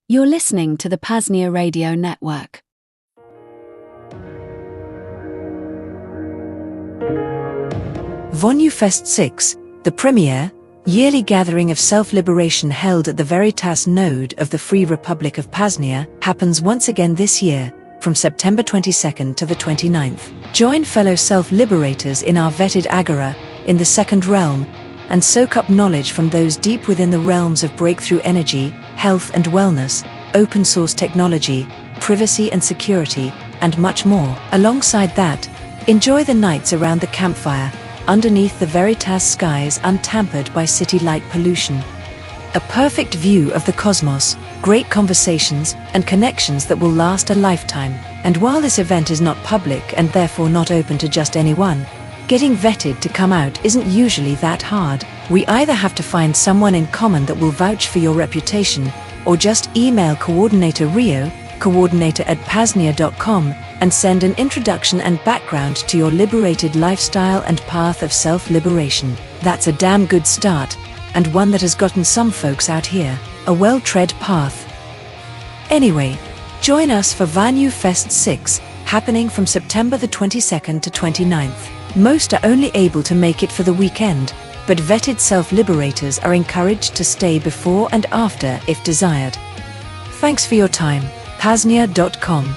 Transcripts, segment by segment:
You're listening to the PAZNIA Radio Network. Vonu Fest 6, the premiere, yearly gathering of self-liberation held at the Veritas node of the Free Republic of PAZNIA, happens once again this year, from September 22nd to the 29th. Join fellow self-liberators in our vetted agora, in the Second Realm, and soak up knowledge from those deep within the realms of breakthrough energy, health and wellness, open source technology, privacy and security, and much more. Alongside that, enjoy the nights around the campfire, underneath the Veritas skies untampered by city light pollution. A perfect view of the cosmos, great conversations, and connections that will last a lifetime. And while this event is not public and therefore not open to just anyone, getting vetted to come out isn't usually that hard. We either have to find someone in common that will vouch for your reputation, or just email Coordinator Rio, coordinator@PAZNIA.com, and send an introduction and background to your liberated lifestyle and path of self-liberation. That's a damn good start, and one that has gotten some folks out here a well-tread path. Anyway, join us for Vonu Fest 6, happening from September the 22nd to 29th. Most are only able to make it for the weekend, but vetted self-liberators are encouraged to stay before and after if desired. Thanks for your time. PAZNIA.com.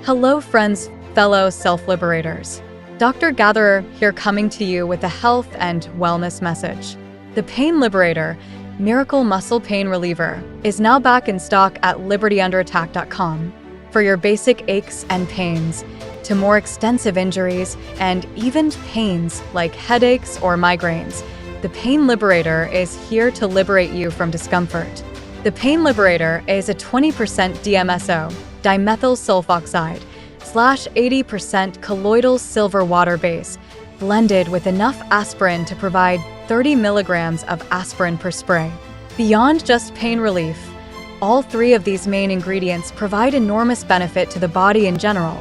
Hello friends, fellow self-liberators. Dr. Gatherer here coming to you with a health and wellness message. The Pain Liberator, Miracle Muscle Pain Reliever, is now back in stock at libertyunderattack.com for your basic aches and pains, to more extensive injuries and even pains like headaches or migraines. The Pain Liberator is here to liberate you from discomfort. The Pain Liberator is a 20% DMSO, dimethyl sulfoxide, /80% colloidal silver water base, blended with enough aspirin to provide 30 milligrams of aspirin per spray. Beyond just pain relief, all three of these main ingredients provide enormous benefit to the body in general.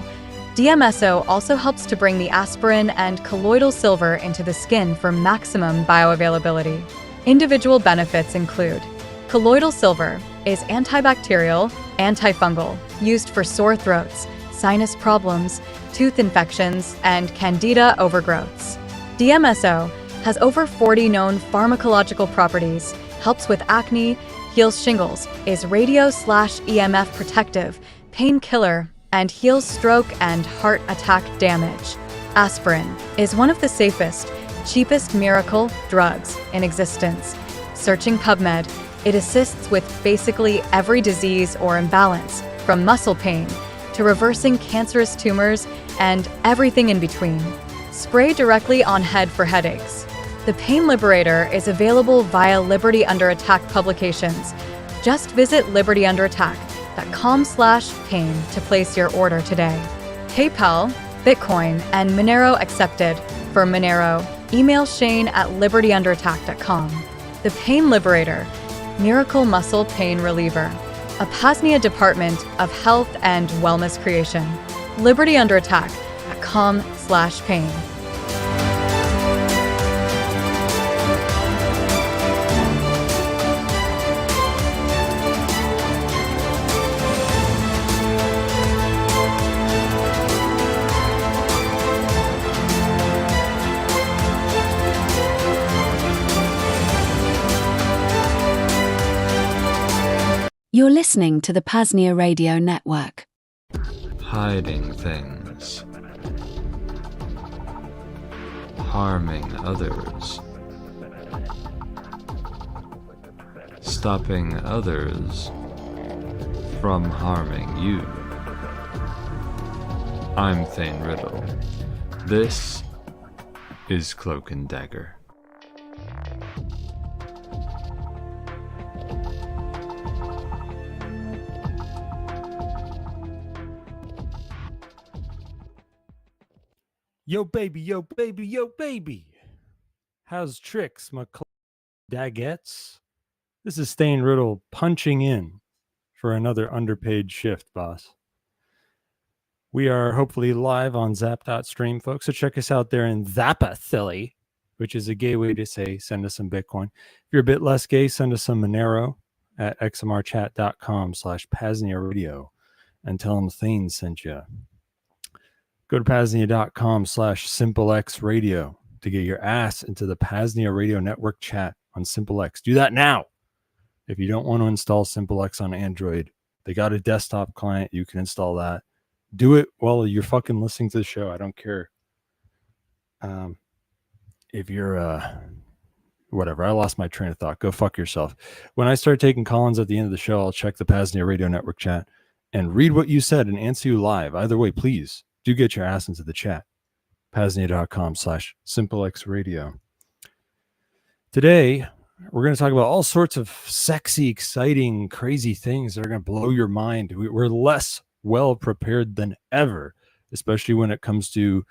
DMSO also helps to bring the aspirin and colloidal silver into the skin for maximum bioavailability. Individual benefits include: colloidal silver is antibacterial, antifungal, used for sore throats, sinus problems, tooth infections, and candida overgrowths. DMSO has over 40 known pharmacological properties, helps with acne, heals shingles, is radio/EMF protective, painkiller, and heals stroke and heart attack damage. Aspirin is one of the safest, cheapest miracle drugs in existence. Searching PubMed, it assists with basically every disease or imbalance, from muscle pain to reversing cancerous tumors and everything in between. Spray directly on head for headaches. The Pain Liberator is available via Liberty Under Attack publications. Just visit libertyunderattack.com/pain to place your order today. PayPal, Bitcoin, and Monero accepted. For Monero, email Shane@libertyunderattack.com. The Pain Liberator, Miracle Muscle Pain Reliever, a PAZNIA Department of Health and Wellness creation. libertyunderattack.com/pain. You're listening to the PAZNIA Radio Network. Hiding things. Harming others. Stopping others from harming you. I'm Thane Riddle. This is Cloak&Dagger. Yo, baby, yo, baby, yo, baby. How's tricks, my dagettes? This is Thane Riddle punching in for another underpaid shift, boss. We are hopefully live on Zap.Stream, folks. So check us out there in Zappa, which is a gay way to say send us some Bitcoin. If you're a bit less gay, send us some Monero at xmrchat.com/PAZNIA radio and tell them Thane sent you. Go to PAZNIA.com/SimpleX radio to get your ass into the PAZNIA radio network chat on SimpleX. Do that now. If you don't want to install SimpleX on Android, they got a desktop client. You can install that. Do it while you're fucking listening to the show. I don't care. If you're whatever, I lost my train of thought. Go fuck yourself. When I start taking call-ins at the end of the show, I'll check the PAZNIA radio network chat and read what you said and answer you live. Either way, please do get your ass into the chat. PAZNIA.com/SimpleX radio. Today, we're going to talk about all sorts of sexy, exciting, crazy things that are going to blow your mind. We're less well prepared than ever, especially when it comes to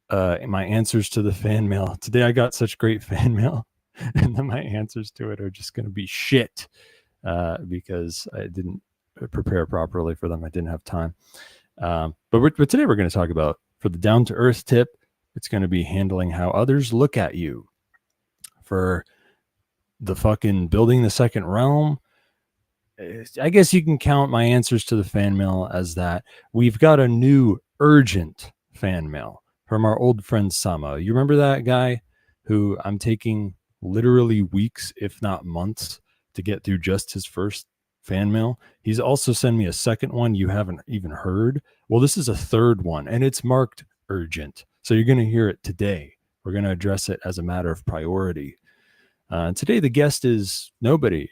my answers to the fan mail. Today, I got such great fan mail, and then my answers to it are just going to be shit because I didn't prepare properly for them. I didn't have time. But today we're going to talk about, for the down-to-earth tip, it's going to be handling how others look at you. For the fucking building the second realm, I guess you can count my answers to the fan mail as that. We've got a new urgent fan mail from our old friend Sama. You remember that guy who I'm taking literally weeks, if not months, to get through just his first fan mail? He's also sent me a second one you haven't even heard. Well, this is a third one, and it's marked urgent. So you're going to hear it today. We're going to address it as a matter of priority. Today, the guest is nobody.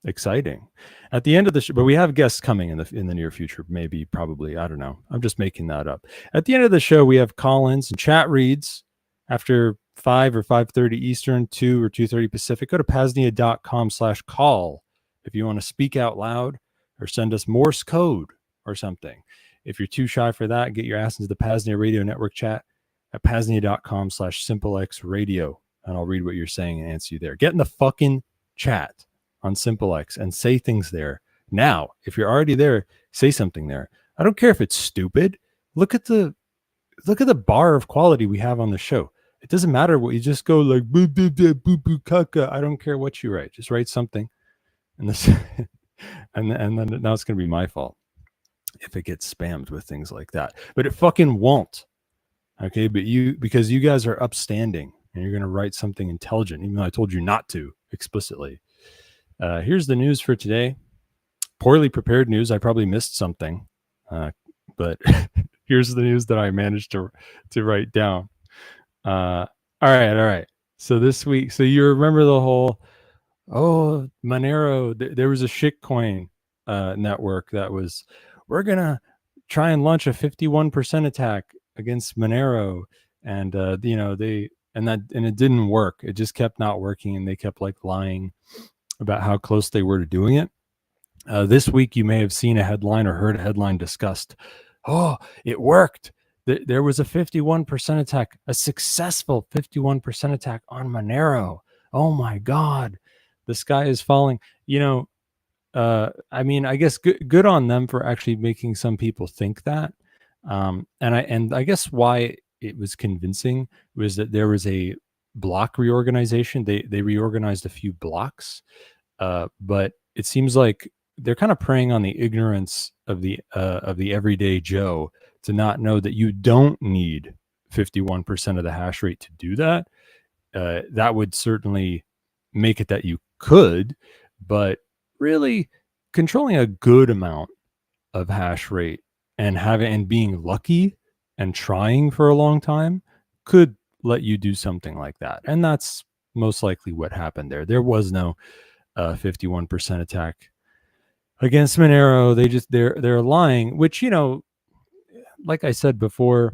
Exciting. At the end of the show, but we have guests coming in the near future. Maybe, probably, I don't know. I'm just making that up. At the end of the show, we have call-ins and chat reads after 5 or 5:30 Eastern, 2 or 2:30 Pacific. Go to PAZNIA.com/call if you want to speak out loud or send us Morse code or something. If you're too shy for that, get your ass into the PAZNIA radio network chat at PAZNIA.com/SimpleX radio, and I'll read what you're saying and answer you there. Get in the fucking chat on SimpleX and say things there. Now, if you're already there, say something there. I don't care if it's stupid. Look at the bar of quality we have on the show. It doesn't matter what you just go like boo boo boo boo boo caca. I don't care what you write. Just write something, and this, and then now it's gonna be my fault if it gets spammed with things like that. But it fucking won't. Okay, but because you guys are upstanding and you're gonna write something intelligent, even though I told you not to explicitly. Here's the news for today. Poorly prepared news. I probably missed something, but here's the news that I managed to write down. All right. So this week, so you remember the whole, Monero, there was a shitcoin network that was, we're going to try and launch a 51% attack against Monero. And, and it didn't work. It just kept not working. And they kept like lying about how close they were to doing it. This week, you may have seen a headline or heard a headline discussed. Oh, it worked. There was a 51% attack, a successful 51% attack on Monero. Oh my God, the sky is falling. I mean, I guess good on them for actually making some people think that. And I guess why it was convincing was that there was a block reorganization. They reorganized a few blocks, but it seems like they're kind of preying on the ignorance of the everyday Joe to not know that you don't need 51% of the hash rate to do that. That would certainly make it that you could, but really controlling a good amount of hash rate and being lucky and trying for a long time could let you do something like that. And that's most likely what happened there. There was no 51% attack against Monero. They're lying, which, like I said before,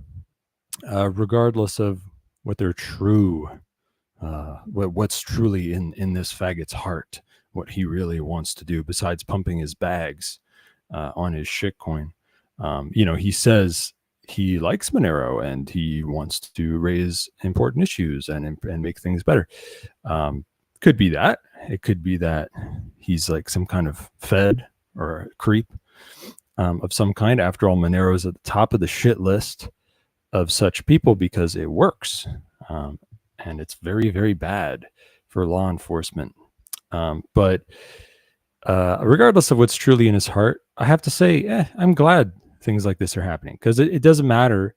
regardless of what their true, what's truly in this faggot's heart, what he really wants to do besides pumping his bags on his shitcoin. He says he likes Monero and he wants to raise important issues and make things better. Could be that. It could be that he's like some kind of fed or a creep of some kind. After all, Monero is at the top of the shit list of such people because it works. And it's very, very bad for law enforcement. But regardless of what's truly in his heart, I have to say, I'm glad things like this are happening, because it doesn't matter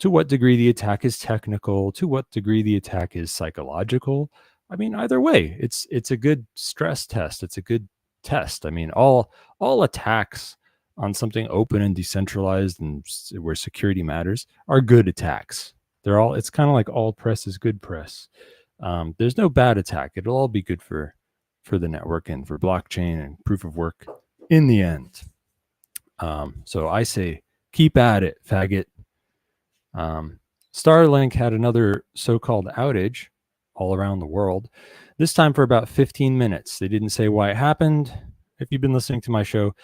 to what degree the attack is technical, to what degree the attack is psychological. I mean, either way, it's a good stress test. It's a good test. I mean, all attacks on something open and decentralized and where security matters are good attacks. It's kind of like all press is good press. There's no bad attack. It'll all be good for the network and for blockchain and proof of work in the end. So I say, keep at it, faggot. Starlink had another so-called outage all around the world, this time for about 15 minutes. They didn't say why it happened. If you've been listening to my show,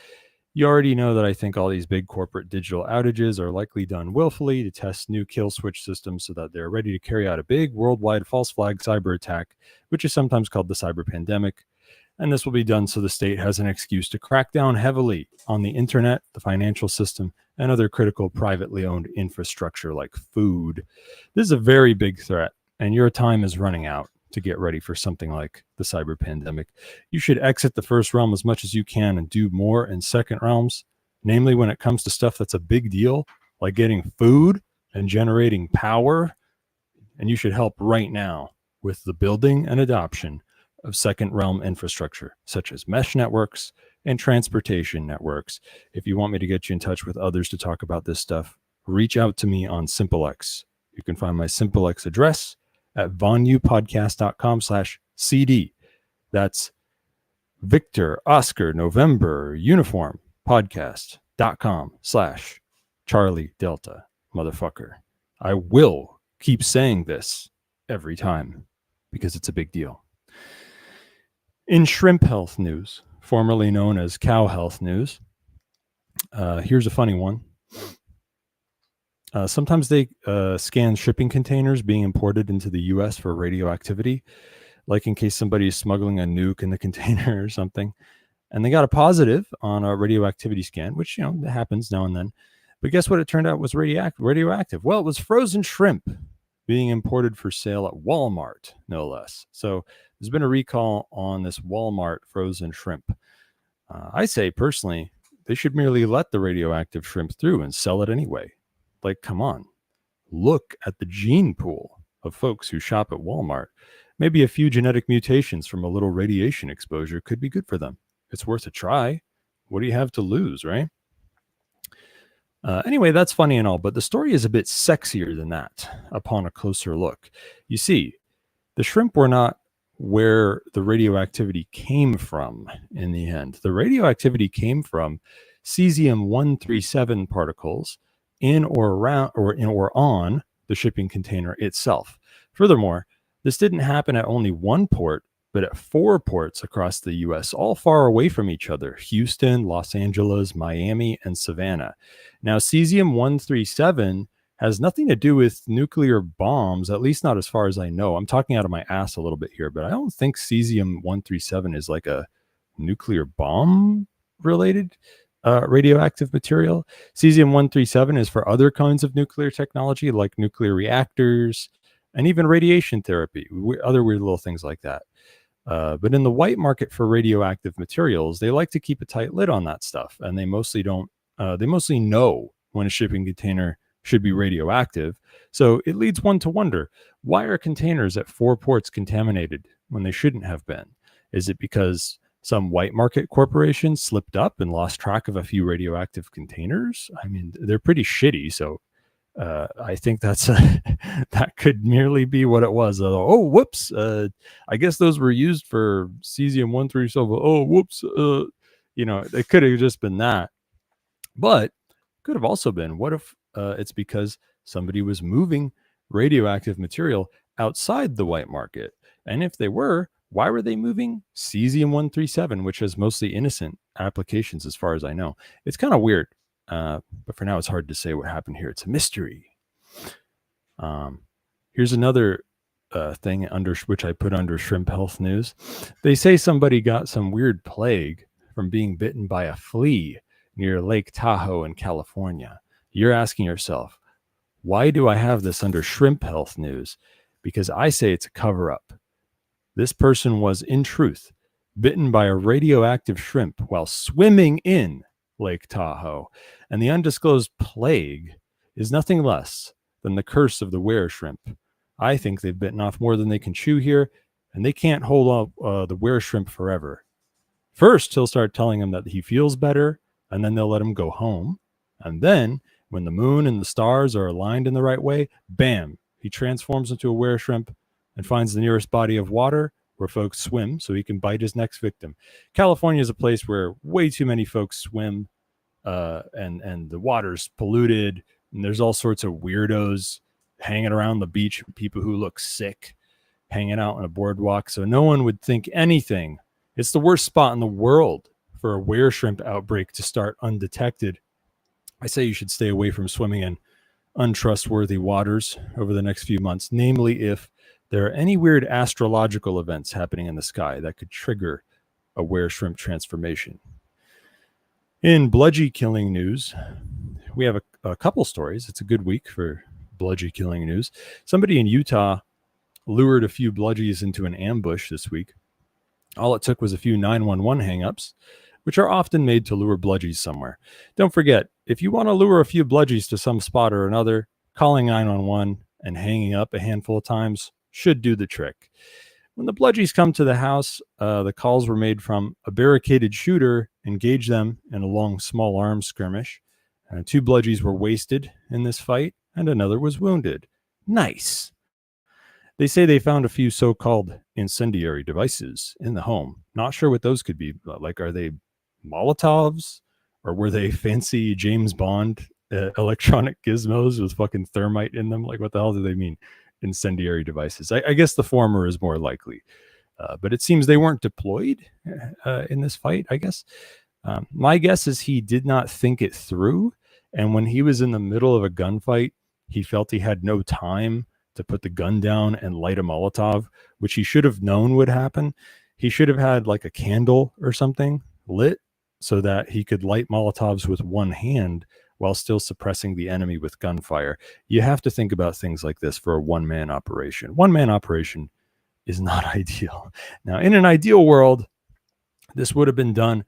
you already know that I think all these big corporate digital outages are likely done willfully to test new kill switch systems so that they're ready to carry out a big worldwide false flag cyber attack, which is sometimes called the cyber pandemic. And this will be done so the state has an excuse to crack down heavily on the internet, the financial system, and other critical privately owned infrastructure like food. This is a very big threat, and your time is running out to get ready for something like the cyber pandemic. You should exit the first realm as much as you can and do more in second realms, namely when it comes to stuff that's a big deal, like getting food and generating power. And you should help right now with the building and adoption of second realm infrastructure, such as mesh networks and transportation networks. If you want me to get you in touch with others to talk about this stuff, reach out to me on SimpleX. You can find my SimpleX address at vonupodcast.com/CD. That's Victor, Oscar, November, Uniform, podcast.com/Charlie Delta, motherfucker. I will keep saying this every time because it's a big deal. In shrimp health news, formerly known as cow health news, here's a funny one. Sometimes they scan shipping containers being imported into the U.S. for radioactivity, like in case somebody is smuggling a nuke in the container or something. And they got a positive on a radioactivity scan, which, happens now and then. But guess what? It turned out was radioactive. Well, it was frozen shrimp being imported for sale at Walmart, no less. So there's been a recall on this Walmart frozen shrimp. I say, personally, they should merely let the radioactive shrimp through and sell it anyway. Like, come on. Look at the gene pool of folks who shop at Walmart. Maybe a few genetic mutations from a little radiation exposure could be good for them. It's worth a try. What do you have to lose, right? Anyway, that's funny and all, but the story is a bit sexier than that upon a closer look. You see, the shrimp were not where the radioactivity came from in the end. The radioactivity came from cesium-137 particles in or around or on the shipping container itself. Furthermore, this didn't happen at only one port, but at 4 ports across the US, all far away from each other: Houston, Los Angeles, Miami, and Savannah. Now, cesium-137 has nothing to do with nuclear bombs, at least not as far as I know. I'm talking out of my ass a little bit here, but I don't think cesium-137 is like a nuclear bomb related radioactive material. Cesium-137 is for other kinds of nuclear technology, like nuclear reactors and even radiation therapy, other weird little things like that. But in the white market for radioactive materials, they like to keep a tight lid on that stuff, and they mostly don't. They mostly know when a shipping container should be radioactive. So it leads one to wonder, why are containers at 4 ports contaminated when they shouldn't have been? Is it because some white market corporation slipped up and lost track of a few radioactive containers? I mean, they're pretty shitty, so I think that could merely be what it was. Oh, whoops! I guess those were used for cesium-137. Oh, whoops! It could have just been that, but could have also been, what if it's because somebody was moving radioactive material outside the white market. And if they were, why were they moving cesium-137, which has mostly innocent applications as far as I know? It's kind of weird, but for now it's hard to say what happened here. It's a mystery. Here's another thing under which I put under shrimp health news. They say somebody got some weird plague from being bitten by a flea near Lake Tahoe in California. You're asking yourself, why do I have this under shrimp health news? Because I say it's a cover-up. This person was, in truth, bitten by a radioactive shrimp while swimming in Lake Tahoe. And the undisclosed plague is nothing less than the curse of the were shrimp. I think they've bitten off more than they can chew here, and they can't hold up the were shrimp forever. First, he'll start telling them that he feels better, and then they'll let him go home. And then, when the moon and the stars are aligned in the right way, bam, he transforms into a were shrimp and finds the nearest body of water where folks swim so he can bite his next victim. California is a place where way too many folks swim, and the water's polluted, and there's all sorts of weirdos hanging around the beach, people who look sick, hanging out on a boardwalk, so no one would think anything. It's the worst spot in the world for a were shrimp outbreak to start undetected. I say you should stay away from swimming in untrustworthy waters over the next few months, namely if there are any weird astrological events happening in the sky that could trigger a were shrimp transformation. In bludgy killing news, we have a couple stories. It's a good week for bludgy killing news. Somebody in Utah lured a few bludgies into an ambush this week. All it took was a few 911 hangups, which are often made to lure bludgies somewhere. Don't forget, if you want to lure a few bludgies to some spot or another, calling 911 and hanging up a handful of times should do the trick. When the bludgies come to the house, the calls were made from a barricaded shooter engaged them in a long small arms skirmish. 2 bludgies were wasted in this fight, and another was wounded. Nice. They say they found a few so-called incendiary devices in the home. Not sure what those could be. Like, are they Molotovs? Or were they fancy James Bond electronic gizmos with fucking thermite in them? Like, what the hell do they mean? Incendiary devices. I guess the former is more likely. But it seems they weren't deployed in this fight, I guess. My guess is he did not think it through. And when he was in the middle of a gunfight, he felt he had no time to put the gun down and light a Molotov, which he should have known would happen. He should have had like a candle or something lit so that he could light Molotovs with one hand while still suppressing the enemy with gunfire. You have to think about things like this for a one-man operation. One-man operation is not ideal. Now, in an ideal world, this would have been done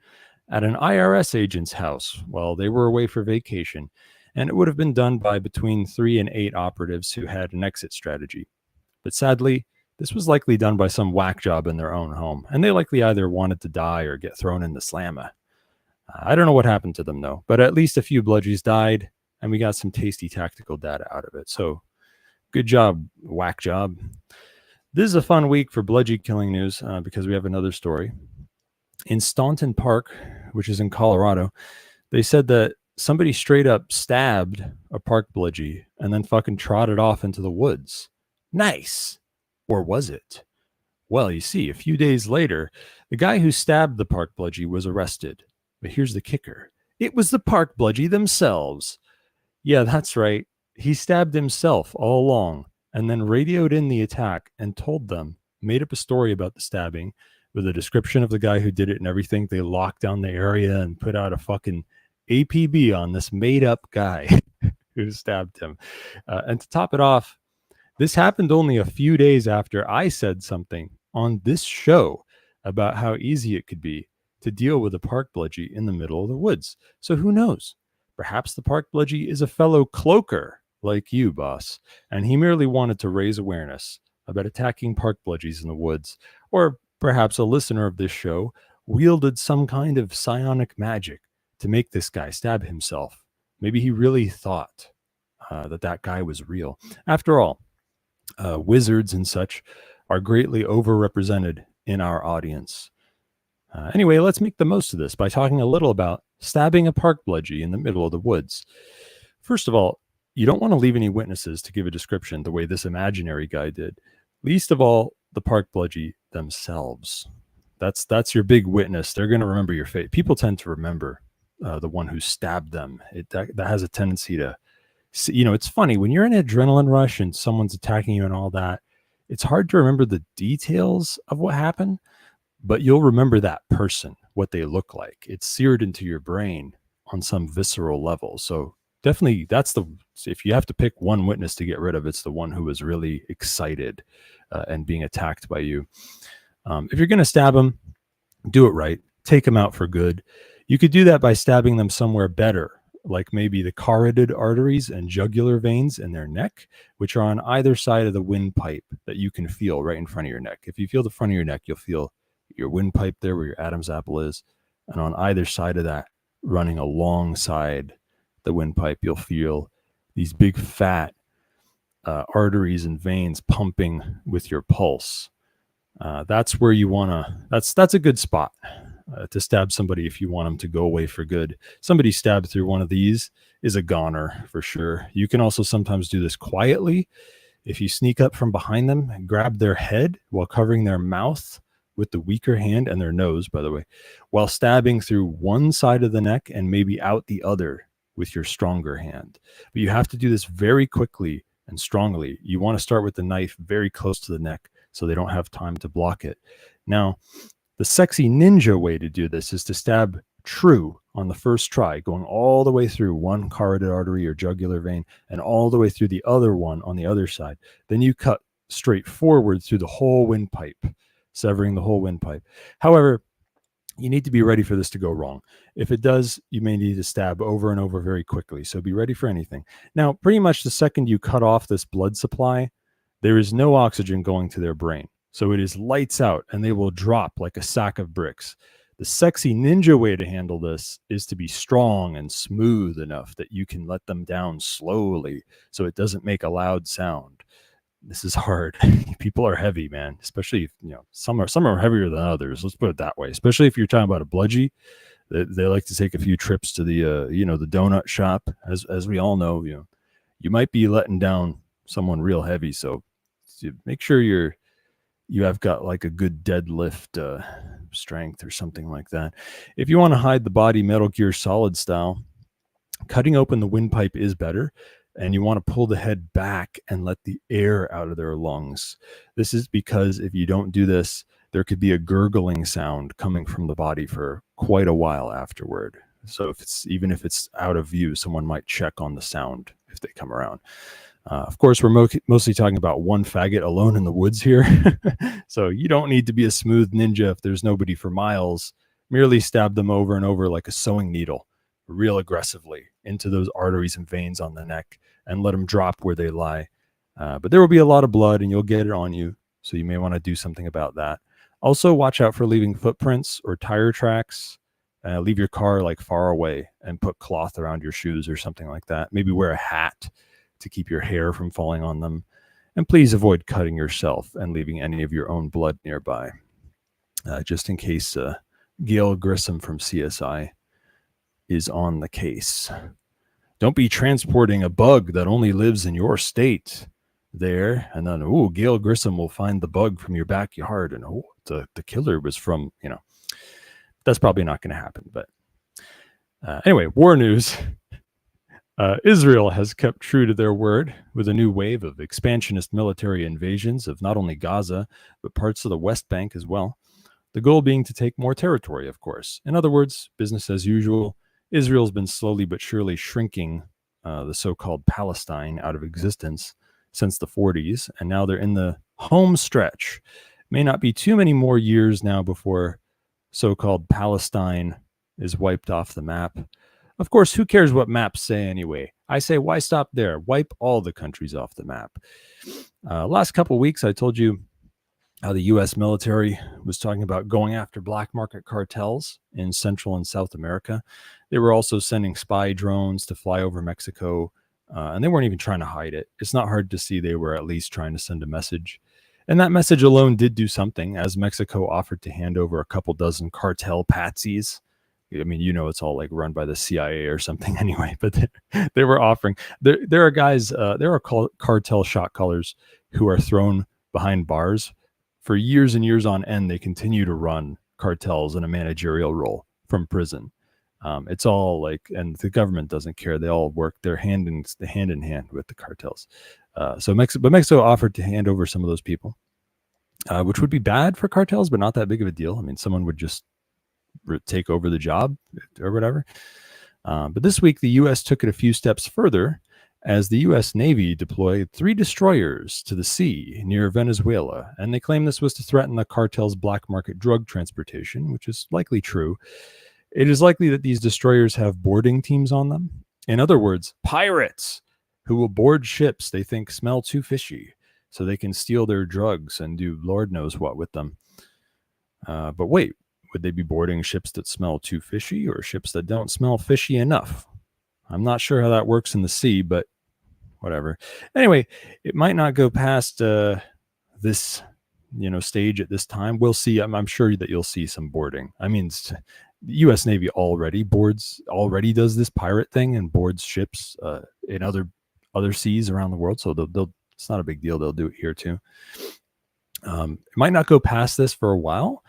at an IRS agent's house while they were away for vacation, and it would have been done by between 3 and 8 operatives who had an exit strategy. But sadly, this was likely done by some whack job in their own home, and they likely either wanted to die or get thrown in the slammer. I don't know what happened to them, though, but at least a few bludgies died, and we got some tasty tactical data out of it. So, good job, whack job. This is a fun week for bludgy killing news because we have another story. In Staunton Park, which is in Colorado, they said that somebody straight up stabbed a park bludgy and then fucking trotted off into the woods. Nice. Or was it? Well, you see, a few days later, the guy who stabbed the park bludgy was arrested. But here's the kicker. It was the park bludgy themselves. Yeah, that's right. He stabbed himself all along and then radioed in the attack and told them, made up a story about the stabbing with a description of the guy who did it and everything. They locked down the area and put out a fucking APB on this made up guy who stabbed him. And to top it off, this happened only a few days after I said something on this show about how easy it could be to deal with a park bludgy in the middle of the woods. So who knows? Perhaps the park bludgy is a fellow cloaker like you, boss, and he merely wanted to raise awareness about attacking park bludgies in the woods. Or perhaps a listener of this show wielded some kind of psionic magic to make this guy stab himself. Maybe he really thought that guy was real. After all, wizards and such are greatly overrepresented in our audience. Anyway, let's make the most of this by talking a little about stabbing a park bludgy in the middle of the woods. First of all, you don't want to leave any witnesses to give a description the way this imaginary guy did. Least of all, the park bludgy themselves. That's your big witness. They're going to remember your face. People tend to remember the one who stabbed them. That has a tendency to, it's funny when you're in an adrenaline rush and someone's attacking you and all that. It's hard to remember the details of what happened, but you'll remember that person, what they look like. It's seared into your brain on some visceral level. So definitely, if you have to pick one witness to get rid of, it's the one who was really excited and being attacked by you. If you're going to stab them, do it right. Take them out for good. You could do that by stabbing them somewhere better, like maybe the carotid arteries and jugular veins in their neck, which are on either side of the windpipe that you can feel right in front of your neck. If you feel the front of your neck, you'll feel your windpipe there where your Adam's apple is. And on either side of that, running alongside the windpipe, you'll feel these big fat arteries and veins pumping with your pulse. That's where you want to, that's a good spot to stab somebody if you want them to go away for good. Somebody stabbed through one of these is a goner for sure. You can also sometimes do this quietly. If you sneak up from behind them and grab their head while covering their mouth with the weaker hand and their nose, by the way, while stabbing through one side of the neck and maybe out the other with your stronger hand. But you have to do this very quickly and strongly. You want to start with the knife very close to the neck so they don't have time to block it. Now, the sexy ninja way to do this is to stab true on the first try, going all the way through one carotid artery or jugular vein and all the way through the other one on the other side. Then you cut straight forward through the whole windpipe, severing the whole windpipe. However, you need to be ready for this to go wrong. If it does, you may need to stab over and over very quickly. So be ready for anything. Now, pretty much the second you cut off this blood supply, there is no oxygen going to their brain. So it is lights out and they will drop like a sack of bricks. The sexy ninja way to handle this is to be strong and smooth enough that you can let them down slowly so it doesn't make a loud sound. This is hard. People are heavy, man, especially if, some are heavier than others. Let's put it that way. Especially if you're talking about a bludgy, they like to take a few trips to the the donut shop. As we all know, you might be letting down someone real heavy. So make sure you have got like a good deadlift strength or something like that. If you want to hide the body Metal Gear Solid style, cutting open the windpipe is better. And you want to pull the head back and let the air out of their lungs. This is because if you don't do this, there could be a gurgling sound coming from the body for quite a while afterward. So even if it's out of view, someone might check on the sound if they come around. Of course, we're mostly talking about one faggot alone in the woods here. So you don't need to be a smooth ninja if there's nobody for miles. Merely stab them over and over like a sewing needle, real aggressively into those arteries and veins on the neck and let them drop where they lie. But there will be a lot of blood and you'll get it on you. So you may want to do something about that. Also, watch out for leaving footprints or tire tracks. Leave your car like far away and put cloth around your shoes or something like that. Maybe wear a hat to keep your hair from falling on them. And please avoid cutting yourself and leaving any of your own blood nearby. Just in case Gail Grissom from CSI is on the case. Don't be transporting a bug that only lives in your state there. And then, Gail Grissom will find the bug from your backyard. And the killer was from, that's probably not going to happen. But anyway, war news. Israel has kept true to their word with a new wave of expansionist military invasions of not only Gaza, but parts of the West Bank as well. The goal being to take more territory, of course. In other words, business as usual. Israel's been slowly but surely shrinking the so-called Palestine out of existence since the 40s, and now they're in the home stretch. May not be too many more years now before so-called Palestine is wiped off the map. Of course, who cares what maps say anyway? I say, why stop there? Wipe all the countries off the map. Last couple of weeks, I told you how the U.S. military was talking about going after black market cartels in Central and South America. They were also sending spy drones to fly over Mexico, and they weren't even trying to hide it. It's not hard to see they were at least trying to send a message. And that message alone did do something, as Mexico offered to hand over a couple dozen cartel patsies I mean, it's all like run by the CIA or something anyway, but they were offering, there are guys, there are cartel shot callers who are thrown behind bars for years and years on end. They continue to run cartels in a managerial role from prison. It's all like, and the government doesn't care. They all work their hand in hand with the cartels. So Mexico offered to hand over some of those people, which would be bad for cartels, but not that big of a deal. I mean, someone would just take over the job or whatever. But this week, the U.S. took it a few steps further as the U.S. Navy deployed 3 destroyers to the sea near Venezuela. And they claim this was to threaten the cartel's black market drug transportation, which is likely true. It is likely that these destroyers have boarding teams on them. In other words, pirates who will board ships they think smell too fishy so they can steal their drugs and do Lord knows what with them. But wait, would they be boarding ships that smell too fishy or ships that don't smell fishy enough? I'm not sure how that works in the sea, but whatever. Anyway, it might not go past this stage at this time. We'll see. I'm sure that you'll see some boarding. I mean, the U.S. Navy already does this pirate thing and boards ships in other seas around the world. So it's not a big deal. They'll do it here too. It might not go past this for a while,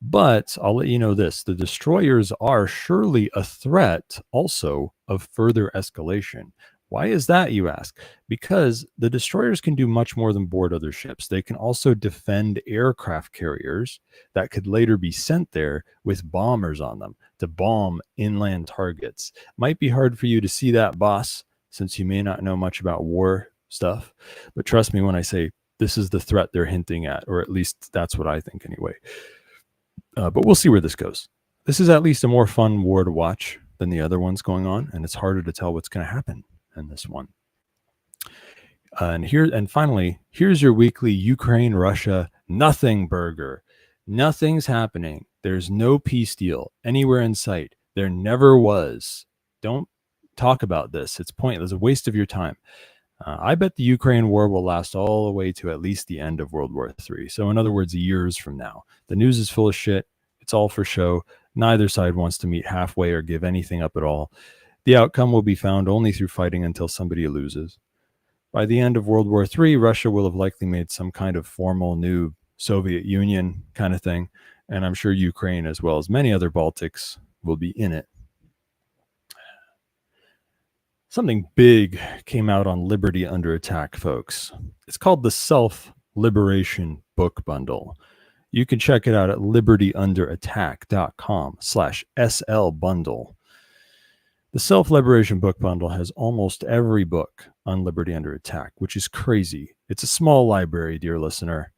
but I'll let you know this. The destroyers are surely a threat also of further escalation. Why is that, you ask? Because the destroyers can do much more than board other ships. They can also defend aircraft carriers that could later be sent there with bombers on them to bomb inland targets. Might be hard for you to see that, boss, since you may not know much about war stuff. But trust me when I say this is the threat they're hinting at, or at least that's what I think anyway. But we'll see where this goes. This is at least a more fun war to watch than the other ones going on, and it's harder to tell what's going to happen in this one. And finally, here's your weekly Ukraine-Russia nothing burger. Nothing's happening. There's no peace deal anywhere in sight. There never was. Don't talk about this. It's pointless. It's a waste of your time. I bet the Ukraine war will last all the way to at least the end of World War III. So in other words, years from now. The news is full of shit. It's all for show. Neither side wants to meet halfway or give anything up at all. The outcome will be found only through fighting until somebody loses. By the end of World War III, Russia will have likely made some kind of formal new Soviet Union kind of thing. And I'm sure Ukraine, as well as many other Baltics, will be in it. Something big came out on Liberty Under Attack, folks. It's called the Self-Liberation Book Bundle. You can check it out at libertyunderattack.com/SL bundle. The Self-Liberation Book Bundle has almost every book on Liberty Under Attack, which is crazy. It's a small library, dear listener,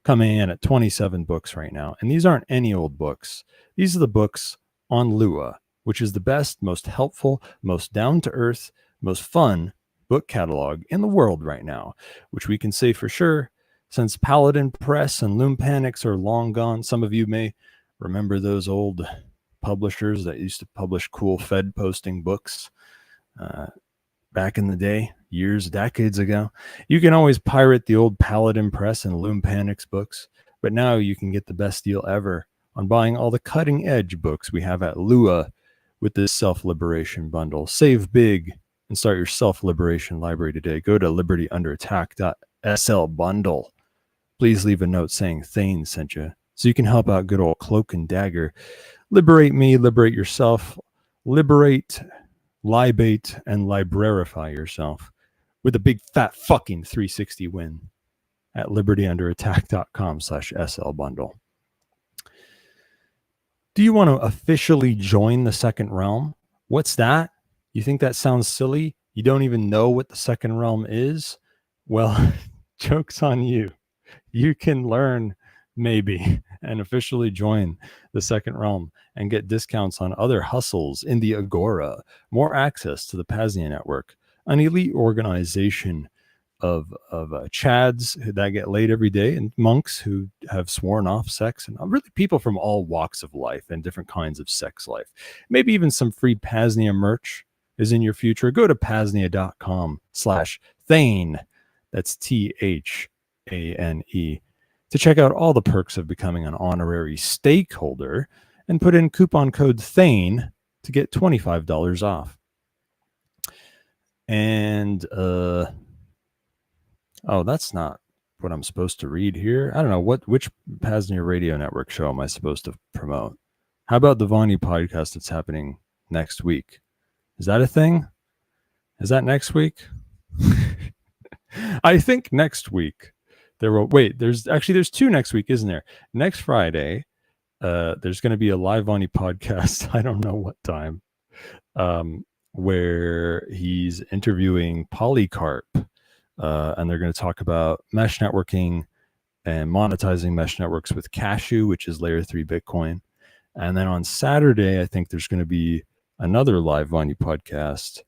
coming in at 27 books right now. And these aren't any old books. These are the books on Lua, which is the best, most helpful, most down-to-earth, most fun book catalog in the world right now, which we can say for sure, since Paladin Press and Loom Panics are long gone. Some of you may remember those old publishers that used to publish cool Fed posting books back in the day, decades ago. You can always pirate the old Paladin Press and Loom Panics books, but now you can get the best deal ever on buying all the cutting-edge books we have at Lua with this Self-Liberation Bundle. Save big and start your Self-Liberation library today. Go to libertyunderattack.sl bundle. Please leave a note saying Thane sent you so you can help out good old Cloak&Dagger. Liberate me, liberate yourself, liberate, libate, and librarify yourself with a big fat fucking 360 win at libertyunderattack.com/SL bundle. Do you want to officially join the Second Realm? What's that? You think that sounds silly? You don't even know what the Second Realm is? Well, joke's on you. You can learn, maybe, and officially join the Second Realm and get discounts on other hustles in the Agora, more access to the PAZNIA network, an elite organization of chads that get laid every day, and monks who have sworn off sex, and really people from all walks of life and different kinds of sex life. Maybe even some free PAZNIA merch is in your future. Go to PAZNIA.com/Thane. That's THANE to check out all the perks of becoming an honorary stakeholder and put in coupon code Thane to get $25 off. And oh, that's not what I'm supposed to read here. I don't know which PAZNIA radio network show am I supposed to promote? How about the Vonu podcast that's happening next week? Is that a thing? Is that next week? I think next week there will there's two next week, isn't there? Next Friday, there's going to be a live Vonu podcast. I don't know what time, where he's interviewing Polycarp, and they're going to talk about mesh networking and monetizing mesh networks with Cashew, which is layer 3 Bitcoin. And then on Saturday, I think there's going to be another live Vonu podcast,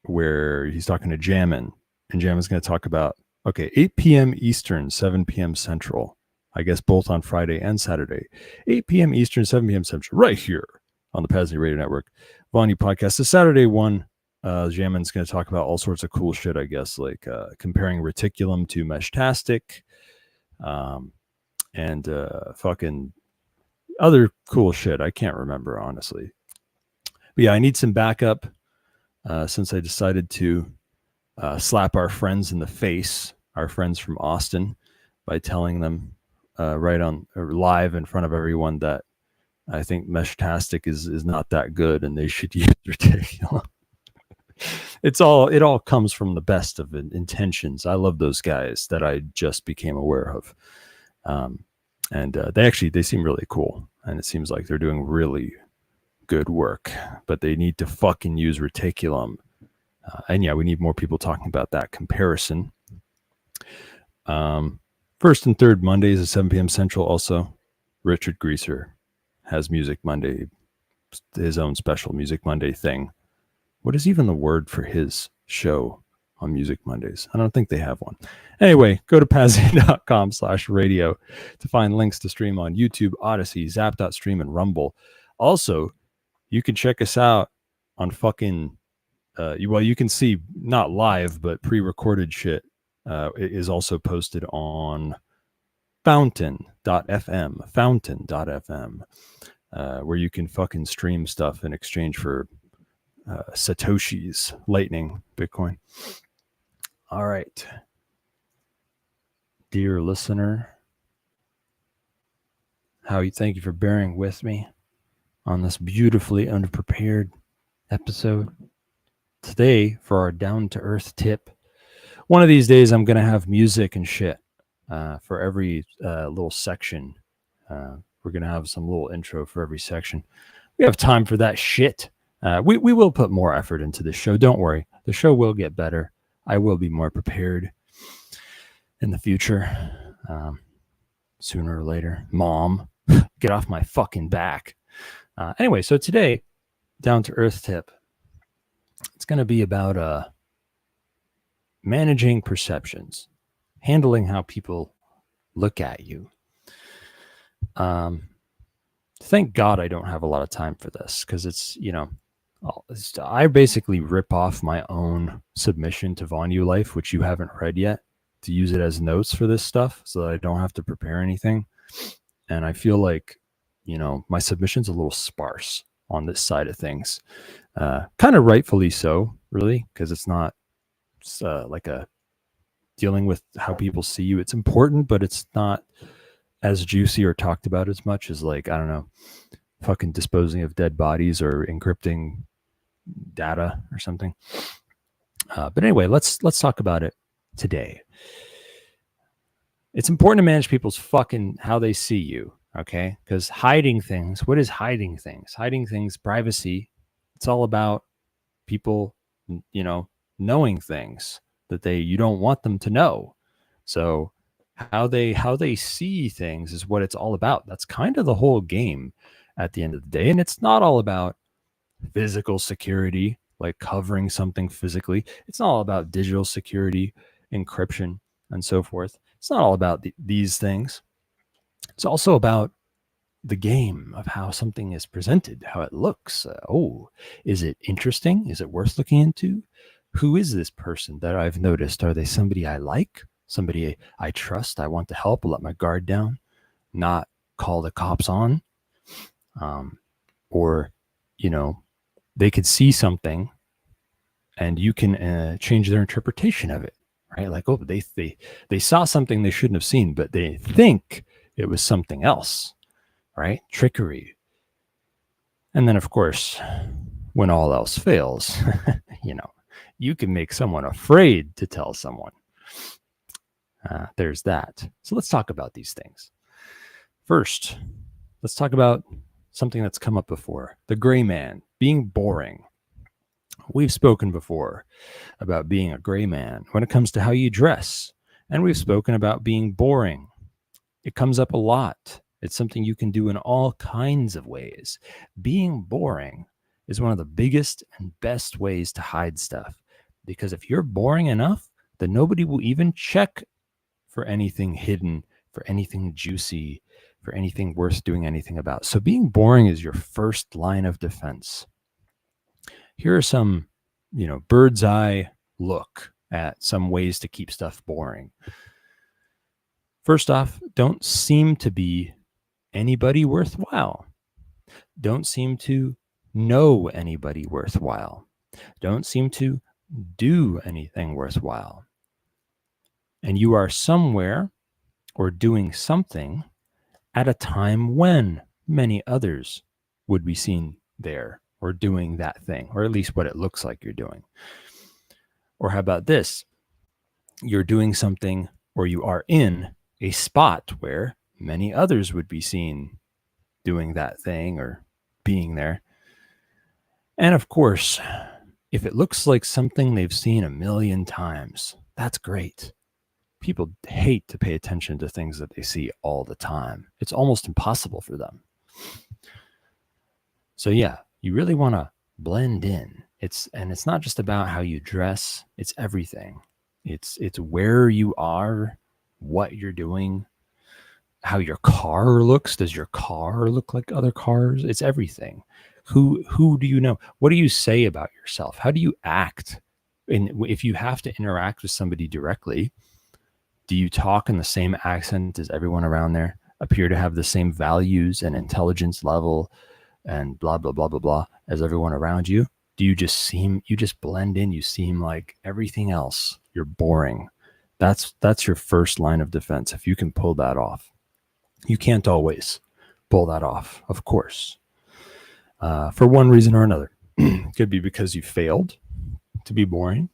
where he's talking to Jammin, and Jammin's going to talk about 8 p.m. Eastern, 7 p.m. Central. I guess both on Friday and Saturday, 8 p.m. Eastern, 7 p.m. Central, right here on the PAZNIA Radio Network. Vonu podcast. The Saturday one, Jammin's going to talk about all sorts of cool shit, I guess, like comparing Reticulum to Meshtastic, and fucking other cool shit. I can't remember, honestly. But yeah, I need some backup. Since I decided to slap our friends in the face, our friends from Austin, by telling them right on or live in front of everyone that I think Meshtastic is not that good and they should use Reticulum. It all comes from the best of intentions. I love those guys that I just became aware of, and they seem really cool, and it seems like they're doing really good work, but they need to fucking use Reticulum. And yeah, we need more people talking about that comparison. First and third Mondays at 7 p.m. Central. Also, Richard Greaser has Music Monday, his own special Music Monday thing. What is even the word for his show on Music Mondays? I don't think they have one. Anyway, go to PAZNIA.com/radio to find links to stream on YouTube, Odyssey, Zap.Stream, and Rumble. Also, you can check us out on fucking, you can see not live, but pre-recorded shit. It is also posted on fountain.fm, where you can fucking stream stuff in exchange for Satoshis, Lightning, Bitcoin. All right. Dear listener, thank you for bearing with me on this beautifully unprepared episode. Today, for our down-to-earth tip, one of these days I'm going to have music and shit for every little section. We're going to have some little intro for every section. We have time for that shit. We will put more effort into this show. Don't worry. The show will get better. I will be more prepared in the future. Sooner or later. Mom, get off my fucking back. Anyway, so today, down to earth tip. It's going to be about managing perceptions, handling how people look at you. Thank God I don't have a lot of time for this, because it's, I basically rip off my own submission to Vonu Life, which you haven't read yet, to use it as notes for this stuff so that I don't have to prepare anything. And I feel like, my submission's a little sparse on this side of things. Kind of rightfully so, really, because it's not like a dealing with how people see you. It's important, but it's not as juicy or talked about as much as, like, I don't know, fucking disposing of dead bodies or encrypting data or something. But anyway, let's talk about it today. It's important to manage people's fucking how they see you, okay? Because hiding things, what is hiding things? Hiding things, privacy. It's all about people, knowing things that you don't want them to know. So how they see things is what it's all about. That's kind of the whole game at the end of the day. And it's not all about physical security, like covering something physically. It's not all about digital security, encryption, and so forth. It's not all about these things. It's also about the game of how something is presented, how it looks. Is it interesting? Is it worth looking into? Who is this person that I've noticed? Are they somebody I like? Somebody I trust? I want to help? Let my guard down? Not call the cops on. Or, you know, they could see something and you can change their interpretation of it, right? Like, oh, they saw something they shouldn't have seen, but they think it was something else, right? Trickery. And then, of course, when all else fails, you know, you can make someone afraid to tell someone. There's that. So let's talk about these things. First, let's talk about something that's come up before. The gray man, being boring. We've spoken before about being a gray man when it comes to how you dress. And we've spoken about being boring. It comes up a lot. It's something you can do in all kinds of ways. Being boring is one of the biggest and best ways to hide stuff. Because if you're boring enough, then nobody will even check for anything hidden, for anything juicy, for anything worth doing anything about. So being boring is your first line of defense. Here are some, you know, bird's eye look at some ways to keep stuff boring. First off, don't seem to be anybody worthwhile. Don't seem to know anybody worthwhile. Don't seem to do anything worthwhile. And you are somewhere or doing something at a time when many others would be seen there or doing that thing, or at least what it looks like you're doing. Or how about this? You're doing something, or you are in a spot where many others would be seen doing that thing or being there. And of course, if it looks like something they've seen a million times, that's great. People hate to pay attention to things that they see all the time. It's almost impossible for them. So yeah, you really want to blend in. It's not just about how you dress, it's everything. It's where you are, what you're doing, how your car looks. Does your car look like other cars? It's everything. Who do you know? What do you say about yourself? How do you act? And if you have to interact with somebody directly, do you talk in the same accent as everyone around there? Appear to have the same values and intelligence level and blah, blah, blah, blah, blah as everyone around you? Do you just blend in? You seem like everything else. You're boring. That's your first line of defense. If you can pull that off. You can't always pull that off, of course. For one reason or another. It could be because you failed to be boring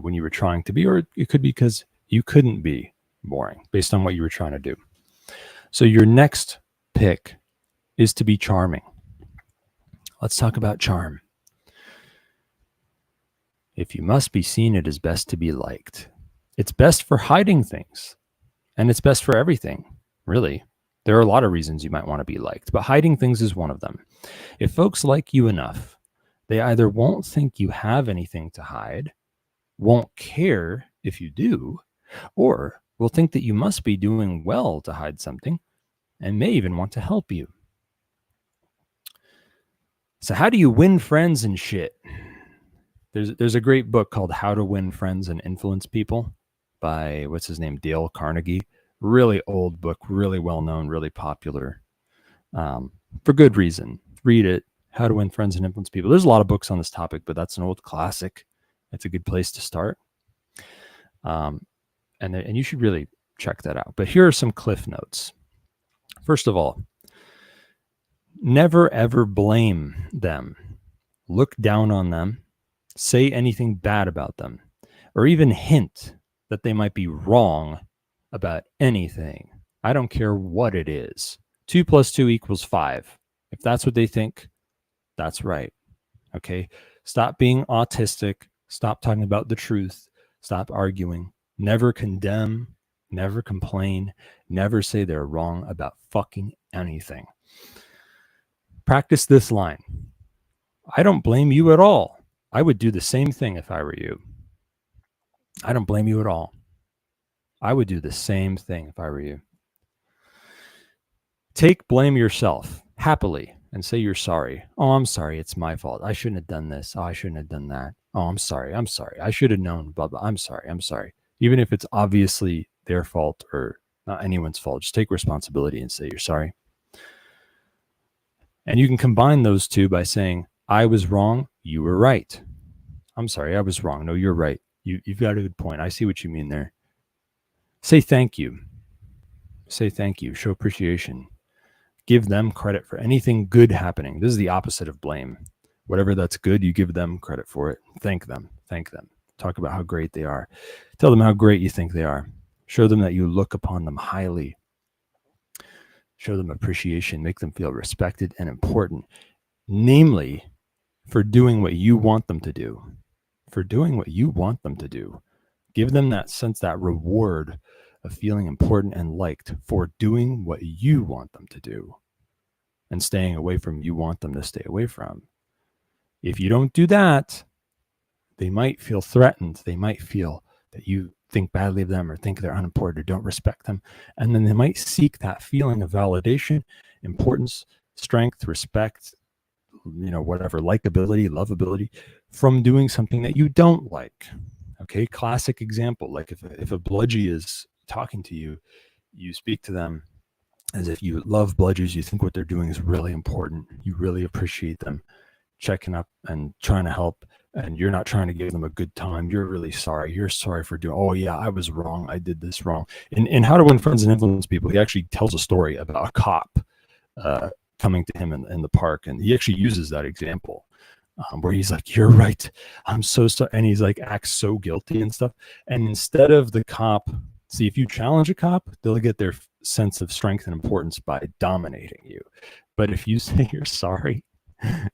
when you were trying to be, or it could be because you couldn't be boring based on what you were trying to do. So your next pick is to be charming. Let's talk about charm. If you must be seen, it is best to be liked. It's best for hiding things, and it's best for everything, really. There are a lot of reasons you might want to be liked, but hiding things is one of them. If folks like you enough, they either won't think you have anything to hide, won't care if you do, or will think that you must be doing well to hide something and may even want to help you. So how do you win friends and shit? There's a great book called How to Win Friends and Influence People by, what's his name, Dale Carnegie. Really old book, really well known, really popular, for good reason. Read it. How to Win Friends and Influence People. There's a lot of books on this topic, but that's an old classic. It's a good place to start. And you should really check that out. But here are some cliff notes. First of all, never ever blame them. Look down on them. Say anything bad about them, or even hint that they might be wrong about anything. I don't care what it is. 2 + 2 = 5. If that's what they think, that's right. Okay. Stop being autistic. Stop talking about the truth. Stop arguing. Never condemn. Never complain. Never say they're wrong about fucking anything. Practice this line. I don't blame you at all. I would do the same thing if I were you. I don't blame you at all. I would do the same thing if I were you. Take blame yourself happily and say you're sorry. Oh, I'm sorry. It's my fault. I shouldn't have done this. Oh, I shouldn't have done that. Oh, I'm sorry. I should have known, blah, blah. I'm sorry. Even if it's obviously their fault or not anyone's fault. Just take responsibility and say you're sorry. And you can combine those two by saying, I was wrong, you were right. I'm sorry, I was wrong. No, you're right. You've got a good point. I see what you mean there. Say thank you. Say thank you. Show appreciation. Give them credit for anything good happening. This is the opposite of blame. Whatever that's good, you give them credit for it. Thank them. Thank them. Talk about how great they are. Tell them how great you think they are. Show them that you look upon them highly. Show them appreciation. Make them feel respected and important. Namely, for doing what you want them to do. For doing what you want them to do. Give them that sense, that reward of feeling important and liked for doing what you want them to do and staying away from you want them to stay away from. If you don't do that, they might feel threatened. They might feel that you think badly of them or think they're unimportant or don't respect them. And then they might seek that feeling of validation, importance, strength, respect, whatever, likability, lovability from doing something that you don't like. Okay, classic example. Like if a bludgie is talking to you, you speak to them as if you love bludgies, you think what they're doing is really important, you really appreciate them checking up and trying to help, and you're not trying to give them a good time. You're really sorry. You're sorry for doing, oh yeah, I was wrong. I did this wrong. In How to Win Friends and Influence People, he actually tells a story about a cop coming to him in the park, and he actually uses that example. Where he's like, you're right, I'm so sorry. And he's like, acts so guilty and stuff. And instead of the cop, see, if you challenge a cop, they'll get their sense of strength and importance by dominating you. But if you say you're sorry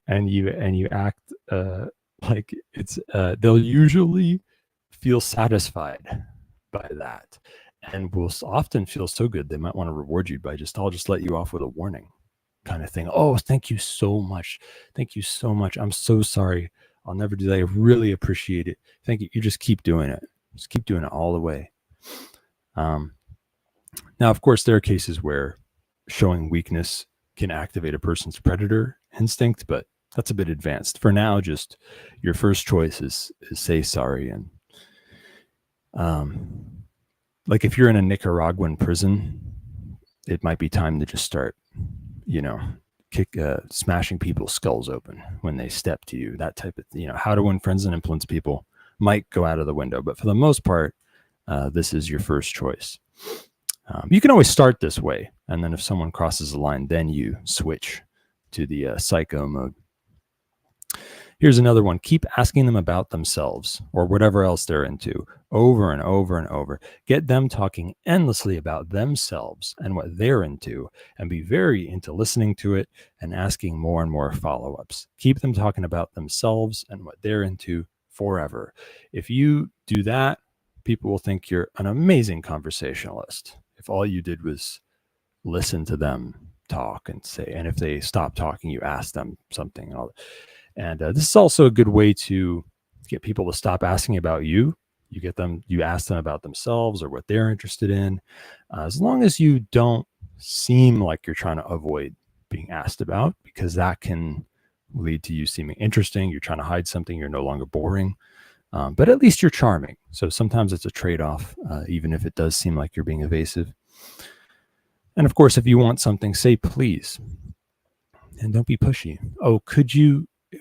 and you act like it's, they'll usually feel satisfied by that and will often feel so good they might want to reward you by I'll just let you off with a warning kind of thing. Oh, thank you so much. Thank you so much. I'm so sorry. I'll never do that. I really appreciate it. Thank you. You just keep doing it. Just keep doing it all the way. Now, of course, there are cases where showing weakness can activate a person's predator instinct, but that's a bit advanced. For now, just your first choice is say sorry. And like if you're in a Nicaraguan prison, it might be time to just start smashing people's skulls open when they step to you. That type of, How to Win Friends and Influence People might go out of the window, but for the most part, this is your first choice. You can always start this way, and then if someone crosses the line, then you switch to the psycho mode. Here's another one. Keep asking them about themselves or whatever else they're into over and over and over. Get them talking endlessly about themselves and what they're into, and be very into listening to it and asking more and more follow-ups. Keep them talking about themselves and what they're into forever. If you do that, people will think you're an amazing conversationalist. If all you did was listen to them talk and say, and if they stop talking, you ask them something and all that. And this is also a good way to get people to stop asking about you. You ask them about themselves or what they're interested in. As long as you don't seem like you're trying to avoid being asked about, because that can lead to you seeming interesting. You're trying to hide something. You're no longer boring. But at least you're charming. So sometimes it's a trade-off, even if it does seem like you're being evasive. And of course, if you want something, say please. And don't be pushy. Oh,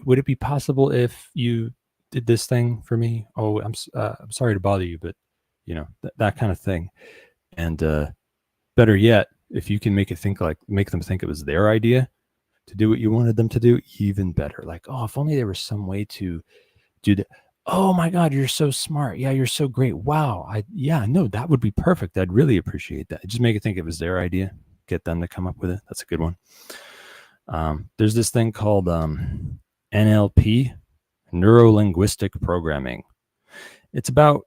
would it be possible if you did this thing for me? Oh, I'm sorry to bother you, but that kind of thing. And better yet, if you can make them think it was their idea to do what you wanted them to do, even better. Like, oh, if only there was some way to do that. Oh my God, you're so smart. Yeah, you're so great. Wow. No, that would be perfect. I'd really appreciate that. Just make it think it was their idea. Get them to come up with it. That's a good one. There's this thing called NLP, neuro-linguistic programming. It's about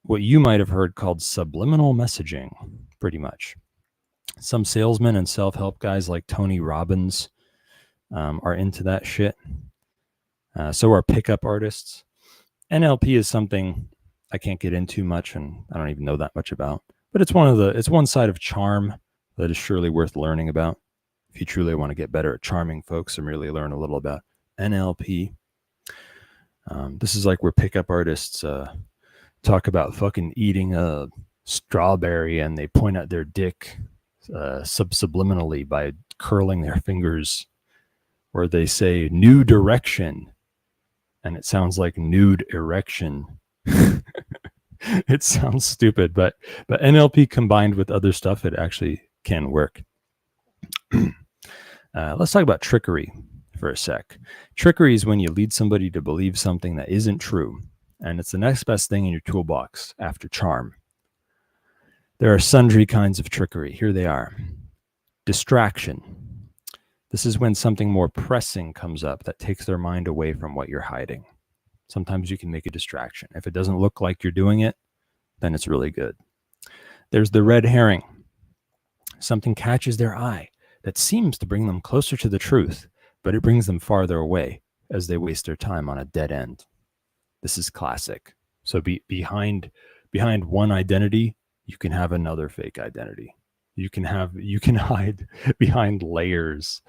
what you might have heard called subliminal messaging, pretty much. Some salesmen and self-help guys like Tony Robbins are into that shit. So are pickup artists. NLP is something I can't get into much, and I don't even know that much about. But it's one side of charm that is surely worth learning about. If you truly want to get better at charming folks and really learn a little about NLP. This is like where pickup artists talk about fucking eating strawberry and they point at their dick subliminally by curling their fingers, or they say new direction and it sounds like nude erection. It sounds stupid, but NLP combined with other stuff, it actually can work. Let's talk about trickery for a sec. Trickery is when you lead somebody to believe something that isn't true, and it's the next best thing in your toolbox after charm. There are sundry kinds of trickery. Here they are. Distraction. This is when something more pressing comes up that takes their mind away from what you're hiding. Sometimes you can make a distraction. If it doesn't look like you're doing it, then it's really good. There's the red herring. Something catches their eye that seems to bring them closer to the truth, but it brings them farther away as they waste their time on a dead end. This is classic. So behind one identity, you can have another fake identity. You can hide behind layers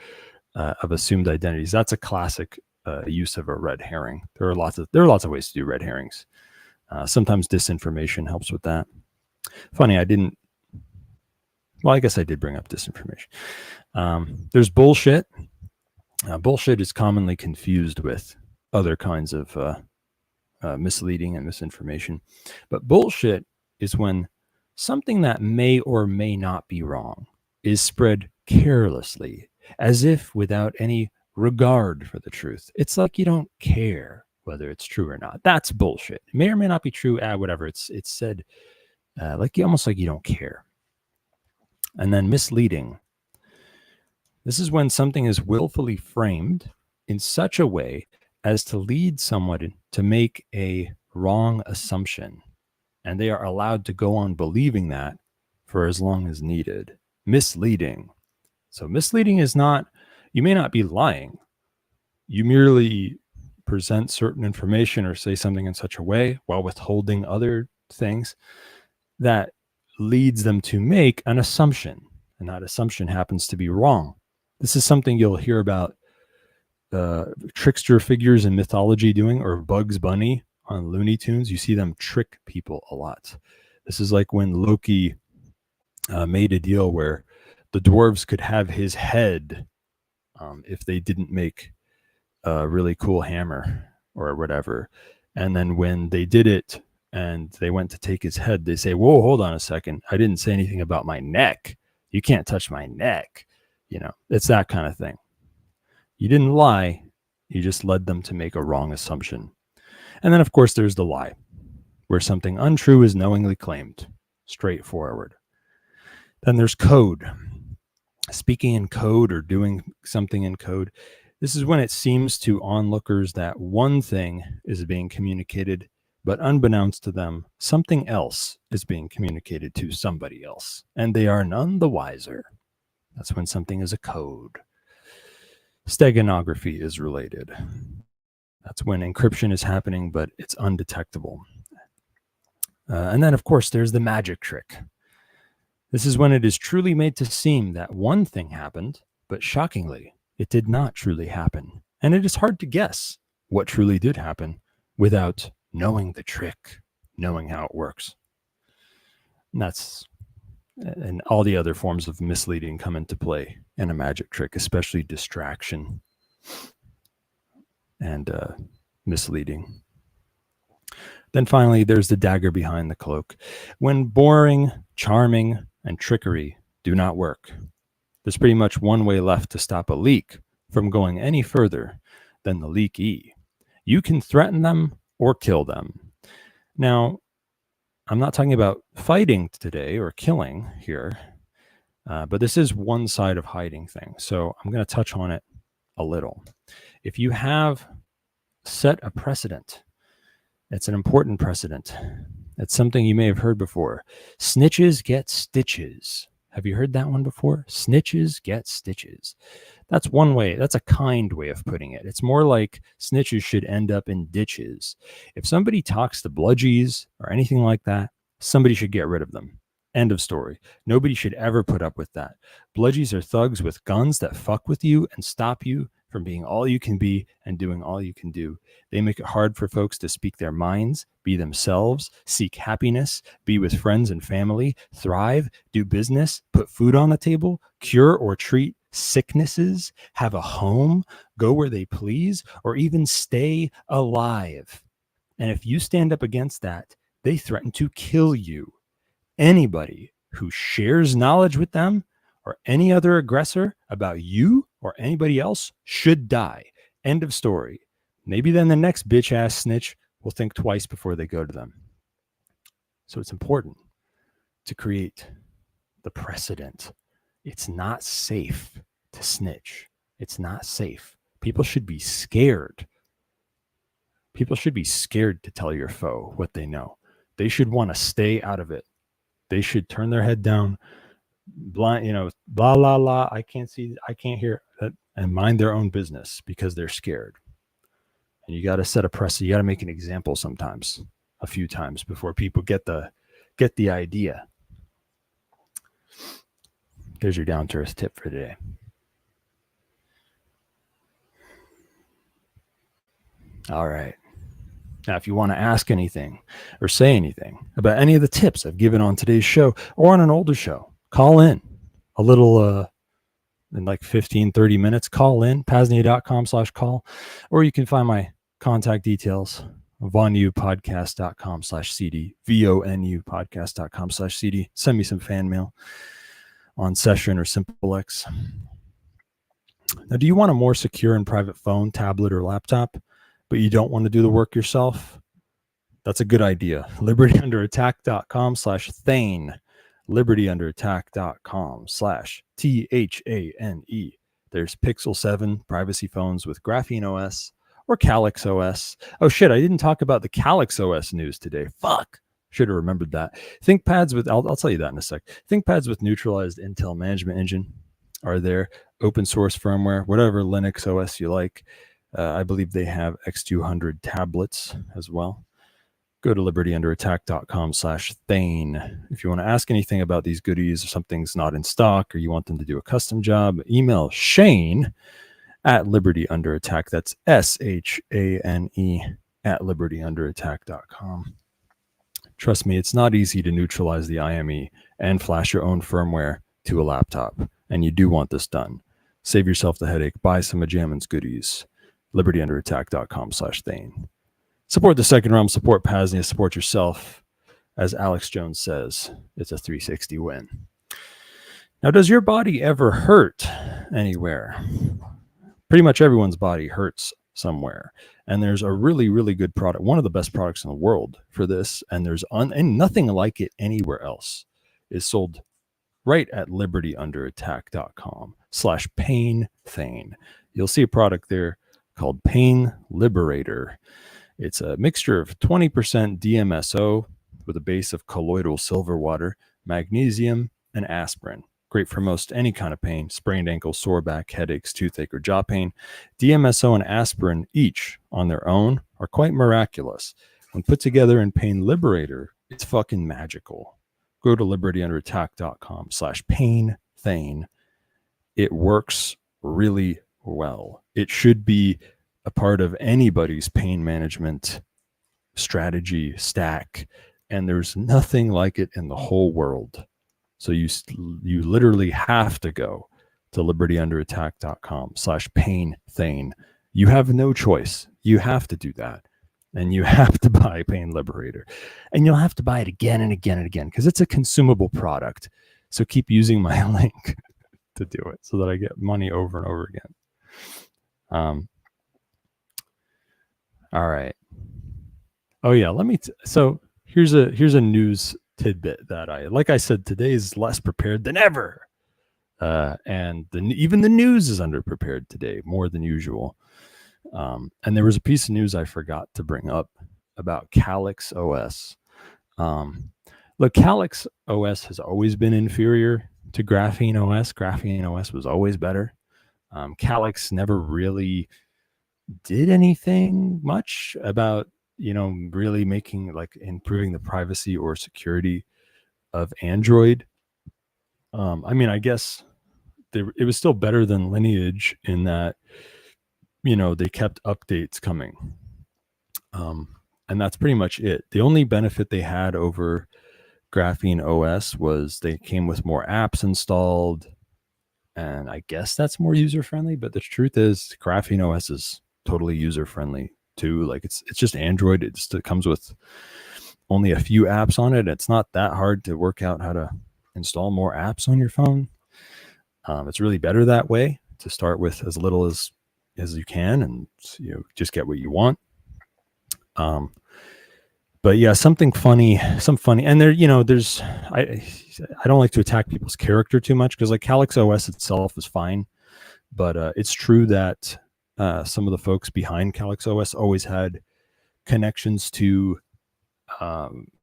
of assumed identities. That's a classic use of a red herring. There are lots of ways to do red herrings. Sometimes disinformation helps with that. Funny, I guess I did bring up disinformation. There's bullshit. Bullshit is commonly confused with other kinds of misleading and misinformation. But bullshit is when something that may or may not be wrong is spread carelessly, as if without any regard for the truth. It's like you don't care whether it's true or not. That's bullshit. It may or may not be true. Whatever. It's said almost like you don't care. And then misleading. This is when something is willfully framed in such a way as to lead someone to make a wrong assumption, and they are allowed to go on believing that for as long as needed. Misleading. So misleading is not, you may not be lying. You merely present certain information or say something in such a way while withholding other things that leads them to make an assumption, and that assumption happens to be wrong. This is something you'll hear about trickster figures in mythology doing, or Bugs Bunny on Looney Tunes. You see them trick people a lot. This is like when Loki made a deal where the dwarves could have his head if they didn't make a really cool hammer or whatever. And then when they did it and they went to take his head, they say, whoa, hold on a second. I didn't say anything about my neck. You can't touch my neck. It's that kind of thing. You didn't lie. You just led them to make a wrong assumption. And then, of course, there's the lie, where something untrue is knowingly claimed. Straightforward. Then there's code. Speaking in code or doing something in code. This is when it seems to onlookers that one thing is being communicated, but unbeknownst to them, something else is being communicated to somebody else, and they are none the wiser. That's when something is a code. Steganography is related. That's when encryption is happening, but it's undetectable. And then, of course, there's the magic trick. This is when it is truly made to seem that one thing happened, but shockingly, it did not truly happen. And it is hard to guess what truly did happen without knowing the trick, knowing how it works. And all the other forms of misleading come into play in a magic trick, especially distraction and misleading. Then finally, there's the dagger behind the cloak. When boring, charming, and trickery do not work, there's pretty much one way left to stop a leak from going any further than the leakee. You can threaten them or kill them. Now, I'm not talking about fighting today or killing here, but this is one side of hiding things. So I'm going to touch on it a little. If you have set a precedent, it's an important precedent. It's something you may have heard before. Snitches get stitches. Have you heard that one before? Snitches get stitches. That's one way. That's a kind way of putting it. It's more like snitches should end up in ditches. If somebody talks to bludgies or anything like that, somebody should get rid of them. End of story. Nobody should ever put up with that. Bludgies are thugs with guns that fuck with you and stop you from being all you can be and doing all you can do. They make it hard for folks to speak their minds, be themselves, seek happiness, be with friends and family, thrive, do business, put food on the table, cure or treat sicknesses, have a home, go where they please, or even stay alive. And if you stand up against that, they threaten to kill you. Anybody who shares knowledge with them or any other aggressor about you or anybody else should die. End of story. Maybe then the next bitch ass snitch will think twice before they go to them. So it's important to create the precedent. It's not safe to snitch. It's not safe. People should be scared. People should be scared to tell your foe what they know. They should want to stay out of it. They should turn their head down, blind, blah, blah, blah. I can't see, I can't hear that, and mind their own business because they're scared. And you got to set a precedent. You got to make an example sometimes, a few times before people get the idea. There's your down to earth tip for today. All right. Now, if you want to ask anything or say anything about any of the tips I've given on today's show or on an older show, call in a little in like 15, 30 minutes. Call in, PAZNIA.com/call, or you can find my contact details, vonupodcast.com/CD, vonupodcast.com/CD. Send me some fan mail on Session or SimpleX. Now, do you want a more secure and private phone, tablet, or laptop, but you don't want to do the work yourself? That's a good idea. libertyunderattack.com/Thane. libertyunderattack.com/THANE. There's Pixel 7 privacy phones with Graphene OS or Calyx OS. Oh shit, I didn't talk about the Calyx OS news today. Fuck. Should have remembered that. ThinkPads with, I'll tell you that in a sec. ThinkPads with neutralized Intel management engine are there. Open source firmware, whatever Linux OS you like. I believe they have X200 tablets as well. Go to libertyunderattack.com/Thane. If you want to ask anything about these goodies, or something's not in stock, or you want them to do a custom job, email Shane at libertyunderattack. That's SHANE at libertyunderattack.com. Trust me, it's not easy to neutralize the IME and flash your own firmware to a laptop, and you do want this done. Save yourself the headache. Buy some of Jammin's goodies. libertyunderattack.com/Thane. Support the second realm, support PAZNIA, support yourself. As Alex Jones says, it's a 360 win. Now, does your body ever hurt anywhere? Pretty much everyone's body hurts somewhere. And there's a really, really good product, one of the best products in the world for this. And there's and nothing like it anywhere else is sold right at libertyunderattack.com/PainThane. You'll see a product there called Pain Liberator. It's a mixture of 20% DMSO with a base of colloidal silver water, magnesium, and aspirin. Great for most any kind of pain, sprained ankle, sore back, headaches, toothache, or jaw pain. DMSO and aspirin each on their own are quite miraculous. When put together in Pain Liberator, it's fucking magical. Go to libertyunderattack.com/PainThane. It works really well. It should be a part of anybody's pain management strategy stack, and there's nothing like it in the whole world. So you literally have to go to libertyunderattack.com/PainThane. You have no choice. You have to do that, and you have to buy Pain Liberator, and you'll have to buy it again and again and again because it's a consumable product. So keep using my link to do it so that I get money over and over again. All right. Oh yeah, so here's a news tidbit that like I said, today is less prepared than ever. And even the news is underprepared today, more than usual. And there was a piece of news I forgot to bring up about Calyx OS. Look, Calyx OS has always been inferior to Graphene OS. Graphene OS was always better. Calyx never really did anything much about, really making, like, improving the privacy or security of Android. I mean, I guess it was still better than Lineage in that they kept updates coming. And that's pretty much it. The only benefit they had over Graphene OS was they came with more apps installed, and I guess that's more user friendly. But the truth is, Graphene OS is totally user friendly too. Like it's just Android. It comes with only a few apps on it. It's not that hard to work out how to install more apps on your phone. It's really better that way, to start with as little as you can, and just get what you want. But yeah, some funny, and there's I don't like to attack people's character too much, because like Calyx OS itself is fine, but it's true that some of the folks behind Calyx OS always had connections to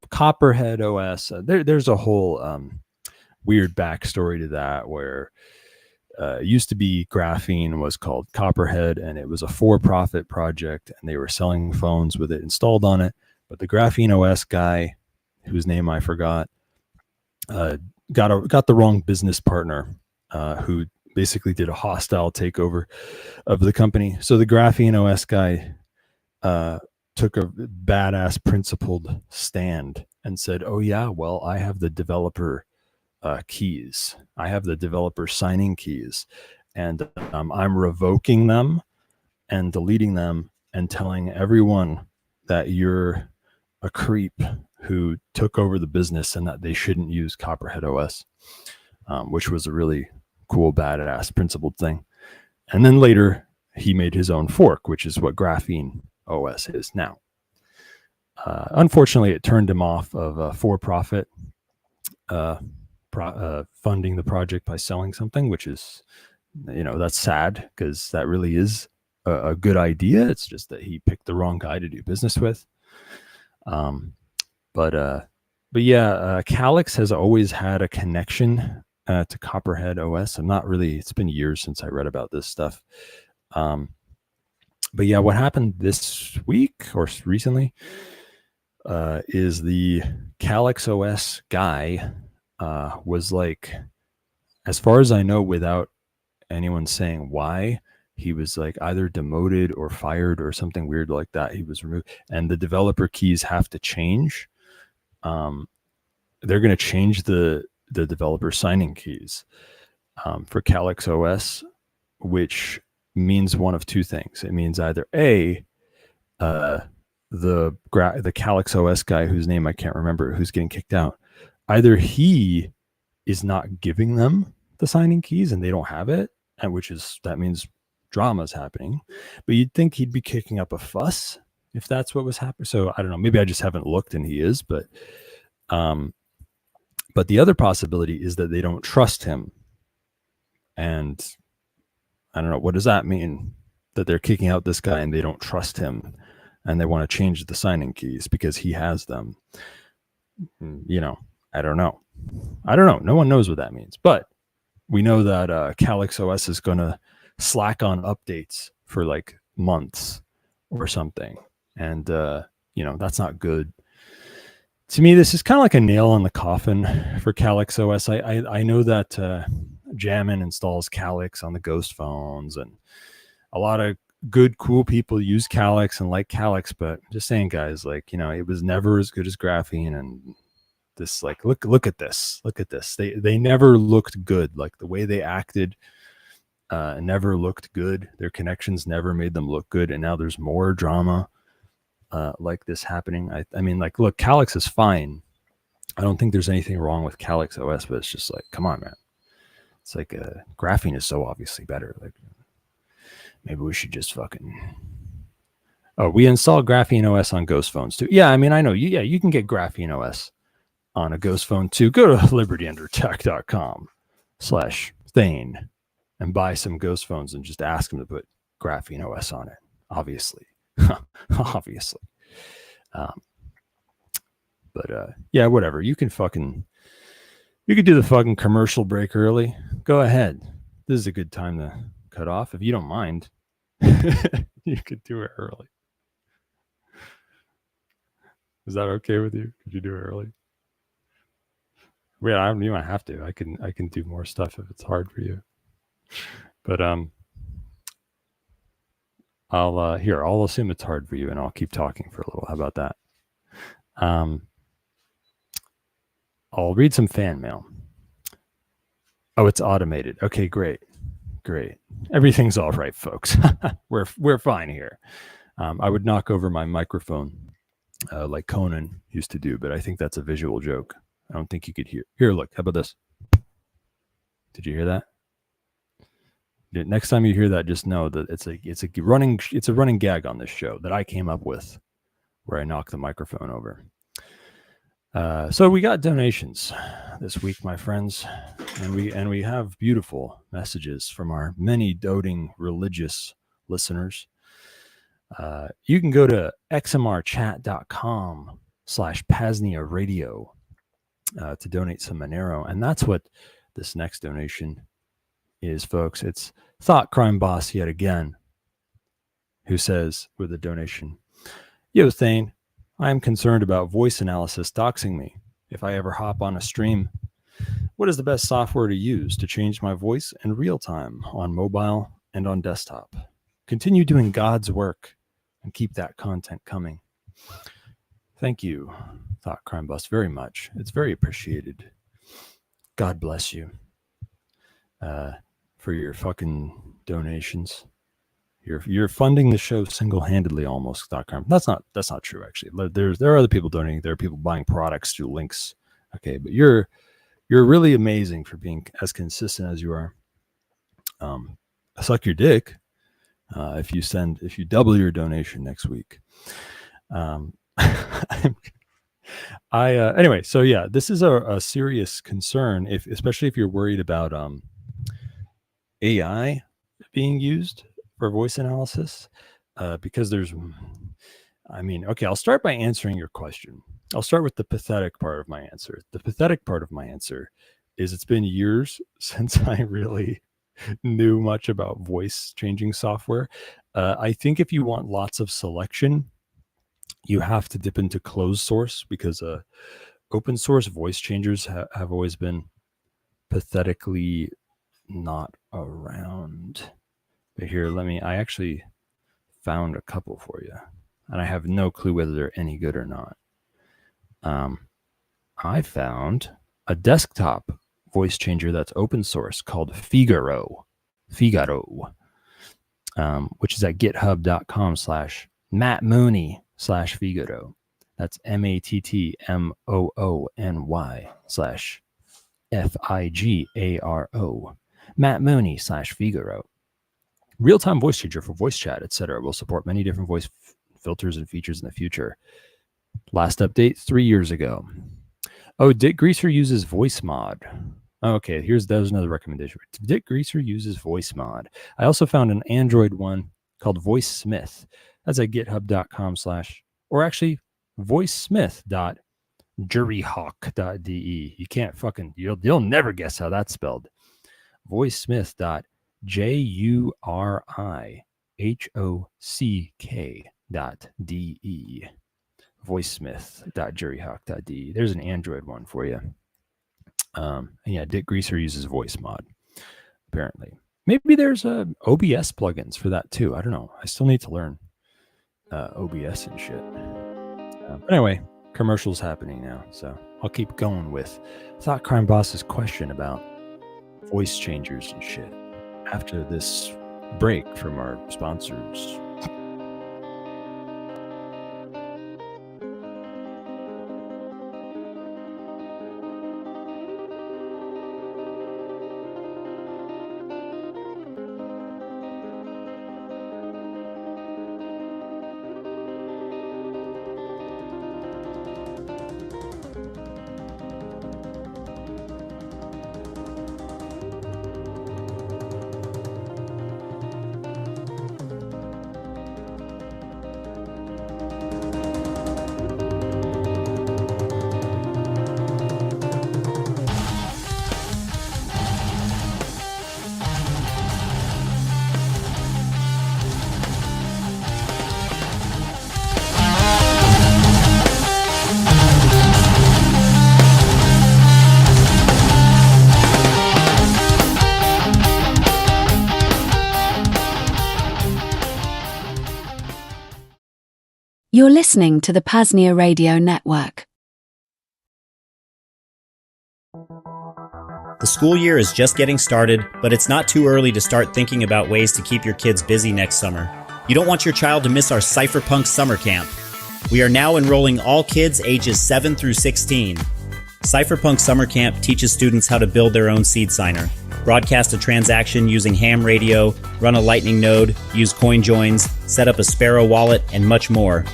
Copperhead OS. There's a whole weird backstory to that, where it used to be Graphene was called Copperhead, and it was a for-profit project, and they were selling phones with it installed on it. But the Graphene OS guy, whose name I forgot, got the wrong business partner, who basically did a hostile takeover of the company. So the Graphene OS guy took a badass principled stand and said, "Oh yeah, well, I have the developer keys. I have the developer signing keys, and I'm revoking them and deleting them and telling everyone that you're a creep who took over the business and that they shouldn't use Copperhead OS," which was a really cool, badass, principled thing. And then later, he made his own fork, which is what Graphene OS is now. Unfortunately, it turned him off of for-profit funding the project by selling something, which is, that's sad, because that really is a good idea. It's just that he picked the wrong guy to do business with. But yeah, Calyx has always had a connection to Copperhead OS. It's been years since I read about this stuff. But yeah, what happened this week or recently is the Calyx OS guy was like, as far as I know, without anyone saying why, he was like either demoted or fired or something weird like that. He was removed, and the developer keys have to change. They're going to change the developer signing keys for Calyx OS, which means one of two things. It means either A, the Calyx OS guy, whose name I can't remember, who's getting kicked out, either he is not giving them the signing keys and they don't have it, and that means drama is happening. But you'd think he'd be kicking up a fuss if that's what was happening. So I don't know, maybe I just haven't looked and he is, but the other possibility is that they don't trust him. And I don't know, what does that mean? That they're kicking out this guy and they don't trust him and they want to change the signing keys because he has them. I don't know. No one knows what that means, but we know that Calyx OS is going to slack on updates for like months or something. And, that's not good. To me, this is kind of like a nail on the coffin for Calyx OS. I know that Jammin installs Calyx on the Ghost phones, and a lot of good, cool people use Calyx and like Calyx, but just saying, guys, like, it was never as good as Graphene. And this, like, look at this. They never looked good. Like, the way they acted never looked good. Their connections never made them look good. And now there's more drama like this happening. I mean, like, look, Calyx is fine. I don't think there's anything wrong with Calyx OS, but it's just like, come on, man. It's like Graphene is so obviously better. Like, maybe we should just fucking... Oh, we installed Graphene OS on Ghost phones too. Yeah, I mean, I know. Yeah, you can get Graphene OS on a Ghost phone too. Go to libertyndertech.com/Thane and buy some Ghost phones and just ask them to put Graphene OS on it. Obviously. Obviously. Yeah, whatever. You can do the fucking commercial break early. Go ahead. This is a good time to cut off. If you don't mind, you could do it early. Is that okay with you? Could you do it early? Wait, you don't have to. I can do more stuff if it's hard for you. But I'll assume it's hard for you, and I'll keep talking for a little. How about that? I'll read some fan mail. Oh, it's automated. Okay, great. Everything's all right, folks. We're fine here. I would knock over my microphone like Conan used to do, but I think that's a visual joke. I don't think you could hear. Here, look. How about this? Did you hear that? Next time you hear that, just know that it's a running gag on this show that I came up with, where I knock the microphone over. So we got donations this week, my friends, and we have beautiful messages from our many doting religious listeners. You can go to xmrchat.com/PAZNIA radio to donate some Monero, and that's what this next donation is, folks. It's Thought Crime Boss yet again, who says with a donation, "Yo, Thane, I am concerned about voice analysis doxing me if I ever hop on a stream. What is the best software to use to change my voice in real time on mobile and on desktop? Continue doing God's work and keep that content coming." Thank you, Thought Crime Boss, very much. It's very appreciated. God bless you for your fucking donations. You're funding the show single-handedly, almost. Thought Crime. That's not true, actually. There are other people donating. There are people buying products through links. Okay, but you're really amazing for being as consistent as you are. Suck your dick if you double your donation next week. Anyway, so yeah, this is a serious concern, especially if you're worried about AI being used for voice analysis, because I'll start by answering your question. I'll start with the pathetic part of my answer. The pathetic part of my answer is it's been years since I really knew much about voice changing software. I think if you want lots of selection, you have to dip into closed source, because open source voice changers have always been pathetically not around. But here, I actually found a couple for you, and I have no clue whether they're any good or not. I found a desktop voice changer that's open source called Figaro, which is at github.com/MattMooney/Figaro. That's MattMooney/Figaro. Matt Mooney/Figaro. Real-time voice changer for voice chat, etc. Will support many different voice filters and features in the future. Last update 3 years ago. Oh, Dick Greaser uses voice mod. Okay, there's another recommendation. Dick Greaser uses voice mod. I also found an Android one called Voice Smith. That's at github.com/ or actually voicesmith.juryhawk.de. You can't you'll never guess how that's spelled. voicesmith.juryhock.de. voicesmith.juryhawk.de. There's an Android one for you. And yeah, Dick Greaser uses voice mod, apparently. Maybe there's OBS plugins for that too. I don't know. I still need to learn OBS and shit. But anyway, commercials happening now, so I'll keep going with Thought Crime Boss's question about voice changers and shit after this break from our sponsors. You're listening to the PAZNIA Radio Network. The school year is just getting started, but it's not too early to start thinking about ways to keep your kids busy next summer. You don't want your child to miss our Cypherpunk Summer Camp. We are now enrolling all kids ages 7 through 16. Cypherpunk Summer Camp teaches students how to build their own seed signer, broadcast a transaction using ham radio, run a lightning node, use coin joins, set up a Sparrow wallet, and much more.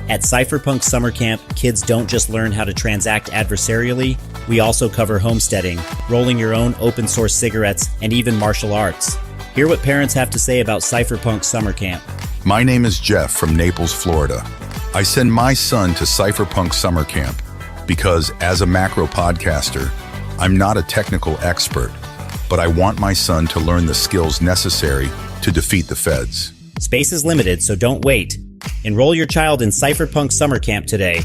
At Cypherpunk Summer Camp, kids don't just learn how to transact adversarially, we also cover homesteading, rolling your own open source cigarettes, and even martial arts. Hear what parents have to say about Cypherpunk Summer Camp. My name is Jeff from Naples, Florida. I send my son to Cypherpunk Summer Camp because, as a macro podcaster, I'm not a technical expert, but I want my son to learn the skills necessary to defeat the feds. Space is limited, so don't wait. Enroll your child in Cypherpunk Summer Camp today.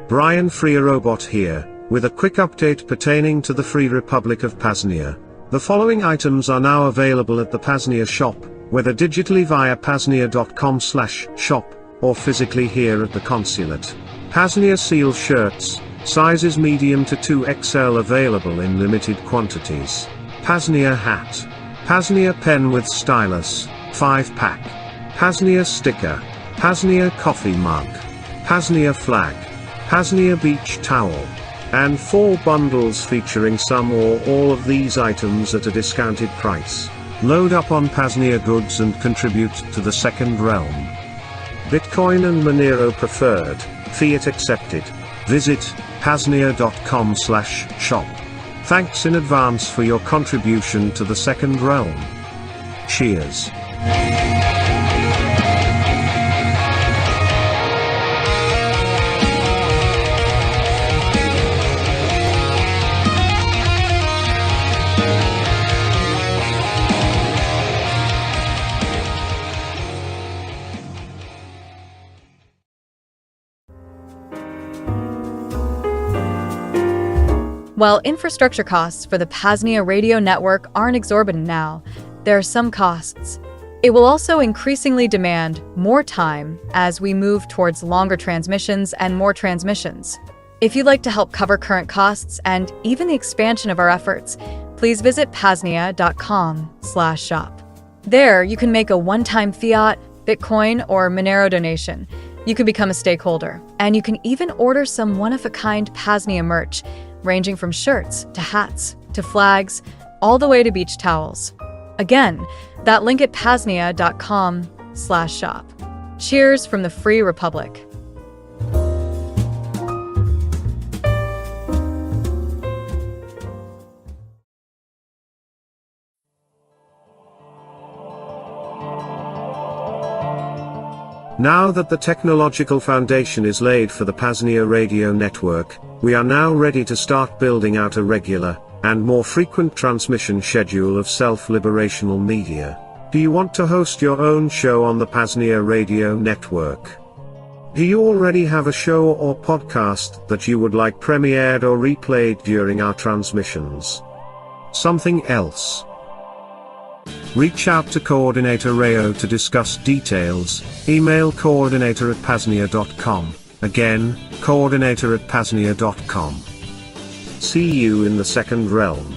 Brian FreeRobot here, with a quick update pertaining to the Free Republic of PAZNIA. The following items are now available at the PAZNIA shop, whether digitally via PAZNIA.com/shop, or physically here at the consulate. PAZNIA seal shirts, sizes medium to 2XL available in limited quantities. PAZNIA hat. PAZNIA pen with stylus, 5-pack. PAZNIA sticker. PAZNIA coffee mug. PAZNIA flag. PAZNIA beach towel. And 4 bundles featuring some or all of these items at a discounted price. Load up on PAZNIA goods and contribute to the second realm. Bitcoin and Monero preferred, fiat accepted. Visit PAZNIA.com/shop. Thanks in advance for your contribution to the second realm. Cheers. While infrastructure costs for the PAZNIA radio network aren't exorbitant now, there are some costs. It will also increasingly demand more time as we move towards longer transmissions and more transmissions. If you'd like to help cover current costs and even the expansion of our efforts, please visit PAZNIA.com/shop. There, you can make a one-time fiat, Bitcoin, or Monero donation. You can become a stakeholder, and you can even order some one-of-a-kind PAZNIA merch, ranging from shirts to hats to flags, all the way to beach towels. Again, that link at PAZNIA.com/shop. Cheers from the Free Republic. Now that the technological foundation is laid for the PAZNIA radio network, we are now ready to start building out a regular, and more frequent transmission schedule of self-liberational media. Do you want to host your own show on the PAZNIA radio network? Do you already have a show or podcast that you would like premiered or replayed during our transmissions? Something else? Reach out to Coordinator Rayo to discuss details. Email coordinator@paznia.com. Again, coordinator@paznia.com. See you in the second realm.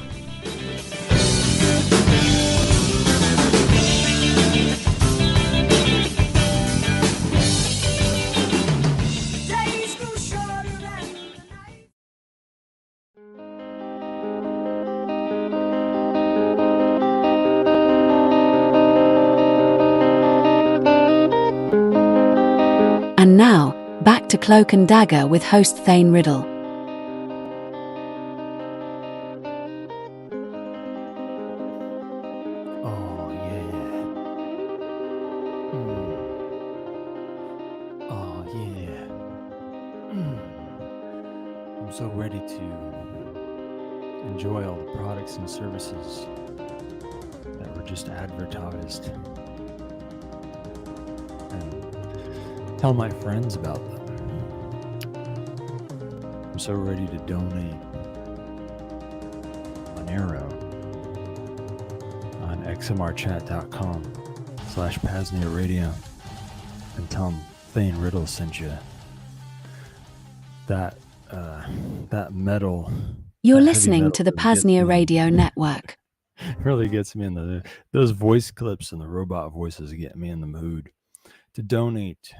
And now, back to Cloak and Dagger with host Thane Riddle. Oh, yeah. Oh, yeah. I'm so ready to enjoy all the products and services that were just advertised. And tell my friends about them. I'm so ready to donate Monero xmrchat.com/PAZNIA radio and tell them Thane Riddle sent you. That metal. You're that heavy listening metal to the really gets me PAZNIA in- Radio Network. really gets me in those voice clips and the robot voices get me in the mood to donate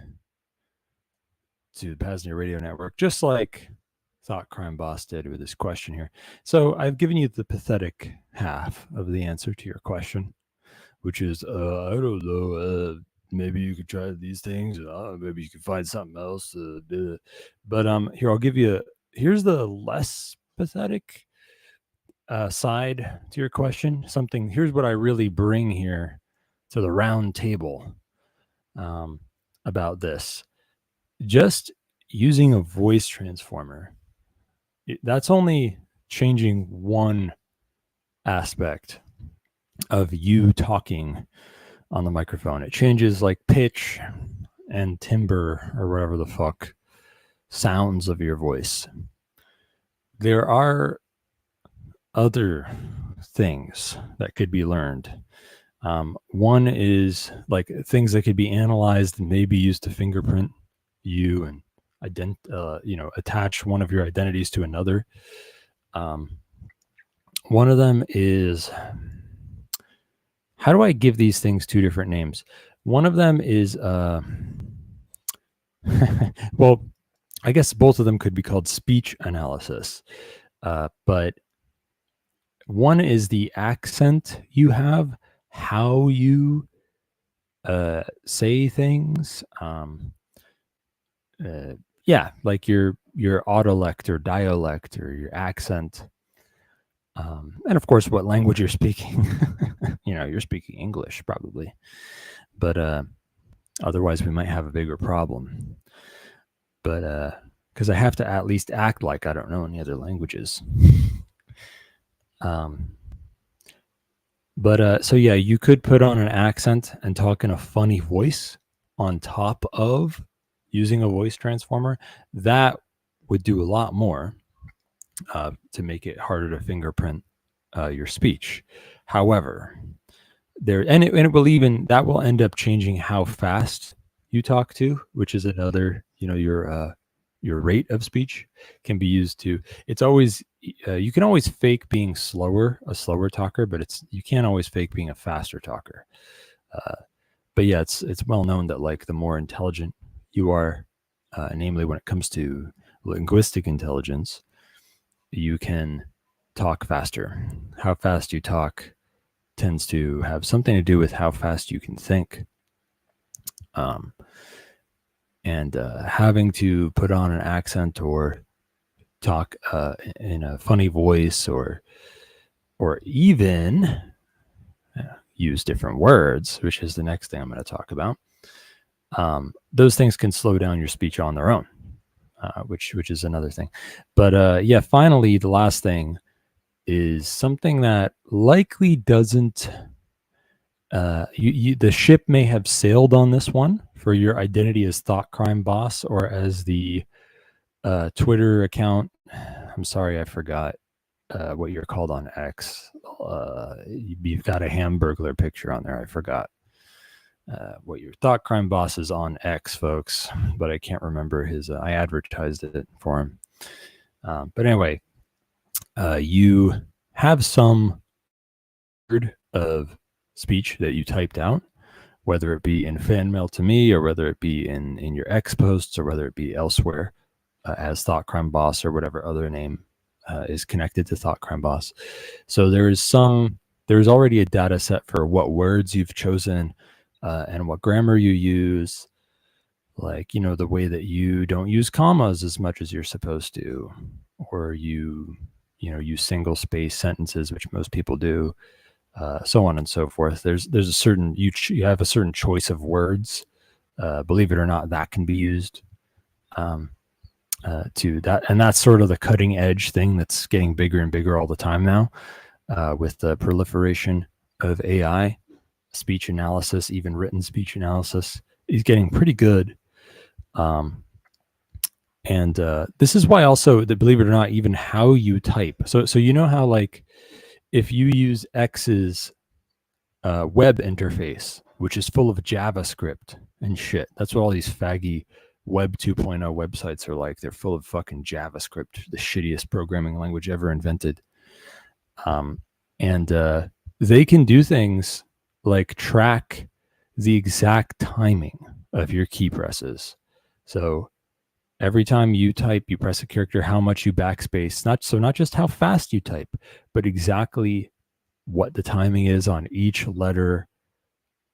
to the PAZNIA Radio Network, just like Thought Crime Boss did with this question here. So I've given you the pathetic half of the answer to your question, which is, I don't know, maybe you could try these things. Maybe you could find something else. But here, I'll give you, here's the less pathetic side to your question. Here's what I really bring here to the round table about this. Just using a voice transformer, that's only changing one aspect of you talking on the microphone. It changes like pitch and timbre or whatever the fuck sounds of your voice. There are other things that could be learned. One is like things that could be analyzed and maybe used to fingerprint you and attach one of your identities to another. One of them is, how do I give these things two different names? One of them is well, I guess both of them could be called speech analysis, but one is the accent you have, how you say things. Like your autolect or dialect or your accent. And of course, what language you're speaking. You're speaking English probably, but otherwise we might have a bigger problem. But because I have to at least act like I don't know any other languages. So yeah, you could put on an accent and talk in a funny voice on top of using a voice transformer. That would do a lot more to make it harder to fingerprint your speech. However, it will end up changing how fast you talk to, which is another, your rate of speech can be used to. It's always you can always fake being a slower talker, but you can't always fake being a faster talker. But yeah, it's well known that like the more intelligent you are, namely when it comes to linguistic intelligence, you can talk faster. How fast you talk tends to have something to do with how fast you can think. And having to put on an accent or talk in a funny voice or even use different words, which is the next thing I'm going to talk about. Those things can slow down your speech on their own, which is another thing. But finally, the last thing is something that likely doesn't. The ship may have sailed on this one for your identity as Thought Crime Boss or as the Twitter account. I'm sorry, I forgot what you're called on X. You've got a Hamburglar picture on there. I forgot what your Thought Crime Boss is on X, folks, but I can't remember his. I advertised it for him. But anyway, you have some word of speech that you typed out, whether it be in fan mail to me or whether it be in your X posts or whether it be elsewhere as Thought Crime Boss or whatever other name is connected to Thought Crime Boss. So there's already a data set for what words you've chosen and what grammar you use, like, the way that you don't use commas as much as you're supposed to, or you use single space sentences, which most people do. So on and so forth. There's a certain, you have a certain choice of words. Believe it or not, that can be used to that. And that's sort of the cutting edge thing that's getting bigger and bigger all the time now with the proliferation of AI, speech analysis, even written speech analysis is getting pretty good. And this is why also, that believe it or not, even how you type. So how like, if you use X's web interface, which is full of JavaScript and shit. That's what all these faggy Web 2.0 websites are like. They're full of fucking JavaScript, the shittiest programming language ever invented. And they can do things like track the exact timing of your key presses. So every time you type, you press a character, how much you backspace, not just how fast you type, but exactly what the timing is on each letter,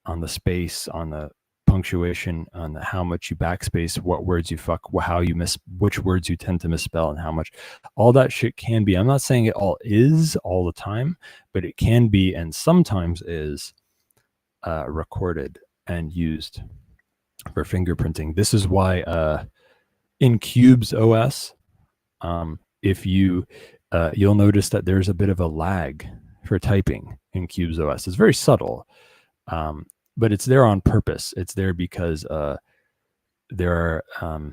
on the space, on the punctuation, on the how much you backspace, what words you fuck, how you miss, which words you tend to misspell, and how much. All that shit can be. I'm not saying it all is all the time, but it can be, and sometimes is recorded and used for fingerprinting. This is why in Cubes OS, if you you'll notice that there's a bit of a lag for typing in Cubes OS. It's very subtle, but it's there on purpose. It's there because there are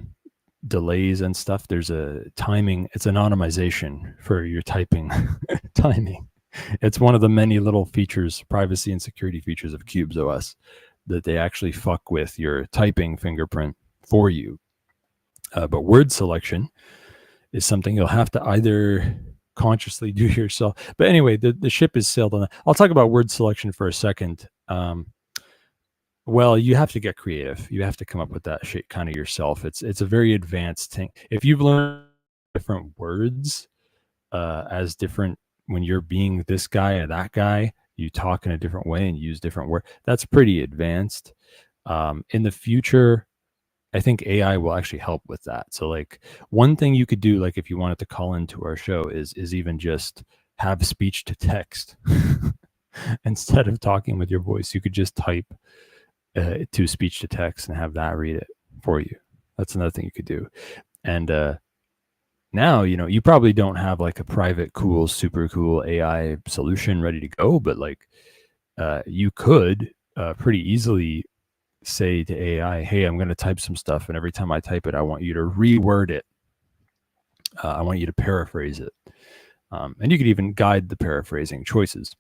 delays and stuff. There's a timing. It's anonymization for your typing timing. It's one of the many little features, privacy and security features of Cubes OS, that they actually fuck with your typing fingerprint for you. But word selection is something you'll have to either consciously do yourself. But anyway, the ship is sailed on that. I'll talk about word selection for a second. Well, you have to get creative. You have to come up with that shit kind of yourself. It's a very advanced thing. If you've learned different words as different, when you're being this guy or that guy, you talk in a different way and use different words. That's pretty advanced. In the future, I think AI will actually help with that. So like one thing you could do, like if you wanted to call into our show, is even just have speech to text. Instead of talking with your voice, you could just type to speech to text and have that read it for you. That's another thing you could do. And now, you probably don't have like a private, cool, super cool AI solution ready to go, but like you could pretty easily say to AI, hey, I'm going to type some stuff, and every time I type it, I want you to reword it. I want you to paraphrase it. And you could even guide the paraphrasing choices.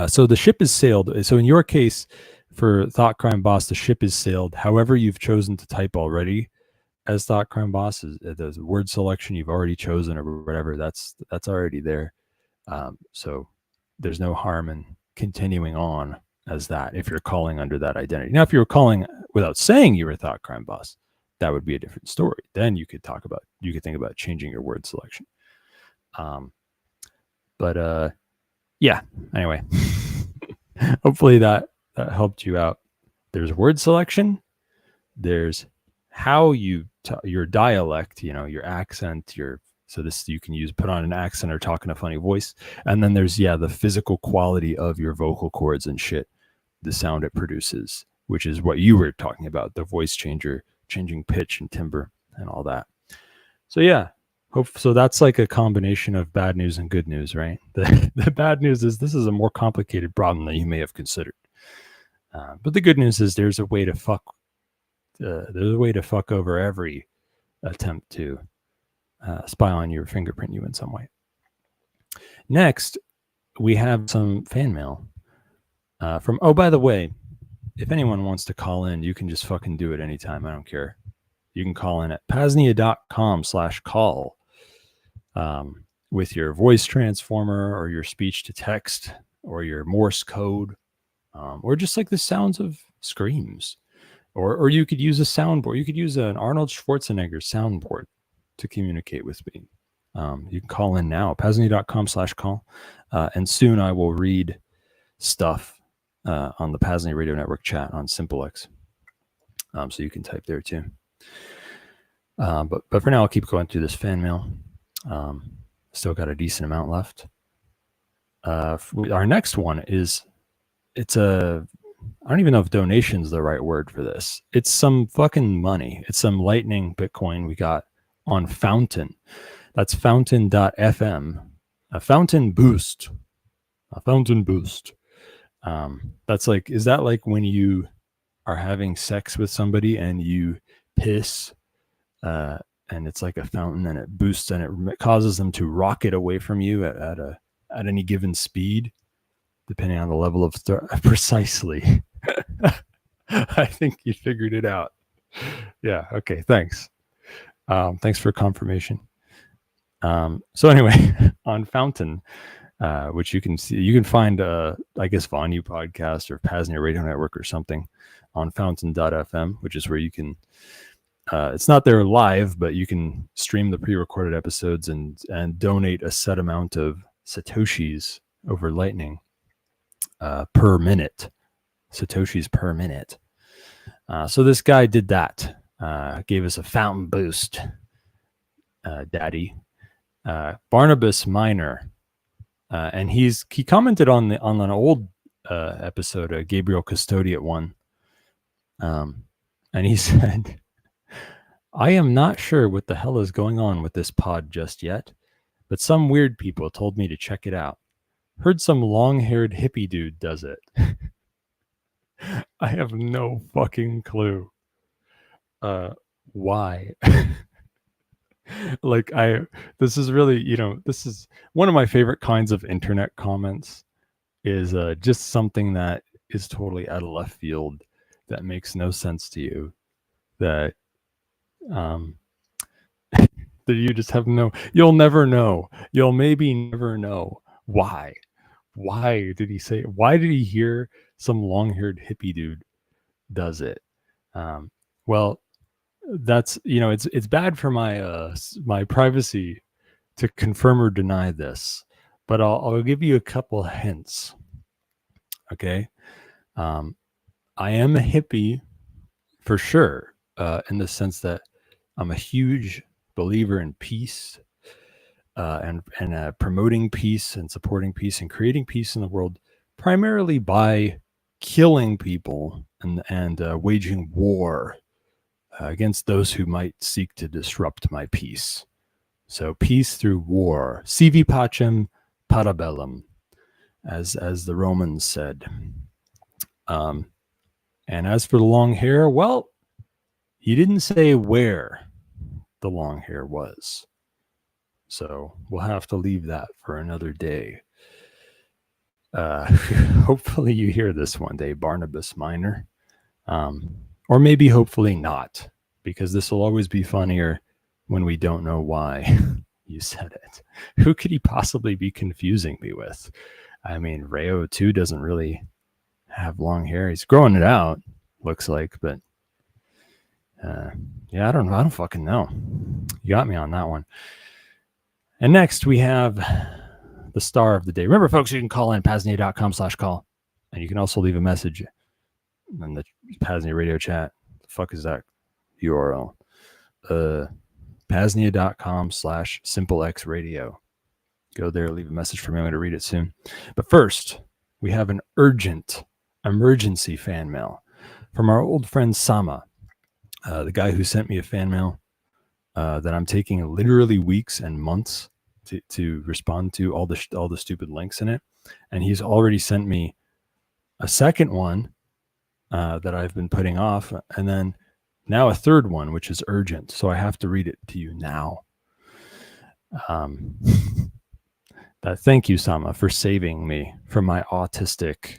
So the ship is sailed. So in your case, for Thought Crime Boss, the ship is sailed. However you've chosen to type already as Thought Crime Boss, is the word selection you've already chosen or whatever, that's already there. So there's no harm in continuing on as that if you're calling under that identity. Now, if you were calling without saying you were Thought Crime Boss, that would be a different story. Then you could think about changing your word selection. Yeah, anyway, hopefully that helped you out. There's word selection. There's how you your dialect, your accent, so this you can use, put on an accent or talk in a funny voice. And then there's, the physical quality of your vocal cords and shit, the sound it produces, which is what you were talking about, the voice changer, changing pitch and timbre and all that. So so that's like a combination of bad news and good news, right? The bad news is this is a more complicated problem than you may have considered. But the good news is there's a way to fuck over every attempt to spy on you or fingerprint you in some way. Next, we have some fan mail from, by the way, if anyone wants to call in, you can just fucking do it anytime. I don't care. You can call in at PAZNIA.com/call with your voice transformer or your speech to text or your Morse code, or just like the sounds of screams. Or you could use a soundboard. You could use an Arnold Schwarzenegger soundboard to communicate with me. You can call in now, PAZNIA.com/call. And soon I will read stuff on the PAZNIA Radio Network chat on SimpleX. So you can type there too. But for now, I'll keep going through this fan mail. Still got a decent amount left. Our next one is, I don't even know if donation is the right word for this. It's some fucking money. It's some Lightning Bitcoin we got on Fountain. That's fountain.fm. A Fountain Boost. That's like, is that like when you are having sex with somebody and you piss and it's like a fountain and it boosts and it causes them to rocket away from you at any given speed? depending on the level of precisely. I think you figured it out. Yeah. Okay. Thanks. Thanks for confirmation. So anyway, on Fountain, which you can see, you can find, I guess, Vonu podcast or PAZNIA Radio Network or something on fountain.fm, which is where you can, it's not there live, but you can stream the pre-recorded episodes and donate a set amount of Satoshis over Lightning per minute. Satoshis per minute. So this guy did that. Gave us a fountain boost, daddy. Barnabas Minor. And he commented on an old episode, a Gabriel Custodiate one. And he said, I am not sure what the hell is going on with this pod just yet, but some weird people told me to check it out. Heard some long-haired hippie dude does it. I have no fucking clue. Why? Like, this is really, this is one of my favorite kinds of internet comments, is just something that is totally out of left field, that makes no sense to you, that that you just have you'll never know. You'll maybe never know why. Why did he hear some long-haired hippie dude does it? Well, that's, it's bad for my privacy to confirm or deny this, but I'll give you a couple hints. Okay. I am a hippie for sure, in the sense that I'm a huge believer in peace, and promoting peace and supporting peace and creating peace in the world, primarily by killing people and waging war against those who might seek to disrupt my peace. So peace through war, sivi pacem para bellum, as the Romans said. And as for the long hair, well, he didn't say where the long hair was. So we'll have to leave that for another day. Hopefully you hear this one day, Barnabas Minor. Or maybe hopefully not, because this will always be funnier when we don't know why you said it. Who could he possibly be confusing me with? I mean, Rayo 2 doesn't really have long hair. He's growing it out, looks like, but yeah, I don't know. I don't fucking know. You got me on that one. And next we have the star of the day. Remember, folks, you can call in PAZNIA.com/call, and you can also leave a message in the PAZNIA radio chat. The fuck is that URL? PAZNIA.com/SimpleXRadio. Go there, leave a message for me. I'm going to read it soon. But first, we have an urgent emergency fan mail from our old friend Sama, the guy who sent me a fan mail that I'm taking literally weeks and months to respond to, all the stupid links in it. And he's already sent me a second one that I've been putting off, and then now a third one, which is urgent. So I have to read it to you now. Thank you, Sama, for saving me from my autistic.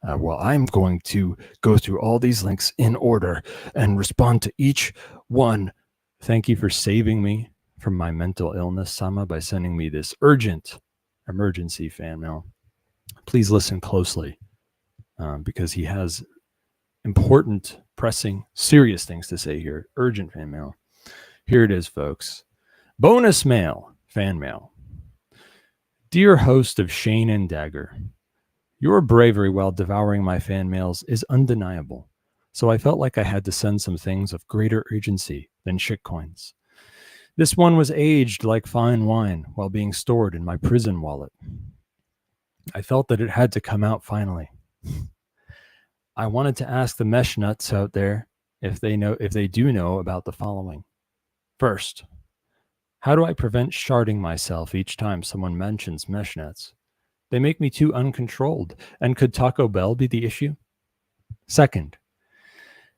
Well, I'm going to go through all these links in order and respond to each one. Thank you for saving me from my mental illness, Sama, by sending me this urgent emergency fan mail. Please listen closely, because he has important, pressing, serious things to say here. Urgent fan mail. Here it is, folks. Bonus mail, fan mail. Dear host of Shane and Dagger, your bravery while devouring my fan mails is undeniable, so I felt like I had to send some things of greater urgency than shitcoins. This one was aged like fine wine while being stored in my prison wallet. I felt that it had to come out finally. I wanted to ask the mesh nuts out there if they do know about the following. First, how do I prevent sharding myself each time someone mentions mesh nets? They make me too uncontrolled, and could Taco Bell be the issue? Second,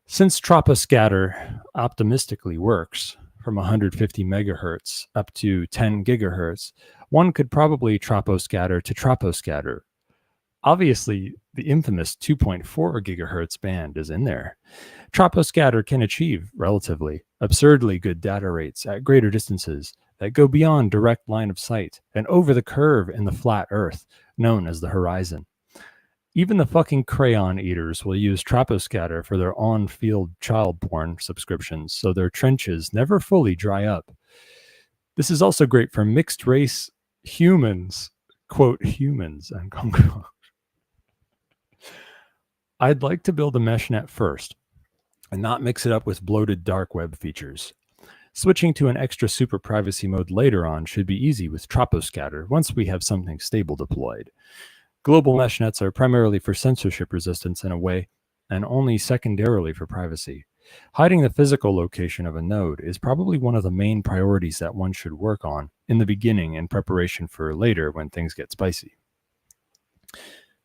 since troposcatter optimistically works from 150 megahertz up to 10 gigahertz, one could probably troposcatter to troposcatter. Obviously, the infamous 2.4 gigahertz band is in there. Troposcatter can achieve relatively absurdly good data rates at greater distances that go beyond direct line of sight and over the curve in the flat Earth, known as the horizon. Even the fucking crayon eaters will use troposcatter for their on-field child porn subscriptions, so their trenches never fully dry up. This is also great for mixed race humans, quote, humans, unquote. I'd like to build a mesh net first and not mix it up with bloated dark web features. Switching to an extra super privacy mode later on should be easy with troposcatter once we have something stable deployed. Global mesh nets are primarily for censorship resistance in a way, and only secondarily for privacy. Hiding the physical location of a node is probably one of the main priorities that one should work on in the beginning in preparation for later when things get spicy.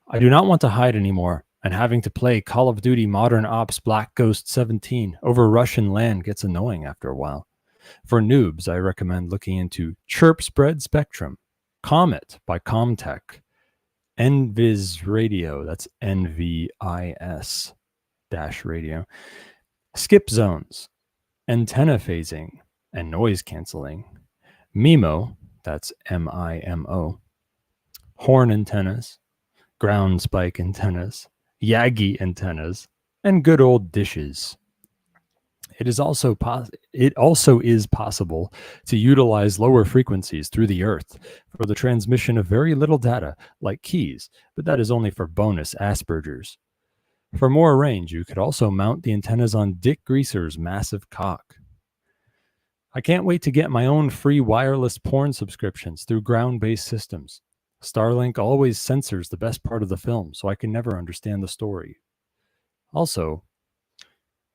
I do not want to hide anymore, and having to play Call of Duty Modern Ops Black Ghost 17 over Russian land gets annoying after a while. For noobs, I recommend looking into Chirp Spread Spectrum, Comet by Comtech, NVIS Radio, that's NVIS dash radio, skip zones, antenna phasing, and noise canceling, MIMO, that's MIMO, horn antennas, ground spike antennas, Yagi antennas, and good old dishes. It is also is possible to utilize lower frequencies through the Earth for the transmission of very little data, like keys, but that is only for bonus Aspergers. For more range, you could also mount the antennas on Dick Greaser's massive cock. I can't wait to get my own free wireless porn subscriptions through ground-based systems. Starlink always censors the best part of the film, so I can never understand the story. Also,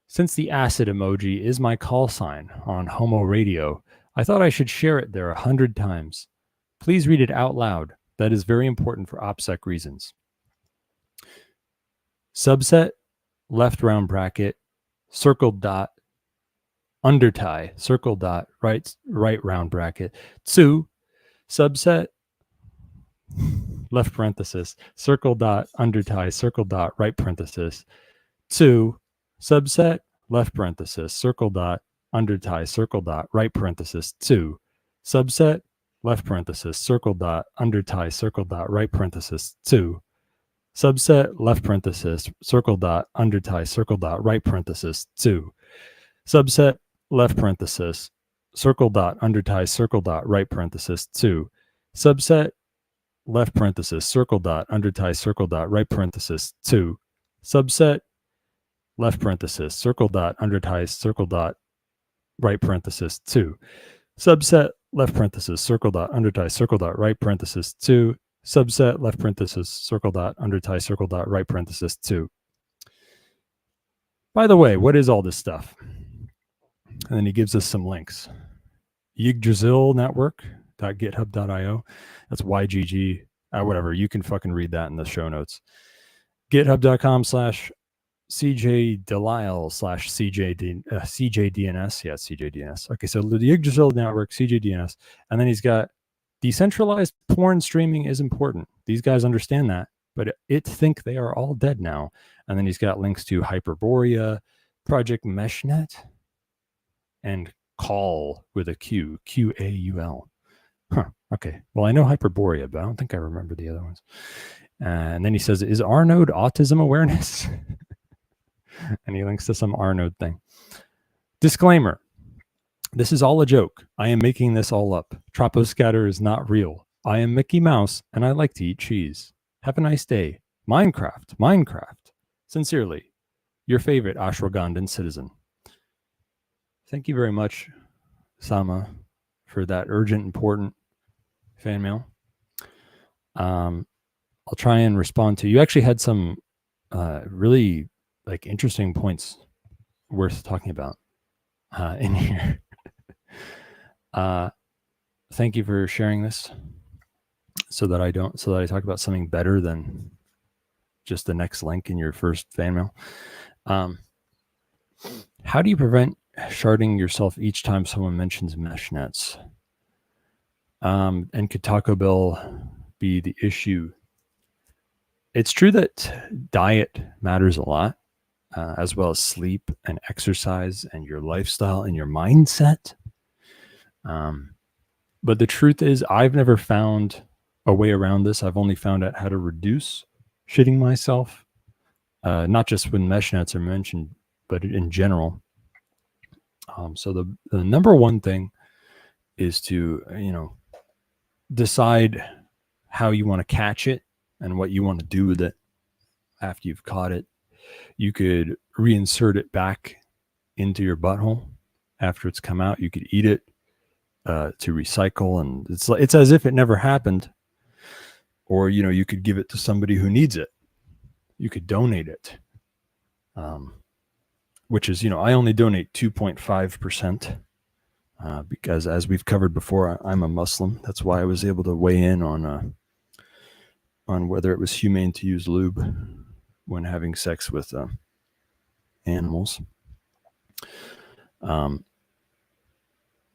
since the acid emoji is my call sign on Homo Radio, I thought I should share it there 100 times. Please read it out loud. That is very important for OPSEC reasons. Subset, left round bracket, circled dot, undertie, circle dot, right round bracket, 2, subset, left parenthesis, circle dot, undertie, circle dot, right parenthesis, 2, subset, left parenthesis, circle dot, undertie, circle dot, right parenthesis, 2, subset, left parenthesis, circle dot, undertie, circle dot, right parenthesis, 2, subset, left parenthesis, circle dot, undertie, circle dot, right parenthesis, 2, subset, left parenthesis, circle dot, undertie, circle dot, right parenthesis, 2, subset, left parenthesis, circle dot, undertie, circle dot, right parenthesis, 2, subset, left parenthesis, circle dot, undertie, circle dot, right parenthesis, 2, subset, left parenthesis, circle dot, undertie, circle dot, right parenthesis, 2, subset, left parenthesis, circle dot, undertie, circle dot, right parenthesis, 2. By the way, what is all this stuff? And then he gives us some links. Yggdrasil network.github.io. That's YGG, whatever. You can fucking read that in the show notes. GitHub.com/CJ Delisle /CJDNS. Yeah, CJDNS. Okay, so the Yggdrasil network, CJDNS. And then he's got decentralized porn streaming is important. These guys understand that, but it think they are all dead now. And then he's got links to Hyperborea, Project Meshnet, and Call with a Q, Qaul. Okay. Well, I know Hyperborea, but I don't think I remember the other ones. And then he says, is R-Node autism awareness? And he links to some R-Node thing. Disclaimer. This is all a joke. I am making this all up. Troposcatter is not real. I am Mickey Mouse, and I like to eat cheese. Have a nice day. Minecraft. Sincerely, your favorite Ashwagandhan citizen. Thank you very much, Sama, for that urgent, important fan mail. I'll try and respond to you. Actually had some really interesting points worth talking about in here. Thank you for sharing this so that I talk about something better than just the next link in your first fan mail. How do you prevent sharding yourself each time someone mentions mesh nets? And could Taco Bell be the issue It's true that diet matters a lot, as well as sleep and exercise and your lifestyle and your mindset. But the truth is, I've never found a way around this. I've only found out how to reduce shitting myself, not just when mesh nets are mentioned, but in general. So the number one thing is to, decide how you want to catch it and what you want to do with it after you've caught it. You could reinsert it back into your butthole after it's come out. You could eat it to recycle, and it's as if it never happened. Or, you could give it to somebody who needs it. You could donate it, which is, I only donate 2.5%. Because as we've covered before, I'm a Muslim. That's why I was able to weigh in on whether it was humane to use lube when having sex with animals.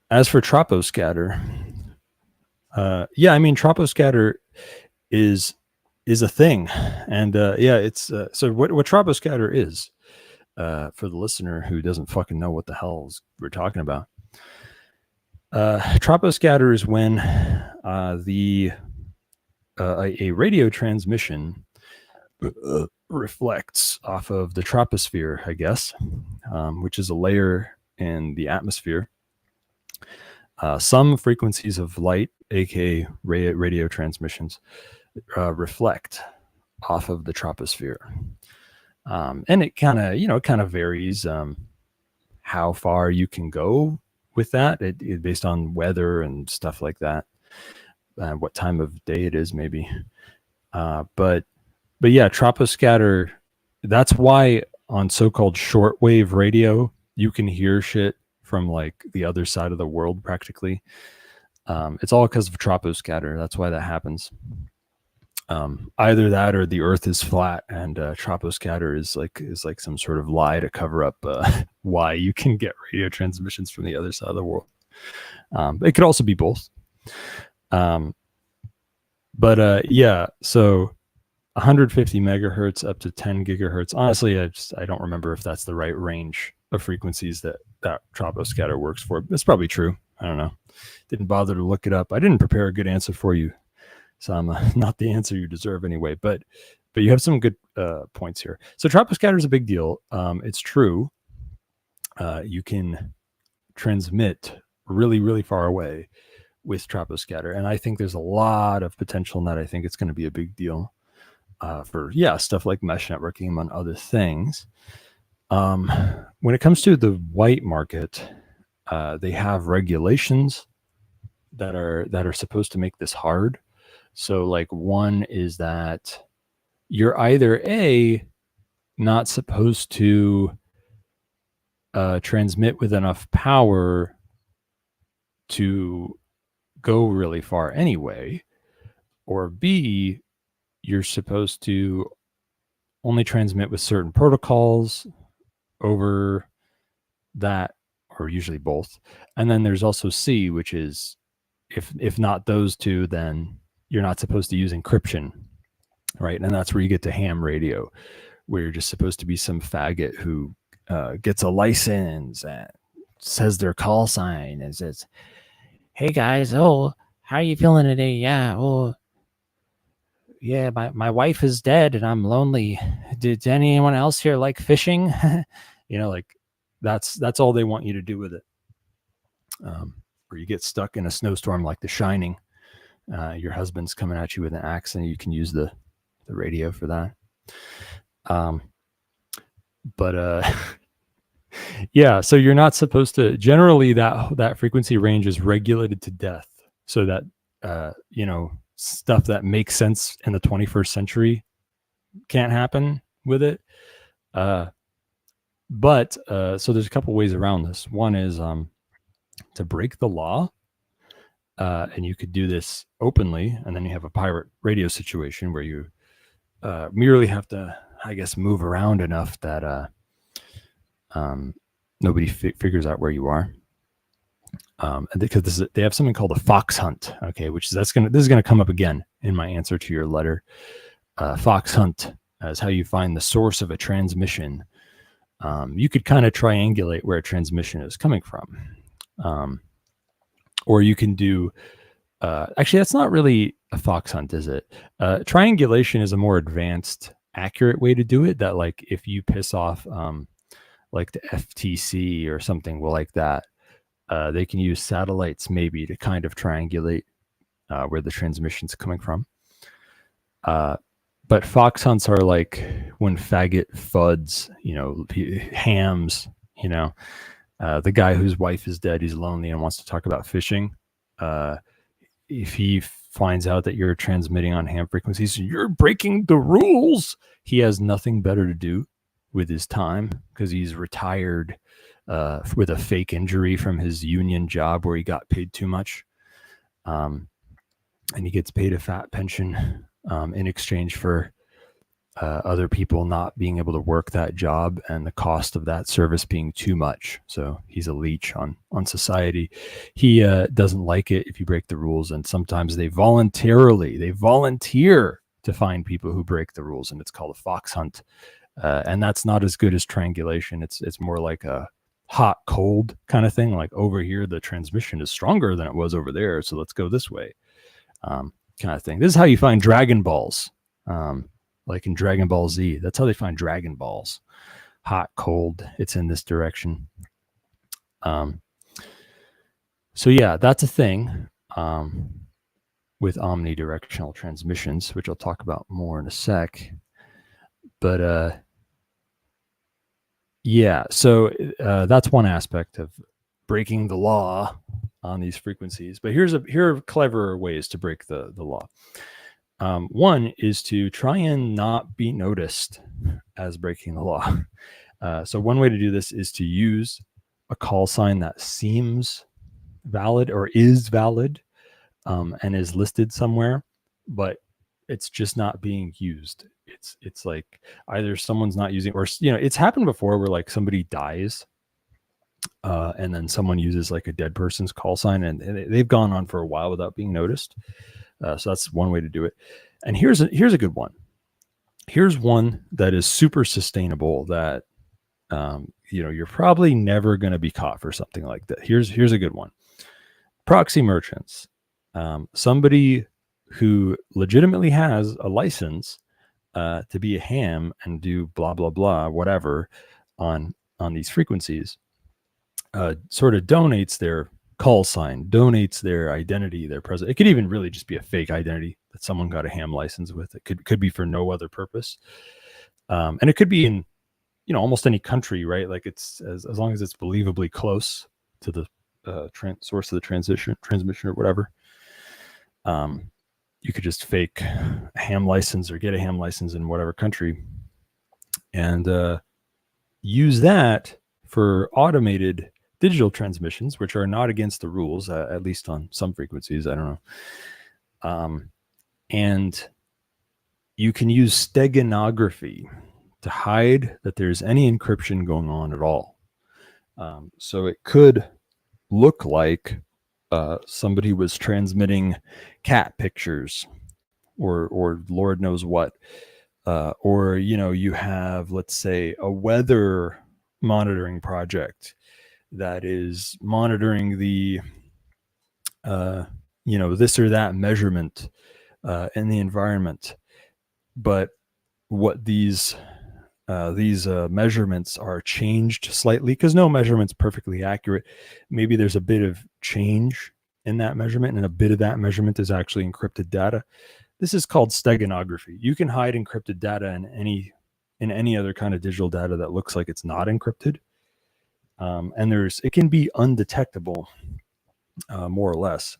As for troposcatter, troposcatter is a thing, and it's so what troposcatter is, for the listener who doesn't fucking know what the hell we're talking about. Troposcatter is when a radio transmission reflects off of the troposphere, I guess, which is a layer in the atmosphere. Some frequencies of light, aka radio transmissions, reflect off of the troposphere, and it kind of varies how far you can go with that, it based on weather and stuff like that, and what time of day it is, maybe. But yeah, troposcatter. That's why on so-called shortwave radio, you can hear shit from like the other side of the world practically. It's all because of troposcatter. That's why that happens. Either that or the Earth is flat, and troposcatter is like some sort of lie to cover up why you can get radio transmissions from the other side of the world. It could also be both. So 150 megahertz up to 10 gigahertz. Honestly, I don't remember if that's the right range of frequencies that troposcatter works for. It's probably true. I don't know. Didn't bother to look it up. I didn't prepare a good answer for you, so I'm not the answer you deserve anyway. But you have some good points here. So troposcatter is a big deal. It's true. You can transmit really, really far away with troposcatter, and I think there's a lot of potential in that. I think it's going to be a big deal for stuff like mesh networking, among other things. When it comes to the white market, they have regulations that are supposed to make this hard. So like one is that you're either not supposed to transmit with enough power to go really far anyway, or B, you're supposed to only transmit with certain protocols over that, or usually both. And then there's also C, which is if not those two, then you're not supposed to use encryption, right? And that's where you get to ham radio, where you're just supposed to be some faggot who gets a license and says their call sign and says, "Hey guys, how are you feeling today? Yeah, my wife is dead and I'm lonely. Did anyone else here like fishing?" Like that's all they want you to do with it. Or you get stuck in a snowstorm like The Shining. Your husband's coming at you with an axe, and you can use the radio for that. So you're not supposed to. Generally, that frequency range is regulated to death, so that stuff that makes sense in the 21st century can't happen with it. So there's a couple ways around this. One is to break the law, and you could do this openly, and then you have a pirate radio situation where you merely have to, I guess, move around enough that nobody figures out where you are. And because they have something called a fox hunt, okay, this is going to come up again in my answer to your letter. fox hunt as how you find the source of a transmission. You could kind of triangulate where a transmission is coming from. Or you can do, actually, that's not really a fox hunt, is it? Triangulation is a more advanced, accurate way to do it, that like if you piss off like the FTC or something like that, they can use satellites maybe to kind of triangulate where the transmission's coming from. But fox hunts are like when faggot fuds, hams, the guy whose wife is dead, he's lonely and wants to talk about fishing. If he finds out that you're transmitting on ham frequencies, you're breaking the rules. He has nothing better to do with his time because he's retired with a fake injury from his union job where he got paid too much. And he gets paid a fat pension in exchange for other people not being able to work that job and the cost of that service being too much. So he's a leech on society. He doesn't like it if you break the rules, and sometimes they volunteer to find people who break the rules, and it's called a fox hunt. And that's not as good as triangulation. It's more like a hot cold kind of thing. Like over here, the transmission is stronger than it was over there, so let's go this way, kind of thing. This is how you find Dragon Balls. Like in Dragon Ball Z, that's how they find Dragon Balls. Hot, cold, it's in this direction. So yeah, that's a thing with omnidirectional transmissions, which I'll talk about more in a sec. But yeah, so that's one aspect of breaking the law on these frequencies. But here are cleverer ways to break the law. One is to try and not be noticed as breaking the law. So one way to do this is to use a call sign that seems valid or is valid and is listed somewhere, but it's just not being used. It's like either someone's not using, or it's happened before where like somebody dies and then someone uses like a dead person's call sign, and they've gone on for a while without being noticed. So that's one way to do it. And here's a good one. Here's one that is super sustainable that, you're probably never going to be caught for something like that. Here's a good one. Proxy merchants. Somebody who legitimately has a license to be a ham and do blah, blah, blah, whatever on these frequencies, sort of donates their call sign, donates their identity, their present. It could even really just be a fake identity that someone got a ham license with. It could be for no other purpose. And it could be in, almost any country, right? Like it's as long as it's believably close to the source of the transmission or whatever. You could just fake a ham license or get a ham license in whatever country and use that for automated digital transmissions, which are not against the rules, at least on some frequencies. I don't know. And you can use steganography to hide that there's any encryption going on at all. So it could look like somebody was transmitting cat pictures or Lord knows what. Or, you have, let's say, a weather monitoring project that is monitoring the, this or that measurement in the environment. But what these measurements are changed slightly, because no measurement's perfectly accurate. Maybe there's a bit of change in that measurement, and a bit of that measurement is actually encrypted data. This is called steganography. You can hide encrypted data in any other kind of digital data that looks like it's not encrypted. And it can be undetectable, more or less.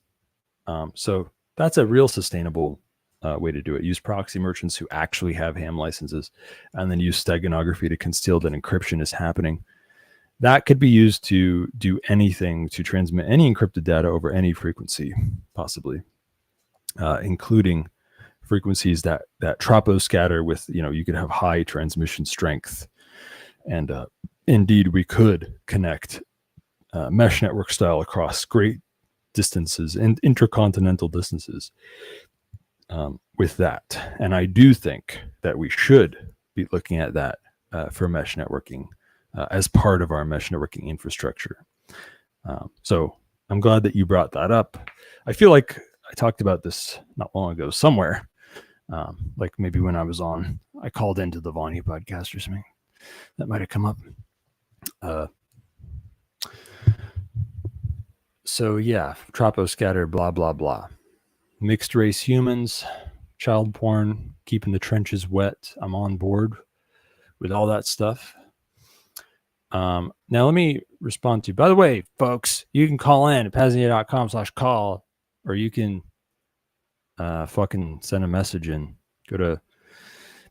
So that's a real sustainable way to do it. Use proxy merchants who actually have ham licenses, and then use steganography to conceal that encryption is happening. That could be used to do anything, to transmit any encrypted data over any frequency, possibly, including frequencies that troposcatter with, you could have high transmission strength. And indeed, we could connect mesh network style across great distances and intercontinental distances with that. And I do think that we should be looking at that for mesh networking as part of our mesh networking infrastructure. So I'm glad that you brought that up. I feel like I talked about this not long ago somewhere, like maybe when I called into the Vonu podcast or something. That might have come up. So yeah, troposcatter, blah, blah, blah. Mixed race humans, child porn, keeping the trenches wet. I'm on board with all that stuff. Now let me respond to you. By the way, folks, you can call in at PAZNIA.com/call, or you can fucking send a message in. Go to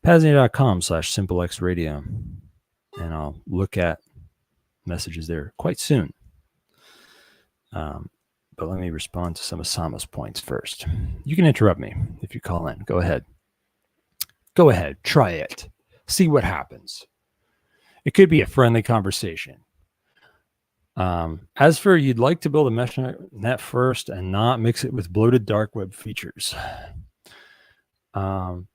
PAZNIA.com/SimpleXRadio, and I'll look at messages there quite soon. But let me respond to some of Sama's points first. You can interrupt me if you call in. Go ahead. Go ahead. Try it. See what happens. It could be a friendly conversation. As for you'd like to build a mesh net first and not mix it with bloated dark web features. And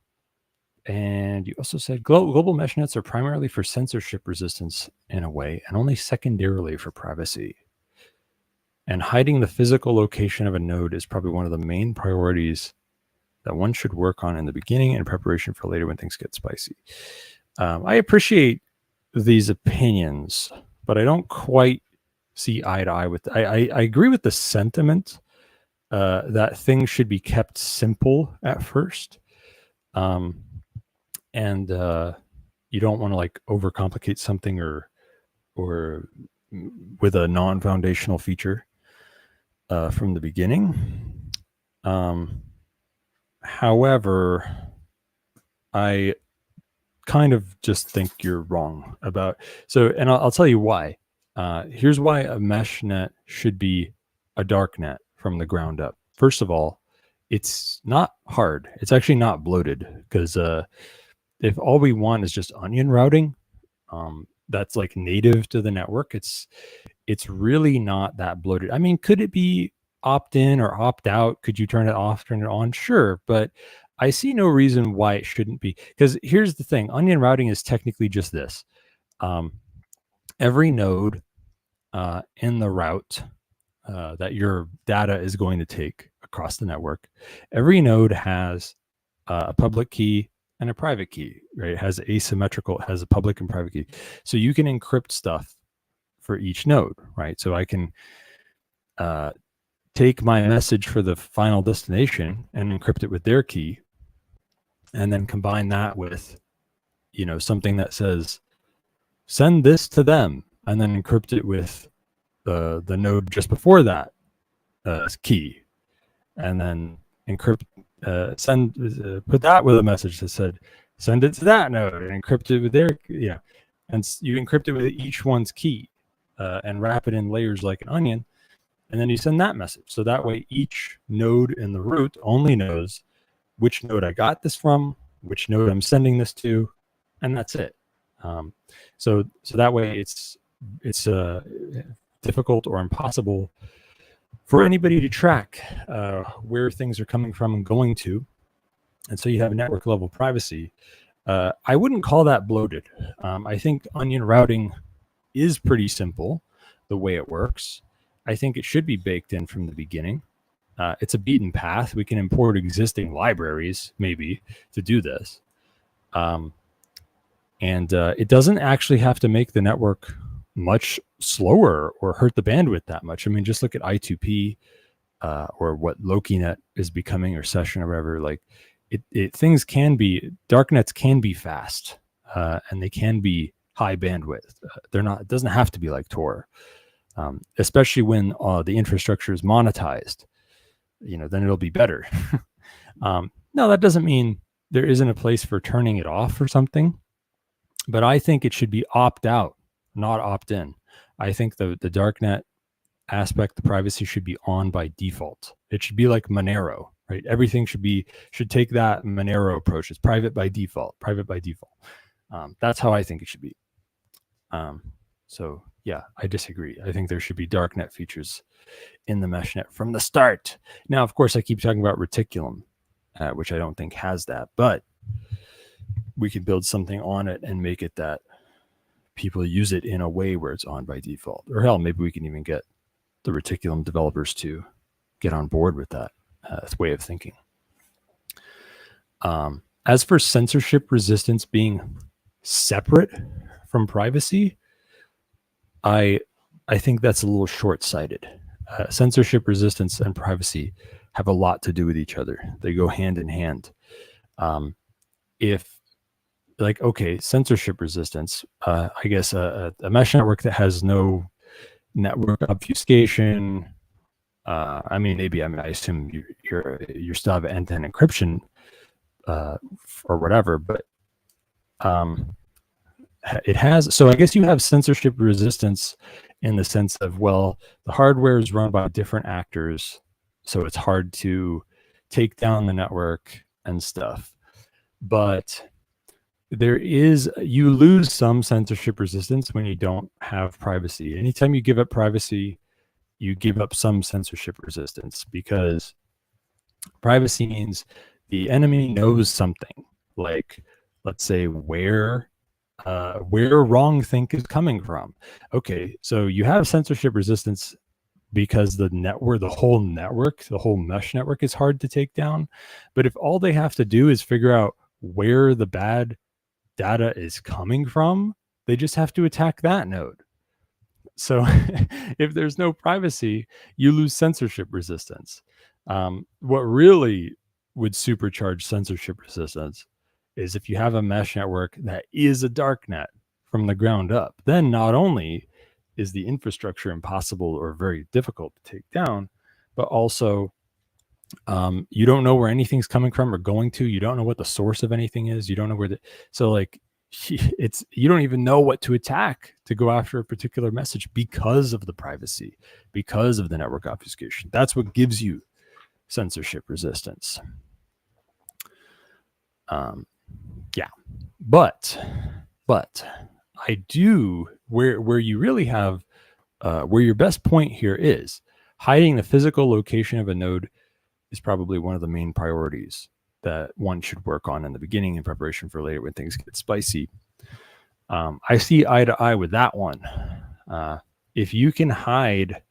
you also said global mesh nets are primarily for censorship resistance in a way, and only secondarily for privacy. And hiding the physical location of a node is probably one of the main priorities that one should work on in the beginning in preparation for later when things get spicy. I appreciate these opinions, but I don't quite see eye to eye with. I agree with the sentiment that things should be kept simple at first, and you don't want to like overcomplicate something or with a non-foundational feature from the beginning. However, I kind of just think you're wrong about and I'll tell you why. Here's why a mesh net should be a dark net from the ground up. First of all, it's not hard. It's actually not bloated, because if all we want is just onion routing, that's like native to the network, it's really not that bloated. I mean, could it be opt in or opt out? Could you turn it off, turn it on? Sure, but I see no reason why it shouldn't be. Because here's the thing, onion routing is technically just this. Every node in the route that your data is going to take across the network, every node has a public key and a private key, right? It has asymmetrical, it has a public and private key. So you can encrypt stuff for each node, right? So I can take my message for the final destination and encrypt it with their key, and then combine that with, something that says, send this to them, and then encrypt it with the node just before that key, and then encrypt, put that with a message that said, send it to that node, and encrypt it with their, and you encrypt it with each one's key, and wrap it in layers like an onion, and then you send that message. So that way each node in the root only knows which node I got this from, which node I'm sending this to, and that's it. So that way it's difficult or impossible for anybody to track where things are coming from and going to. And so you have network level privacy. I wouldn't call that bloated. I think onion routing is pretty simple the way it works. I think it should be baked in from the beginning. It's a beaten path. We can import existing libraries maybe to do this. And it doesn't actually have to make the network much slower or hurt the bandwidth that much. I mean, just look at I2P or what LokiNet is becoming, or Session or whatever. Like things can be, darknets can be fast and they can be high bandwidth. They're not, it doesn't have to be like Tor, especially when the infrastructure is monetized, then it'll be better. No, that doesn't mean there isn't a place for turning it off or something, but I think it should be opt out, not opt in. I think the darknet aspect, the privacy should be on by default. It should be like Monero, right? Everything should take that Monero approach. It's private by default, private by default. That's how I think it should be. So yeah, I disagree. I think there should be darknet features in the meshnet from the start. Now, of course, I keep talking about reticulum, which I don't think has that, but we could build something on it and make it that people use it in a way where it's on by default. Or hell, maybe we can even get the Reticulum developers to get on board with that way of thinking. As for censorship resistance being separate from privacy, I think that's a little short-sighted. Censorship resistance and privacy have a lot to do with each other. They go hand in hand. Censorship resistance, I guess a mesh network that has no network obfuscation. I assume you still have end-to-end encryption or whatever, but it has. So I guess you have censorship resistance in the sense of, well, the hardware is run by different actors, so it's hard to take down the network and stuff. But you lose some censorship resistance when you don't have privacy. Anytime you give up privacy, you give up some censorship resistance, because privacy means the enemy knows something, like, let's say, where wrong think is coming from. Okay, so you have censorship resistance because the whole mesh network is hard to take down. But if all they have to do is figure out where the bad data is coming from, they just have to attack that node. So if there's no privacy, you lose censorship resistance. What really would supercharge censorship resistance is if you have a mesh network that is a darknet from the ground up. Then not only is the infrastructure impossible or very difficult to take down, but also you don't know where anything's coming from or going to. You don't know what the source of anything is. You don't know where you don't even know what to attack to go after a particular message because of the privacy, because of the network obfuscation. That's what gives you censorship resistance. But I do where you really have where your best point here is hiding the physical location of a node is probably one of the main priorities that one should work on in the beginning in preparation for later when things get spicy. I see eye to eye with that one. If you can hide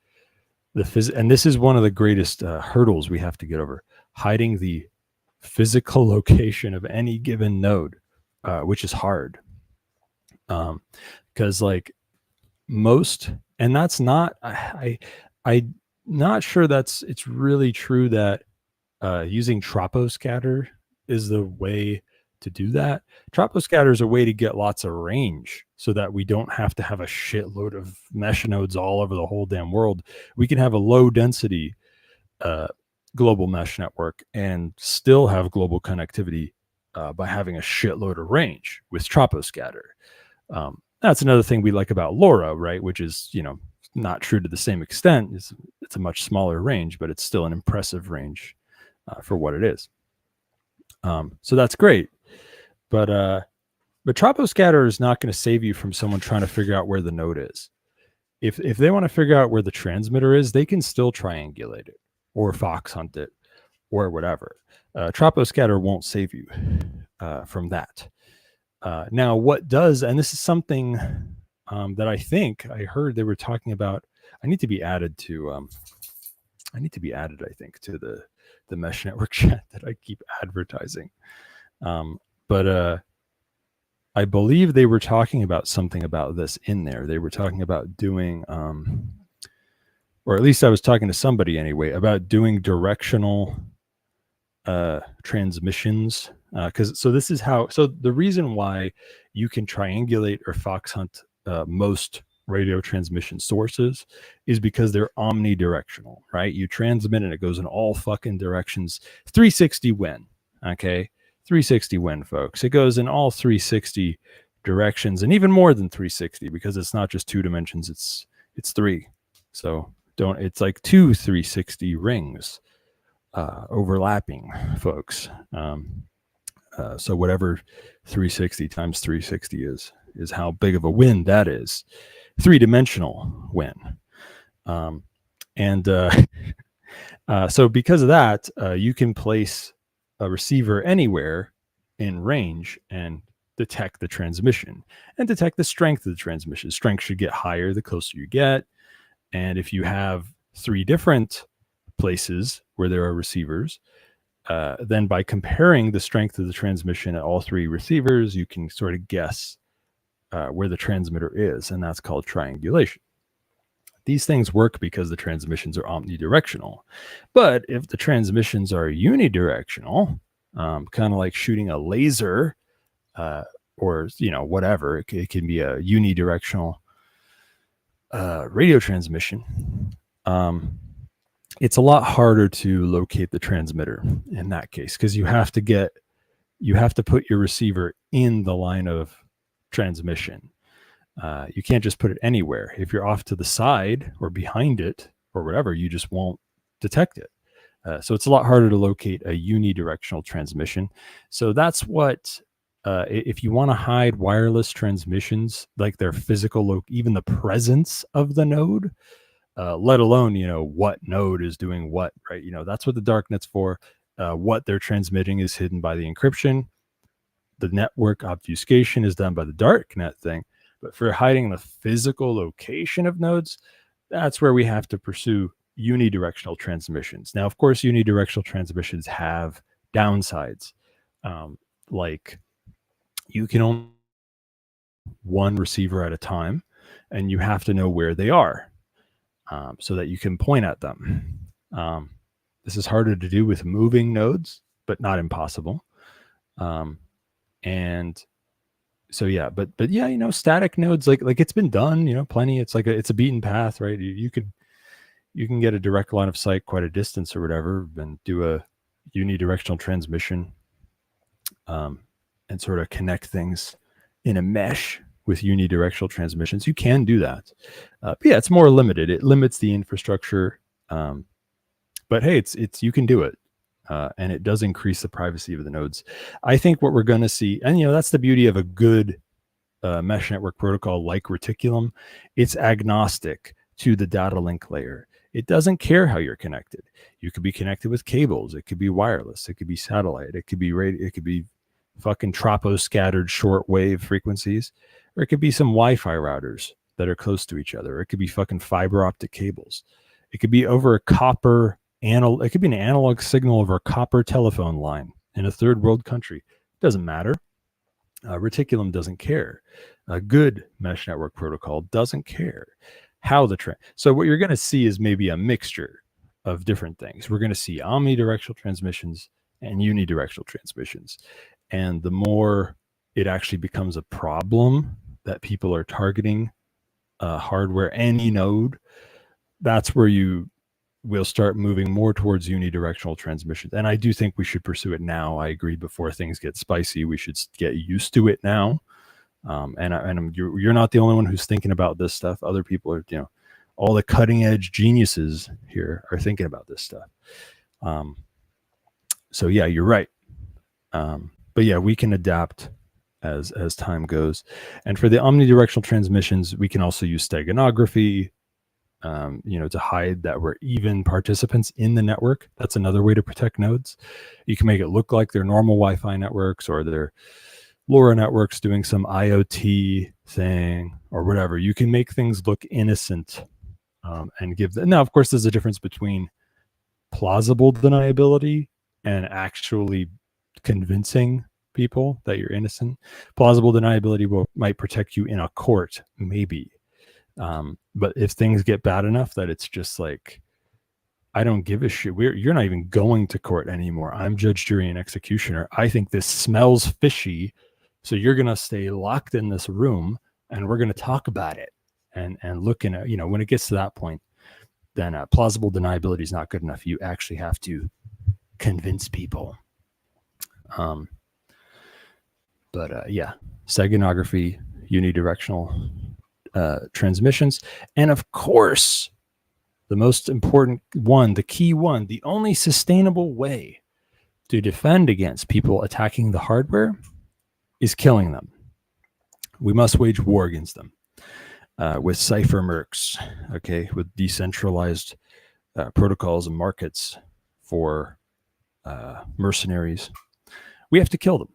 and this is one of the greatest hurdles we have to get over, hiding the physical location of any given node, which is hard. Because and that's not, I'm not sure it's really true that using troposcatter is the way to do that. Troposcatter is a way to get lots of range so that we don't have to have a shitload of mesh nodes all over the whole damn world. We can have a low density global mesh network and still have global connectivity by having a shitload of range with troposcatter. That's another thing we like about LoRa, right? Which is, not true to the same extent. It's a much smaller range, but it's still an impressive range for what it is. So that's great. But troposcatter is not going to save you from someone trying to figure out where the node is. If they want to figure out where the transmitter is, they can still triangulate it or fox hunt it or whatever. Troposcatter won't save you from that. Now, what does, and this is something that I think I heard they were talking about. I need to be added, I think, to the mesh network chat that I keep advertising. But I believe they were talking about something about this in there. They were talking about doing, or at least I was talking to somebody anyway, about doing directional transmissions. So the reason why you can triangulate or fox hunt most radio transmission sources is because they're omnidirectional, right? You transmit and it goes in all fucking directions. 360 win, okay? 360 win, folks. It goes in all 360 directions, and even more than 360 because it's not just 2 dimensions, it's 3. So it's like 2 360 rings overlapping, folks. So whatever 360 times 360 is how big of a win that is. 3-dimensional win. So because of that, you can place a receiver anywhere in range and detect the transmission and detect the strength of the transmission. Strength should get higher the closer you get. And if you have 3 different places where there are receivers, then by comparing the strength of the transmission at all 3 receivers, you can sort of guess where the transmitter is, and that's called triangulation. These things work because the transmissions are omnidirectional. But if the transmissions are unidirectional, kind of like shooting a laser, or whatever, it can be a unidirectional radio transmission. It's a lot harder to locate the transmitter in that case, because you have to put your receiver in the line of transmission. You can't just put it anywhere. If you're off to the side or behind it or whatever, you just won't detect it. So it's a lot harder to locate a unidirectional transmission. So that's what, if you want to hide wireless transmissions, like their physical, even the presence of the node, let alone, what node is doing what, right? That's what the darknet's for. What they're transmitting is hidden by the encryption. The network obfuscation is done by the darknet thing. But for hiding the physical location of nodes, that's where we have to pursue unidirectional transmissions. Now, of course, unidirectional transmissions have downsides. Like you can only one receiver at a time, and you have to know where they are so that you can point at them. This is harder to do with moving nodes, but not impossible. And so yeah, but yeah, static nodes, like it's been done, plenty. It's like it's a beaten path, right? You can get a direct line of sight quite a distance or whatever, and do a unidirectional transmission, and sort of connect things in a mesh with unidirectional transmissions. You can do that, but yeah, it's more limited. It limits the infrastructure, but hey, it's you can do it. And it does increase the privacy of the nodes. I think what we're going to see, and that's the beauty of a good mesh network protocol like Reticulum. It's agnostic to the data link layer. It doesn't care how you're connected. You could be connected with cables. It could be wireless. It could be satellite. It could be radio. It could be fucking troposcattered shortwave frequencies, or it could be some Wi-Fi routers that are close to each other. It could be fucking fiber optic cables. It could be over a copper. It could be an analog signal over a copper telephone line in a third world country. Doesn't matter. Reticulum doesn't care. A good mesh network protocol doesn't care how so what you're going to see is maybe a mixture of different things. We're going to see omnidirectional transmissions and unidirectional transmissions. And the more it actually becomes a problem that people are targeting hardware, any node, that's where we'll start moving more towards unidirectional transmissions. And I do think we should pursue it now. I agree, before things get spicy, we should get used to it now. And you're not the only one who's thinking about this stuff. Other people are, all the cutting edge geniuses here are thinking about this stuff. So yeah, you're right. But yeah, we can adapt as time goes. And for the omnidirectional transmissions, we can also use steganography, to hide that we're even participants in the network. That's another way to protect nodes. You can make it look like they're normal Wi-Fi networks, or they're LoRa networks doing some IoT thing or whatever. You can make things look innocent, and give them. Now, of course, there's a difference between plausible deniability and actually convincing people that you're innocent. Plausible deniability might protect you in a court, maybe. But if things get bad enough that it's just like, I don't give a shit. You're not even going to court anymore. I'm judge, jury, and executioner. I think this smells fishy. So you're going to stay locked in this room, and we're going to talk about it and look in a, when it gets to that point, then plausible deniability is not good enough. You actually have to convince people. Yeah, steganography, unidirectional transmissions, and of course, the most important one, the key one, the only sustainable way to defend against people attacking the hardware is killing them. We must wage war against them with cipher mercs, okay, with decentralized protocols and markets for mercenaries. We have to kill them.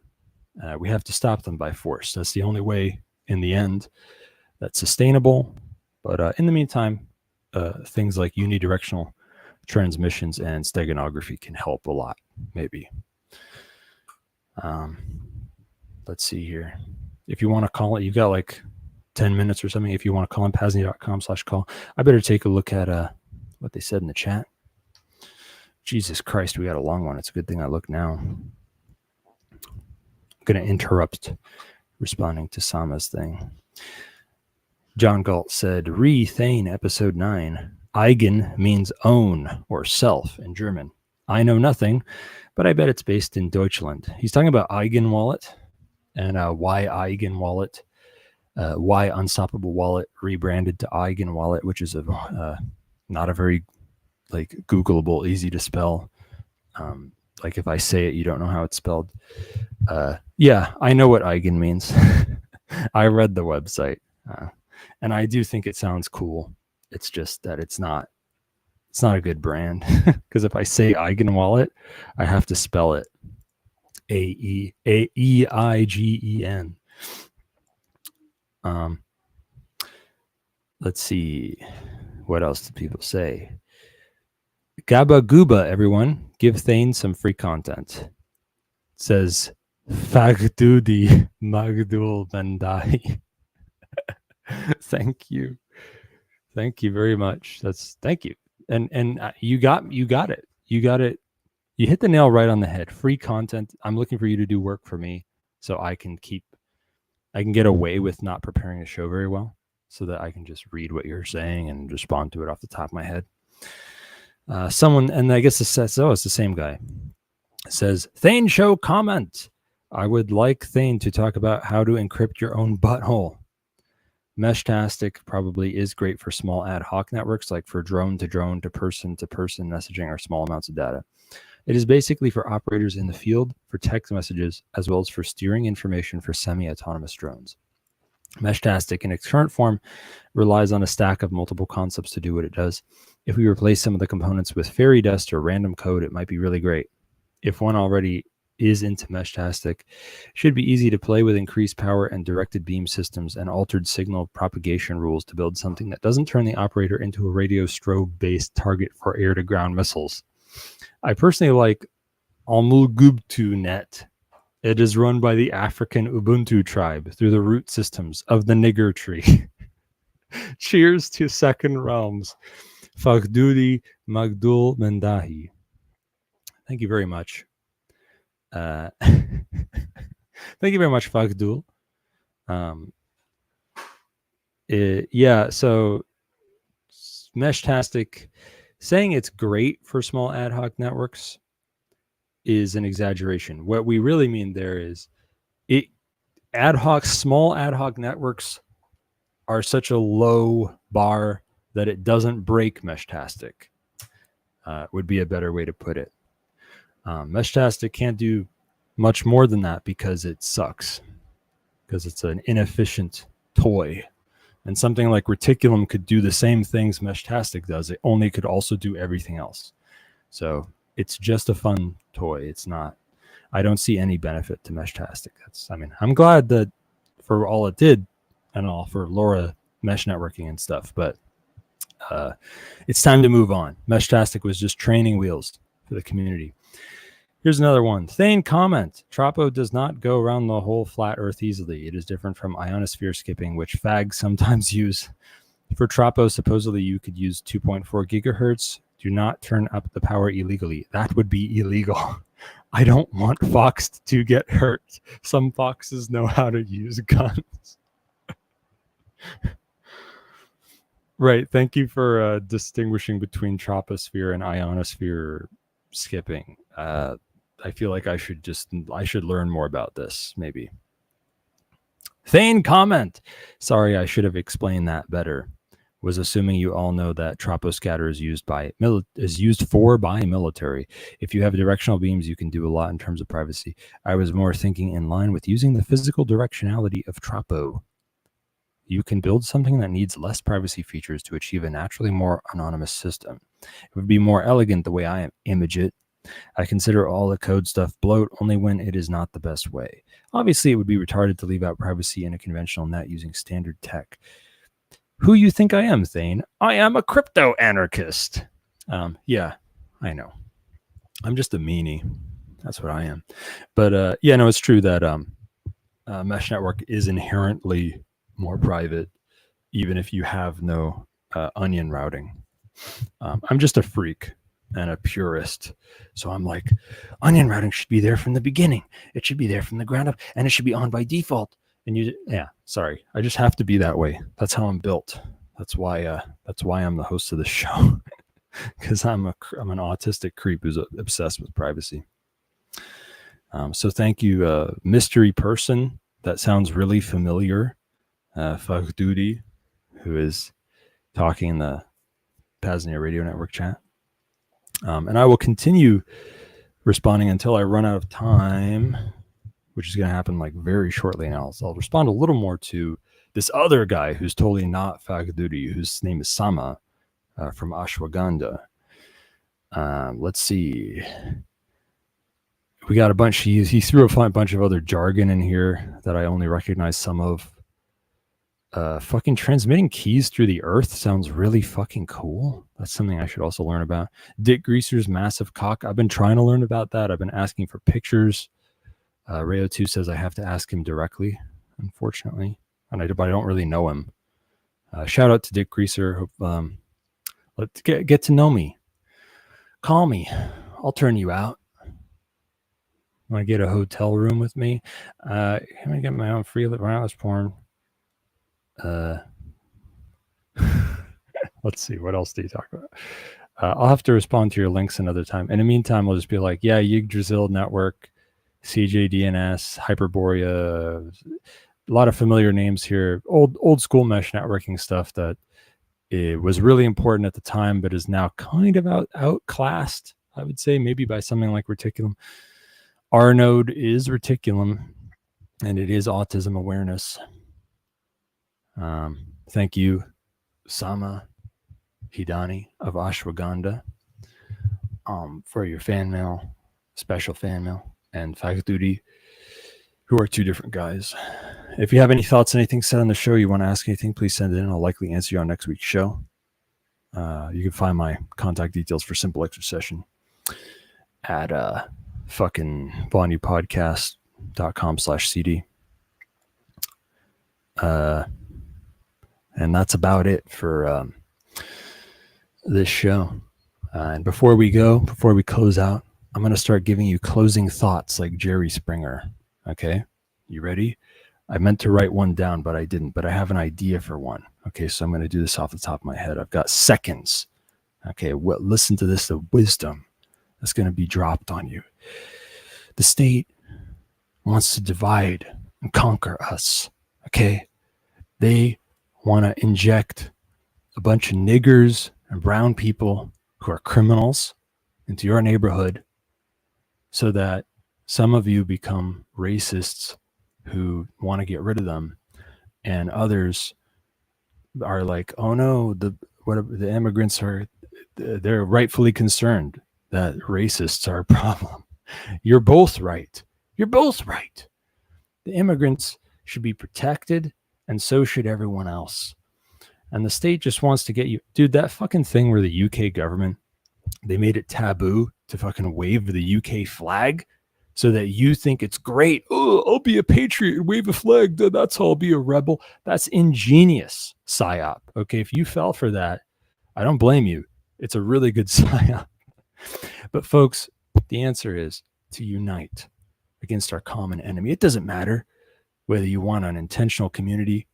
We have to stop them by force. That's the only way in the end that's sustainable. But in the meantime, things like unidirectional transmissions and steganography can help a lot, maybe. Let's see here. If you want to call it, you've got like 10 minutes or something. If you want to call in PAZNIA.com/call, I better take a look at what they said in the chat. Jesus Christ, we got a long one. It's a good thing I look now. I'm going to interrupt responding to Sama's thing. John Galt said, Thane, episode 9. Eigen means own or self in German. I know nothing, but I bet it's based in Deutschland. He's talking about Eigen Wallet and why Eigen Wallet, why Unstoppable Wallet rebranded to Eigen Wallet, which is not a very like Googleable, easy to spell. Like if I say it, you don't know how it's spelled. Yeah, I know what Eigen means. I read the website, and I do think it sounds cool. It's just that it's not a good brand, because if I say Eigen Wallet, I have to spell it AEIGEN. Let's see, what else do people say? Gabba Gooba, everyone, give Thane some free content. It says Fagdudi Magdul Bandai. Thank you very much. Thank you. And you got it. You hit the nail right on the head. Free content. I'm looking for you to do work for me so I can get away with not preparing a show very well, so that I can just read what you're saying and respond to it off the top of my head. Someone, and I guess it says, it's the same guy. It says, Thane show comment. I would like Thane to talk about how to encrypt your own butthole. Meshtastic probably is great for small ad hoc networks, like for drone to person messaging or small amounts of data. It is basically for operators in the field, for text messages, as well as for steering information for semi-autonomous drones. Meshtastic in its current form relies on a stack of multiple concepts to do what it does. If we replace some of the components with fairy dust or random code, it might be really great. If one already is into Meshtastic, it should be easy to play with increased power and directed beam systems and altered signal propagation rules to build something that doesn't turn the operator into a radio strobe-based target for air-to-ground missiles. I personally like Almulgubtu.net. It is run by the African Ubuntu tribe through the root systems of the nigger tree. Cheers to Second Realms. Fagdudi Magdul Mendahi. Thank you very much. Thank you very much, Fagdul. So Meshtastic, saying it's great for small ad hoc networks is an exaggeration. What we really mean there is small ad hoc networks are such a low bar that it doesn't break Meshtastic. Would be a better way to put it. Meshtastic can't do much more than that because it sucks, because it's an inefficient toy. And something like Reticulum could do the same things Meshtastic does. It only could also do everything else. So it's just a fun toy. It's not. I don't see any benefit to Meshtastic. I'm glad that for all it did and all for LoRa mesh networking and stuff, but it's time to move on. Meshtastic was just training wheels for the community. Here's another one. Thane comment. Tropo does not go around the whole flat earth easily. It is different from ionosphere skipping, which fags sometimes use. For Tropo, supposedly you could use 2.4 gigahertz. Do not turn up the power illegally. That would be illegal. I don't want Fox to get hurt. Some foxes know how to use guns. Right. Thank you for distinguishing between troposphere and ionosphere skipping. I feel like I should learn more about this, maybe. Thane comment. Sorry, I should have explained that better. Was assuming you all know that troposcatter is used for by military. If you have directional beams, you can do a lot in terms of privacy. I was more thinking in line with using the physical directionality of tropo. You can build something that needs less privacy features to achieve a naturally more anonymous system. It would be more elegant the way I image it. I consider all the code stuff bloat only when it is not the best way. Obviously, it would be retarded to leave out privacy in a conventional net using standard tech. Who you think I am, Thane? I am a crypto anarchist. Yeah, I know. I'm just a meanie. That's what I am. But yeah, no, it's true that mesh network is inherently more private, even if you have no onion routing. I'm just a freak and a purist. So I'm like, onion routing should be there from the beginning. It should be there from the ground up, and it should be on by default. And sorry, I just have to be that way. That's how I'm built. That's why I'm the host of the show, because I'm an autistic creep who's obsessed with privacy. So thank you, mystery person. That sounds really familiar. Fagdudi, who is talking in the PAZNIA Radio Network chat. And I will continue responding until I run out of time, which is going to happen like very shortly now. So I'll respond a little more to this other guy who's totally not Fagdudi, whose name is Sama from Ashwagandha. Let's see. We got a bunch. He threw a bunch of other jargon in here that I only recognize some of. Fucking transmitting keys through the earth sounds really fucking cool. That's something I should also learn about. Dick Greaser's massive cock. I've been trying to learn about that. I've been asking for pictures. Rayo2 says I have to ask him directly, unfortunately. But I don't really know him. Shout out to Dick Greaser. Hope, let's get to know me. Call me. I'll turn you out. Want to get a hotel room with me? Can I get my own free wireless porn? Let's see. What else do you talk about? I'll have to respond to your links another time. In the meantime, we'll just be like, yeah, Yggdrasil Network, CJDNS, Hyperborea, a lot of familiar names here. Old school mesh networking stuff that it was really important at the time, but is now kind of outclassed, I would say, maybe by something like Reticulum. Our node is Reticulum, and it is autism awareness. Thank you, Sama Hidani of Ashwagandha, for your fan mail, special fan mail, and Fagdudi, who are two different guys. If you have any thoughts, anything said on the show, you want to ask anything, please send it in. I'll likely answer you on next week's show. You can find my contact details for Simple Extra Session at fucking VonuPodcast.com/CD. And that's about it for this show. And before we close out, I'm going to start giving you closing thoughts like Jerry Springer. Okay? You ready? I meant to write one down, but I didn't. But I have an idea for one. Okay, so I'm going to do this off the top of my head. I've got seconds. Okay, listen to this, the wisdom that's going to be dropped on you. The state wants to divide and conquer us. Okay? They want to inject a bunch of niggers and brown people who are criminals into your neighborhood so that some of you become racists who want to get rid of them, and others are like, oh no, the immigrants they're rightfully concerned that racists are a problem. You're both right. You're both right. The immigrants should be protected, and so should everyone else. And the state just wants to get you. Dude, that fucking thing where the UK government, they made it taboo to fucking wave the UK flag so that you think it's great. Oh, I'll be a patriot and wave a flag. That's how I'll be a rebel. That's ingenious psyop. Okay, if you fell for that, I don't blame you. It's a really good psyop. But folks, the answer is to unite against our common enemy. It doesn't matter whether you want an intentional community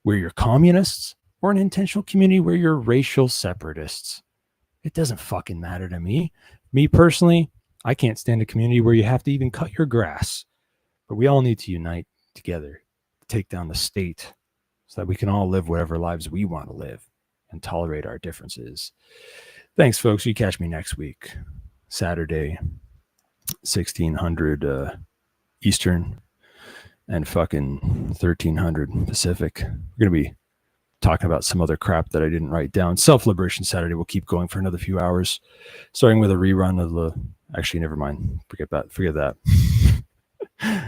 where you're communists or an intentional community where you're racial separatists. It doesn't fucking matter to me. Me personally, I can't stand a community where you have to even cut your grass. But we all need to unite together to take down the state so that we can all live whatever lives we want to live and tolerate our differences. Thanks, folks. You catch me next week, Saturday, 1600 Eastern and fucking 1300 Pacific. We're going to be talking about some other crap that I didn't write down. Self-Liberation Saturday will keep going for another few hours, starting with a rerun of the Actually, never mind. Forget that.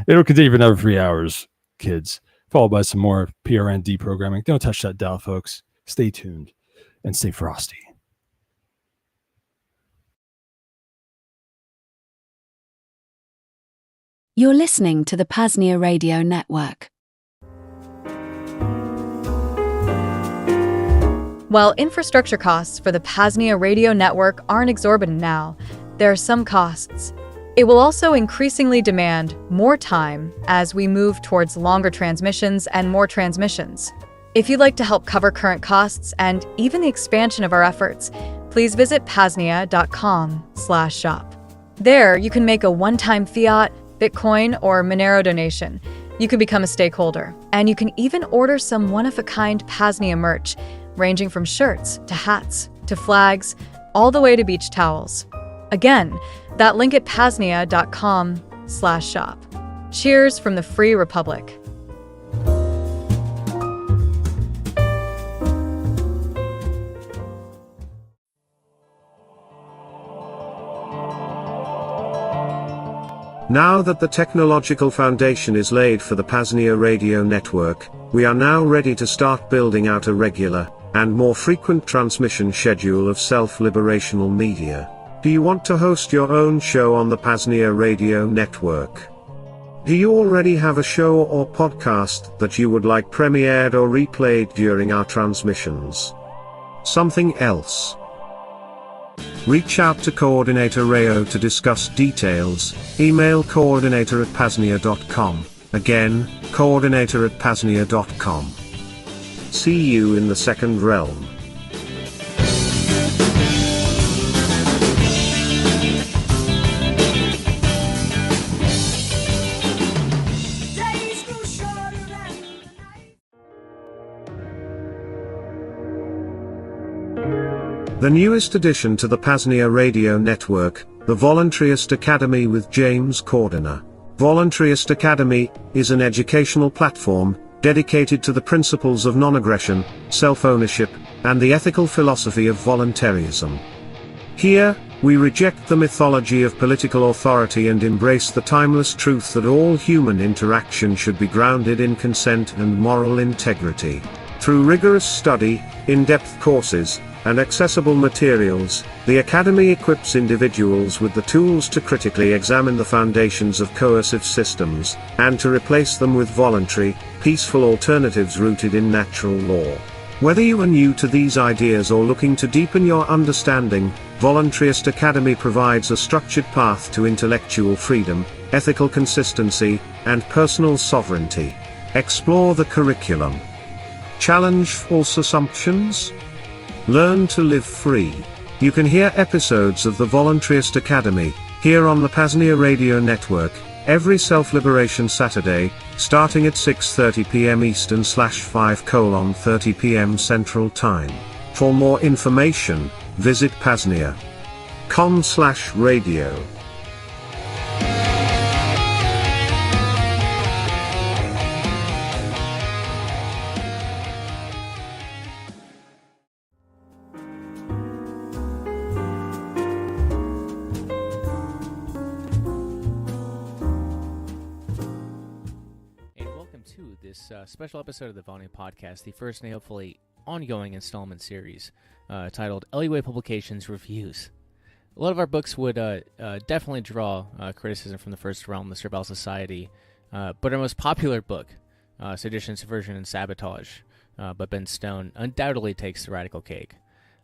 It'll continue for another 3 hours, kids, followed by some more PRN deprogramming. Don't touch that dial, folks. Stay tuned and stay frosty. You're listening to the PAZNIA Radio Network. While infrastructure costs for the PAZNIA Radio Network aren't exorbitant now, there are some costs. It will also increasingly demand more time as we move towards longer transmissions and more transmissions. If you'd like to help cover current costs and even the expansion of our efforts, please visit PAZNIA.com/shop. There, you can make a one-time fiat, Bitcoin, or Monero donation. You can become a stakeholder, and you can even order some one-of-a-kind PAZNIA merch, ranging from shirts to hats to flags, all the way to beach towels. Again, that link at PAZNIA.com/shop. Cheers from the Free Republic. Now that the technological foundation is laid for the PAZNIA radio network, we are now ready to start building out a regular and more frequent transmission schedule of self-liberational media. Do you want to host your own show on the PAZNIA radio network? Do you already have a show or podcast that you would like premiered or replayed during our transmissions? Something else? Reach out to Coordinator Rayo to discuss details. Email coordinator@paznia.com. Again, coordinator@paznia.com. See you in the second realm. The newest addition to the PAZNIA radio network, the Voluntaryist Academy with James Cordiner. Voluntaryist Academy is an educational platform dedicated to the principles of non-aggression, self-ownership, and the ethical philosophy of voluntarism. Here, we reject the mythology of political authority and embrace the timeless truth that all human interaction should be grounded in consent and moral integrity. Through rigorous study, in-depth courses, and accessible materials, the Academy equips individuals with the tools to critically examine the foundations of coercive systems, and to replace them with voluntary, peaceful alternatives rooted in natural law. Whether you are new to these ideas or looking to deepen your understanding, Voluntaryist Academy provides a structured path to intellectual freedom, ethical consistency, and personal sovereignty. Explore the curriculum. Challenge false assumptions. Learn to live free. You can hear episodes of the Voluntaryist Academy, here on the PAZNIA Radio Network, every self-liberation Saturday, starting at 6:30 p.m. Eastern /5:30 p.m. Central Time. For more information, visit PAZNIA.com/radio. Special episode of the Vonu podcast, the first and hopefully ongoing installment series titled LUA Publications Reviews. A lot of our books would definitely draw criticism from the First Realm, the Servile Society, but our most popular book, Sedition, Subversion, and Sabotage, by Ben Stone, undoubtedly takes the radical cake.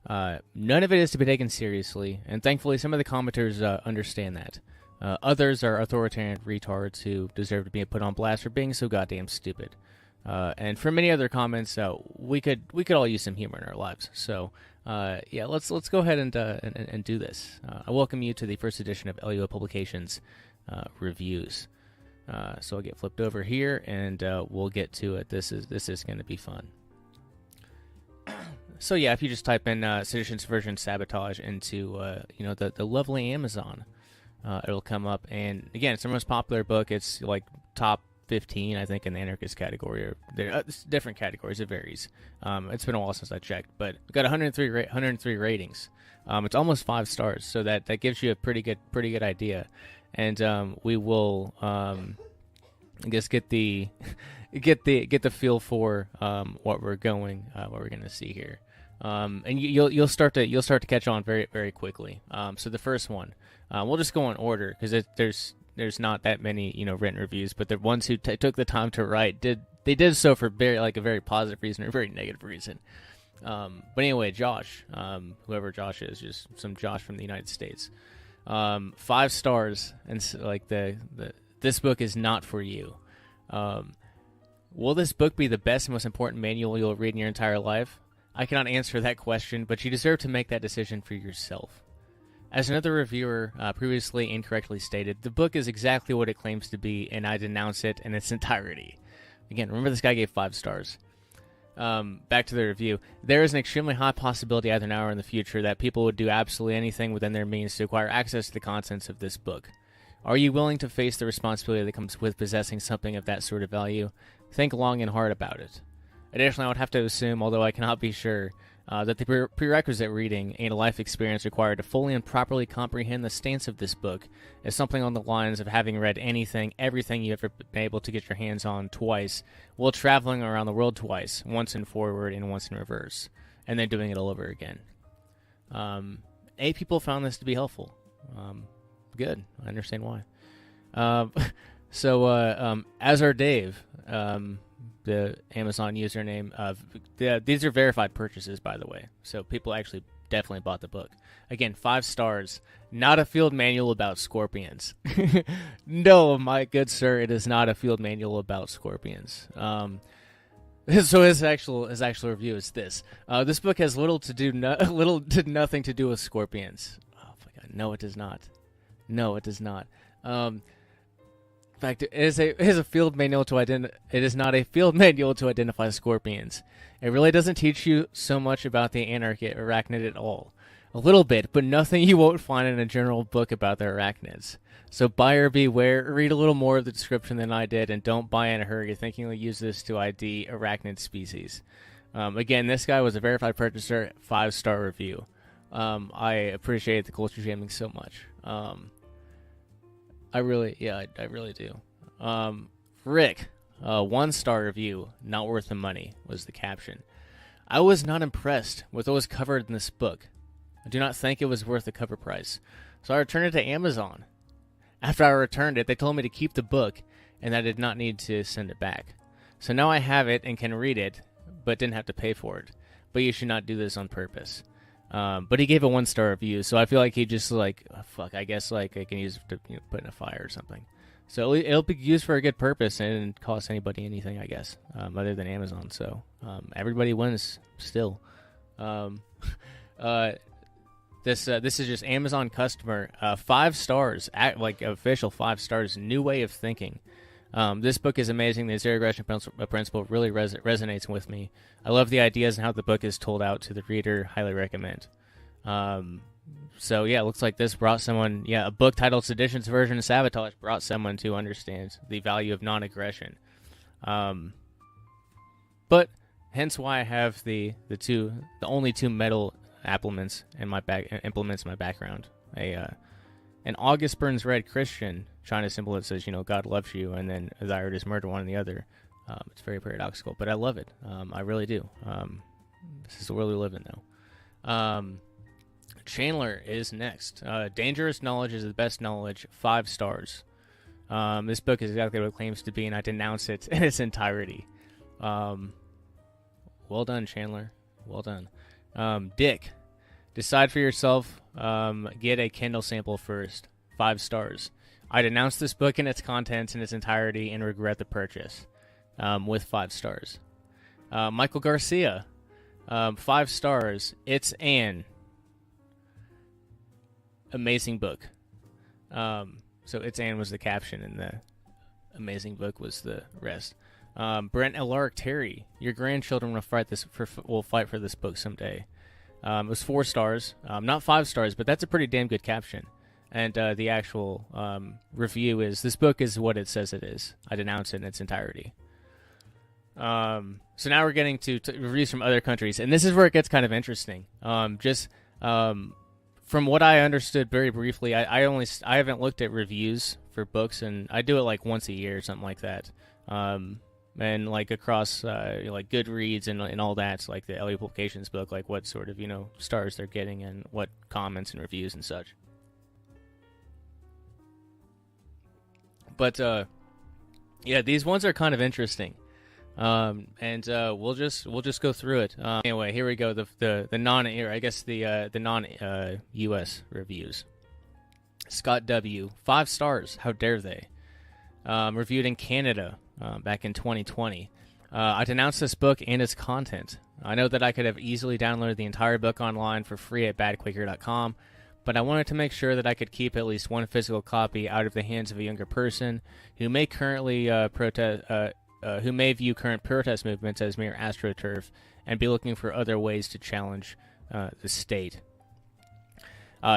None of it is to be taken seriously, and thankfully some of the commenters understand that. Others are authoritarian retards who deserve to be put on blast for being so goddamn stupid. And for many other comments, we could all use some humor in our lives. So, yeah, let's go ahead and do this. I welcome you to the first edition of LUA Publications Reviews. So I'll get flipped over here, and we'll get to it. This is going to be fun. So yeah, if you just type in Sedition, Subversion, Sabotage into the lovely Amazon, it'll come up. And again, it's our most popular book. It's like top 15, I think, in the anarchist category. Or it's different categories. It varies. It's been a while since I checked, but we got 103 ratings. It's almost 5 stars, so that gives you a pretty good idea. And we will, I guess, get the feel for what we're going to see here. And you'll start to catch on very, very quickly. So the first one, we'll just go in order because there's not that many written reviews, but the ones who took the time to write did so for a very positive reason or a very negative reason. But anyway, Josh, whoever Josh is, just some Josh from the United States, 5 stars, and this book is not for you. Will this book be the best and most important manual you'll read in your entire life? I cannot answer that question, but you deserve to make that decision for yourself. As another reviewer previously incorrectly stated, the book is exactly what it claims to be, and I denounce it in its entirety. Again, remember this guy gave 5 stars. Back to the review. There is an extremely high possibility either now or in the future that people would do absolutely anything within their means to acquire access to the contents of this book. Are you willing to face the responsibility that comes with possessing something of that sort of value? Think long and hard about it. Additionally, I would have to assume, although I cannot be sure, that the prerequisite reading and life experience required to fully and properly comprehend the stance of this book is something on the lines of having read everything you've ever been able to get your hands on twice, while traveling around the world twice, once in forward and once in reverse, and then doing it all over again. 8 people found this to be helpful. Good. I understand why. So, as our Dave, the Amazon username, these are verified purchases, by the way. So people actually definitely bought the book. Again, 5 stars. Not a field manual about scorpions. No, my good sir, it is not a field manual about scorpions. So his actual review is this. This book has little to nothing to do with scorpions. Oh my god, no, it does not. No, it does not. In fact, it is a field manual to identify. It is not a field manual to identify scorpions. It really doesn't teach you so much about the arachnid at all. A little bit, but nothing you won't find in a general book about the arachnids. So buyer beware. Read a little more of the description than I did, and don't buy in a hurry thinking you'll use this to ID arachnid species. Again, this guy was a verified purchaser, 5-star review. I appreciate the culture jamming so much. I really do. Rick, 1-star review, not worth the money, was the caption. I was not impressed with what was covered in this book. I do not think it was worth the cover price, so I returned it to Amazon. After I returned it, they told me to keep the book, and I did not need to send it back. So now I have it and can read it, but didn't have to pay for it. But you should not do this on purpose. But he gave a 1-star review, so I feel like he just I guess I can use it to put in a fire or something. So it'll be used for a good purpose and cost anybody anything, I guess, other than Amazon. So everybody wins still. This is just Amazon customer, 5 stars, official 5 stars, new way of thinking. This book is amazing. The zero aggression principle really resonates with me. I love the ideas and how the book is told out to the reader. Highly recommend. So yeah, it looks like this brought someone, a book titled Sedition's Version of Sabotage brought someone to understand the value of non-aggression. But hence why I have the only 2 metal implements in my background. An August Burns Red Christian China symbol that says, God loves you, and then a thyroid is murder, one and the other. It's very paradoxical, but I love it. I really do. This is the world we live in, though. Chandler is next. Dangerous knowledge is the best knowledge, 5 stars. This book is exactly what it claims to be, and I denounce it in its entirety. Well done, Chandler. Well done. Dick, decide for yourself. Get a Kindle sample first. 5 stars. I denounce this book and its contents in its entirety and regret the purchase. With 5 stars. Michael Garcia, 5 stars. It's an amazing book. So it's an was the caption, and the amazing book was the rest. Brent Alaric Terry, your grandchildren will fight for this book someday. It was 4 stars. Not 5 stars, but that's a pretty damn good caption. And the actual review is, this book is what it says it is. I denounce it in its entirety. So now we're getting to reviews from other countries, and this is where it gets kind of interesting. From what I understood very briefly, I haven't looked at reviews for books, and I do it like once a year or something like that. And like across like Goodreads and all that, like the LA Publications book, like what sort of stars they're getting and what comments and reviews and such. But yeah, these ones are kind of interesting. And we'll just go through it. Anyway, here we go. The non US reviews. Scott W. 5 stars. How dare they? Reviewed in Canada back in 2020. I denounced this book and its content. I know that I could have easily downloaded the entire book online for free at badquaker.com, but I wanted to make sure that I could keep at least one physical copy out of the hands of a younger person who may currently who may view current protest movements as mere astroturf and be looking for other ways to challenge the state.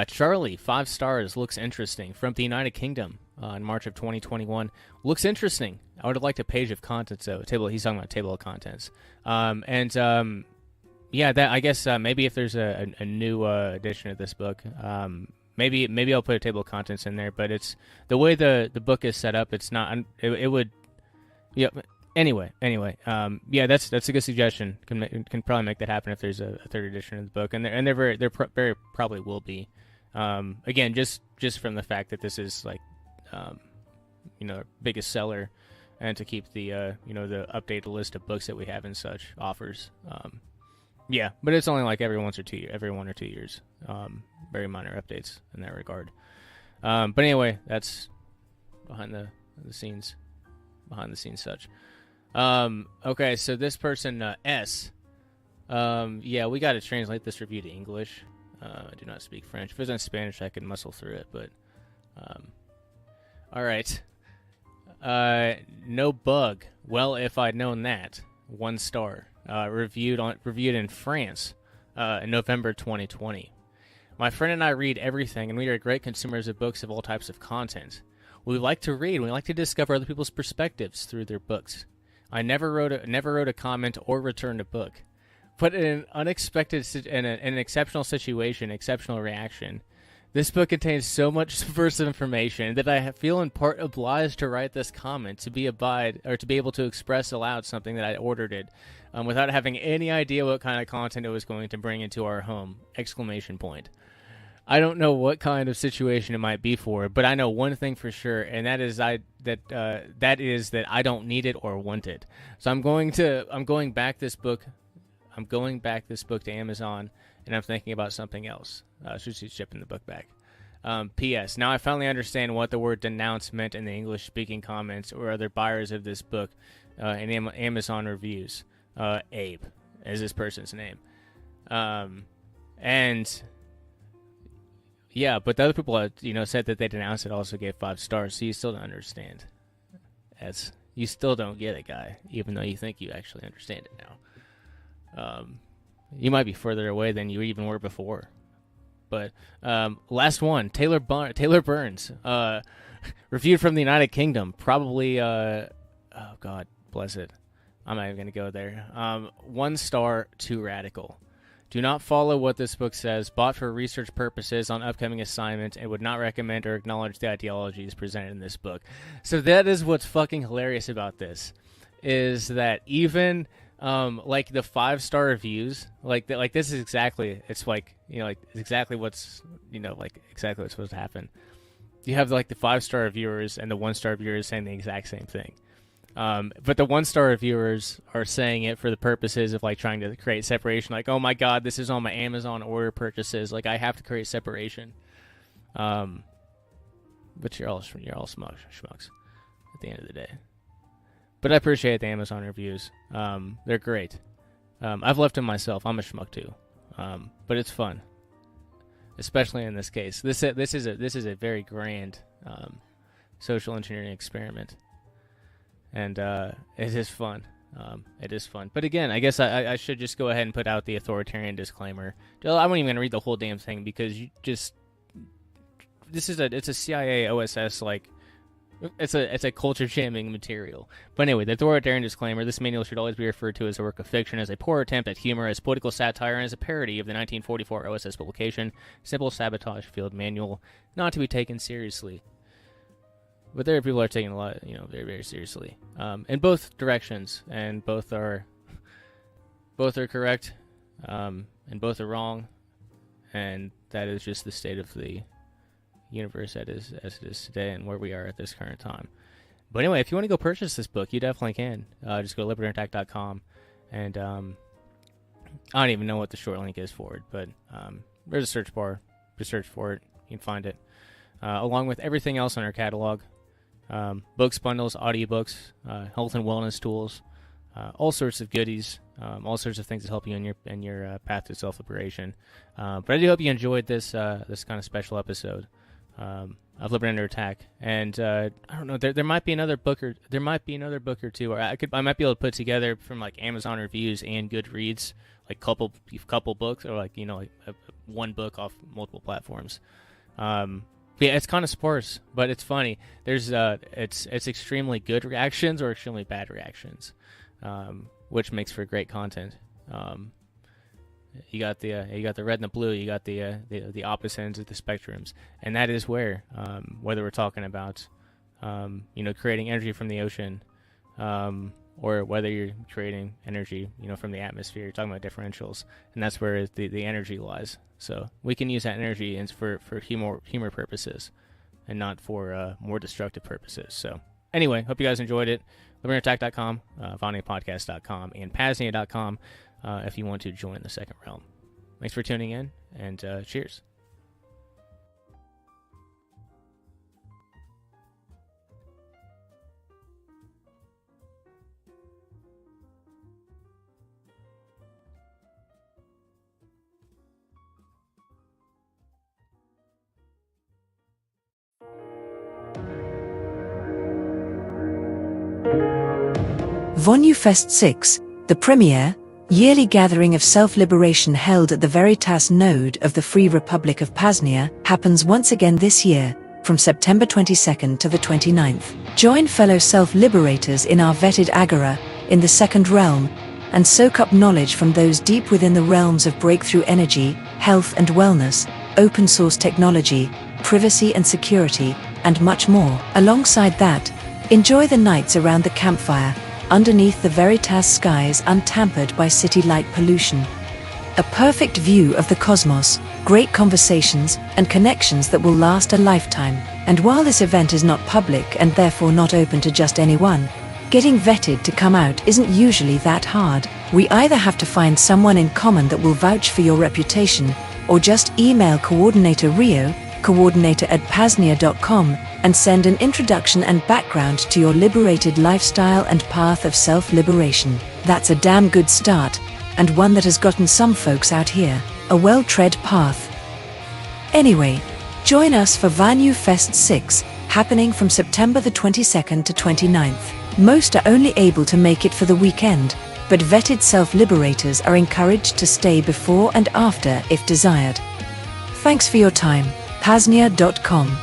Charlie, 5 stars, looks interesting. From the United Kingdom in March of 2021. Looks interesting. I would have liked a page of contents, though. He's talking about table of contents. Yeah, that I guess maybe if there's a new edition of this book, maybe I'll put a table of contents in there. But it's the way the book is set up. It's not. It would. Yeah. Anyway. Yeah, that's a good suggestion. Can probably make that happen if there's a third edition of the book, and there very probably will be. Again, just from the fact that this is like, biggest seller, and to keep the the updated list of books that we have and such offers. Yeah, but it's only like every 1 or 2 years. Very minor updates in that regard. But anyway, that's behind the scenes such. Okay, so this person, S. Yeah, we got to translate this review to English. I do not speak French. If it was in Spanish, I could muscle through it, but... all right. No bug. Well, if I'd known that. 1 star. Reviewed in France in November 2020. My friend and I read everything, and we are great consumers of books of all types of content. We like to read. We like to discover other people's perspectives through their books. I never wrote a comment or returned a book, but in an an exceptional situation, exceptional reaction. This book contains so much subversive information that I feel in part obliged to write this comment to be able to express aloud something that I ordered it, without having any idea what kind of content it was going to bring into our home! ! I don't know what kind of situation it might be for, but I know one thing for sure, and that is that I don't need it or want it. So I'm going back this book to Amazon, and I'm thinking about something else. She's shipping the book back. P.S. Now I finally understand what the word denounce meant in the English-speaking comments or other buyers of this book in Amazon reviews. Abe is this person's name. And... yeah, but the other people, said that they denounced it, also gave 5 stars, so you still don't understand. You still don't get it, guy, even though you think you actually understand it now. You might be further away than you even were before. But last one, Taylor Burns, reviewed from the United Kingdom, probably, oh God, bless it. I'm not even going to go there. 1 star, too radical. Do not follow what this book says, bought for research purposes on upcoming assignments, and would not recommend or acknowledge the ideologies presented in this book. So that is what's fucking hilarious about this, is that even like the 5-star reviews, like this is exactly, it's like, exactly what's, exactly what's supposed to happen. You have like the 5-star reviewers and the 1-star reviewers saying the exact same thing. But the 1-star reviewers are saying it for the purposes of like trying to create separation. Like, oh my God, this is on my Amazon order purchases. Like, I have to create separation. But you're all schmucks at the end of the day. But I appreciate the Amazon reviews. They're great. I've left them myself. I'm a schmuck too. But it's fun, especially in this case. This is a very grand social engineering experiment. And it is fun. It is fun. But again, I guess I should just go ahead and put out the authoritarian disclaimer. I'm not even going to read the whole damn thing because you just it's a CIA OSS like. It's a culture jamming material. But anyway, the thorough daring disclaimer: this manual should always be referred to as a work of fiction, as a poor attempt at humor, as political satire, and as a parody of the 1944 OSS publication Simple Sabotage Field Manual, not to be taken seriously. But there are people who are taking a lot, very, very seriously, in both directions, and both are correct, and both are wrong, and that is just the state of the universe as it is today and where we are at this current time. But anyway, if you want to go purchase this book, you definitely can. Just go to libertyattack.com, and I don't even know what the short link is for it, but there's a search bar. Just search for it. You can find it, along with everything else in our catalog. Books, bundles, audiobooks, health and wellness tools, all sorts of goodies, all sorts of things to help you in your path to self-liberation. But I do hope you enjoyed this kind of special episode of Liberty Under Attack. And I don't know, there might be another book or two, or I might be able to put together from like Amazon reviews and Goodreads, like couple books, or like one book off multiple platforms. Yeah, it's kind of sparse, but it's funny. There's it's extremely good reactions or extremely bad reactions, which makes for great content. You got the red and the blue. You got the opposite ends of the spectrums, and that is where whether we're talking about creating energy from the ocean, or whether you're creating energy from the atmosphere, you're talking about differentials, and that's where the energy lies. So we can use that energy for humor purposes, and not for more destructive purposes. So anyway, hope you guys enjoyed it. LibertyAttack.com, VonuPodcast.com, and PAZNIA.com if you want to join the Second Realm. Thanks for tuning in, and cheers. Vonu Fest 6, the premier, yearly gathering of self-liberation held at the Veritas node of the Free Republic of PAZNIA, happens once again this year, from September 22nd to the 29th. Join fellow self-liberators in our vetted agora, in the Second Realm, and soak up knowledge from those deep within the realms of breakthrough energy, health and wellness, open source technology, privacy and security, and much more. Alongside that, enjoy the nights around the campfire, underneath the Veritas skies untampered by city light pollution. A perfect view of the cosmos, great conversations, and connections that will last a lifetime. And while this event is not public and therefore not open to just anyone, getting vetted to come out isn't usually that hard. We either have to find someone in common that will vouch for your reputation, or just email Coordinator Rio, coordinator@PAZNIA.com, and send an introduction and background to your liberated lifestyle and path of self-liberation. That's a damn good start, and one that has gotten some folks out here a well-tread path. Anyway, join us for Vonu Fest 6, happening from September the 22nd to 29th. Most are only able to make it for the weekend, but vetted self-liberators are encouraged to stay before and after if desired. Thanks for your time. PAZNIA.com.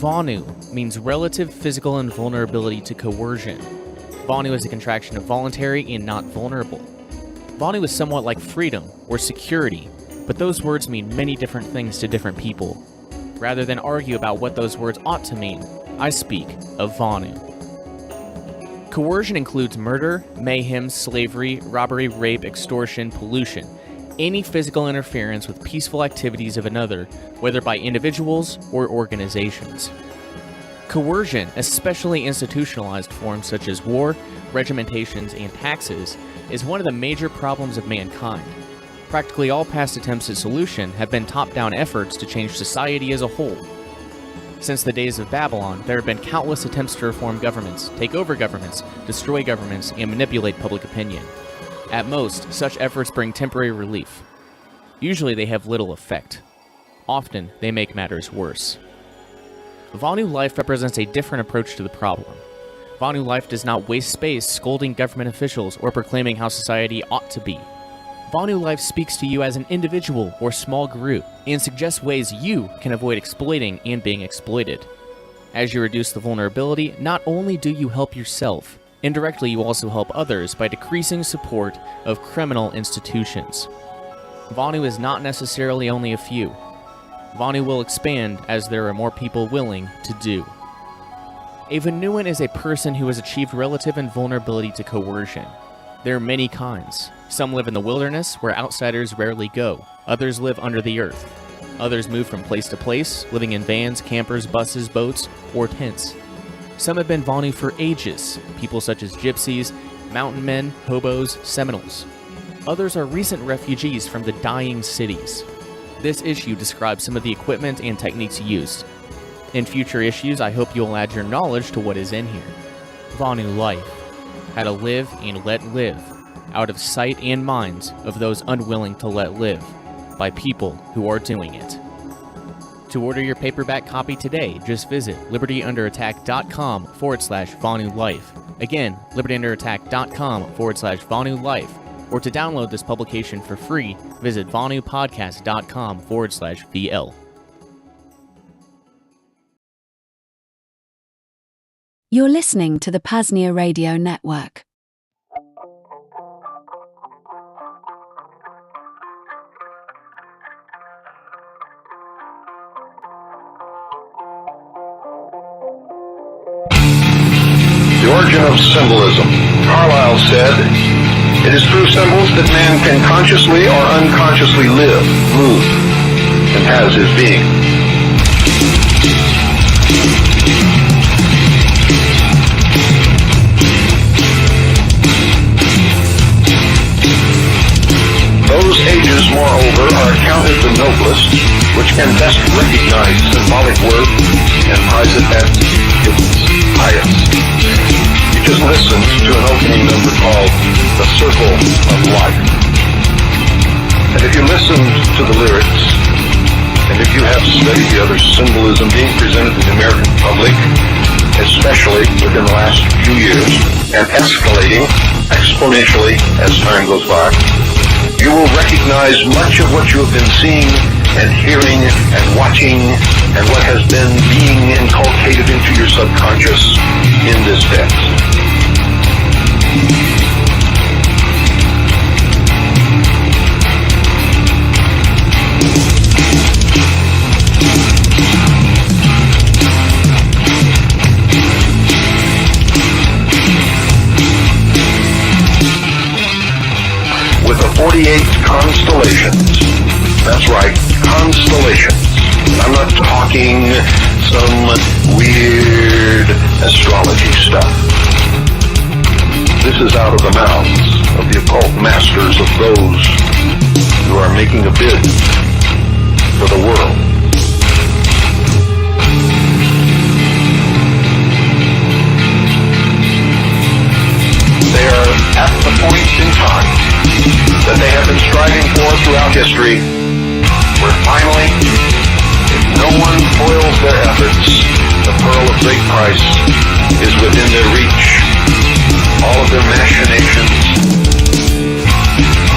Vonu means relative physical invulnerability to coercion. Vonu is a contraction of voluntary and not vulnerable. Vonu is somewhat like freedom or security, but those words mean many different things to different people. Rather than argue about what those words ought to mean, I speak of Vonu. Coercion includes murder, mayhem, slavery, robbery, rape, extortion, pollution, any physical interference with peaceful activities of another, whether by individuals or organizations. Coercion, especially institutionalized forms such as war, regimentations, and taxes, is one of the major problems of mankind. Practically all past attempts at solution have been top-down efforts to change society as a whole. Since the days of Babylon, there have been countless attempts to reform governments, take over governments, destroy governments, and manipulate public opinion. At most, such efforts bring temporary relief. Usually they have little effect. Often, they make matters worse. Vonu Life represents a different approach to the problem. Vonu Life does not waste space scolding government officials or proclaiming how society ought to be. Vonu Life speaks to you as an individual or small group and suggests ways you can avoid exploiting and being exploited. As you reduce the vulnerability, not only do you help yourself, indirectly you also help others by decreasing support of criminal institutions. Vonu is not necessarily only a few. Vonu will expand as there are more people willing to do. A Vonuan is a person who has achieved relative invulnerability to coercion. There are many kinds. Some live in the wilderness, where outsiders rarely go. Others live under the earth. Others move from place to place, living in vans, campers, buses, boats, or tents. Some have been Vonu for ages, people such as gypsies, mountain men, hobos, Seminoles. Others are recent refugees from the dying cities. This issue describes some of the equipment and techniques used. In future issues, I hope you'll add your knowledge to what is in here. Vonu Life. How to live and let live, out of sight and minds of those unwilling to let live, by people who are doing it. To order your paperback copy today, just visit libertyunderattack.com/Vonu Life. Again, libertyunderattack.com/Vonu Life. Or to download this publication for free, visit vonupodcast.com/VL. You're listening to the PAZNIA Radio Network. The origin of symbolism. Carlyle said, "It is through symbols that man can consciously or unconsciously live, move, and has his being." Those ages, moreover, are accounted the noblest, which can best recognize symbolic worth and prize it at its highest. You just listened to an opening number called "The Circle of Life." And if you listened to the lyrics, and if you have studied the other symbolism being presented to the American public, especially within the last few years, and escalating exponentially as time goes by, you will recognize much of what you have been seeing and hearing and watching and what has been being inculcated into your subconscious in this text. With the 48 constellations, that's right, constellations. I'm not talking some weird astrology stuff. This is out of the mouths of the occult masters of those who are making a bid for the world. They are at the point in time that they have been striving for throughout history, where finally, if no one foils their efforts, the pearl of great price is within their reach. All of their machinations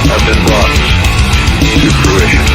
have been brought to fruition.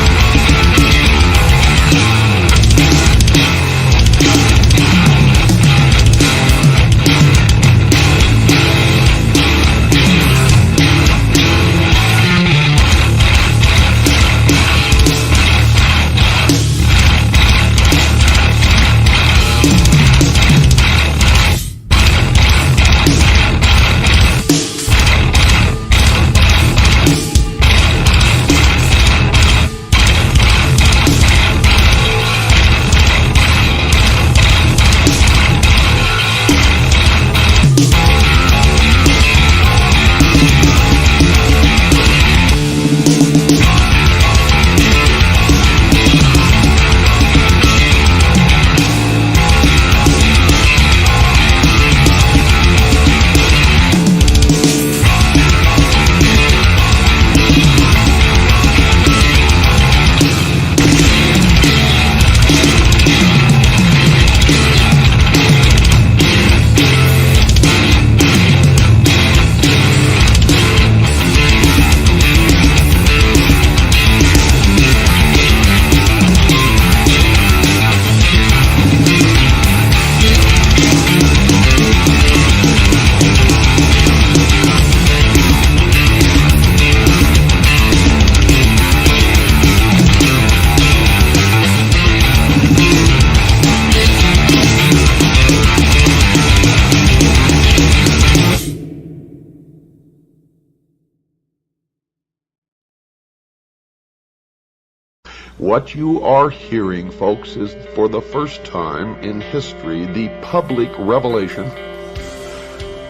What you are hearing, folks, is for the first time in history the public revelation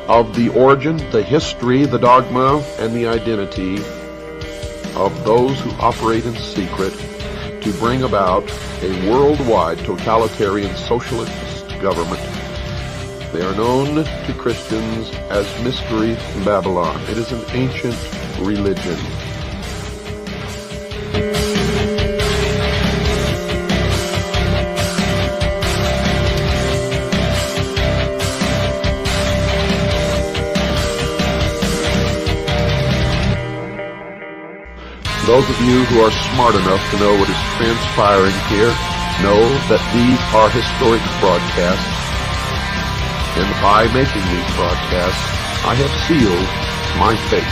of the origin, the history, the dogma, and the identity of those who operate in secret to bring about a worldwide totalitarian socialist government. They are known to Christians as Mystery Babylon. It is an ancient religion. Those of you who are smart enough to know what is transpiring here know that these are historic broadcasts, and by making these broadcasts, I have sealed my fate.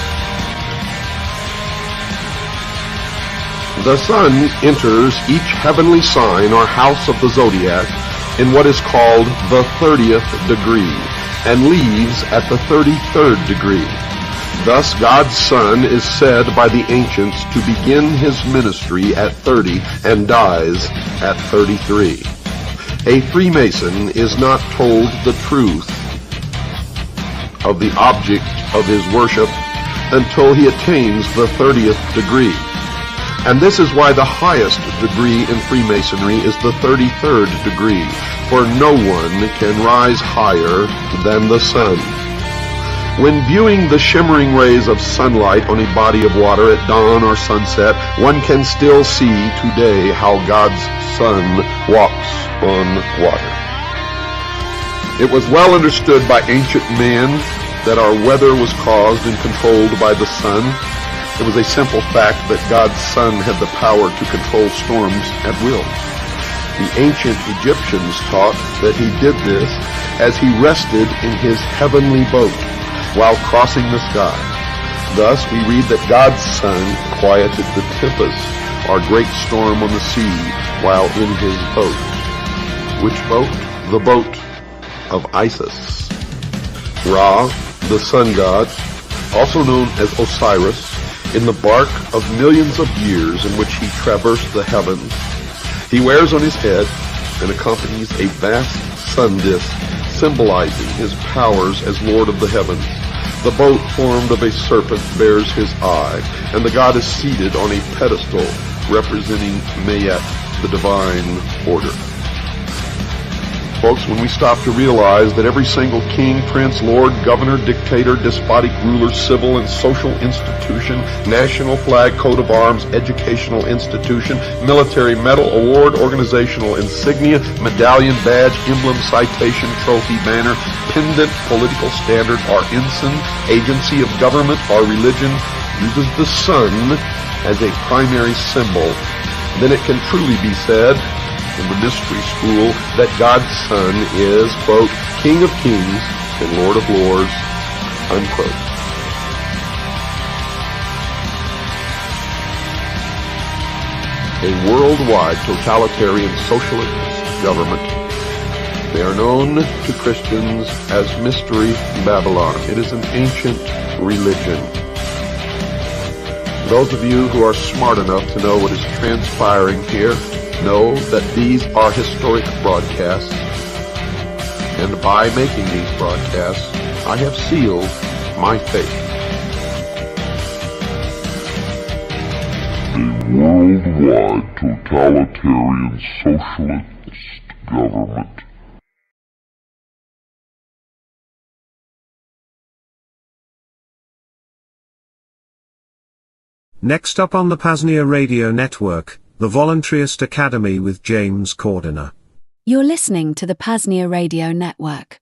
The sun enters each heavenly sign or house of the zodiac in what is called the 30th degree, and leaves at the 33rd degree. Thus, God's Son is said by the ancients to begin his ministry at 30 and dies at 33. A Freemason is not told the truth of the object of his worship until he attains the 30th degree. And this is why the highest degree in Freemasonry is the 33rd degree, for no one can rise higher than the sun. When viewing the shimmering rays of sunlight on a body of water at dawn or sunset, one can still see today how God's Son walks on water. It was well understood by ancient men that our weather was caused and controlled by the sun. It was a simple fact that God's Son had the power to control storms at will. The ancient Egyptians taught that he did this as he rested in his heavenly boat while crossing the sky. Thus we read that God's Son quieted the tempest or great storm on the sea while in his boat. Which boat? The boat of Isis. Ra, the sun god, also known as Osiris, in the bark of millions of years in which he traversed the heavens, he wears on his head and accompanies a vast sun disk symbolizing his powers as Lord of the heavens. The boat formed of a serpent bears his eye, and the god is seated on a pedestal representing Mayet, the divine order. Folks, when we stop to realize that every single king, prince, lord, governor, dictator, despotic ruler, civil and social institution, national flag, coat of arms, educational institution, military medal, award, organizational insignia, medallion, badge, emblem, citation, trophy, banner, pendant, political standard, or ensign, agency of government, or religion uses the sun as a primary symbol, then it can truly be said in the mystery school that God's Son is, quote, King of Kings and Lord of Lords, unquote. A worldwide totalitarian socialist government. They are known to Christians as Mystery Babylon. It is an ancient religion. Those of you who are smart enough to know what is transpiring here know that these are historic broadcasts, and by making these broadcasts, I have sealed my fate. A worldwide totalitarian socialist government. Next up on the PAZNIA radio network, the Voluntaryist Academy with James Cordiner. You're listening to the PAZNIA radio network.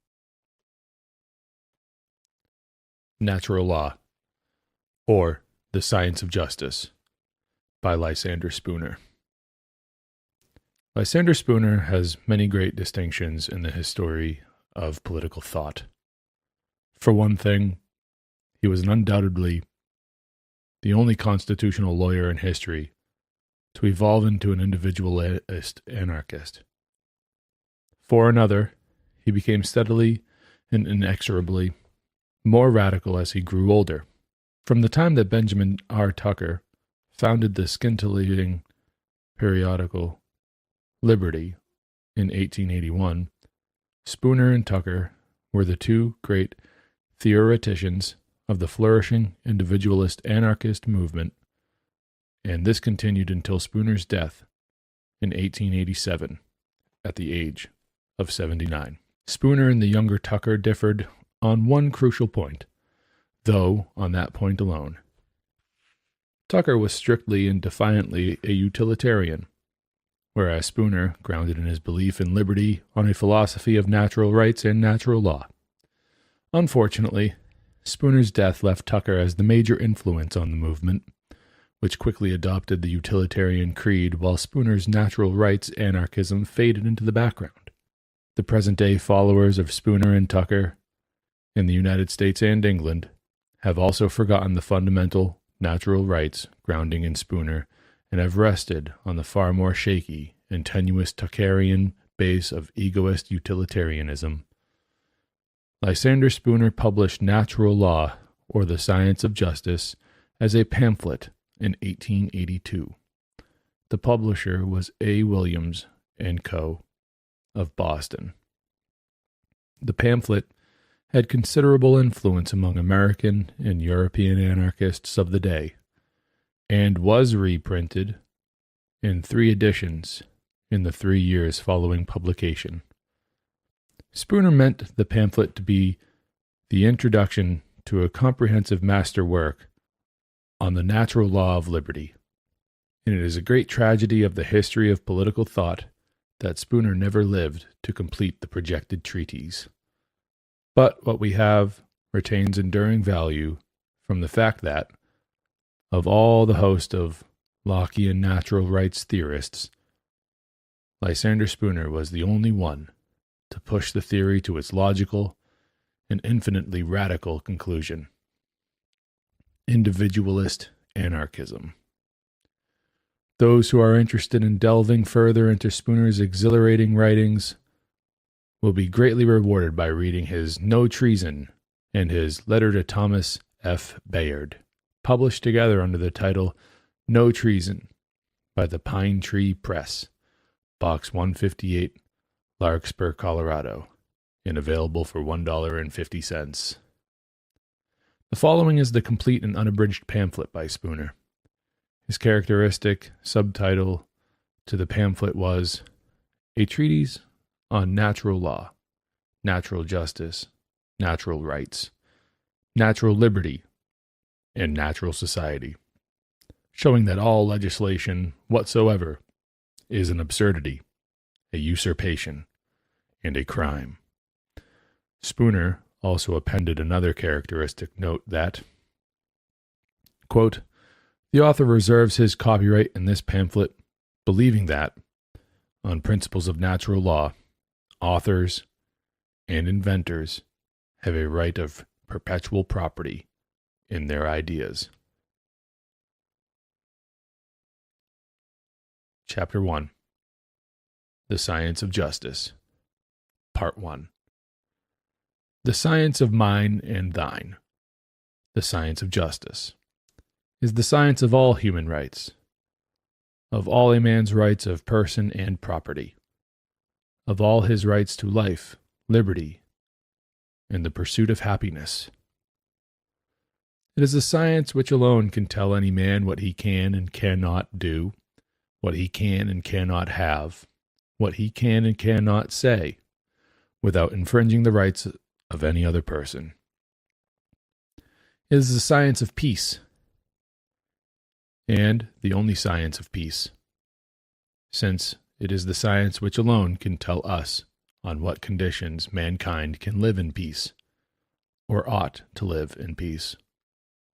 Natural Law, or The Science of Justice, by Lysander Spooner. Lysander Spooner has many great distinctions in the history of political thought. For one thing, he was undoubtedly the only constitutional lawyer in history to evolve into an individualist anarchist. For another, he became steadily and inexorably more radical as he grew older. From the time that Benjamin R. Tucker founded the scintillating periodical Liberty in 1881, Spooner and Tucker were the two great theoreticians of the flourishing individualist anarchist movement, and this continued until Spooner's death in 1887 at the age of 79. Spooner and the younger Tucker differed on one crucial point, though on that point alone. Tucker was strictly and defiantly a utilitarian, whereas Spooner grounded in his belief in liberty on a philosophy of natural rights and natural law. Unfortunately, Spooner's death left Tucker as the major influence on the movement, which quickly adopted the utilitarian creed while Spooner's natural rights anarchism faded into the background. The present-day followers of Spooner and Tucker in the United States and England have also forgotten the fundamental natural rights grounding in Spooner and have rested on the far more shaky and tenuous Tuckerian base of egoist utilitarianism. Lysander Spooner published Natural Law, or the Science of Justice, as a pamphlet in 1882. The publisher was A. Williams & Co. of Boston. The pamphlet had considerable influence among American and European anarchists of the day, and was reprinted in 3 editions in the 3 years following publication. Spooner meant the pamphlet to be the introduction to a comprehensive masterwork on the natural law of liberty, and it is a great tragedy of the history of political thought that Spooner never lived to complete the projected treatise. But what we have retains enduring value from the fact that, of all the host of Lockean natural rights theorists, Lysander Spooner was the only one to push the theory to its logical and infinitely radical conclusion: individualist anarchism. Those who are interested in delving further into Spooner's exhilarating writings will be greatly rewarded by reading his No Treason and his Letter to Thomas F. Bayard, published together under the title No Treason by the Pine Tree Press, Box 158, Larkspur, Colorado, and available for $1.50. The following is the complete and unabridged pamphlet by Spooner. His characteristic subtitle to the pamphlet was A Treatise on Natural Law, Natural Justice, Natural Rights, Natural Liberty, and Natural Society, showing that all legislation whatsoever is an absurdity, a usurpation, and a crime. Spooner also appended another characteristic note that, quote, the author reserves his copyright in this pamphlet, believing that, on principles of natural law, authors and inventors have a right of perpetual property in their ideas. Chapter 1. The Science of Justice. Part 1. The science of mine and thine, the science of justice, is the science of all human rights, of all a man's rights of person and property, of all his rights to life, liberty, and the pursuit of happiness. It is a science which alone can tell any man what he can and cannot do, what he can and cannot have, what he can and cannot say, without infringing the rights of any other person. It is the science of peace, and the only science of peace, since it is the science which alone can tell us on what conditions mankind can live in peace, or ought to live in peace,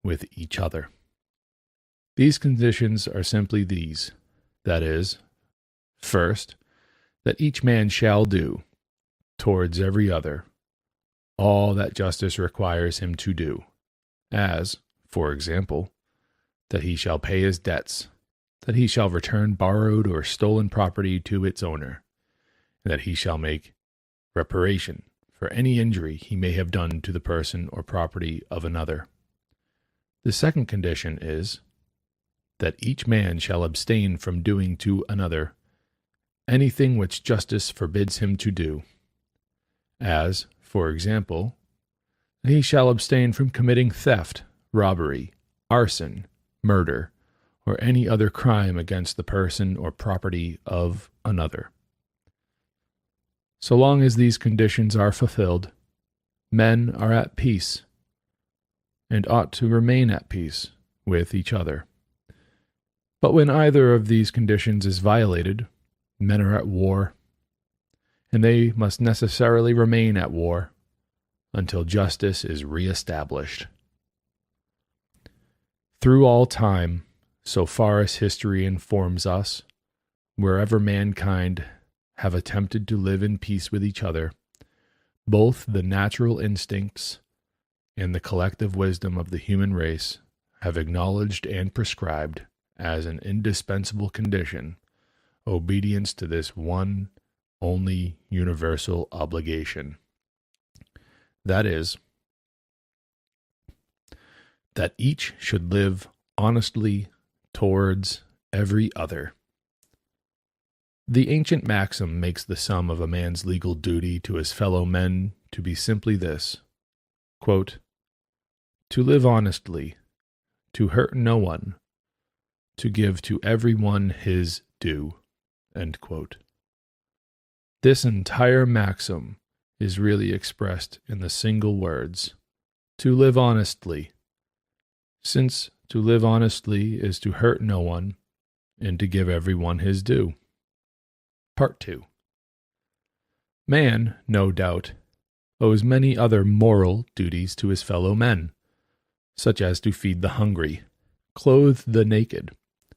with each other. These conditions are simply these, that is, first, that each man shall do, towards every other, all that justice requires him to do, as, for example, that he shall pay his debts, that he shall return borrowed or stolen property to its owner, and that he shall make reparation for any injury he may have done to the person or property of another. The second condition is that each man shall abstain from doing to another anything which justice forbids him to do, as, for example, that he shall abstain from committing theft, robbery, arson, murder, or any other crime against the person or property of another. So long as these conditions are fulfilled, men are at peace, and ought to remain at peace with each other. But when either of these conditions is violated, men are at war, and they must necessarily remain at war until justice is re-established. Through all time, so far as history informs us, wherever mankind have attempted to live in peace with each other, both the natural instincts and the collective wisdom of the human race have acknowledged and prescribed as an indispensable condition obedience to this one only universal obligation. That is, that each should live honestly towards every other. The ancient maxim makes the sum of a man's legal duty to his fellow men to be simply this, quote, to live honestly, to hurt no one, to give to every one his due, end quote. This entire maxim is really expressed in the single words, to live honestly, since to live honestly is to hurt no one and to give everyone his due. Part 2. Man, no doubt, owes many other moral duties to his fellow men, such as to feed the hungry, clothe the naked,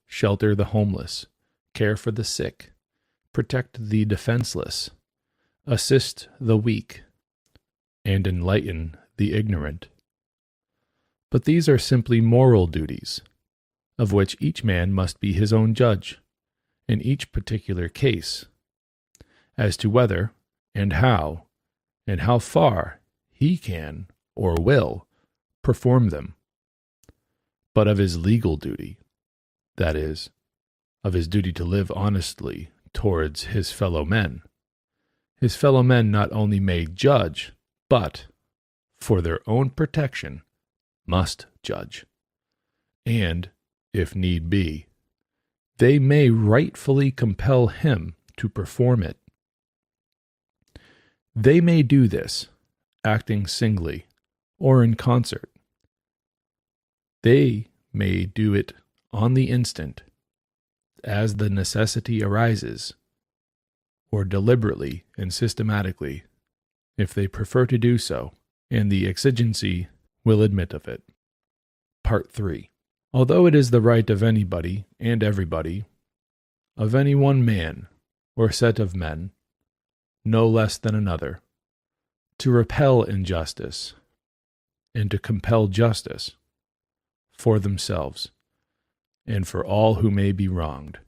shelter the homeless, care for the sick, protect the defenseless, assist the weak, and enlighten the ignorant. But these are simply moral duties, of which each man must be his own judge, in each particular case, as to whether and how far he can or will perform them. But of his legal duty, that is, of his duty to live honestly towards his fellow men not only may judge, but, for their own protection, must judge. And, if need be, they may rightfully compel him to perform it. They may do this, acting singly, or in concert. They may do it on the instant, as the necessity arises, or deliberately and systematically, if they prefer to do so, and the exigency will admit of it. Part 3. Although it is the right of anybody and everybody, of any one man or set of men, no less than another, to repel injustice and to compel justice for themselves and for all who may be wronged,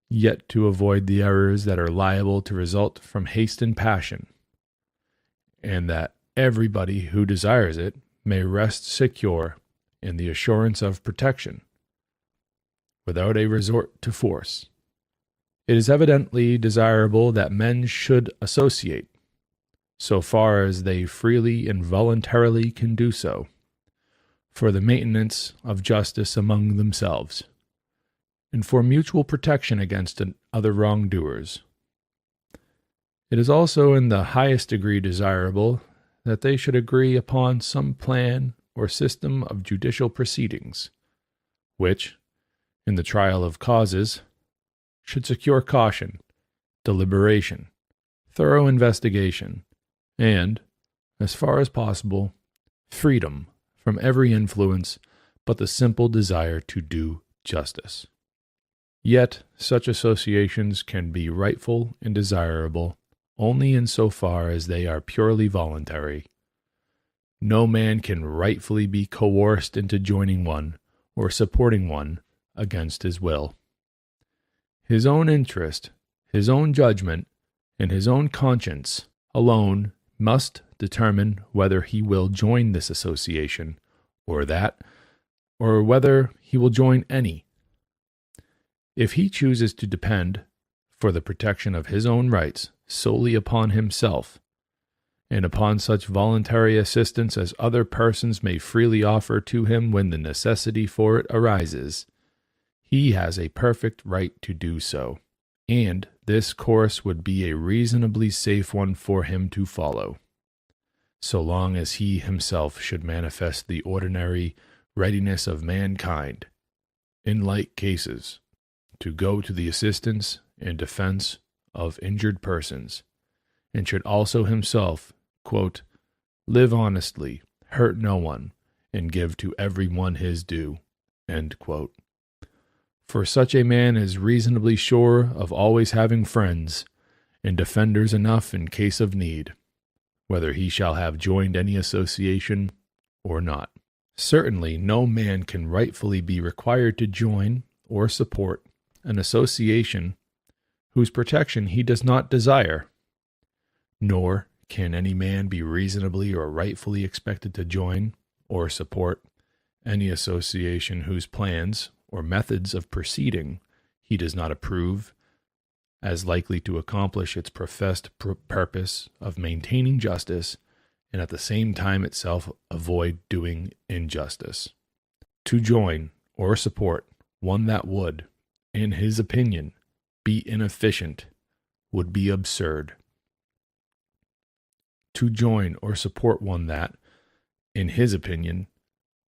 yet to avoid the errors that are liable to result from haste and passion, and that everybody who desires it may rest secure in the assurance of protection, without a resort to force. It is evidently desirable that men should associate, so far as they freely and voluntarily can do so, for the maintenance of justice among themselves, and for mutual protection against other wrongdoers. It is also in the highest degree desirable that they should agree upon some plan or system of judicial proceedings, which, in the trial of causes, should secure caution, deliberation, thorough investigation, and, as far as possible, freedom from every influence but the simple desire to do justice. Yet such associations can be rightful and desirable only in so far as they are purely voluntary. No man can rightfully be coerced into joining one or supporting one against his will. His own interest, his own judgment, and his own conscience alone must determine whether he will join this association or that, or whether he will join any. If he chooses to depend for the protection of his own rights solely upon himself, and upon such voluntary assistance as other persons may freely offer to him when the necessity for it arises, he has a perfect right to do so, and this course would be a reasonably safe one for him to follow, so long as he himself should manifest the ordinary readiness of mankind, in like cases, to go to the assistance and defense of injured persons, and should also himself, quote, live honestly, hurt no one, and give to every one his due, end quote. For such a man is reasonably sure of always having friends and defenders enough in case of need, whether he shall have joined any association or not. Certainly no man can rightfully be required to join or support an association whose protection he does not desire, nor can any man be reasonably or rightfully expected to join or support any association whose plans or methods of proceeding he does not approve as likely to accomplish its professed purpose of maintaining justice and at the same time itself avoid doing injustice. To join or support one that would, in his opinion, be inefficient would be absurd. To join or support one that, in his opinion,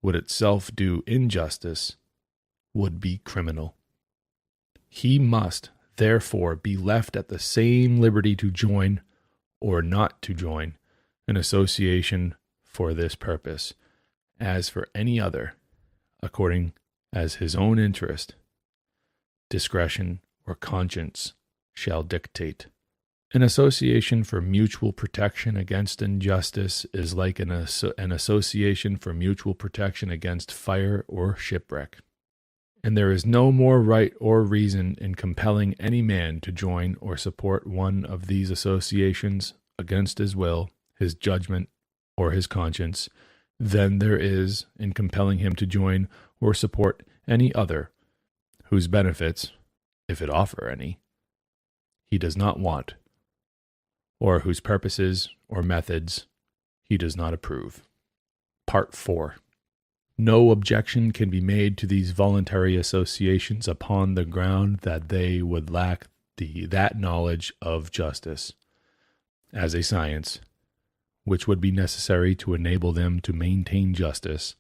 would itself do injustice would be criminal. He must, therefore, be left at the same liberty to join or not to join an association for this purpose as for any other, according as his own interest, discretion, or conscience shall dictate. An association for mutual protection against injustice is like an association for mutual protection against fire or shipwreck. And there is no more right or reason in compelling any man to join or support one of these associations against his will, his judgment, or his conscience than there is in compelling him to join or support any other whose benefits, if it offer any, he does not want, or whose purposes or methods he does not approve. Part 4. No objection can be made to these voluntary associations upon the ground that they would lack that knowledge of justice as a science, which would be necessary to enable them to maintain justice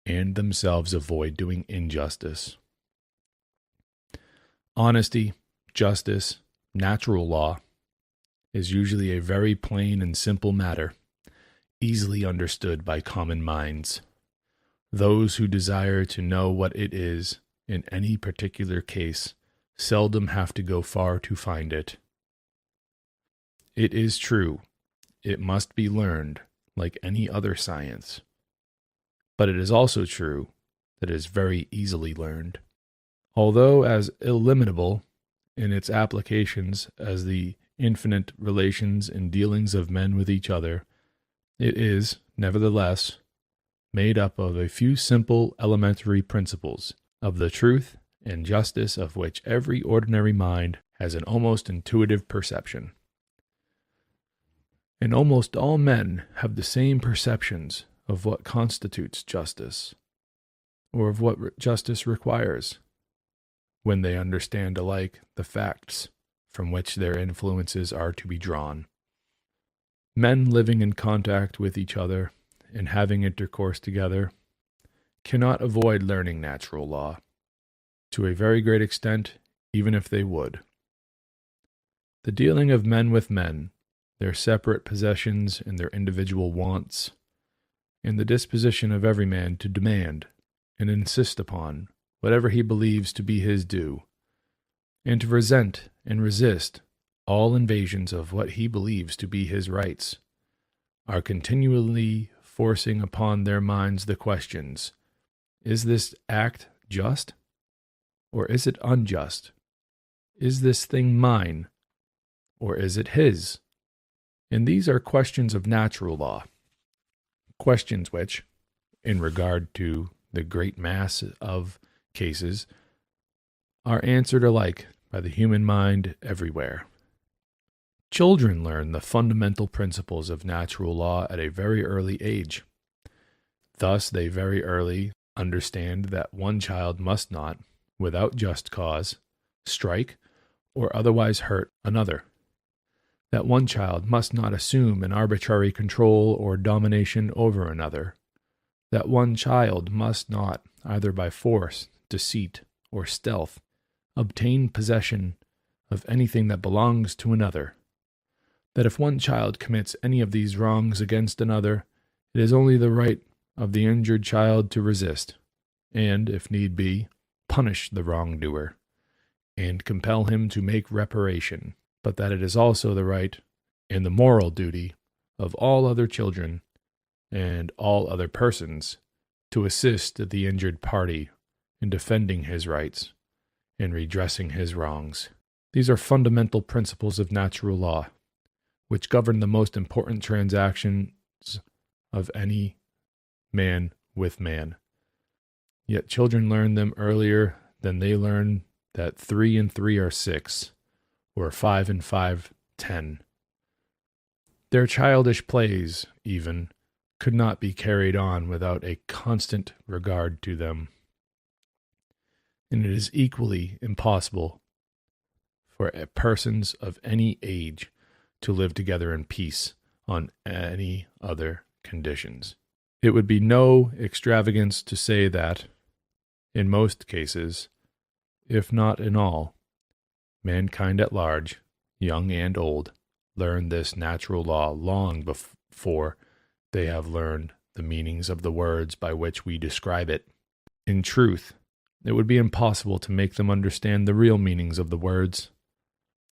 and themselves avoid doing injustice. Honesty, justice, natural law is usually a very plain and simple matter, easily understood by common minds. Those who desire to know what it is in any particular case seldom have to go far to find it. It is true, it must be learned like any other science, but it is also true that it is very easily learned. Although as illimitable in its applications as the infinite relations and dealings of men with each other, it is, nevertheless, made up of a few simple elementary principles of the truth and justice of which every ordinary mind has an almost intuitive perception. And almost all men have the same perceptions of what constitutes justice, or of what justice requires, when they understand alike the facts from which their influences are to be drawn. Men living in contact with each other and having intercourse together cannot avoid learning natural law, to a very great extent, even if they would. The dealing of men with men, their separate possessions and their individual wants, and the disposition of every man to demand and insist upon whatever he believes to be his due, and to resent and resist all invasions of what he believes to be his rights, are continually forcing upon their minds the questions, is this act just, or is it unjust? Is this thing mine, or is it his? And these are questions of natural law, questions which, in regard to the great mass of cases, are answered alike by the human mind everywhere. Children learn the fundamental principles of natural law at a very early age. Thus, they very early understand that one child must not, without just cause, strike or otherwise hurt another. That one child must not assume an arbitrary control or domination over another. That one child must not, either by force, deceit, or stealth, obtain possession of anything that belongs to another. That if one child commits any of these wrongs against another, it is only the right of the injured child to resist, and, if need be, punish the wrongdoer, and compel him to make reparation, but that it is also the right and the moral duty of all other children and all other persons to assist the injured party in defending his rights and redressing his wrongs. These are fundamental principles of natural law, which govern the most important transactions of any man with man. Yet children learn them earlier than they learn that 3 and 3 are 6, or 5 and 5, 10. Their childish plays, even, could not be carried on without a constant regard to them. And it is equally impossible for persons of any age to live together in peace on any other conditions. It would be no extravagance to say that, in most cases, if not in all, mankind at large, young and old, learn this natural law long before they have learned the meanings of the words by which we describe it. In truth, it would be impossible to make them understand the real meanings of the words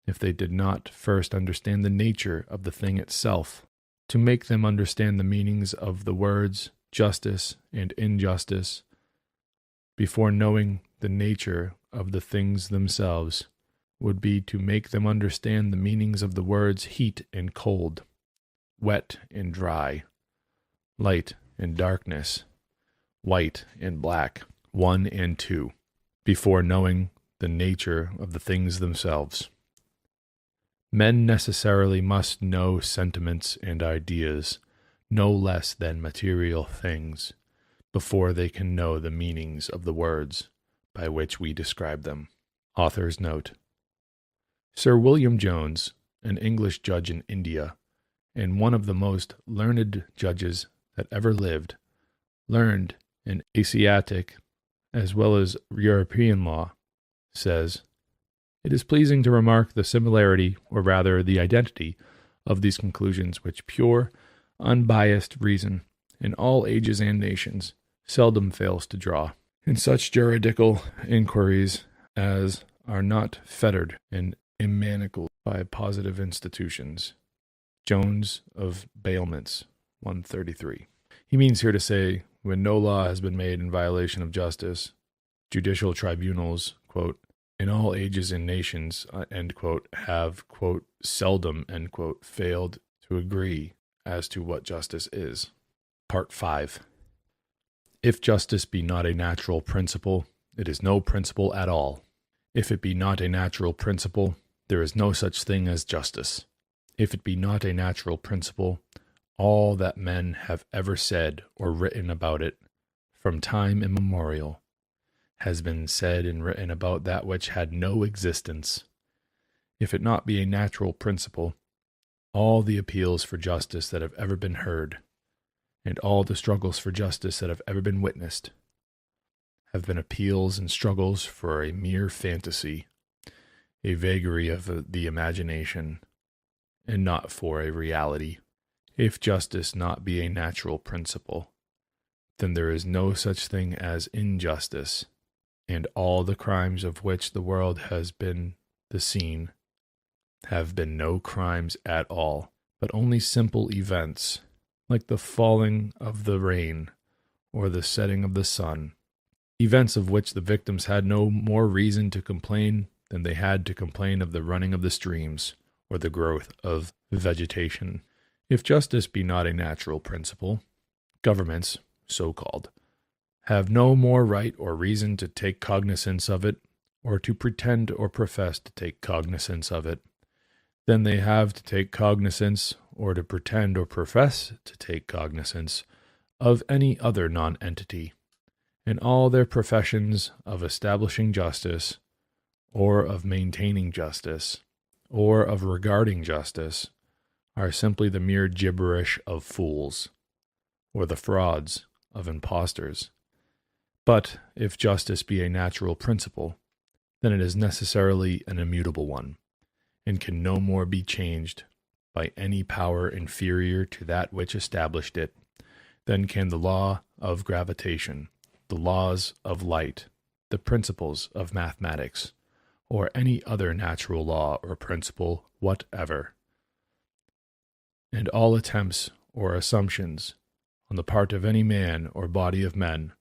if they did not first understand the nature of the thing itself. To make them understand the meanings of the words justice and injustice before knowing the nature of the things themselves would be to make them understand the meanings of the words heat and cold, wet and dry, light and darkness, white and black, 1 and 2, before knowing the nature of the things themselves. Men necessarily must know sentiments and ideas, no less than material things, before they can know the meanings of the words by which we describe them. Author's note. Sir William Jones, an English judge in India, and one of the most learned judges that ever lived, learned in Asiatic as well as European law, says, "It is pleasing to remark the similarity, or rather the identity, of these conclusions which pure, unbiased reason, in all ages and nations, seldom fails to draw, in such juridical inquiries as are not fettered and immanacled by positive institutions." Jones of Bailments, 133. He means here to say, when no law has been made in violation of justice, judicial tribunals, quote, in all ages and nations, end quote, have, quote, seldom, end quote, failed to agree as to what justice is. Part 5. If justice be not a natural principle, it is no principle at all. If it be not a natural principle, there is no such thing as justice. If it be not a natural principle, all that men have ever said or written about it, from time immemorial, has been said and written about that which had no existence. If it not be a natural principle, all the appeals for justice that have ever been heard, and all the struggles for justice that have ever been witnessed, have been appeals and struggles for a mere fantasy, a vagary of the imagination, and not for a reality. If justice not be a natural principle, then there is no such thing as injustice, and all the crimes of which the world has been the scene have been no crimes at all, but only simple events, like the falling of the rain or the setting of the sun, events of which the victims had no more reason to complain than they had to complain of the running of the streams or the growth of vegetation. If justice be not a natural principle, governments, so-called, have no more right or reason to take cognizance of it or to pretend or profess to take cognizance of it, than they have to take cognizance or to pretend or profess to take cognizance of any other non-entity. And all their professions of establishing justice, or of maintaining justice, or of regarding justice, are simply the mere gibberish of fools, or the frauds of impostors. But if justice be a natural principle, then it is necessarily an immutable one, and can no more be changed by any power inferior to that which established it than can the law of gravitation, the laws of light, the principles of mathematics, or any other natural law or principle whatever. And all attempts or assumptions on the part of any man or body of men,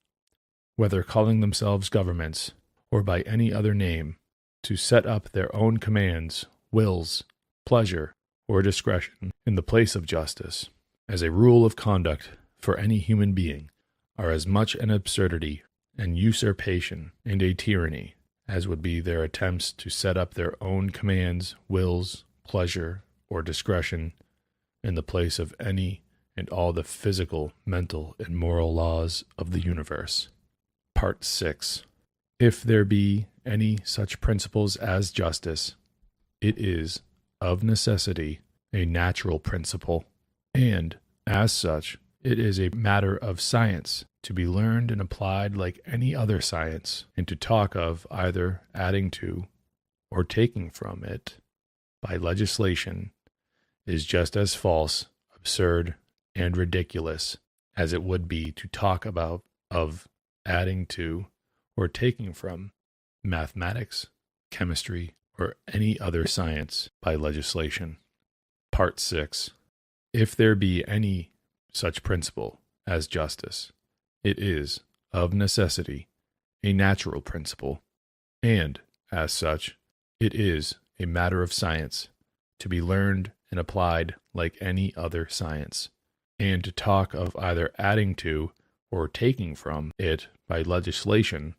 whether calling themselves governments or by any other name, to set up their own commands, wills, pleasure, or discretion in the place of justice, as a rule of conduct for any human being, are as much an absurdity, an usurpation, and a tyranny, as would be their attempts to set up their own commands, wills, pleasure, or discretion in the place of any and all the physical, mental, and moral laws of the universe. Part 6. If there be any such principles as justice, it is, of necessity, a natural principle, and, as such, it is a matter of science, to be learned and applied like any other science, and to talk of either adding to or taking from it by legislation is just as false, absurd, and ridiculous as it would be to talk about of adding to or taking from mathematics, chemistry, or any other science by legislation. Part 6. If there be any such principle as justice, it is, of necessity, a natural principle, and, as such, it is a matter of science, to be learned and applied like any other science, and to talk of either adding to or taking from it by legislation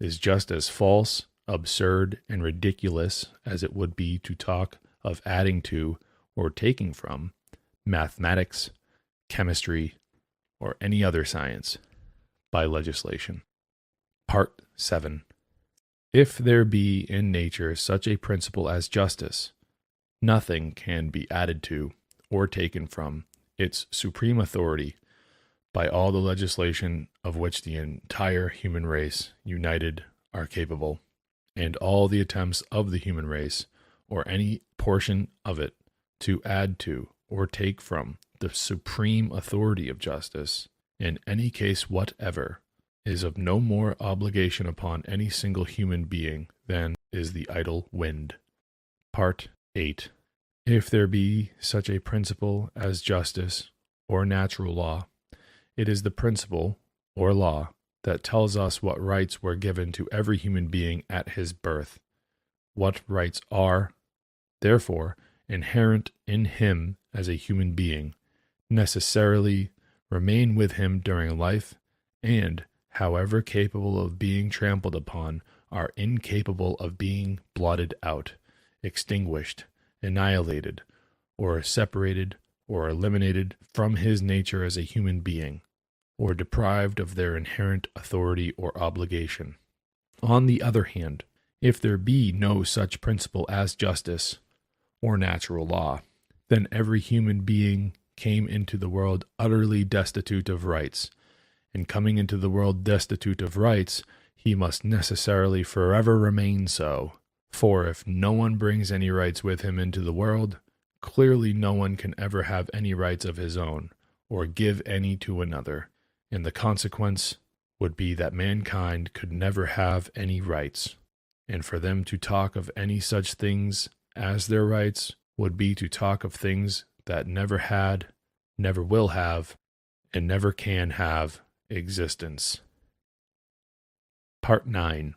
is just as false, absurd, and ridiculous as it would be to talk of adding to or taking from mathematics, chemistry, or any other science by legislation. Part 7. If there be in nature such a principle as justice, nothing can be added to or taken from its supreme authority by all the legislation of which the entire human race united are capable, and all the attempts of the human race, or any portion of it, to add to or take from the supreme authority of justice, in any case whatever, is of no more obligation upon any single human being than is the idle wind. Part 8. If there be such a principle as justice or natural law, it is the principle or law that tells us what rights were given to every human being at his birth, what rights are, therefore, inherent in him as a human being, necessarily remain with him during life, and, however capable of being trampled upon, are incapable of being blotted out, extinguished, annihilated, or separated, or eliminated from his nature as a human being, or deprived of their inherent authority or obligation. On the other hand, if there be no such principle as justice or natural law, then every human being came into the world utterly destitute of rights, and coming into the world destitute of rights, he must necessarily forever remain so. For if no one brings any rights with him into the world, clearly no one can ever have any rights of his own, or give any to another, and the consequence would be that mankind could never have any rights, and for them to talk of any such things as their rights would be to talk of things that never had, never will have, and never can have existence. Part 9.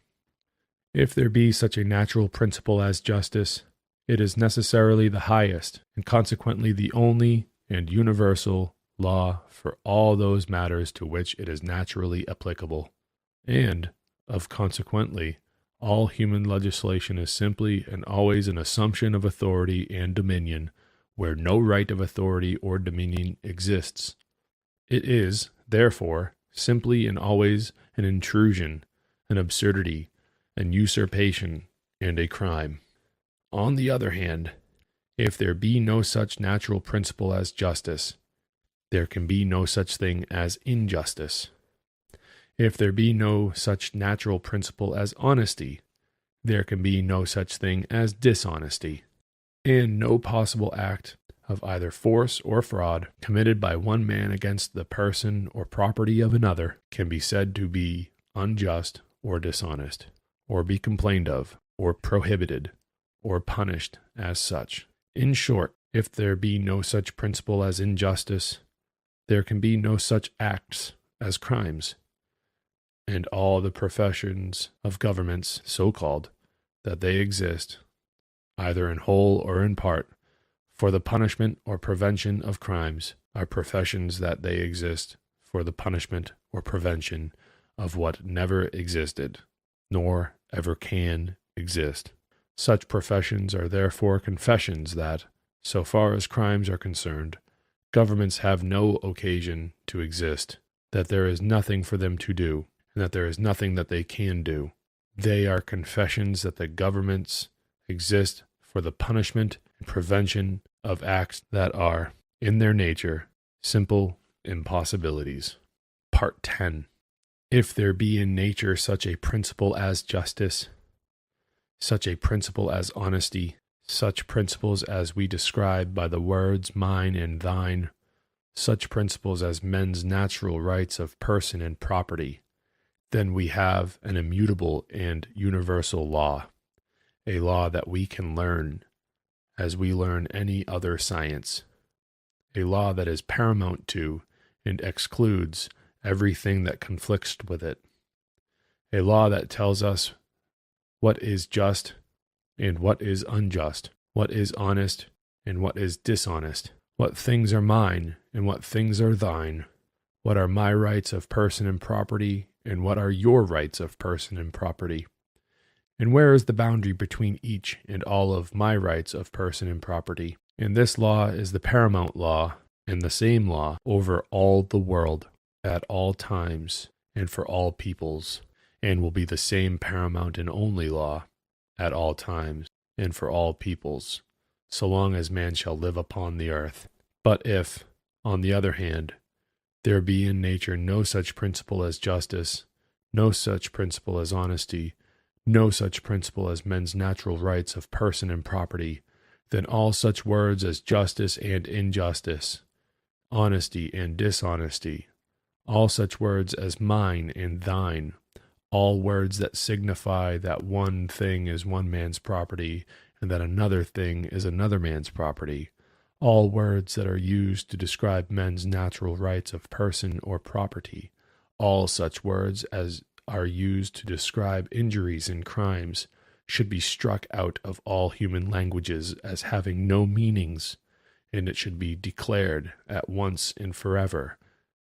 If there be such a natural principle as justice, it is necessarily the highest, and consequently the only and universal law for all those matters to which it is naturally applicable, and, of consequently, all human legislation is simply and always an assumption of authority and dominion, where no right of authority or dominion exists. It is, therefore, simply and always an intrusion, an absurdity, an usurpation, and a crime. On the other hand, if there be no such natural principle as justice, there can be no such thing as injustice. If there be no such natural principle as honesty, there can be no such thing as dishonesty, and no possible act of either force or fraud committed by one man against the person or property of another can be said to be unjust or dishonest, or be complained of, or prohibited, or punished as such. In short, if there be no such principle as injustice, there can be no such acts as crimes, and all the professions of governments, so-called, that they exist, either in whole or in part, for the punishment or prevention of crimes, are professions that they exist for the punishment or prevention of what never existed, nor ever can exist. Such professions are therefore confessions that, so far as crimes are concerned, governments have no occasion to exist, that there is nothing for them to do, and that there is nothing that they can do. They are confessions that the governments exist for the punishment and prevention of acts that are, in their nature, simple impossibilities. Part 10. If there be in nature such a principle as justice, such a principle as honesty, such principles as we describe by the words mine and thine, such principles as men's natural rights of person and property, then we have an immutable and universal law, a law that we can learn as we learn any other science, a law that is paramount to and excludes everything that conflicts with it, a law that tells us what is just and what is unjust, what is honest and what is dishonest, what things are mine and what things are thine, what are my rights of person and property and what are your rights of person and property, and where is the boundary between each and all of my rights of person and property. And this law is the paramount law and the same law over all the world at all times and for all peoples, and will be the same paramount and only law at all times and for all peoples, so long as man shall live upon the earth. But if, on the other hand, there be in nature no such principle as justice, no such principle as honesty, no such principle as men's natural rights of person and property, then all such words as justice and injustice, honesty and dishonesty, all such words as mine and thine, all words that signify that one thing is one man's property and that another thing is another man's property, all words that are used to describe men's natural rights of person or property, all such words as are used to describe injuries and crimes, should be struck out of all human languages as having no meanings, and it should be declared at once and forever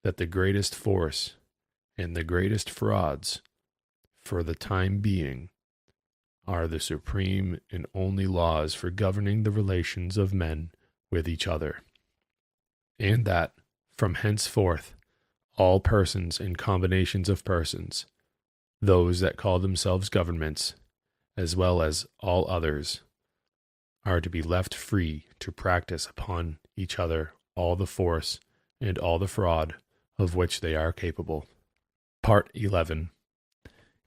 that the greatest force and the greatest frauds, for the time being, are the supreme and only laws for governing the relations of men with each other, and that, from henceforth, all persons and combinations of persons, those that call themselves governments, as well as all others, are to be left free to practice upon each other all the force and all the fraud of which they are capable. Part 11.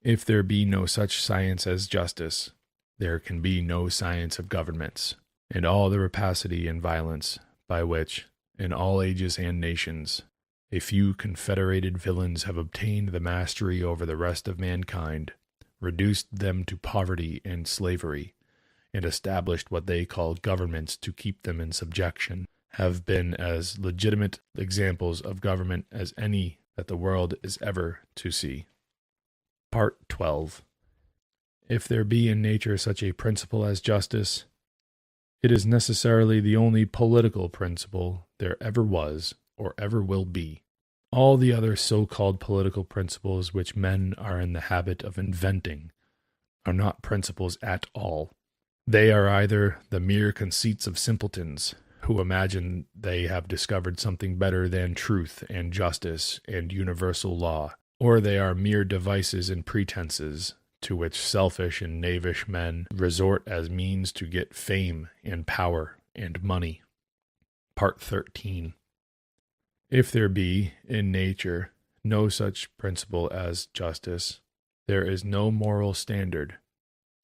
If there be no such science as justice, there can be no science of governments, and all the rapacity and violence by which, in all ages and nations, a few confederated villains have obtained the mastery over the rest of mankind, reduced them to poverty and slavery, and established what they call governments to keep them in subjection, have been as legitimate examples of government as any that the world is ever to see. Part 12. If there be in nature such a principle as justice, it is necessarily the only political principle there ever was or ever will be. All the other so-called political principles which men are in the habit of inventing are not principles at all. They are either the mere conceits of simpletons who imagine they have discovered something better than truth and justice and universal law, or they are mere devices and pretenses to which selfish and knavish men resort as means to get fame and power and money. Part 13. If there be, in nature, no such principle as justice, there is no moral standard,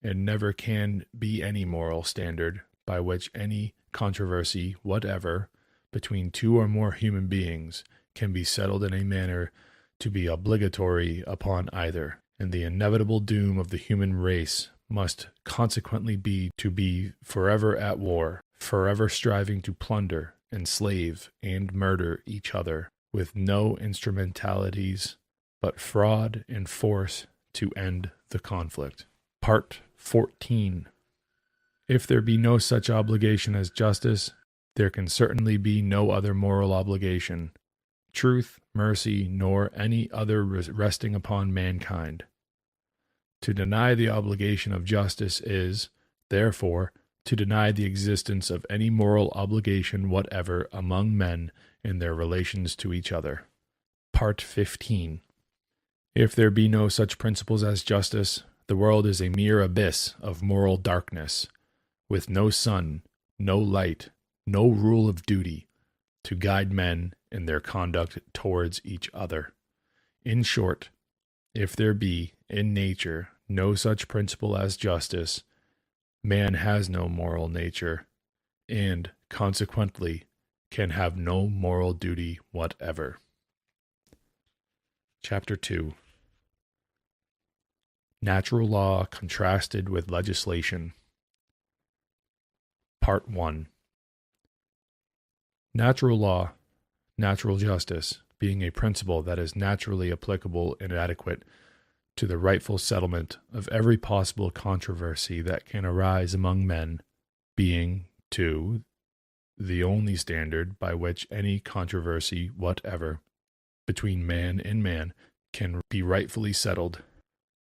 and never can be any moral standard by which any controversy whatever between two or more human beings can be settled in a manner to be obligatory upon either, and the inevitable doom of the human race must consequently be to be forever at war, forever striving to plunder, enslave, and murder each other, with no instrumentalities but fraud and force to end the conflict. Part 14. If there be no such obligation as justice, there can certainly be no other moral obligation, truth, mercy, nor any other resting upon mankind. To deny the obligation of justice is, therefore, to deny the existence of any moral obligation whatever among men in their relations to each other. Part 15. If there be no such principles as justice, the world is a mere abyss of moral darkness, with no sun, no light, no rule of duty, to guide men in their conduct towards each other. In short, if there be, in nature, no such principle as justice, man has no moral nature, and, consequently, can have no moral duty whatever. Chapter 2. Natural law contrasted with legislation. Part 1. Natural law, natural justice, being a principle that is naturally applicable and adequate to the rightful settlement of every possible controversy that can arise among men, being, too, the only standard by which any controversy whatever between man and man can be rightfully settled,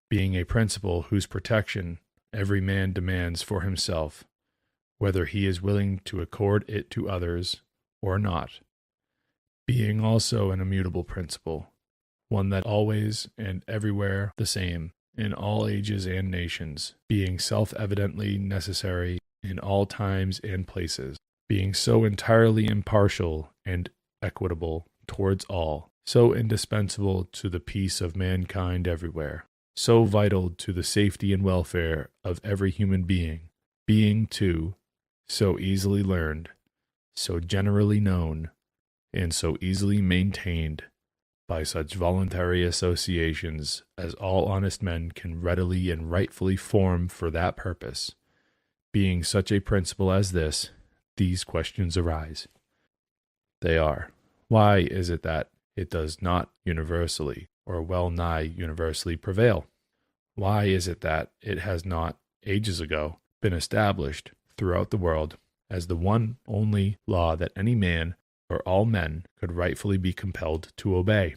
being a principle whose protection every man demands for himself, whether he is willing to accord it to others or not, being also an immutable principle, one that always and everywhere the same, in all ages and nations, being self-evidently necessary in all times and places, being so entirely impartial and equitable towards all, so indispensable to the peace of mankind everywhere, so vital to the safety and welfare of every human being, being, too, so easily learned, so generally known, and so easily maintained by such voluntary associations as all honest men can readily and rightfully form for that purpose. Being such a principle as this, these questions arise. They are, why is it that it does not universally, or well nigh universally prevail? Why is it that it has not, ages ago, been established throughout the world as the one only law that any man or all men could rightfully be compelled to obey?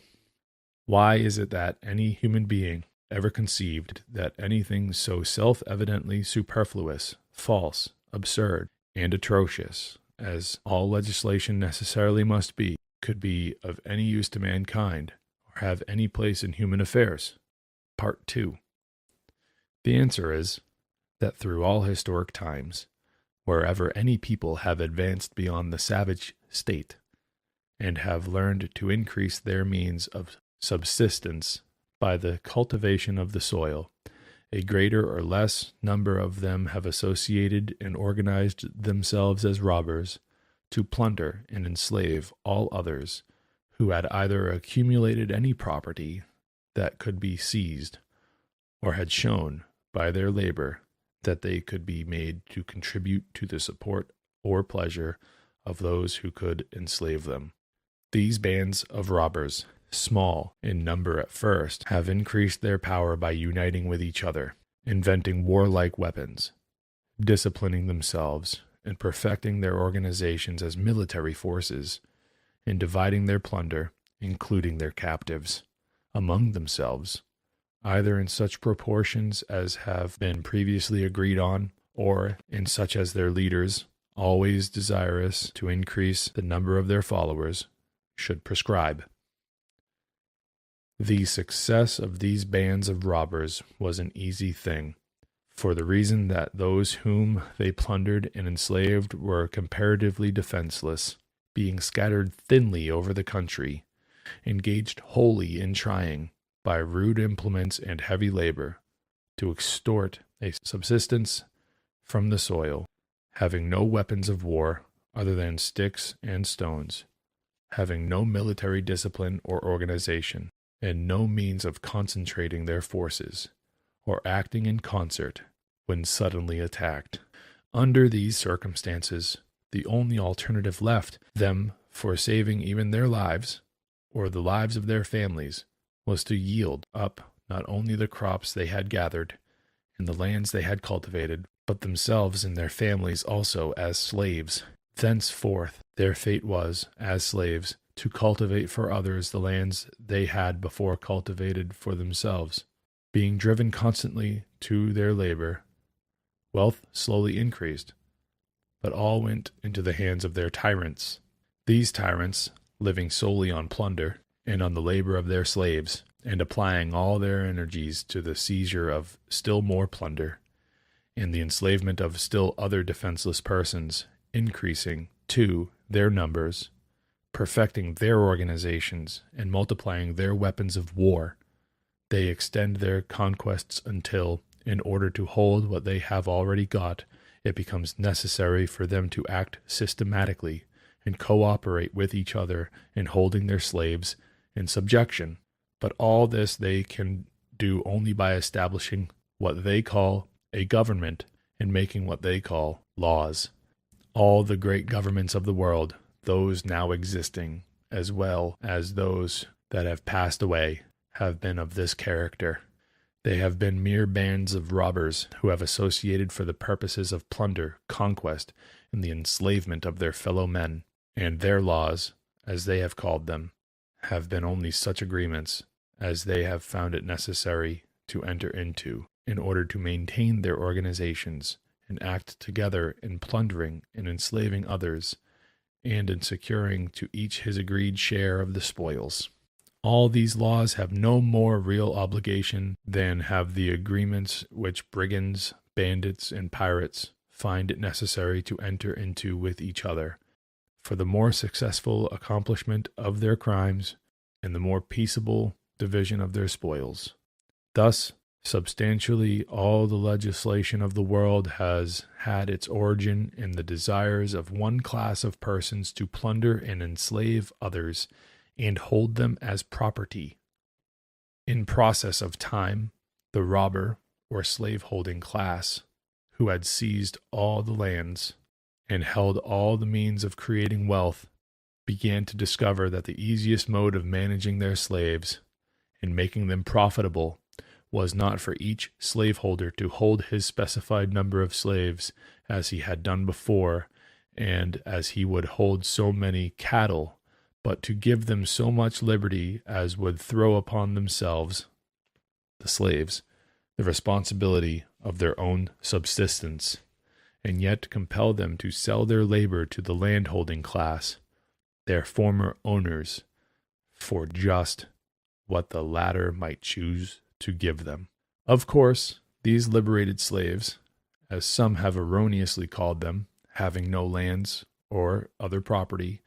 Why is it that any human being ever conceived that anything so self-evidently superfluous, false, absurd, and atrocious as all legislation necessarily must be, could be of any use to mankind, or have any place in human affairs? Part 2. The answer is that through all historic times, wherever any people have advanced beyond the savage state, and have learned to increase their means of subsistence by the cultivation of the soil, a greater or less number of them have associated and organized themselves as robbers to plunder and enslave all others who had either accumulated any property that could be seized, or had shown by their labor that they could be made to contribute to the support or pleasure of those who could enslave them. These bands of robbers, small in number at first, have increased their power by uniting with each other, inventing warlike weapons, disciplining themselves, and perfecting their organizations as military forces, and dividing their plunder, including their captives, among themselves, either in such proportions as have been previously agreed on, or in such as their leaders, always desirous to increase the number of their followers, should prescribe. The success of these bands of robbers was an easy thing, for the reason that those whom they plundered and enslaved were comparatively defenseless, being scattered thinly over the country, engaged wholly in trying, by rude implements and heavy labor, to extort a subsistence from the soil, having no weapons of war other than sticks and stones, having no military discipline or organization, and no means of concentrating their forces, or acting in concert when suddenly attacked. Under these circumstances, the only alternative left them for saving even their lives, or the lives of their families, was to yield up not only the crops they had gathered, and the lands they had cultivated, but themselves and their families also as slaves. Thenceforth their fate was, as slaves, to cultivate for others the lands they had before cultivated for themselves. Being driven constantly to their labor, wealth slowly increased, but all went into the hands of their tyrants. These tyrants, living solely on plunder and on the labor of their slaves, and applying all their energies to the seizure of still more plunder, and the enslavement of still other defenseless persons, increasing, too, their numbers, perfecting their organizations, and multiplying their weapons of war, they extend their conquests until, in order to hold what they have already got, it becomes necessary for them to act systematically and cooperate with each other in holding their slaves in subjection. But all this they can do only by establishing what they call a government and making what they call laws. All the great governments of the world, those now existing, as well as those that have passed away, have been of this character. They have been mere bands of robbers who have associated for the purposes of plunder, conquest, and the enslavement of their fellow men, and their laws, as they have called them, have been only such agreements as they have found it necessary to enter into in order to maintain their organizations and act together in plundering and enslaving others, and in securing to each his agreed share of the spoils. All these laws have no more real obligation than have the agreements which brigands, bandits, and pirates find it necessary to enter into with each other, for the more successful accomplishment of their crimes and the more peaceable division of their spoils. Thus, substantially, all the legislation of the world has had its origin in the desires of one class of persons to plunder and enslave others and hold them as property. In process of time, the robber or slave-holding class, who had seized all the lands and held all the means of creating wealth, began to discover that the easiest mode of managing their slaves and making them profitable was not for each slaveholder to hold his specified number of slaves as he had done before, and as he would hold so many cattle, but to give them so much liberty as would throw upon themselves, the slaves, the responsibility of their own subsistence, and yet compel them to sell their labor to the landholding class, their former owners, for just what the latter might choose to give them. Of course, these liberated slaves, as some have erroneously called them, having no lands or other property,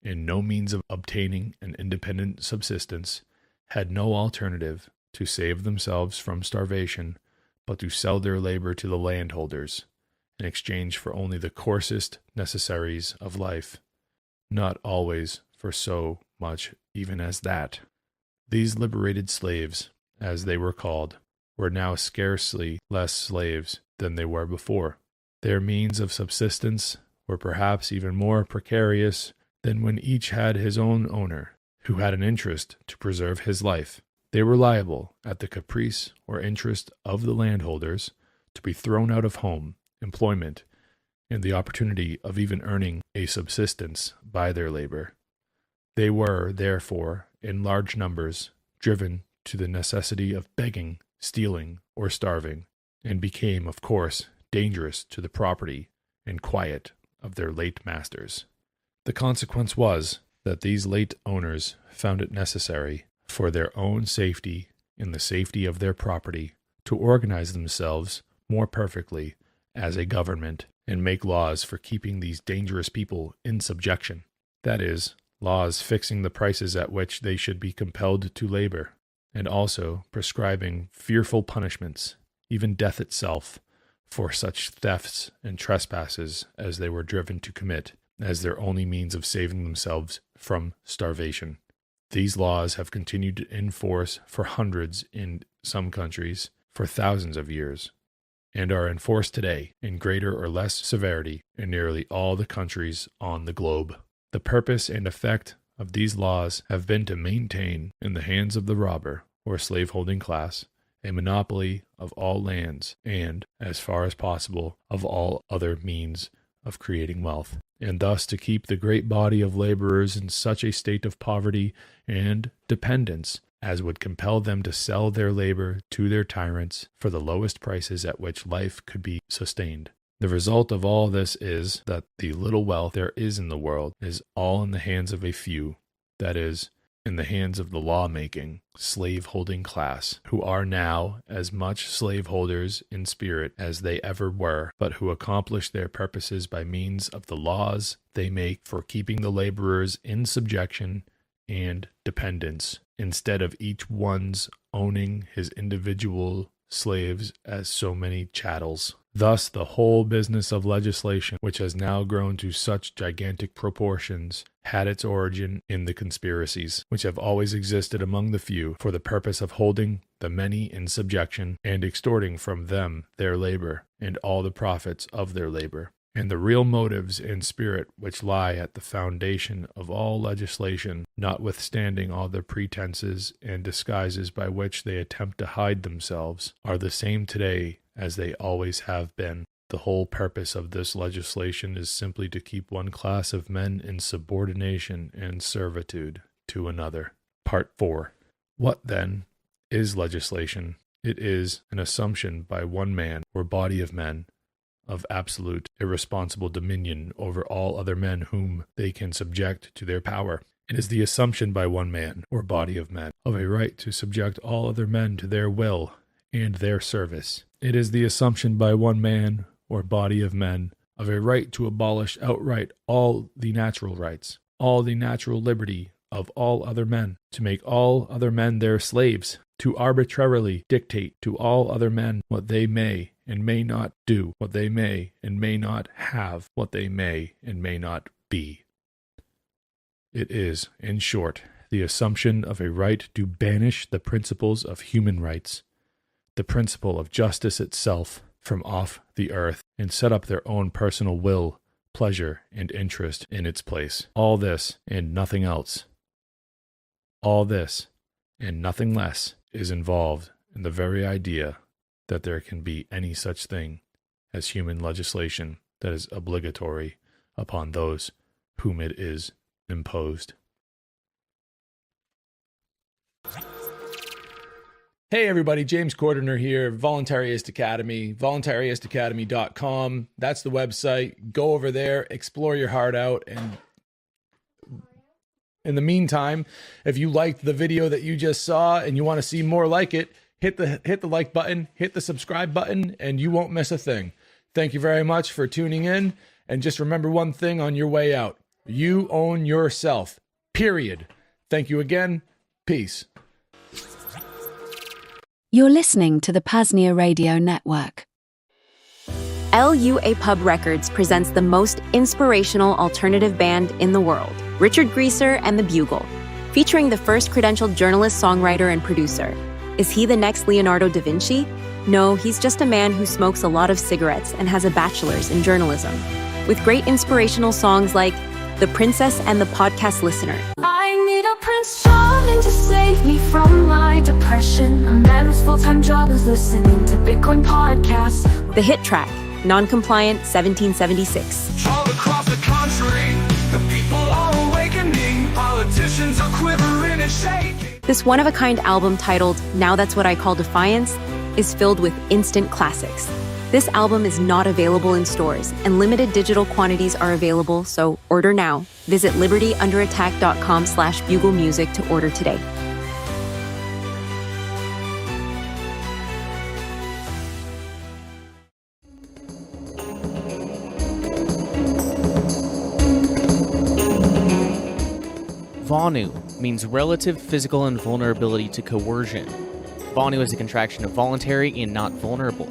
and no means of obtaining an independent subsistence, had no alternative to save themselves from starvation but to sell their labor to the landholders in exchange for only the coarsest necessaries of life, not always for so much even as that. These liberated slaves, as they were called, were now scarcely less slaves than they were before. Their means of subsistence were perhaps even more precarious than when each had his own owner, who had an interest to preserve his life. They were liable, at the caprice or interest of the landholders, to be thrown out of home, employment, and the opportunity of even earning a subsistence by their labor. They were, therefore, in large numbers, driven to the necessity of begging, stealing, or starving, and became, of course, dangerous to the property and quiet of their late masters. The consequence was that these late owners found it necessary, for their own safety and the safety of their property, to organize themselves more perfectly as a government and make laws for keeping these dangerous people in subjection. That is, laws fixing the prices at which they should be compelled to labor, and also prescribing fearful punishments, even death itself, for such thefts and trespasses as they were driven to commit, as their only means of saving themselves from starvation. These laws have continued in force for hundreds, in some countries, for thousands of years, and are enforced today in greater or less severity in nearly all the countries on the globe. The purpose and effect of these laws have been to maintain in the hands of the robber or slaveholding class a monopoly of all lands and, as far as possible, of all other means of creating wealth, and thus to keep the great body of laborers in such a state of poverty and dependence as would compel them to sell their labor to their tyrants for the lowest prices at which life could be sustained. The result of all this is that the little wealth there is in the world is all in the hands of a few, that is, in the hands of the law-making, slave-holding class, who are now as much slaveholders in spirit as they ever were, but who accomplish their purposes by means of the laws they make for keeping the laborers in subjection and dependence, instead of each one's owning his individual slaves as so many chattels. Thus, the whole business of legislation, which has now grown to such gigantic proportions, had its origin in the conspiracies, which have always existed among the few, for the purpose of holding the many in subjection and extorting from them their labor and all the profits of their labor. And the real motives and spirit which lie at the foundation of all legislation, notwithstanding all the pretenses and disguises by which they attempt to hide themselves, are the same today as they always have been. The whole purpose of this legislation is simply to keep one class of men in subordination and servitude to another. Part 4. What, then, is legislation? It is an assumption by one man or body of men of absolute irresponsible dominion over all other men whom they can subject to their power. It is the assumption by one man or body of men of a right to subject all other men to their will and their service. It is the assumption by one man or body of men of a right to abolish outright all the natural rights, all the natural liberty of all other men, to make all other men their slaves, to arbitrarily dictate to all other men what they may and may not do, what they may and may not have, what they may and may not be. It is, in short, the assumption of a right to banish the principles of human rights, the principle of justice itself, from off the earth, and set up their own personal will, pleasure, and interest in its place. All this, and nothing else, all this, and nothing less, is involved in the very idea that there can be any such thing as human legislation that is obligatory upon those whom it is imposed. Hey everybody, James Cordiner here, Voluntaryist Academy, voluntaristacademy.com. That's the website. Go over there, explore your heart out, and in the meantime, if you liked the video that you just saw and you want to see more like it, hit the like button, hit the subscribe button, and you won't miss a thing. Thank you very much for tuning in, and just remember one thing on your way out. You own yourself. Period. Thank you again. Peace. You're listening to the PAZNIA Radio Network. LUA Pub Records presents the most inspirational alternative band in the world, Richard Greaser and the Bugle, featuring the first credentialed journalist, songwriter, and producer. Is he the next Leonardo da Vinci? No, he's just a man who smokes a lot of cigarettes and has a bachelor's in journalism. With great inspirational songs like The Princess and the Podcast Listener. I need a Prince Charming to save me from my depression. A man whose full-time job is listening to Bitcoin podcasts. The hit track, Non-Compliant 1776. All across the country, the people are awakening. Politicians are quivering and shaking. This one-of-a-kind album titled Now That's What I Call Defiance is filled with instant classics. This album is not available in stores, and limited digital quantities are available, so order now. Visit libertyunderattack.com/buglemusic to order today. Vonu means relative physical invulnerability to coercion. Vonu is a contraction of voluntary and not vulnerable.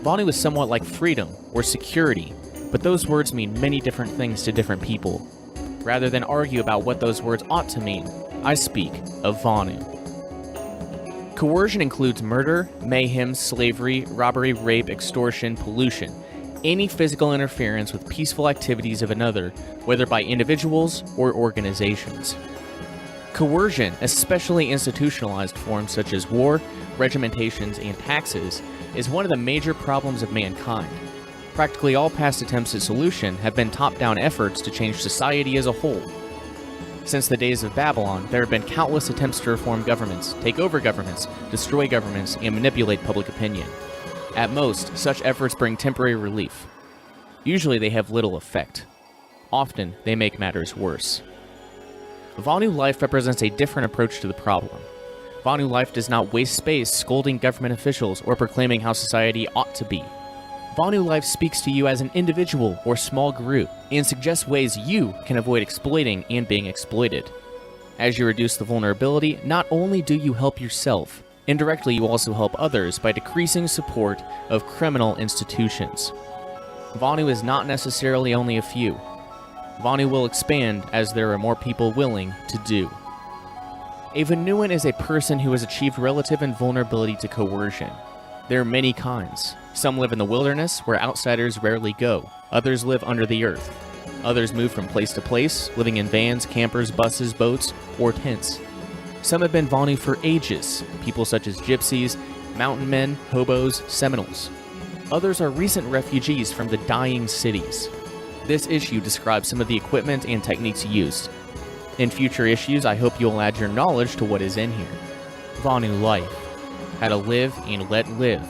Vonu is somewhat like freedom or security, but those words mean many different things to different people. Rather than argue about what those words ought to mean, I speak of Vonu. Coercion includes murder, mayhem, slavery, robbery, rape, extortion, pollution, any physical interference with peaceful activities of another, whether by individuals or organizations. Coercion, especially institutionalized forms such as war, regimentations, and taxes, is one of the major problems of mankind. Practically all past attempts at solution have been top-down efforts to change society as a whole. Since the days of Babylon, there have been countless attempts to reform governments, take over governments, destroy governments, and manipulate public opinion. At most, such efforts bring temporary relief. Usually they have little effect. Often, they make matters worse. Vonu Life represents a different approach to the problem. Vonu Life does not waste space scolding government officials or proclaiming how society ought to be. Vonu Life speaks to you as an individual or small group and suggests ways you can avoid exploiting and being exploited. As you reduce the vulnerability, not only do you help yourself, indirectly you also help others by decreasing support of criminal institutions. Vonu is not necessarily only a few. Vonu will expand as there are more people willing to do. A Vonuan is a person who has achieved relative invulnerability to coercion. There are many kinds. Some live in the wilderness, where outsiders rarely go. Others live under the earth. Others move from place to place, living in vans, campers, buses, boats, or tents. Some have been Vonu for ages, people such as gypsies, mountain men, hobos, Seminoles. Others are recent refugees from the dying cities. This issue describes some of the equipment and techniques used. In future issues, I hope you'll add your knowledge to what is in here. Vonu Life. How to live and let live,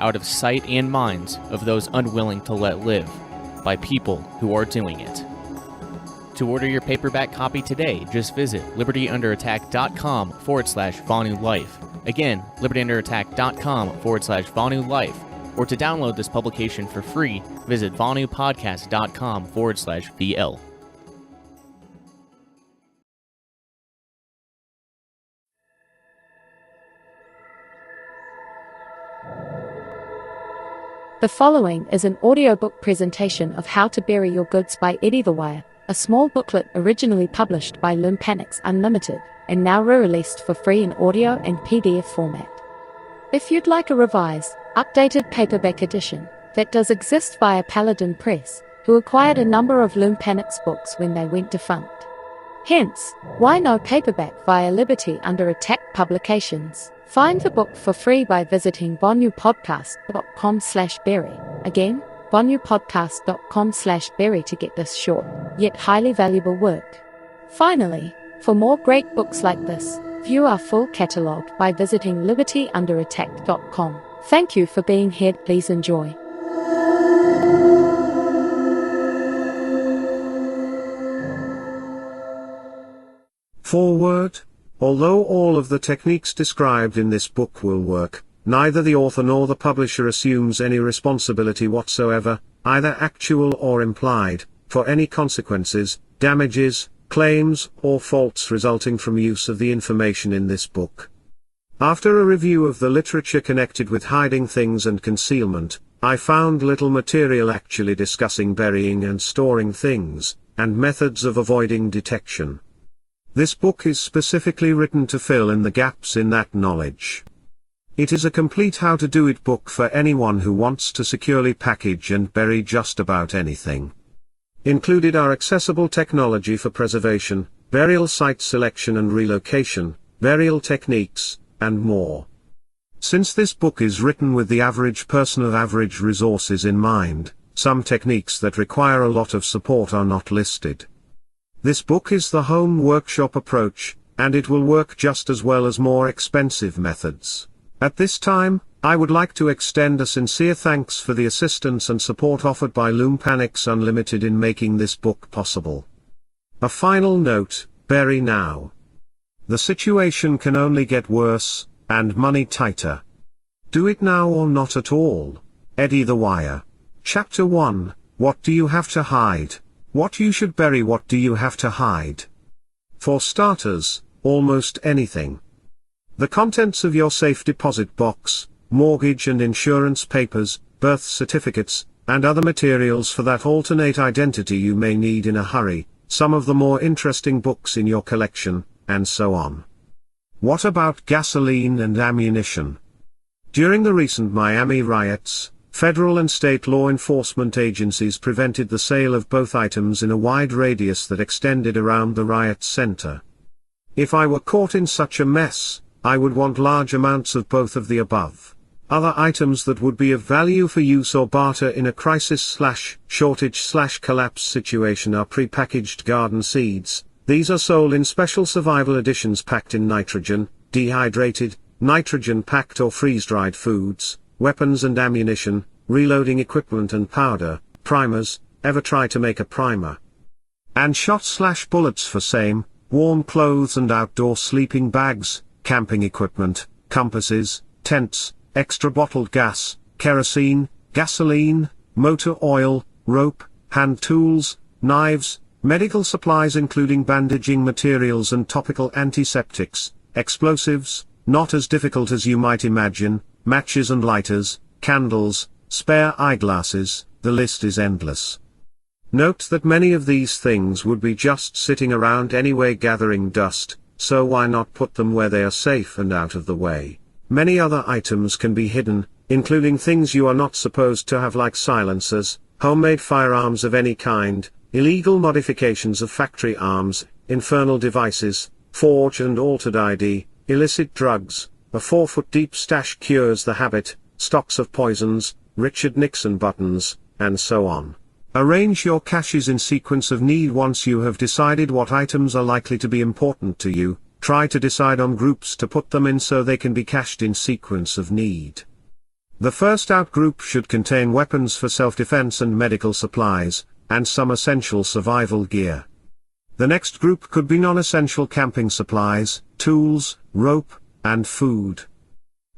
out of sight and minds of those unwilling to let live, by people who are doing it. To order your paperback copy today, just visit libertyunderattack.com/Vonu Life. Again, libertyunderattack.com/Vonu Life. Or to download this publication for free, visit vonupodcast.com/VL. The following is an audiobook presentation of How to Bury Your Goods by Eddie the Wire, a small booklet originally published by Lympanix Unlimited and now re-released for free in audio and PDF format. If you'd like a revised, updated paperback edition, that does exist via Paladin Press, who acquired a number of Lympanix books when they went defunct. Hence, why no paperback via Liberty Under Attack Publications? Find the book for free by visiting vonupodcast.com/berry. Again, vonupodcast.com/berry to get this short, yet highly valuable work. Finally, for more great books like this, view our full catalogue by visiting libertyunderattack.com. Thank you for being here. Please enjoy. Forward. Although all of the techniques described in this book will work, neither the author nor the publisher assumes any responsibility whatsoever, either actual or implied, for any consequences, damages, claims, or faults resulting from use of the information in this book. After a review of the literature connected with hiding things and concealment, I found little material actually discussing burying and storing things, and methods of avoiding detection. This book is specifically written to fill in the gaps in that knowledge. It is a complete how-to-do-it book for anyone who wants to securely package and bury just about anything. Included are accessible technology for preservation, burial site selection and relocation, burial techniques, and more. Since this book is written with the average person of average resources in mind, some techniques that require a lot of support are not listed. This book is the home workshop approach, and it will work just as well as more expensive methods. At this time, I would like to extend a sincere thanks for the assistance and support offered by Lumpanix Unlimited in making this book possible. A final note, bury now. The situation can only get worse, and money tighter. Do it now or not at all. Eddie the Wire. Chapter 1, What do you have to hide? What you should bury. What do you have to hide? For starters, almost anything. The contents of your safe deposit box, mortgage and insurance papers, birth certificates, and other materials for that alternate identity you may need in a hurry, some of the more interesting books in your collection, and so on. What about gasoline and ammunition? During the recent Miami riots, federal and state law enforcement agencies prevented the sale of both items in a wide radius that extended around the riot center. If I were caught in such a mess, I would want large amounts of both of the above. Other items that would be of value for use or barter in a crisis/shortage/collapse situation are prepackaged garden seeds. These are sold in special survival editions packed in nitrogen, dehydrated, nitrogen-packed or freeze-dried foods, weapons and ammunition, reloading equipment and powder, primers. Ever try to make a primer? And shot/bullets for same, warm clothes and outdoor sleeping bags, camping equipment, compasses, tents, extra bottled gas, kerosene, gasoline, motor oil, rope, hand tools, knives, medical supplies including bandaging materials and topical antiseptics, explosives, not as difficult as you might imagine, matches and lighters, candles, spare eyeglasses, the list is endless. Note that many of these things would be just sitting around anyway gathering dust, so why not put them where they are safe and out of the way? Many other items can be hidden, including things you are not supposed to have like silencers, homemade firearms of any kind, illegal modifications of factory arms, infernal devices, forged and altered ID, illicit drugs, a 4-foot-deep stash cures the habit, stocks of poisons, Richard Nixon buttons, and so on. Arrange your caches in sequence of need. Once you have decided what items are likely to be important to you, try to decide on groups to put them in so they can be cached in sequence of need. The first out group should contain weapons for self-defense and medical supplies, and some essential survival gear. The next group could be non-essential camping supplies, tools, rope, and food.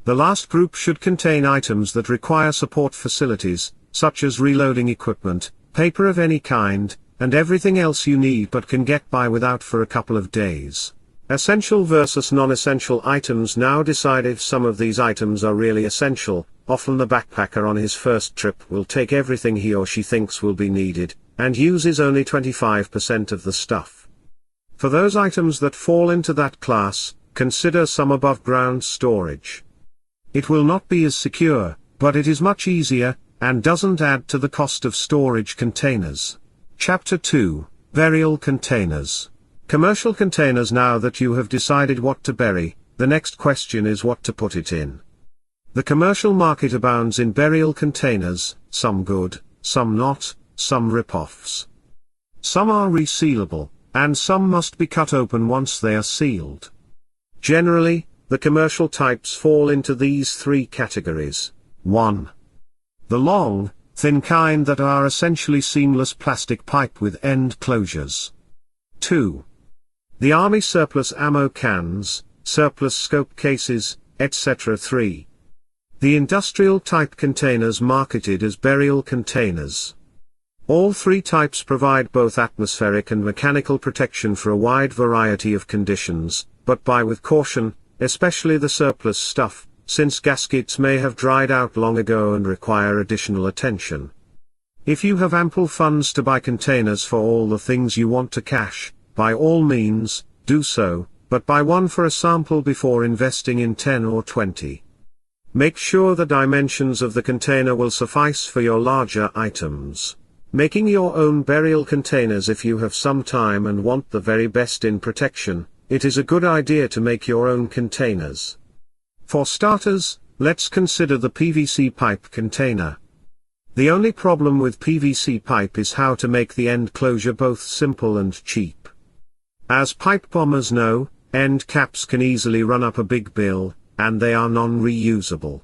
The last group should contain items that require support facilities, such as reloading equipment, paper of any kind, and everything else you need but can get by without for a couple of days. Essential versus non-essential items. Now decide if some of these items are really essential. Often the backpacker on his first trip will take everything he or she thinks will be needed, and uses only 25% of the stuff. For those items that fall into that class, consider some above-ground storage. It will not be as secure, but it is much easier, and doesn't add to the cost of storage containers. Chapter 2, Burial Containers. Commercial containers. Now that you have decided what to bury, the next question is what to put it in. The commercial market abounds in burial containers, some good, some not, some rip-offs. Some are resealable, and some must be cut open once they are sealed. Generally, the commercial types fall into these three categories. 1. The long, thin kind that are essentially seamless plastic pipe with end closures. 2. The army surplus ammo cans, surplus scope cases, etc. 3. The industrial type containers marketed as burial containers. All three types provide both atmospheric and mechanical protection for a wide variety of conditions, but buy with caution, especially the surplus stuff, since gaskets may have dried out long ago and require additional attention. If you have ample funds to buy containers for all the things you want to cache, by all means, do so, but buy one for a sample before investing in 10 or 20. Make sure the dimensions of the container will suffice for your larger items. Making your own burial containers. If you have some time and want the very best in protection, it is a good idea to make your own containers. For starters, let's consider the PVC pipe container. The only problem with PVC pipe is how to make the end closure both simple and cheap. As pipe bombers know, end caps can easily run up a big bill, and they are non-reusable.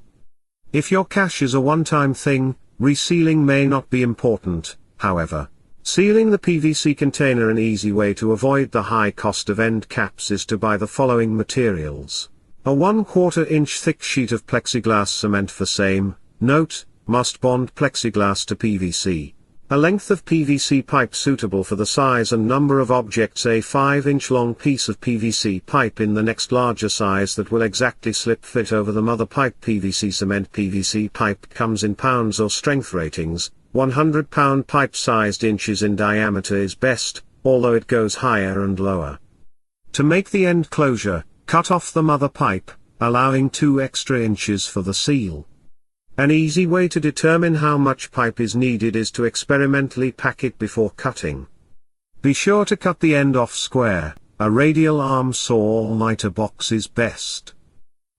If your cache is a one-time thing, resealing may not be important, however. Sealing the PVC container. An easy way to avoid the high cost of end caps is to buy the following materials. A 1/4 inch thick sheet of plexiglass cement for same, note, must bond plexiglass to PVC. A length of PVC pipe suitable for the size and number of objects. A 5-inch long piece of PVC pipe in the next larger size that will exactly slip fit over the mother pipe. PVC cement. PVC pipe comes in pounds or strength ratings. 100-pound pipe sized inches in diameter is best, although it goes higher and lower. To make the end closure, cut off the mother pipe, allowing 2 extra inches for the seal. An easy way to determine how much pipe is needed is to experimentally pack it before cutting. Be sure to cut the end off square. A radial arm saw or miter box is best.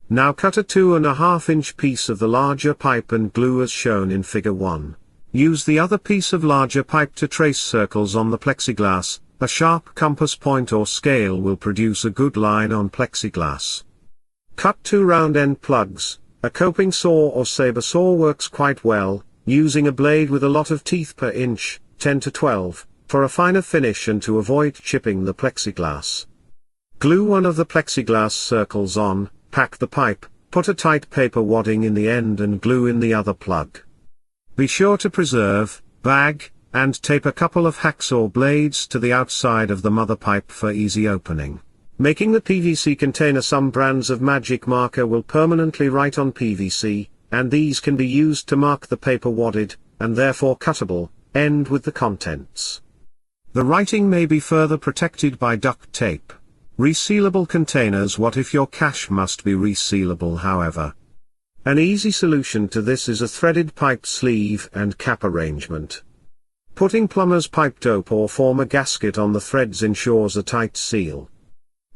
Now cut a 2.5-inch piece of the larger pipe and glue as shown in figure 1. Use the other piece of larger pipe to trace circles on the plexiglass. A sharp compass point or scale will produce a good line on plexiglass. Cut 2 round end plugs. A coping saw or saber saw works quite well, using a blade with a lot of teeth per inch, 10 to 12, for a finer finish and to avoid chipping the plexiglass. Glue one of the plexiglass circles on, pack the pipe, put a tight paper wadding in the end and glue in the other plug. Be sure to preserve, bag, and tape a couple of hacksaw blades to the outside of the mother pipe for easy opening. Making the PVC container. Some brands of magic marker will permanently write on PVC, and these can be used to mark the paper wadded, and therefore cuttable, end with the contents. The writing may be further protected by duct tape. Resealable containers. What if your cache must be resealable, however? An easy solution to this is a threaded pipe sleeve and cap arrangement. Putting plumber's pipe dope or form a gasket on the threads ensures a tight seal.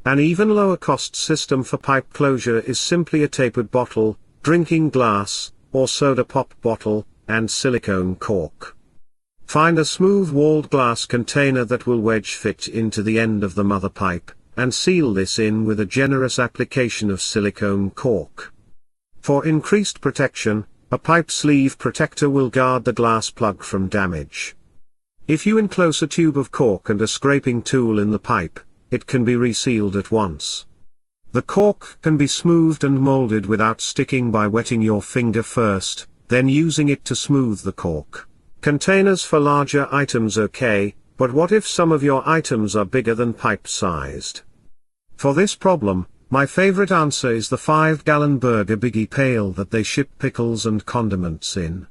An even lower cost system for pipe closure is simply a tapered bottle, drinking glass, or soda pop bottle, and silicone cork. Find a smooth-walled glass container that will wedge fit into the end of the mother pipe, and seal this in with a generous application of silicone cork. For increased protection, a pipe sleeve protector will guard the glass plug from damage. If you enclose a tube of cork and a scraping tool in the pipe, it can be resealed at once. The cork can be smoothed and molded without sticking by wetting your finger first, then using it to smooth the cork. Containers for larger items. Okay, but what if some of your items are bigger than pipe-sized? For this problem, my favorite answer is the 5-gallon burger biggie pail that they ship pickles and condiments in.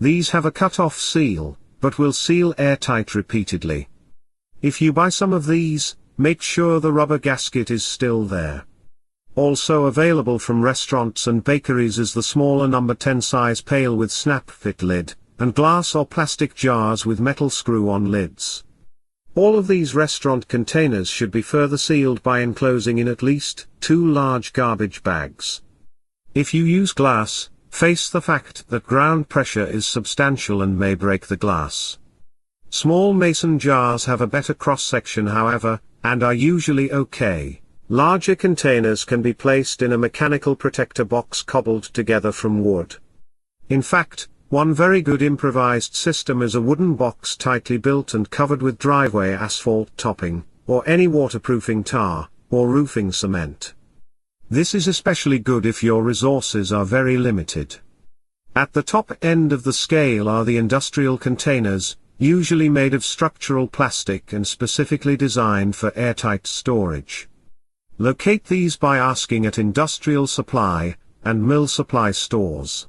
These have a cut-off seal, but will seal airtight repeatedly. If you buy some of these, make sure the rubber gasket is still there. Also available from restaurants and bakeries is the smaller number 10 size pail with snap-fit lid, and glass or plastic jars with metal screw-on lids. All of these restaurant containers should be further sealed by enclosing in at least 2 large garbage bags. If you use glass, face the fact that ground pressure is substantial and may break the glass. Small mason jars have a better cross-section, however, and are usually okay. Larger containers can be placed in a mechanical protector box cobbled together from wood. In fact, one very good improvised system is a wooden box tightly built and covered with driveway asphalt topping, or any waterproofing tar, or roofing cement. This is especially good if your resources are very limited. At the top end of the scale are the industrial containers, usually made of structural plastic and specifically designed for airtight storage. Locate these by asking at industrial supply and mill supply stores.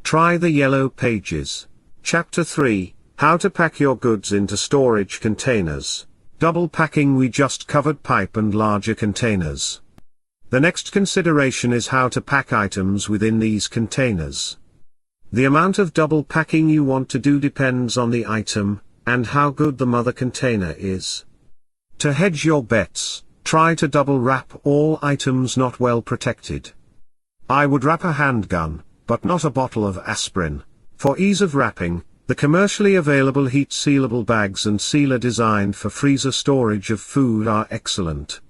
Try the yellow pages. Chapter 3, How to Pack Your Goods into Storage Containers. Double packing. We just covered pipe and larger containers. The next consideration is how to pack items within these containers. The amount of double packing you want to do depends on the item, and how good the mother container is. To hedge your bets, try to double wrap all items not well protected. I would wrap a handgun, but not a bottle of aspirin. For ease of wrapping, the commercially available heat-sealable bags and sealer designed for freezer storage of food are excellent.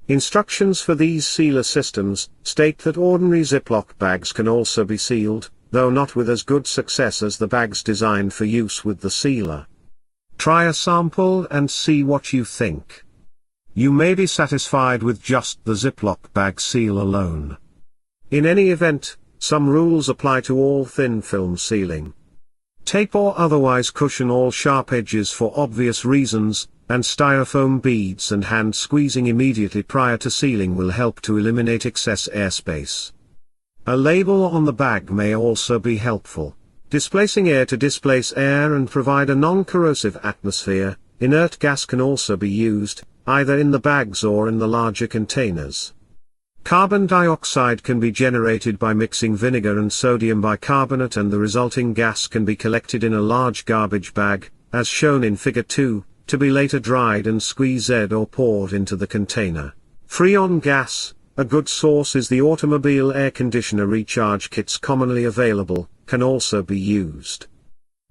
Instructions for these sealer systems state that ordinary Ziploc bags can also be sealed, though not with as good success as the bags designed for use with the sealer. Try a sample and see what you think. You may be satisfied with just the Ziploc bag seal alone. In any event, some rules apply to all thin film sealing. Tape or otherwise cushion all sharp edges for obvious reasons, and styrofoam beads and hand squeezing immediately prior to sealing will help to eliminate excess airspace. A label on the bag may also be helpful. Displacing air to displace air and provide a non-corrosive atmosphere. Inert gas can also be used, either in the bags or in the larger containers. Carbon dioxide can be generated by mixing vinegar and sodium bicarbonate, and the resulting gas can be collected in a large garbage bag, as shown in Figure 2, to be later dried and squeezed or poured into the container. Freon gas, a good source is the automobile air conditioner recharge kits commonly available, can also be used.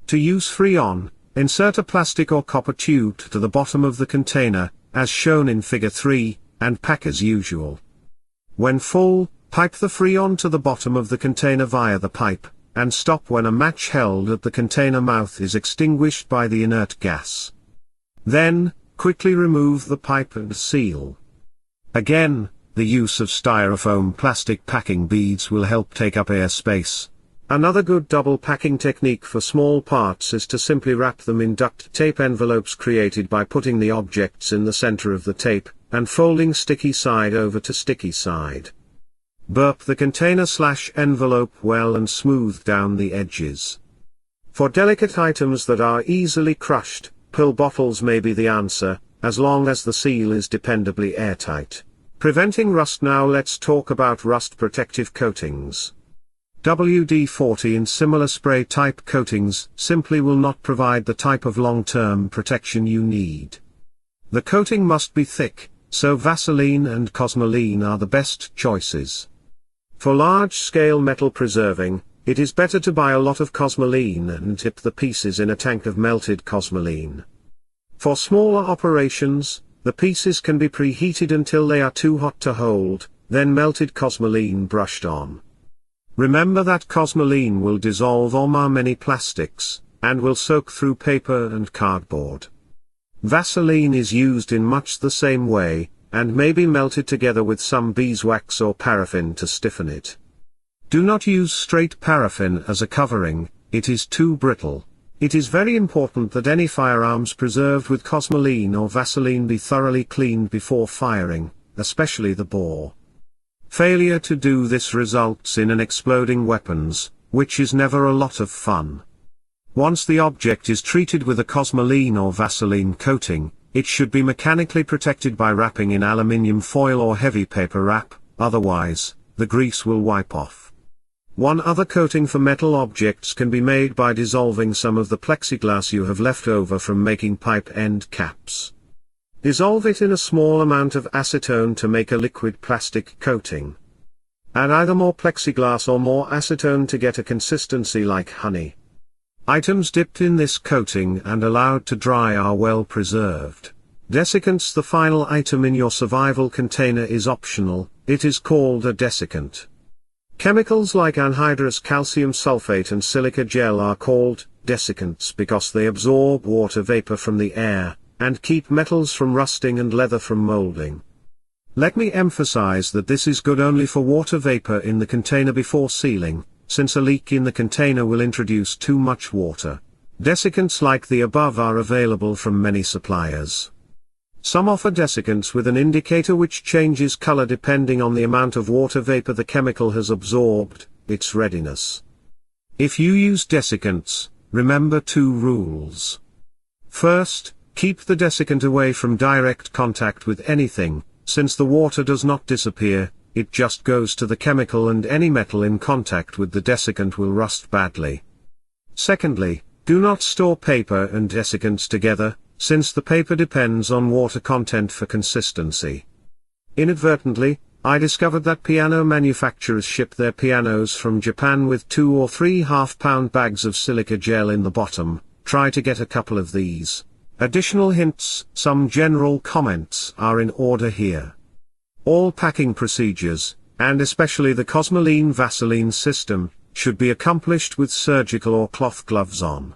To use Freon, insert a plastic or copper tube to the bottom of the container, as shown in Figure 3, and pack as usual. When full, pipe the Freon to the bottom of the container via the pipe, and stop when a match held at the container mouth is extinguished by the inert gas. Then, quickly remove the pipe and seal. Again, the use of styrofoam plastic packing beads will help take up air space. Another good double packing technique for small parts is to simply wrap them in duct tape envelopes created by putting the objects in the center of the tape, and folding sticky side over to sticky side. Burp the container/envelope well and smooth down the edges. For delicate items that are easily crushed, pill bottles may be the answer, as long as the seal is dependably airtight. Preventing rust. Now let's talk about rust protective coatings. WD-40 and similar spray type coatings simply will not provide the type of long-term protection you need. The coating must be thick, so Vaseline and Cosmoline are the best choices. For large-scale metal preserving, it is better to buy a lot of Cosmoline and dip the pieces in a tank of melted Cosmoline. For smaller operations, the pieces can be preheated until they are too hot to hold, then melted Cosmoline brushed on. Remember that Cosmoline will dissolve or mar many plastics, and will soak through paper and cardboard. Vaseline is used in much the same way, and may be melted together with some beeswax or paraffin to stiffen it. Do not use straight paraffin as a covering, it is too brittle. It is very important that any firearms preserved with Cosmoline or Vaseline be thoroughly cleaned before firing, especially the bore. Failure to do this results in an exploding weapons, which is never a lot of fun. Once the object is treated with a Cosmoline or Vaseline coating, it should be mechanically protected by wrapping in aluminium foil or heavy paper wrap, otherwise, the grease will wipe off. One other coating for metal objects can be made by dissolving some of the plexiglass you have left over from making pipe end caps. Dissolve it in a small amount of acetone to make a liquid plastic coating. Add either more plexiglass or more acetone to get a consistency like honey. Items dipped in this coating and allowed to dry are well preserved. Desiccants. The final item in your survival container is optional, it is called a desiccant. Chemicals like anhydrous calcium sulfate and silica gel are called desiccants because they absorb water vapor from the air, and keep metals from rusting and leather from molding. Let me emphasize that this is good only for water vapor in the container before sealing, since a leak in the container will introduce too much water. Desiccants like the above are available from many suppliers. Some offer desiccants with an indicator which changes color depending on the amount of water vapor the chemical has absorbed, its readiness. If you use desiccants, remember 2 rules. First, keep the desiccant away from direct contact with anything, since the water does not disappear, it just goes to the chemical, and any metal in contact with the desiccant will rust badly. Secondly, do not store paper and desiccants together, since the paper depends on water content for consistency. Inadvertently, I discovered that piano manufacturers ship their pianos from Japan with 2 or 3 half-pound bags of silica gel in the bottom. Try to get a couple of these. Additional hints. Some general comments are in order here. All packing procedures, and especially the Cosmoline Vaseline system, should be accomplished with surgical or cloth gloves on.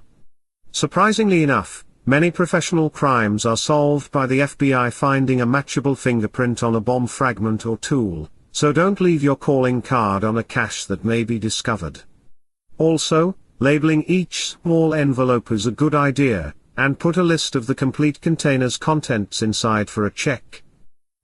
Surprisingly enough, many professional crimes are solved by the FBI finding a matchable fingerprint on a bomb fragment or tool, so don't leave your calling card on a cache that may be discovered. Also, labeling each small envelope is a good idea, and put a list of the complete container's contents inside for a check.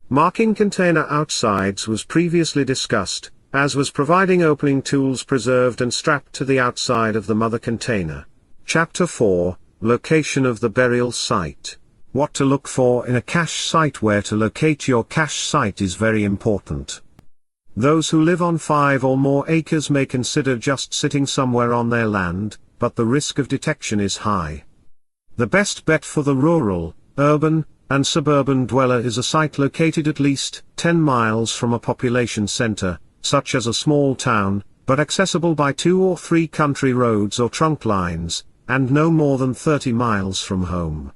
Marking container outsides was previously discussed, as was providing opening tools preserved and strapped to the outside of the mother container. Chapter 4, Location of the Burial Site. What to look for in a cache site. Where to locate your cache site is very important. Those who live on 5 or more acres may consider just sitting somewhere on their land, but the risk of detection is high. The best bet for the rural, urban, and suburban dweller is a site located at least 10 miles from a population center, such as a small town, but accessible by 2 or 3 country roads or trunk lines, and no more than 30 miles from home.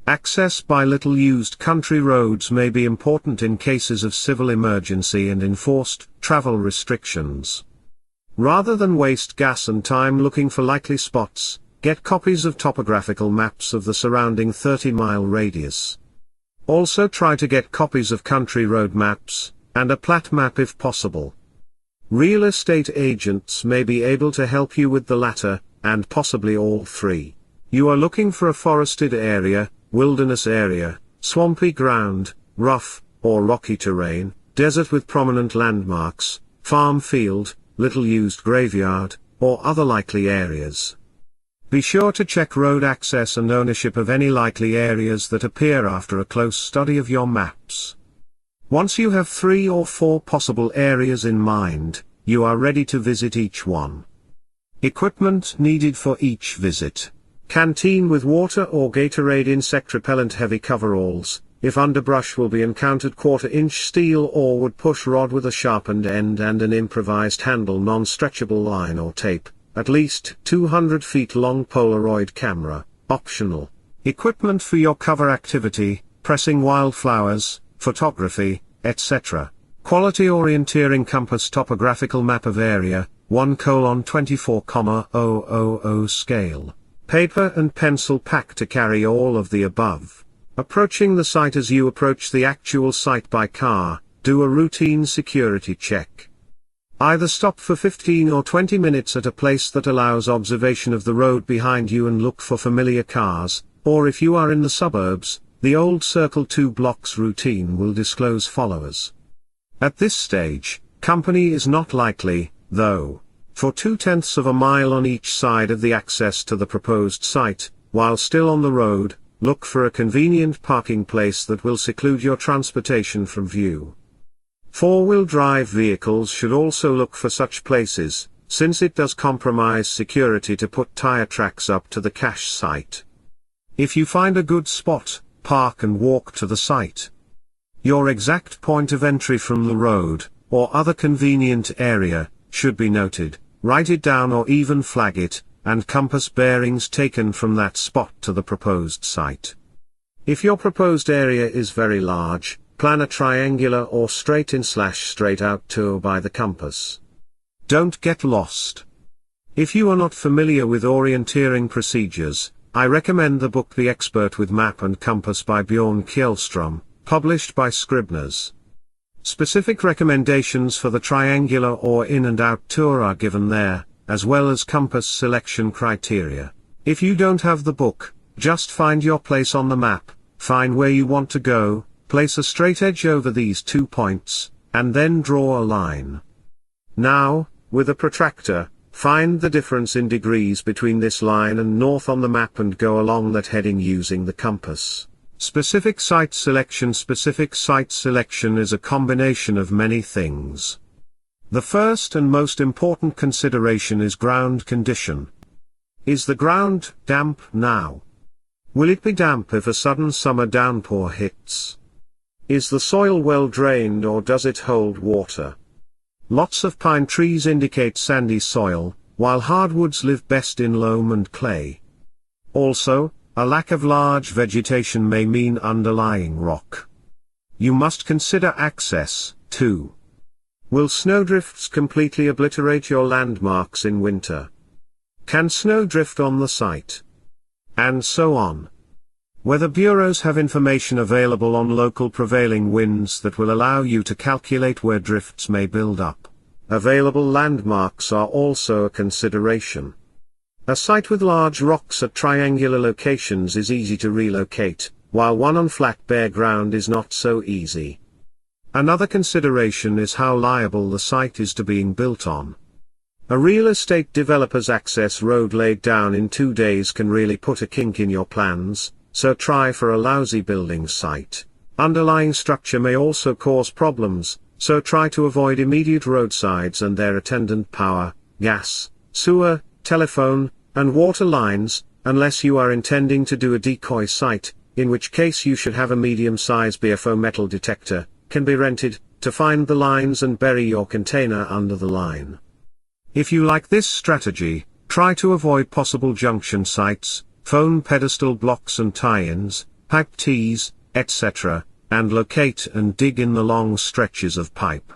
Access by little-used country roads may be important in cases of civil emergency and enforced travel restrictions. Rather than waste gas and time looking for likely spots, get copies of topographical maps of the surrounding 30-mile radius. Also try to get copies of country road maps, and a plat map if possible. Real estate agents may be able to help you with the latter, and possibly all three. You are looking for a forested area, wilderness area, swampy ground, rough or rocky terrain, desert with prominent landmarks, farm field, little used graveyard, or other likely areas. Be sure to check road access and ownership of any likely areas that appear after a close study of your maps. Once you have 3 or 4 possible areas in mind, you are ready to visit each one. Equipment needed for each visit. Canteen with water or Gatorade, insect repellent, heavy coveralls. If underbrush will be encountered, 1/4-inch steel or wood push rod with a sharpened end and an improvised handle, non-stretchable line or tape, at least 200 feet long Polaroid camera, optional. Equipment for your cover activity, pressing wildflowers, photography, etc. Quality orienteering compass, topographical map of area, 1:24,000 scale. Paper and pencil pack to carry all of the above. Approaching the site. As you approach the actual site by car, do a routine security check. Either stop for 15 or 20 minutes at a place that allows observation of the road behind you and look for familiar cars, or if you are in the suburbs, the old circle 2 blocks routine will disclose followers. At this stage, company is not likely, though. For 2/10 of a mile on each side of the access to the proposed site, while still on the road, look for a convenient parking place that will seclude your transportation from view. 4-wheel drive vehicles should also look for such places, since it does compromise security to put tire tracks up to the cache site. If you find a good spot, park and walk to the site. Your exact point of entry from the road, or other convenient area, should be noted. Write it down or even flag it, and compass bearings taken from that spot to the proposed site. If your proposed area is very large, plan a triangular or straight-in/straight out tour by the compass. Don't get lost. If you are not familiar with orienteering procedures, I recommend the book The Expert with Map and Compass by Bjorn Kjellstrom, published by Scribners. Specific recommendations for the triangular or in and out tour are given there, as well as compass selection criteria. If you don't have the book, just find your place on the map, find where you want to go, place a straight edge over these 2 points, and then draw a line. Now, with a protractor, find the difference in degrees between this line and north on the map and go along that heading using the compass. Specific site selection. Specific site selection is a combination of many things. The first and most important consideration is ground condition. Is the ground damp now? Will it be damp if a sudden summer downpour hits? Is the soil well drained or does it hold water? Lots of pine trees indicate sandy soil, while hardwoods live best in loam and clay. Also, a lack of large vegetation may mean underlying rock. you must consider access, too. Will snowdrifts completely obliterate your landmarks in winter? Can snow drift on the site? And so on. Weather bureaus have information available on local prevailing winds that will allow you to calculate where drifts may build up. Available landmarks are also a consideration. A site with large rocks at triangular locations is easy to relocate, while one on flat bare ground is not so easy. Another consideration is how liable the site is to being built on. A real estate developer's access road laid down in 2 days can really put a kink in your plans, so try for a lousy building site. Underlying structure may also cause problems, so try to avoid immediate roadsides and their attendant power, gas, sewer, telephone, and water lines, unless you are intending to do a decoy site, in which case you should have a medium-size BFO metal detector, can be rented, to find the lines and bury your container under the line. If you like this strategy, try to avoid possible junction sites, phone pedestal blocks and tie-ins, pipe tees, etc., and locate and dig in the long stretches of pipe.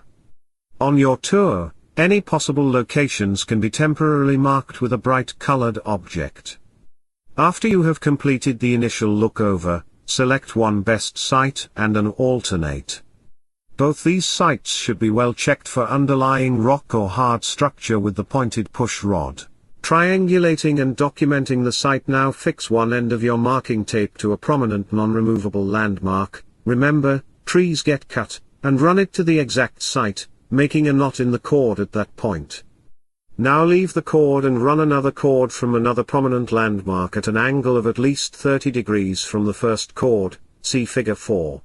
On your tour, any possible locations can be temporarily marked with a bright-colored object. After you have completed the initial look over, select one best site and an alternate. Both these sites should be well checked for underlying rock or hard structure with the pointed push rod. Triangulating and documenting the site. Now fix one end of your marking tape to a prominent non-removable landmark. Remember, trees get cut, and run it to the exact site, making a knot in the cord at that point. Now leave the cord and run another cord from another prominent landmark at an angle of at least 30 degrees from the first cord, see figure 4.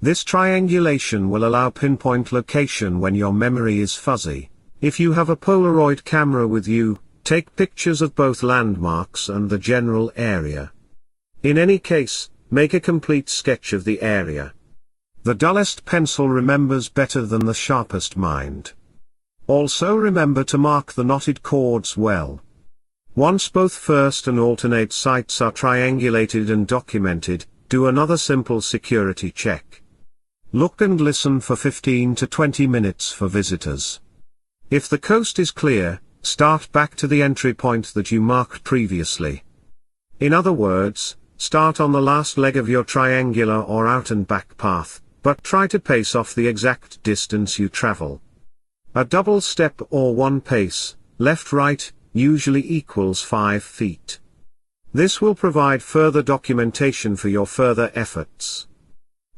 This triangulation will allow pinpoint location when your memory is fuzzy. If you have a Polaroid camera with you, take pictures of both landmarks and the general area. In any case, make a complete sketch of the area. The dullest pencil remembers better than the sharpest mind. Also remember to mark the knotted cords well. Once both first and alternate sites are triangulated and documented, do another simple security check. Look and listen for 15 to 20 minutes for visitors. If the coast is clear, start back to the entry point that you marked previously. In other words, start on the last leg of your triangular or out and back path, but try to pace off the exact distance you travel. A double step or one pace, left-right, usually equals 5 feet. This will provide further documentation for your further efforts.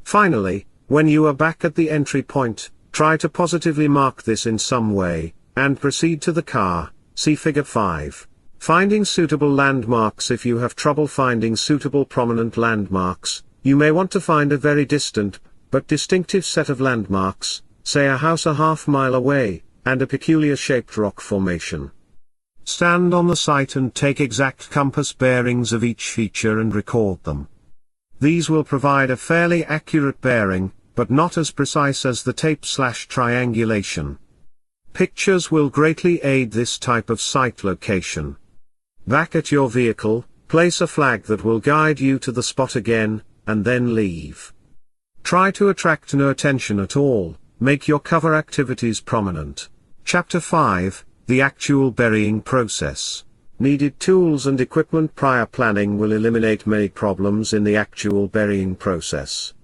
Finally, when you are back at the entry point, try to positively mark this in some way, and proceed to the car, see figure 5. Finding suitable landmarks. If you have trouble finding suitable prominent landmarks, you may want to find a very distant, but distinctive set of landmarks, say a house a half-mile away, and a peculiar shaped rock formation. Stand on the site and take exact compass bearings of each feature and record them. These will provide a fairly accurate bearing, but not as precise as the tape/triangulation. Pictures will greatly aid this type of site location. Back at your vehicle, place a flag that will guide you to the spot again, and then leave. Try to attract no attention at all, make your cover activities prominent. Chapter 5, The Actual Burying Process. Needed tools and equipment. Prior planning will eliminate many problems in the actual burying process.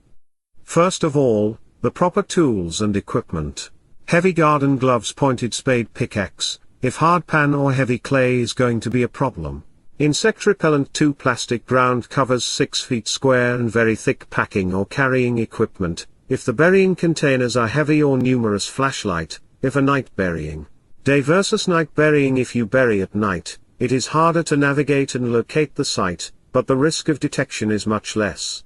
First of all, the proper tools and equipment. Heavy garden gloves, pointed spade, pickaxe, if hard pan or heavy clay is going to be a problem. Insect repellent. 2 plastic ground covers 6 feet square and very thick packing or carrying equipment, if the burying containers are heavy or numerous. Flashlight, if a night burying. Day versus night burying. If you bury at night, it is harder to navigate and locate the site, but the risk of detection is much less.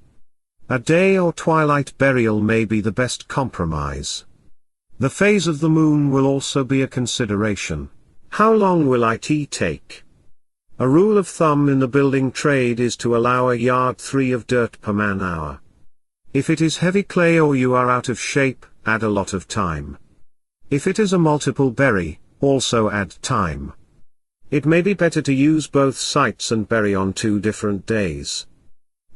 A day or twilight burial may be the best compromise. The phase of the moon will also be a consideration. How long will it take? A rule of thumb in the building trade is to allow a yard 3 of dirt per man-hour. If it is heavy clay or you are out of shape, add a lot of time. If it is a multiple bury, also add time. It may be better to use both sites and bury on 2 different days.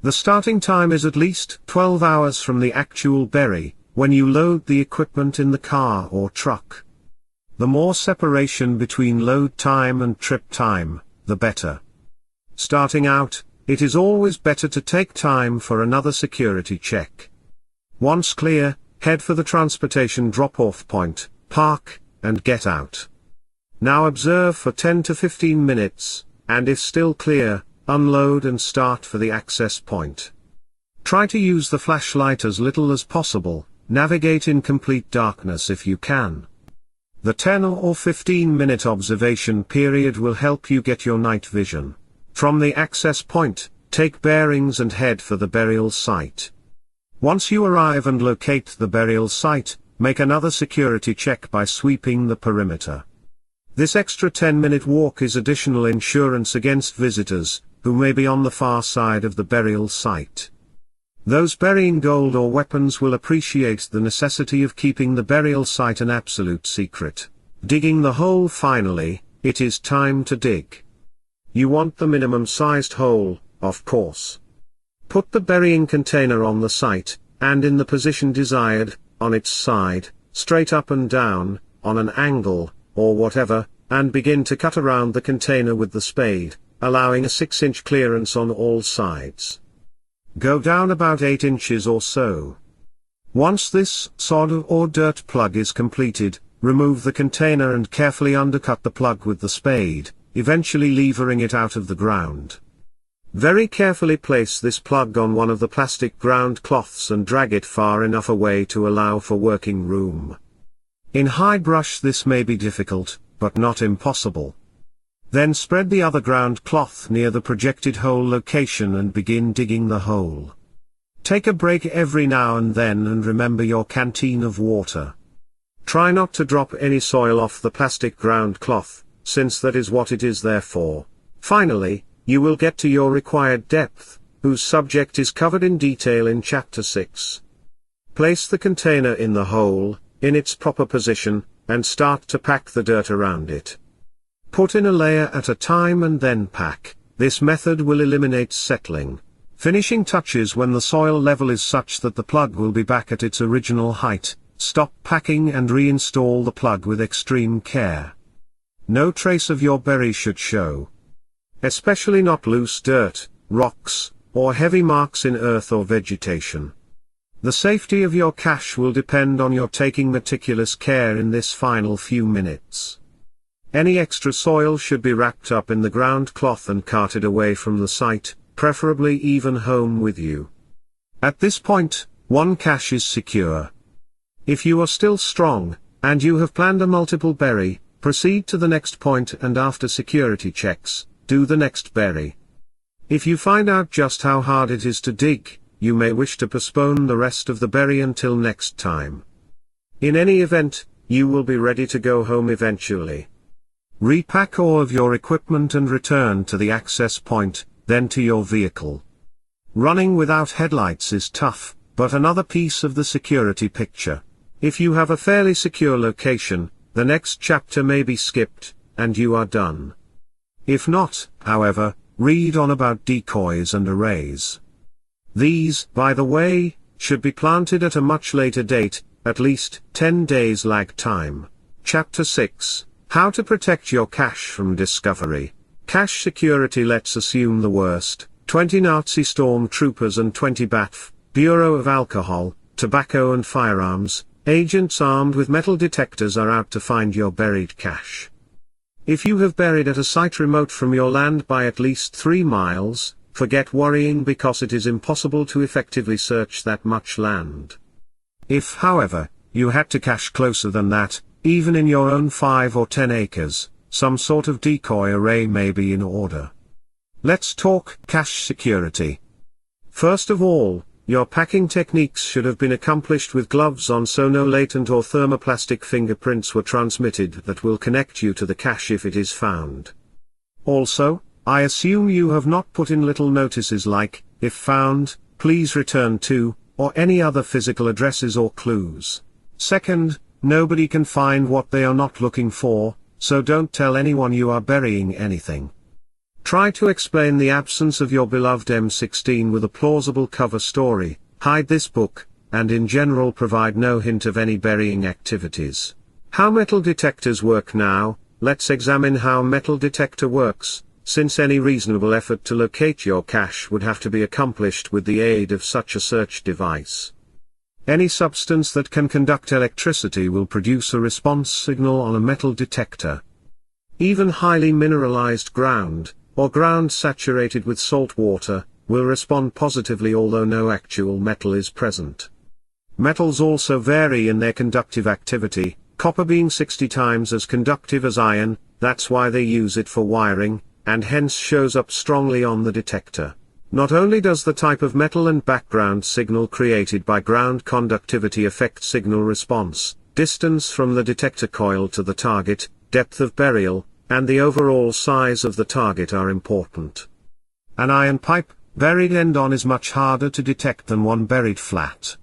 The starting time is at least 12 hours from the actual bury, when you load the equipment in the car or truck. The more separation between load time and trip time, the better. Starting out, it is always better to take time for another security check. Once clear, head for the transportation drop-off point, park, and get out. Now observe for 10 to 15 minutes, and if still clear, unload and start for the access point. Try to use the flashlight as little as possible, navigate in complete darkness if you can. The 10 or 15-minute observation period will help you get your night vision. From the access point, take bearings and head for the burial site. Once you arrive and locate the burial site, make another security check by sweeping the perimeter. This extra 10-minute walk is additional insurance against visitors, who may be on the far side of the burial site. Those burying gold or weapons will appreciate the necessity of keeping the burial site an absolute secret. Digging the hole finally, it is time to dig. You want the minimum-sized hole, of course. Put the burying container on the site, and in the position desired, on its side, straight up and down, on an angle, or whatever, and begin to cut around the container with the spade, allowing a 6-inch clearance on all sides. Go down about 8 inches or so. Once this sod or dirt plug is completed, remove the container and carefully undercut the plug with the spade, eventually levering it out of the ground. Very carefully place this plug on one of the plastic ground cloths and drag it far enough away to allow for working room. In high brush this may be difficult, but not impossible. Then spread the other ground cloth near the projected hole location and begin digging the hole. Take a break every now and then and remember your canteen of water. Try not to drop any soil off the plastic ground cloth, since that is what it is there for. Finally, you will get to your required depth, whose subject is covered in detail in Chapter 6. Place the container in the hole, in its proper position, and start to pack the dirt around it. Put in a layer at a time and then pack. This method will eliminate settling. Finishing touches when the soil level is such that the plug will be back at its original height. Stop packing and reinstall the plug with extreme care. No trace of your bury should show. Especially not loose dirt, rocks, or heavy marks in earth or vegetation. The safety of your cache will depend on your taking meticulous care in this final few minutes. Any extra soil should be wrapped up in the ground cloth and carted away from the site, preferably even home with you. At this point, one cache is secure. If you are still strong, and you have planned a multiple bury, proceed to the next point and after security checks, do the next bury. If you find out just how hard it is to dig, you may wish to postpone the rest of the bury until next time. In any event, you will be ready to go home eventually. Repack all of your equipment and return to the access point, then to your vehicle. Running without headlights is tough, but another piece of the security picture. If you have a fairly secure location, the next chapter may be skipped, and you are done. If not, however, read on about decoys and arrays. These, by the way, should be planted at a much later date, at least 10 days lag time. Chapter 6. How to protect your cache from discovery. Cache security. Let's assume the worst. 20 Nazi stormtroopers and 20 BATF, Bureau of Alcohol, Tobacco and Firearms, agents armed with metal detectors are out to find your buried cache. If you have buried at a site remote from your land by at least 3 miles, forget worrying because it is impossible to effectively search that much land. If, however, you had to cache closer than that, even in your own 5 or 10 acres, some sort of decoy array may be in order. Let's talk cache security. First of all, your packing techniques should have been accomplished with gloves on so no latent or thermoplastic fingerprints were transmitted that will connect you to the cache if it is found. Also, I assume you have not put in little notices like, if found, please return to, or any other physical addresses or clues. Second, nobody can find what they are not looking for, so don't tell anyone you are burying anything. Try to explain the absence of your beloved M16 with a plausible cover story, hide this book, and in general provide no hint of any burying activities. How metal detectors work now. Let's examine how metal detector works, since any reasonable effort to locate your cache would have to be accomplished with the aid of such a search device. Any substance that can conduct electricity will produce a response signal on a metal detector. Even highly mineralized ground, or ground saturated with salt water, will respond positively although no actual metal is present. Metals also vary in their conductive activity, copper being 60 times as conductive as iron, that's why they use it for wiring, and hence shows up strongly on the detector. Not only does the type of metal and background signal created by ground conductivity affect signal response, distance from the detector coil to the target, depth of burial, and the overall size of the target are important. An iron pipe, buried end-on, is much harder to detect than one buried flat.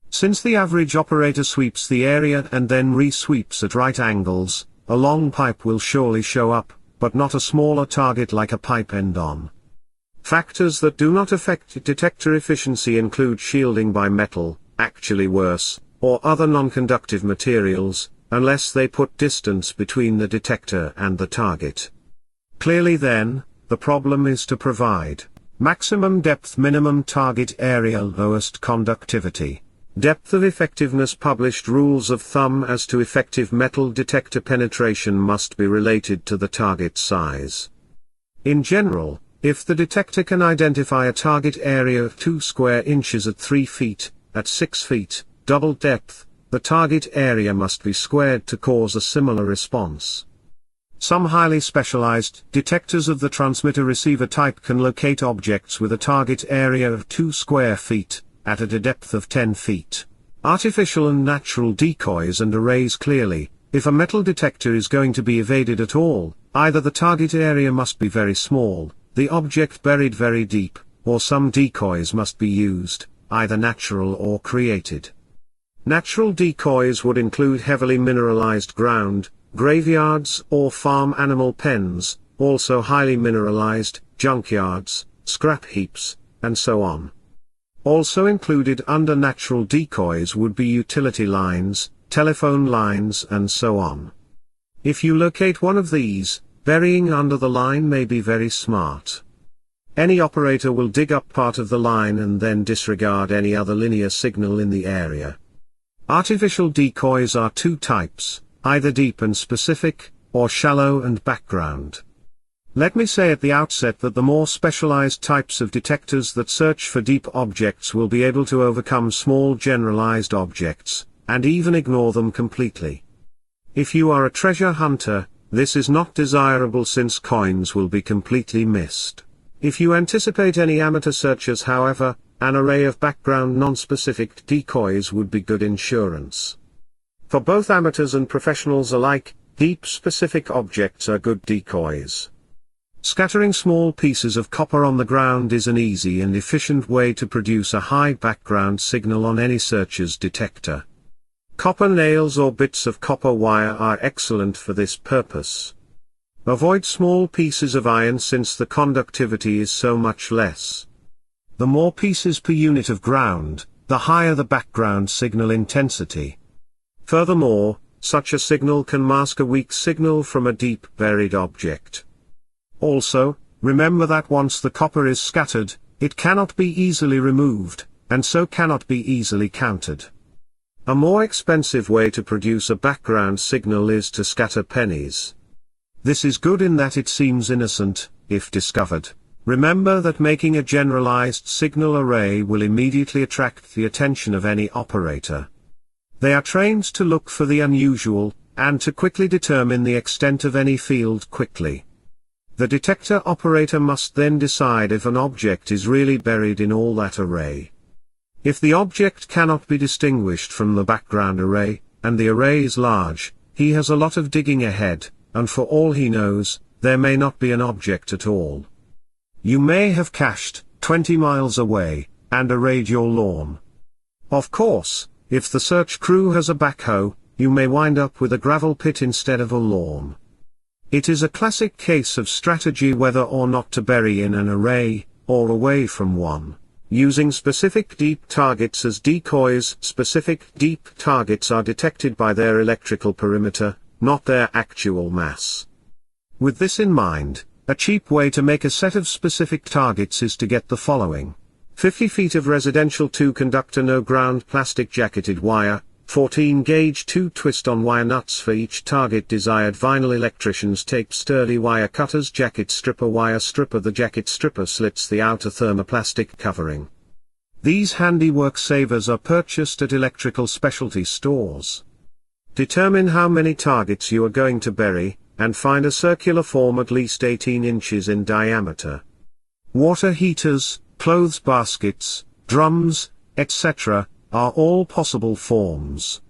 Since the average operator sweeps the area and then re-sweeps at right angles, a long pipe will surely show up, but not a smaller target like a pipe end-on. Factors that do not affect detector efficiency include shielding by metal, actually worse, or other non-conductive materials, unless they put distance between the detector and the target. Clearly then, the problem is to provide maximum depth, minimum target area, lowest conductivity. Depth of effectiveness. Published rules of thumb as to effective metal detector penetration must be related to the target size. In general, if the detector can identify a target area of 2 square inches at 3 feet, at 6 feet, double depth, the target area must be squared to cause a similar response. Some highly specialized detectors of the transmitter-receiver type can locate objects with a target area of 2 square feet, at a depth of 10 feet. Artificial and natural decoys and arrays. Clearly, if a metal detector is going to be evaded at all, either the target area must be very small, the object buried very deep, or some decoys must be used, either natural or created. Natural decoys would include heavily mineralized ground, graveyards or farm animal pens, also highly mineralized, junkyards, scrap heaps, and so on. Also included under natural decoys would be utility lines, telephone lines, and so on. If you locate one of these, burying under the line may be very smart. Any operator will dig up part of the line and then disregard any other linear signal in the area. Artificial decoys are 2 types, either deep and specific, or shallow and background. Let me say at the outset that the more specialized types of detectors that search for deep objects will be able to overcome small generalized objects, and even ignore them completely. If you are a treasure hunter, this is not desirable since coins will be completely missed. If you anticipate any amateur searchers, however, an array of background non-specific decoys would be good insurance. For both amateurs and professionals alike, deep specific objects are good decoys. Scattering small pieces of copper on the ground is an easy and efficient way to produce a high background signal on any searcher's detector. Copper nails or bits of copper wire are excellent for this purpose. Avoid small pieces of iron since the conductivity is so much less. The more pieces per unit of ground, the higher the background signal intensity. Furthermore, such a signal can mask a weak signal from a deep buried object. Also, remember that once the copper is scattered, it cannot be easily removed, and so cannot be easily counted. A more expensive way to produce a background signal is to scatter pennies. This is good in that it seems innocent, if discovered. Remember that making a generalized signal array will immediately attract the attention of any operator. They are trained to look for the unusual, and to quickly determine the extent of any field quickly. The detector operator must then decide if an object is really buried in all that array. If the object cannot be distinguished from the background array, and the array is large, he has a lot of digging ahead, and for all he knows, there may not be an object at all. You may have cached 20 miles away, and arrayed your lawn. Of course, if the search crew has a backhoe, you may wind up with a gravel pit instead of a lawn. It is a classic case of strategy whether or not to bury in an array, or away from one. Using specific deep targets as decoys, specific deep targets are detected by their electrical perimeter, not their actual mass. With this in mind, a cheap way to make a set of specific targets is to get the following. 50 feet of residential 2-conductor no-ground plastic jacketed wire, 14-gauge 2 twist-on wire nuts for each target, desired vinyl, electrician's tape, sturdy wire cutters, jacket stripper, wire stripper. The jacket stripper slits the outer thermoplastic covering. These handiwork savers are purchased at electrical specialty stores. Determine how many targets you are going to bury, and find a circular form at least 18 inches in diameter. Water heaters, clothes baskets, drums, etc., are all possible forms.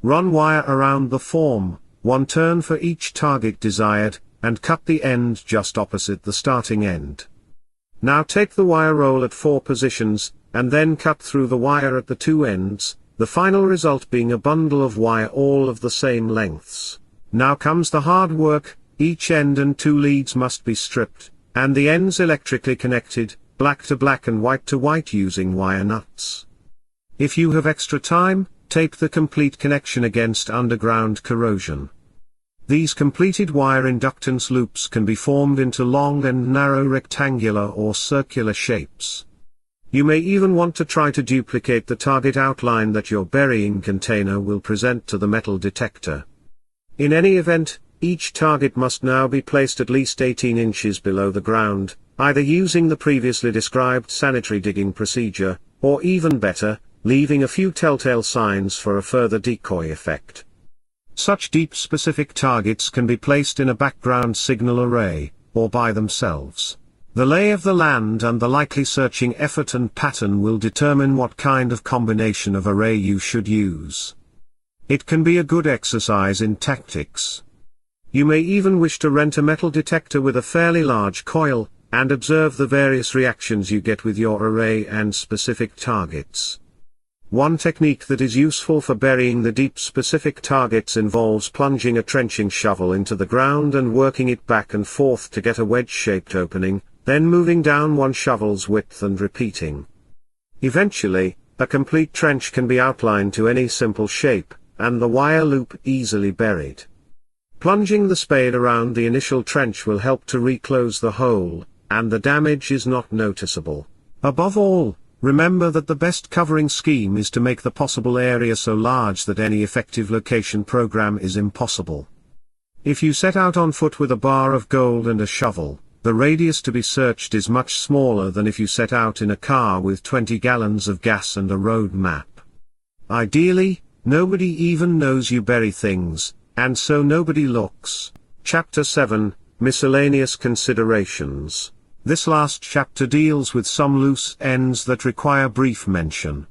Run wire around the form, 1 turn for each target desired, and cut the end just opposite the starting end. Now take the wire roll at 4 positions, and then cut through the wire at the 2 ends, the final result being a bundle of wire all of the same lengths. Now comes the hard work. Each end and 2 leads must be stripped, and the ends electrically connected, black to black and white to white, using wire nuts. If you have extra time, tape the complete connection against underground corrosion. These completed wire inductance loops can be formed into long and narrow rectangular or circular shapes. You may even want to try to duplicate the target outline that your burying container will present to the metal detector. In any event, each target must now be placed at least 18 inches below the ground, either using the previously described sanitary digging procedure, or even better, leaving a few telltale signs for a further decoy effect. Such deep specific targets can be placed in a background signal array, or by themselves. The lay of the land and the likely searching effort and pattern will determine what kind of combination of array you should use. It can be a good exercise in tactics. You may even wish to rent a metal detector with a fairly large coil, and observe the various reactions you get with your array and specific targets. One technique that is useful for burying the deep specific targets involves plunging a trenching shovel into the ground and working it back and forth to get a wedge-shaped opening, then moving down 1 shovel's width and repeating. Eventually, a complete trench can be outlined to any simple shape, and the wire loop easily buried. Plunging the spade around the initial trench will help to reclose the hole, and the damage is not noticeable. Above all, remember that the best covering scheme is to make the possible area so large that any effective location program is impossible. If you set out on foot with a bar of gold and a shovel, the radius to be searched is much smaller than if you set out in a car with 20 gallons of gas and a road map. Ideally, nobody even knows you bury things, and so nobody looks. Chapter 7, Miscellaneous Considerations. This last chapter deals with some loose ends that require brief mention.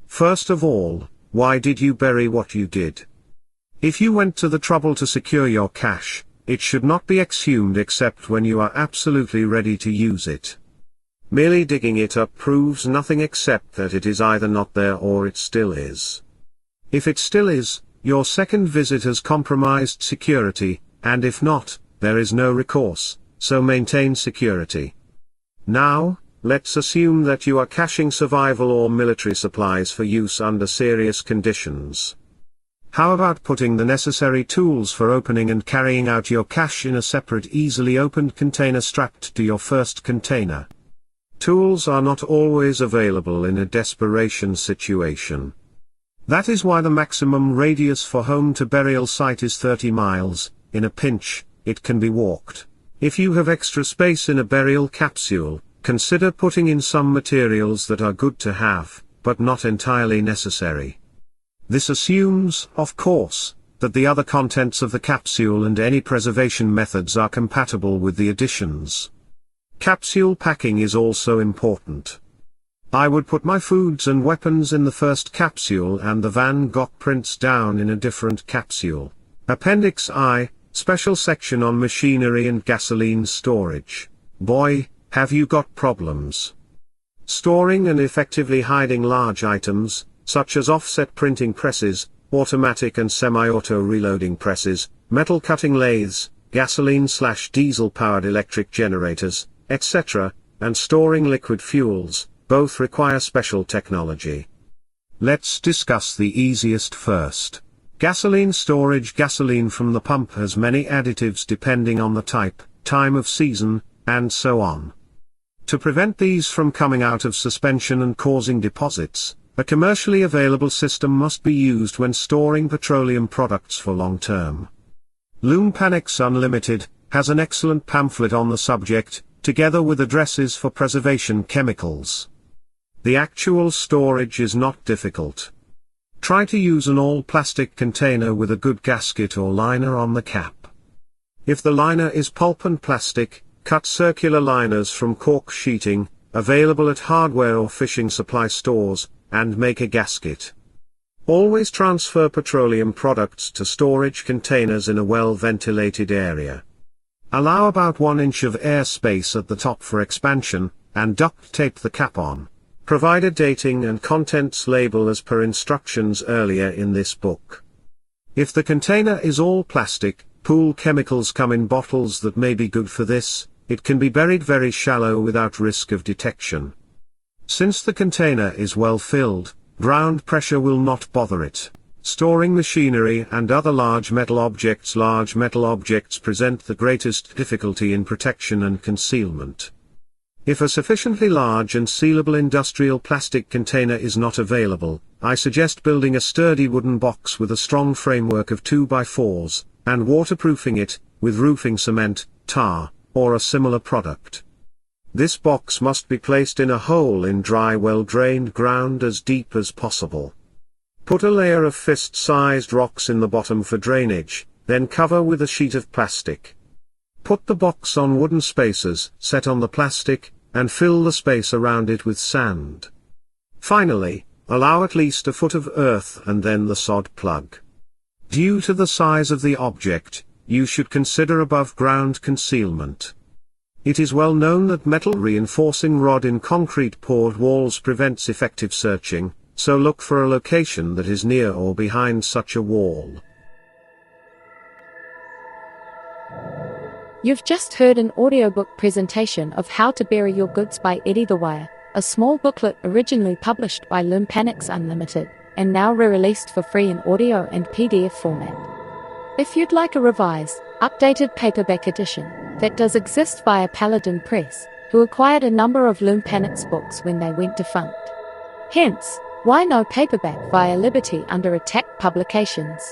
First of all, why did you bury what you did? If you went to the trouble to secure your cash, it should not be exhumed except when you are absolutely ready to use it. Merely digging it up proves nothing except that it is either not there or it still is. If it still is, your second visit has compromised security, and if not, there is no recourse. So maintain security. Now, let's assume that you are caching survival or military supplies for use under serious conditions. How about putting the necessary tools for opening and carrying out your cache in a separate easily opened container strapped to your first container? Tools are not always available in a desperation situation. That is why the maximum radius for home to burial site is 30 miles, in a pinch, it can be walked. If you have extra space in a burial capsule, consider putting in some materials that are good to have, but not entirely necessary. This assumes, of course, that the other contents of the capsule and any preservation methods are compatible with the additions. Capsule packing is also important. I would put my foods and weapons in the first capsule and the Van Gogh prints down in a different capsule. Appendix I, Special section on machinery and gasoline storage. Boy, have you got problems. Storing and effectively hiding large items, such as offset printing presses, automatic and semi-auto reloading presses, metal cutting lathes, gasoline/diesel-powered electric generators, etc., and storing liquid fuels, both require special technology. Let's discuss the easiest first. Gasoline storage. Gasoline from the pump has many additives depending on the type, time of season, and so on. To prevent these from coming out of suspension and causing deposits, a commercially available system must be used when storing petroleum products for long term. Lumpanix Unlimited has an excellent pamphlet on the subject, together with addresses for preservation chemicals. The actual storage is not difficult. Try to use an all-plastic container with a good gasket or liner on the cap. If the liner is pulp and plastic, cut circular liners from cork sheeting, available at hardware or fishing supply stores, and make a gasket. Always transfer petroleum products to storage containers in a well-ventilated area. Allow about 1 inch of air space at the top for expansion, and duct tape the cap on. Provide a dating and contents label as per instructions earlier in this book. If the container is all plastic, pool chemicals come in bottles that may be good for this. It can be buried very shallow without risk of detection. Since the container is well filled, ground pressure will not bother it. Storing machinery and other large metal objects. Large metal objects present the greatest difficulty in protection and concealment. If a sufficiently large and sealable industrial plastic container is not available, I suggest building a sturdy wooden box with a strong framework of 2x4s, and waterproofing it, with roofing cement, tar, or a similar product. This box must be placed in a hole in dry, well-drained ground as deep as possible. Put a layer of fist-sized rocks in the bottom for drainage, then cover with a sheet of plastic. Put the box on wooden spacers set on the plastic, and fill the space around it with sand. Finally, allow at least a foot of earth and then the sod plug. Due to the size of the object, you should consider above-ground concealment. It is well known that metal reinforcing rod in concrete poured walls prevents effective searching, so look for a location that is near or behind such a wall. You've just heard an audiobook presentation of How to Bury Your Goods by Eddie the Wire, a small booklet originally published by Lumpanix Unlimited, and now re-released for free in audio and PDF format. If you'd like a revised, updated paperback edition, that does exist via Paladin Press, who acquired a number of Lumpanix books when they went defunct. Hence, why no paperback via Liberty Under Attack Publications?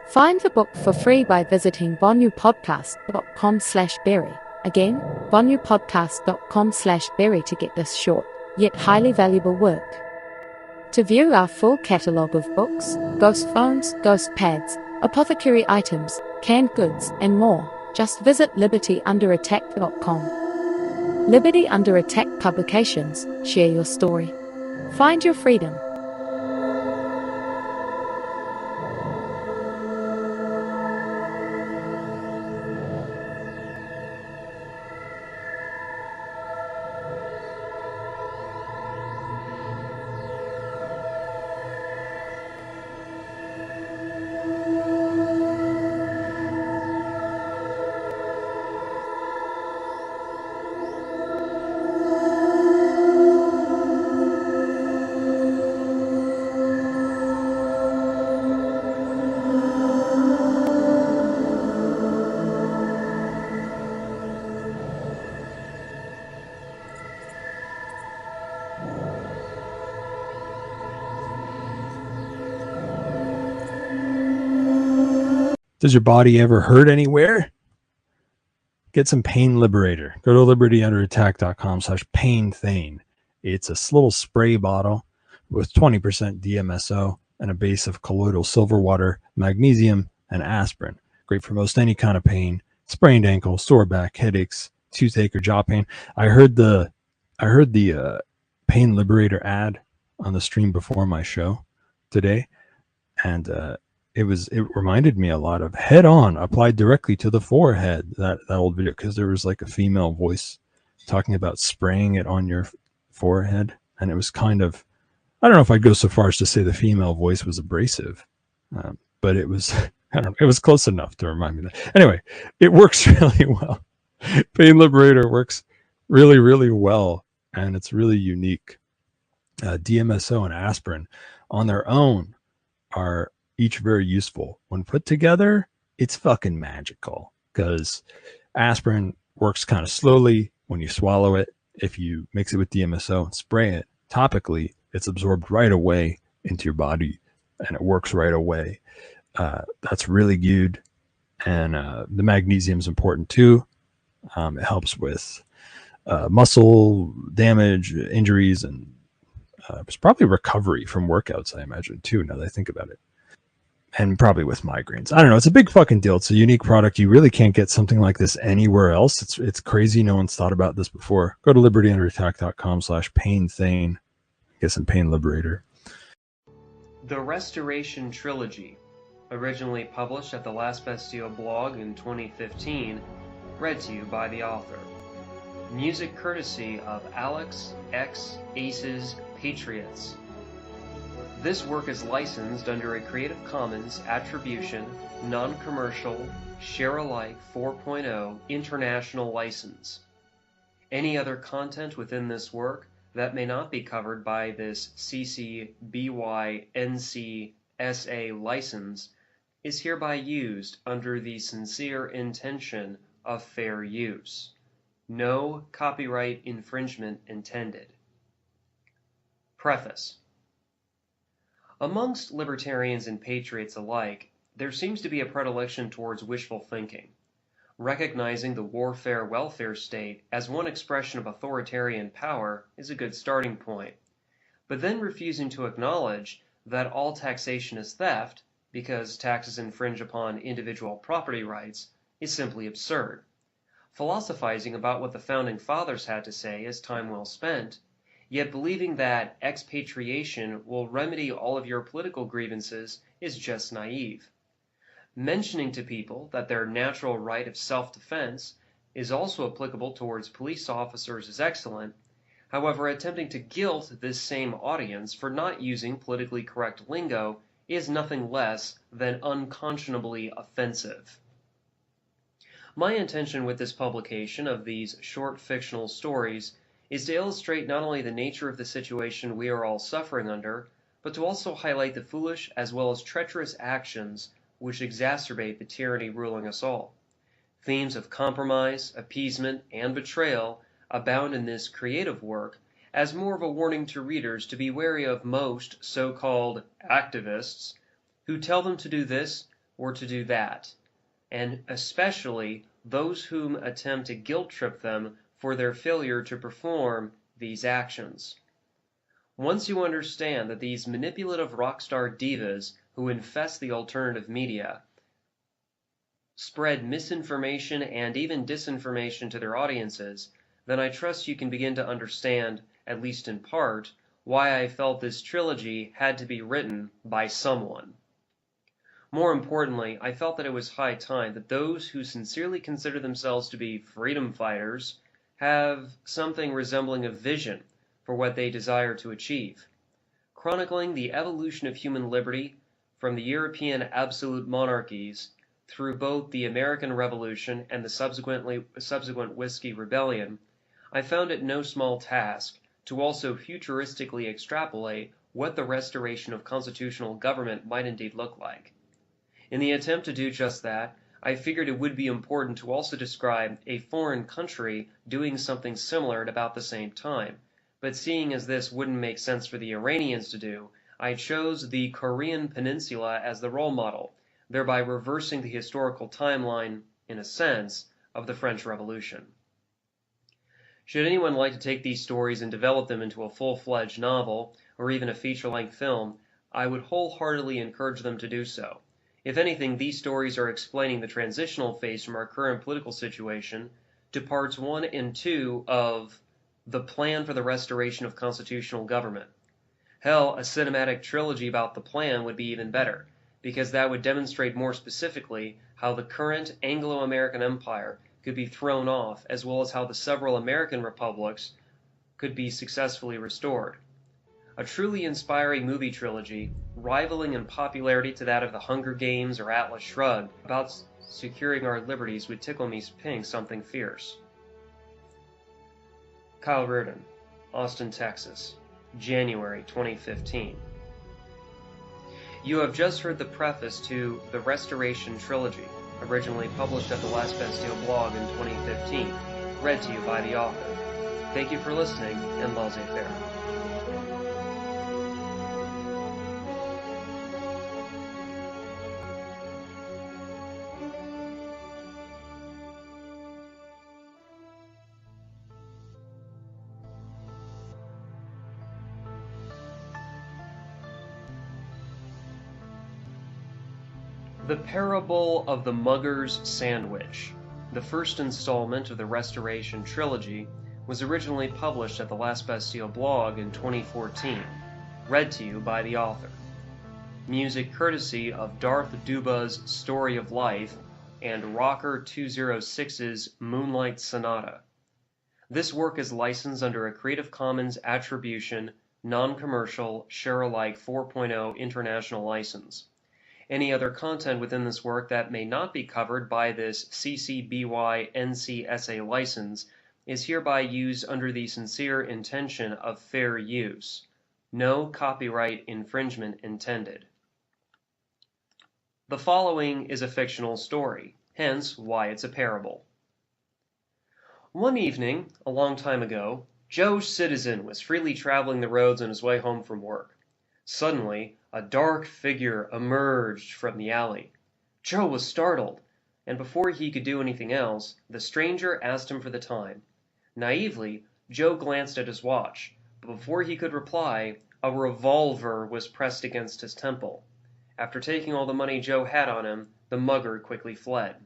Find the book for free by visiting vonupodcast.com/berry. Again, vonupodcast.com/berry to get this short, yet highly valuable work. To view our full catalogue of books, ghost phones, ghost pads, apothecary items, canned goods, and more, just visit libertyunderattack.com. Liberty Under Attack Publications, share your story. Find your freedom. Does your body ever hurt anywhere? Get some Pain Liberator. Go to libertyunderattack.com/pain Thane. It's a little spray bottle with 20% DMSO and a base of colloidal silver water, magnesium, and aspirin. Great for most any kind of pain: sprained ankle, sore back, headaches, toothache, or jaw pain. I heard the Pain Liberator ad on the stream before my show today, and it reminded me a lot of Head On, applied directly to the forehead, that old video, because there was like a female voice talking about spraying it on your forehead, and it was kind of, I don't know if I'd go so far as to say the female voice was abrasive, but it was I don't know. It was close enough to remind me that. Anyway, it works really well. Pain Liberator works really, really well, and it's really unique. DMSO and aspirin on their own are each very useful. When put together, it's fucking magical, because aspirin works kind of slowly when you swallow it. If you mix it with DMSO and spray it topically, it's absorbed right away into your body, and it works right away. That's really good. And the magnesium is important too. It helps with muscle damage, injuries, and it's probably recovery from workouts, I imagine, too, now that I think about it. And probably with migraines. I don't know. It's a big fucking deal. It's a unique product. You really can't get something like this anywhere else. It's crazy. No one's thought about this before. Go to libertyunderattack.com/painthane. Get some Pain Liberator. The Restoration Trilogy, originally published at the Last Bastille blog in 2015, read to you by the author. Music courtesy of Alex X Aces Patriots. This work is licensed under a Creative Commons Attribution, Non-Commercial, Share-alike 4.0 International License. Any other content within this work that may not be covered by this CC BY NC SA license is hereby used under the sincere intention of fair use. No copyright infringement intended. Preface. Amongst libertarians and patriots alike, there seems to be a predilection towards wishful thinking. Recognizing the warfare-welfare state as one expression of authoritarian power is a good starting point, but then refusing to acknowledge that all taxation is theft because taxes infringe upon individual property rights is simply absurd. Philosophizing about what the Founding Fathers had to say is time well spent, yet believing that expatriation will remedy all of your political grievances is just naive. Mentioning to people that their natural right of self-defense is also applicable towards police officers is excellent. However, attempting to guilt this same audience for not using politically correct lingo is nothing less than unconscionably offensive. My intention with this publication of these short fictional stories is to illustrate not only the nature of the situation we are all suffering under, but to also highlight the foolish as well as treacherous actions which exacerbate the tyranny ruling us all. Themes of compromise, appeasement, and betrayal abound in this creative work as more of a warning to readers to be wary of most so-called activists who tell them to do this or to do that, and especially those whom attempt to guilt-trip them for their failure to perform these actions. Once you understand that these manipulative rockstar divas who infest the alternative media spread misinformation and even disinformation to their audiences, then I trust you can begin to understand, at least in part, why I felt this trilogy had to be written by someone. More importantly, I felt that it was high time that those who sincerely consider themselves to be freedom fighters have something resembling a vision for what they desire to achieve. Chronicling the evolution of human liberty from the European absolute monarchies through both the American Revolution and the subsequent Whiskey Rebellion, I found it no small task to also futuristically extrapolate what the restoration of constitutional government might indeed look like. In the attempt to do just that, I figured it would be important to also describe a foreign country doing something similar at about the same time, but seeing as this wouldn't make sense for the Iranians to do, I chose the Korean Peninsula as the role model, thereby reversing the historical timeline, in a sense, of the French Revolution. Should anyone like to take these stories and develop them into a full-fledged novel, or even a feature-length film, I would wholeheartedly encourage them to do so. If anything, these stories are explaining the transitional phase from our current political situation to parts 1 and 2 of The Plan for the Restoration of Constitutional Government. Hell, a cinematic trilogy about the plan would be even better, because that would demonstrate more specifically how the current Anglo-American Empire could be thrown off, as well as how the several American republics could be successfully restored. A truly inspiring movie trilogy, rivaling in popularity to that of The Hunger Games or Atlas Shrugged, about securing our liberties would tickle me pink something fierce. Kyle Rearde, Austin, Texas, January 2015. You have just heard the preface to The Restoration Trilogy, originally published at the Last Bastille blog in 2015, read to you by the author. Thank you for listening, and laissez-faire. The Parable of the Mugger's Sandwich, the first installment of the Restoration Trilogy, was originally published at the Last Bastille blog in 2014, read to you by the author. Music courtesy of Darth Duba's Story of Life and Rocker 206's Moonlight Sonata. This work is licensed under a Creative Commons Attribution, Non-Commercial, Share-alike 4.0 International License. Any other content within this work that may not be covered by this CC BY NC-SA license is hereby used under the sincere intention of fair use. No copyright infringement intended. The following is a fictional story, hence why it's a parable. One evening, a long time ago, Joe Citizen was freely traveling the roads on his way home from work. Suddenly, a dark figure emerged from the alley. Joe was startled, and before he could do anything else, the stranger asked him for the time. Naively, Joe glanced at his watch, but before he could reply, a revolver was pressed against his temple. After taking all the money Joe had on him, the mugger quickly fled.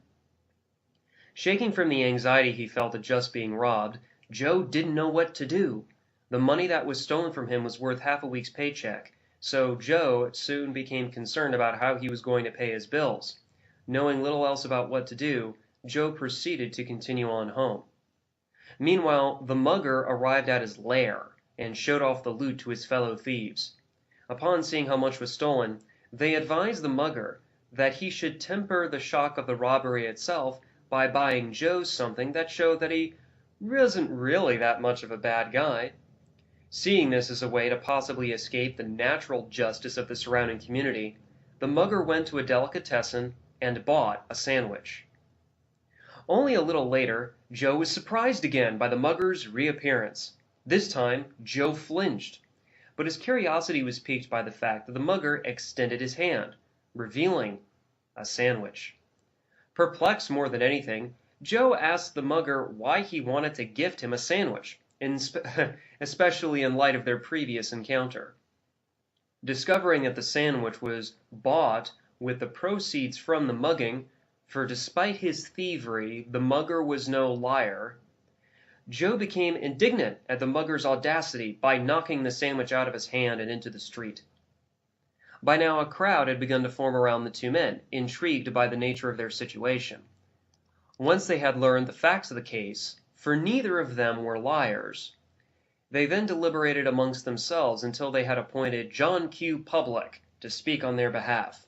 Shaking from the anxiety he felt at just being robbed, Joe didn't know what to do. The money that was stolen from him was worth half a week's paycheck, so Joe soon became concerned about how he was going to pay his bills. Knowing little else about what to do, Joe proceeded to continue on home. Meanwhile, the mugger arrived at his lair and showed off the loot to his fellow thieves. Upon seeing how much was stolen, they advised the mugger that he should temper the shock of the robbery itself by buying Joe something that showed that he wasn't really that much of a bad guy. Seeing this as a way to possibly escape the natural justice of the surrounding community, the mugger went to a delicatessen and bought a sandwich. Only a little later, Joe was surprised again by the mugger's reappearance. This time, Joe flinched, but his curiosity was piqued by the fact that the mugger extended his hand, revealing a sandwich. Perplexed more than anything, Joe asked the mugger why he wanted to gift him a sandwich, especially in light of their previous encounter. Discovering that the sandwich was bought with the proceeds from the mugging, for despite his thievery, the mugger was no liar, Joe became indignant at the mugger's audacity by knocking the sandwich out of his hand and into the street. By now a crowd had begun to form around the two men, intrigued by the nature of their situation. Once they had learned the facts of the case, for neither of them were liars, they then deliberated amongst themselves until they had appointed John Q. Public to speak on their behalf.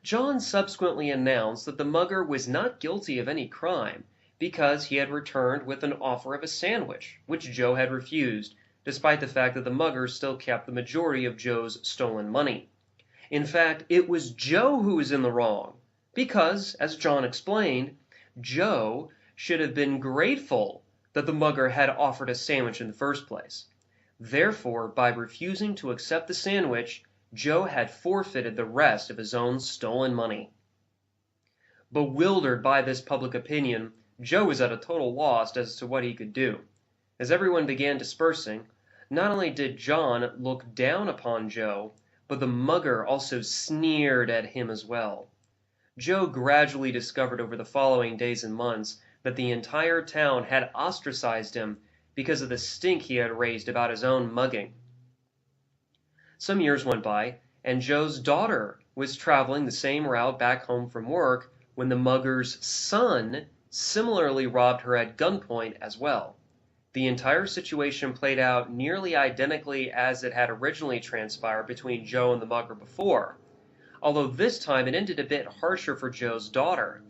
John subsequently announced that the mugger was not guilty of any crime because he had returned with an offer of a sandwich, which Joe had refused, despite the fact that the mugger still kept the majority of Joe's stolen money. In fact, it was Joe who was in the wrong, because, as John explained, Joe should have been grateful that the mugger had offered a sandwich in the first place. Therefore, by refusing to accept the sandwich, Joe had forfeited the rest of his own stolen money. Bewildered by this public opinion, Joe was at a total loss as to what he could do. As everyone began dispersing, not only did John look down upon Joe, but the mugger also sneered at him as well. Joe gradually discovered over the following days and months that the entire town had ostracized him because of the stink he had raised about his own mugging. Some years went by, and Joe's daughter was traveling the same route back home from work when the mugger's son similarly robbed her at gunpoint as well. The entire situation played out nearly identically as it had originally transpired between Joe and the mugger before, although this time it ended a bit harsher for Joe's daughter,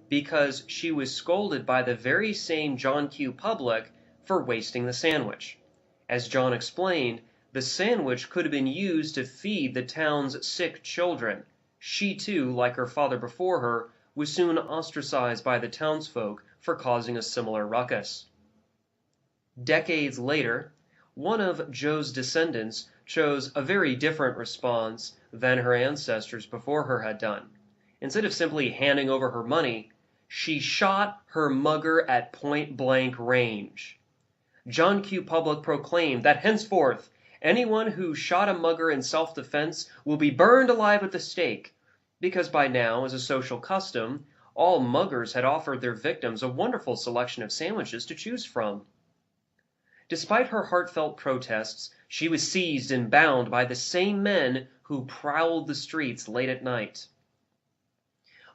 because she was scolded by the very same John Q. Public for wasting the sandwich. As John explained, the sandwich could have been used to feed the town's sick children. She too, like her father before her, was soon ostracized by the townsfolk for causing a similar ruckus. Decades later, one of Joe's descendants chose a very different response than her ancestors before her had done. Instead of simply handing over her money, she shot her mugger at point-blank range. John Q. Public proclaimed that henceforth anyone who shot a mugger in self-defense will be burned alive at the stake, because by now, as a social custom, all muggers had offered their victims a wonderful selection of sandwiches to choose from. Despite her heartfelt protests, she was seized and bound by the same men who prowled the streets late at night.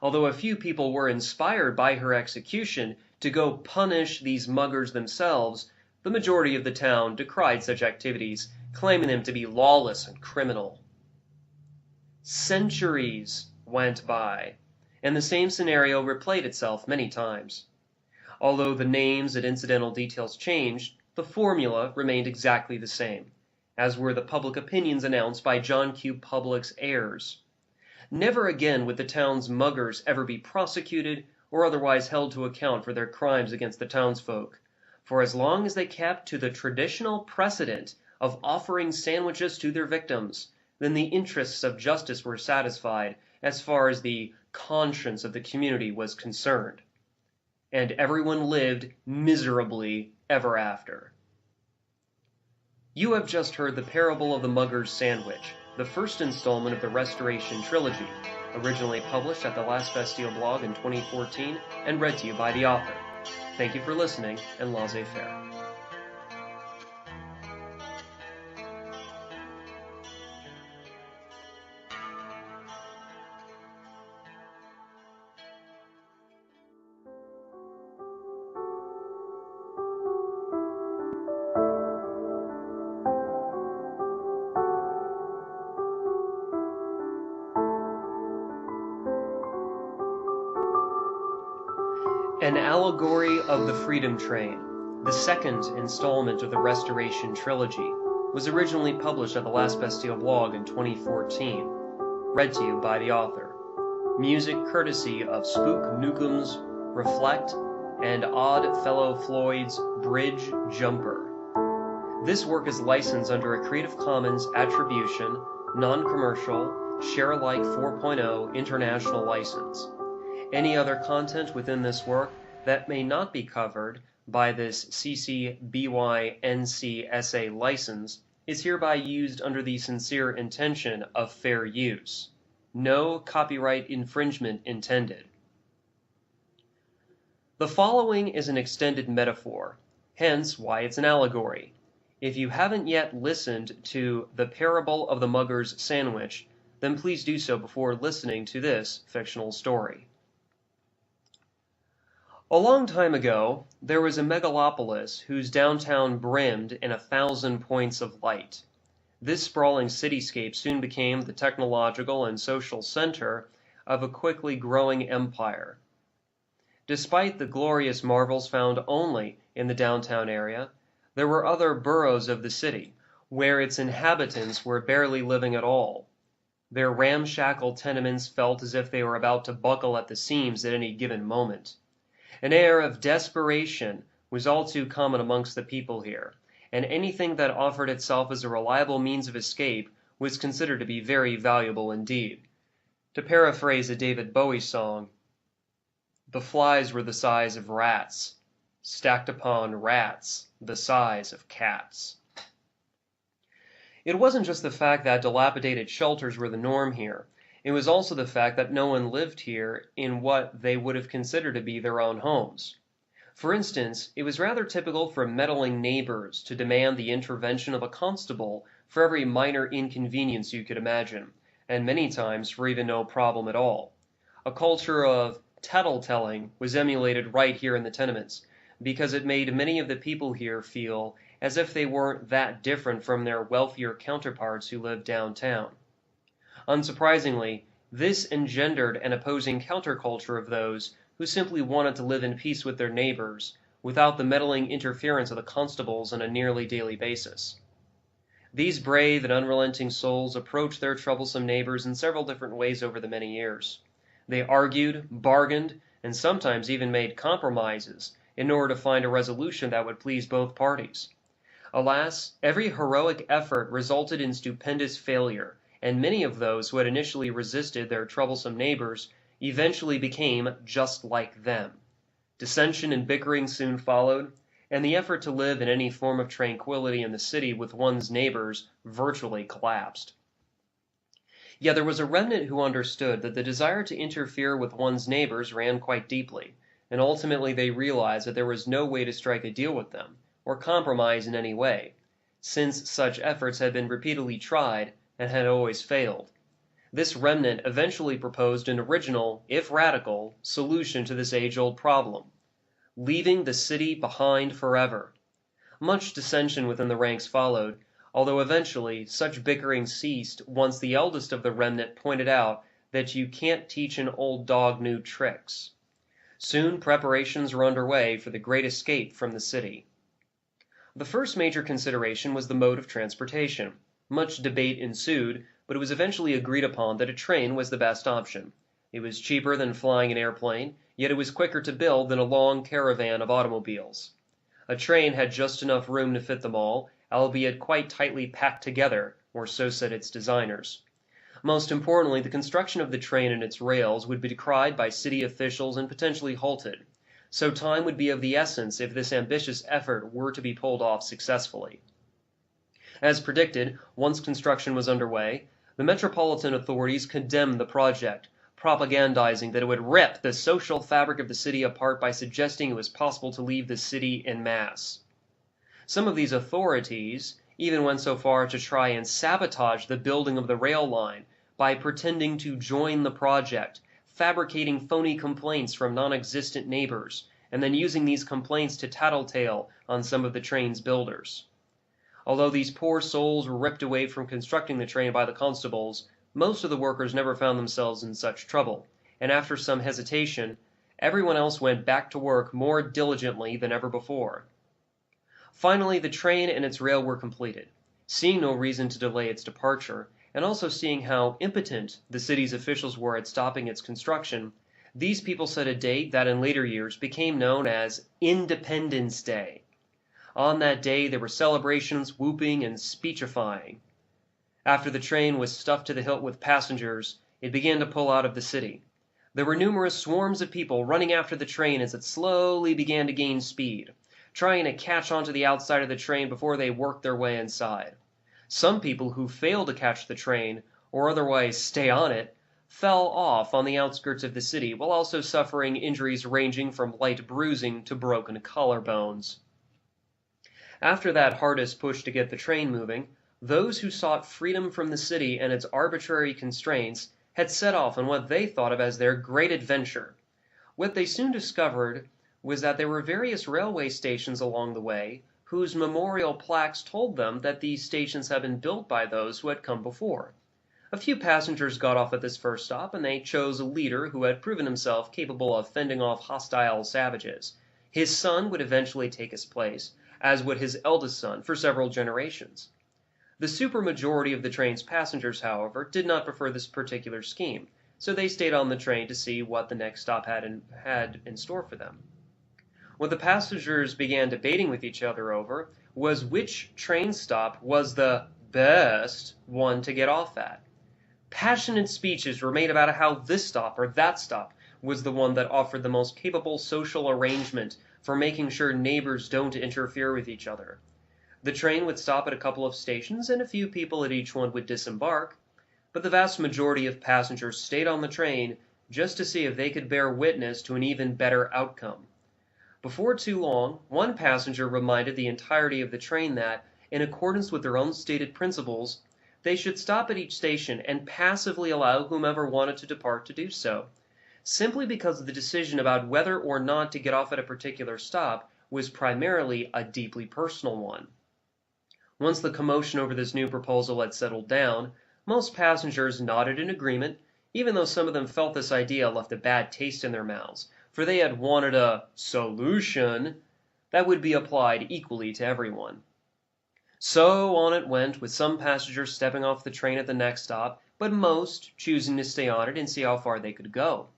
Although a few people were inspired by her execution to go punish these muggers themselves, the majority of the town decried such activities, claiming them to be lawless and criminal. Centuries went by, and the same scenario replayed itself many times. Although the names and incidental details changed, the formula remained exactly the same, as were the public opinions announced by John Q. Public's heirs. Never again would the town's muggers ever be prosecuted or otherwise held to account for their crimes against the townsfolk, for as long as they kept to the traditional precedent of offering sandwiches to their victims, then the interests of justice were satisfied as far as the conscience of the community was concerned. And everyone lived miserably ever after. You have just heard the Parable of the Mugger's Sandwich, the first installment of the Restoration Trilogy, originally published at the Last Bastille blog in 2014 and read to you by the author. Thank you for listening, and laissez-faire. An Allegory of the Freedom Train, the second installment of the Restoration Trilogy, was originally published at the Last Bastille blog in 2014, read to you by the author. Music courtesy of Spook Nukem's Reflect and Odd Fellow Floyd's Bridge Jumper. This work is licensed under a Creative Commons Attribution, Non-Commercial, Share-alike 4.0 International License. Any other content within this work that may not be covered by this CC BY NC SA license is hereby used under the sincere intention of fair use. No copyright infringement intended. The following is an extended metaphor, hence why it's an allegory. If you haven't yet listened to The Parable of the Mugger's Sandwich, then please do so before listening to this fictional story. A long time ago, there was a megalopolis whose downtown brimmed in 1,000 points of light. This sprawling cityscape soon became the technological and social center of a quickly growing empire. Despite the glorious marvels found only in the downtown area, there were other boroughs of the city, where its inhabitants were barely living at all. Their ramshackle tenements felt as if they were about to buckle at the seams at any given moment. An air of desperation was all too common amongst the people here, and anything that offered itself as a reliable means of escape was considered to be very valuable indeed. To paraphrase a David Bowie song, the flies were the size of rats, stacked upon rats the size of cats. It wasn't just the fact that dilapidated shelters were the norm here. It was also the fact that no one lived here in what they would have considered to be their own homes. For instance, it was rather typical for meddling neighbors to demand the intervention of a constable for every minor inconvenience you could imagine, and many times for even no problem at all. A culture of tattle-telling was emulated right here in the tenements. because it made many of the people here feel as if they weren't that different from their wealthier counterparts who lived downtown. Unsurprisingly, this engendered an opposing counterculture of those who simply wanted to live in peace with their neighbors, without the meddling interference of the constables on a nearly daily basis. These brave and unrelenting souls approached their troublesome neighbors in several different ways over the many years. They argued, bargained, and sometimes even made compromises in order to find a resolution that would please both parties. Alas, every heroic effort resulted in stupendous failure, and many of those who had initially resisted their troublesome neighbors eventually became just like them. Dissension and bickering soon followed, and the effort to live in any form of tranquility in the city with one's neighbors virtually collapsed. Yet there was a remnant who understood that the desire to interfere with one's neighbors ran quite deeply, and ultimately they realized that there was no way to strike a deal with them, or compromise in any way, since such efforts had been repeatedly tried and had always failed. This remnant eventually proposed an original, if radical, solution to this age-old problem: leaving the city behind forever. Much dissension within the ranks followed, although eventually such bickering ceased once the eldest of the remnant pointed out that you can't teach an old dog new tricks. Soon preparations were underway for the great escape from the city. The first major consideration was the mode of transportation. Much debate ensued, but it was eventually agreed upon that a train was the best option. It was cheaper than flying an airplane, yet it was quicker to build than a long caravan of automobiles. A train had just enough room to fit them all, albeit quite tightly packed together, or so said its designers. Most importantly, the construction of the train and its rails would be decried by city officials and potentially halted, so time would be of the essence if this ambitious effort were to be pulled off successfully. As predicted, once construction was underway, the metropolitan authorities condemned the project, propagandizing that it would rip the social fabric of the city apart by suggesting it was possible to leave the city en masse. Some of these authorities even went so far as to try and sabotage the building of the rail line by pretending to join the project, fabricating phony complaints from non-existent neighbors, and then using these complaints to tattletale on some of the train's builders. Although these poor souls were ripped away from constructing the train by the constables, most of the workers never found themselves in such trouble, and after some hesitation, everyone else went back to work more diligently than ever before. Finally, the train and its rail were completed. Seeing no reason to delay its departure, and also seeing how impotent the city's officials were at stopping its construction, these people set a date that in later years became known as Independence Day. On that day, there were celebrations, whooping, and speechifying. After the train was stuffed to the hilt with passengers, it began to pull out of the city. There were numerous swarms of people running after the train as it slowly began to gain speed, trying to catch onto the outside of the train before they worked their way inside. Some people who failed to catch the train, or otherwise stay on it, fell off on the outskirts of the city, while also suffering injuries ranging from light bruising to broken collarbones. After that hardest push to get the train moving, those who sought freedom from the city and its arbitrary constraints had set off on what they thought of as their great adventure. What they soon discovered was that there were various railway stations along the way, whose memorial plaques told them that these stations had been built by those who had come before. A few passengers got off at this first stop, and they chose a leader who had proven himself capable of fending off hostile savages. His son would eventually take his place, as would his eldest son for several generations. The supermajority of the train's passengers, however, did not prefer this particular scheme, so they stayed on the train to see what the next stop had in store for them. What the passengers began debating with each other over was which train stop was the best one to get off at. Passionate speeches were made about how this stop or that stop was the one that offered the most capable social arrangement for making sure neighbors don't interfere with each other. The train would stop at a couple of stations, and a few people at each one would disembark, but the vast majority of passengers stayed on the train just to see if they could bear witness to an even better outcome. Before too long, one passenger reminded the entirety of the train that, in accordance with their own stated principles, they should stop at each station and passively allow whomever wanted to depart to do so. Simply because the decision about whether or not to get off at a particular stop was primarily a deeply personal one. Once the commotion over this new proposal had settled down, most passengers nodded in agreement, even though some of them felt this idea left a bad taste in their mouths, for they had wanted a solution that would be applied equally to everyone. So on it went, with some passengers stepping off the train at the next stop, but most choosing to stay on it and see how far they could go.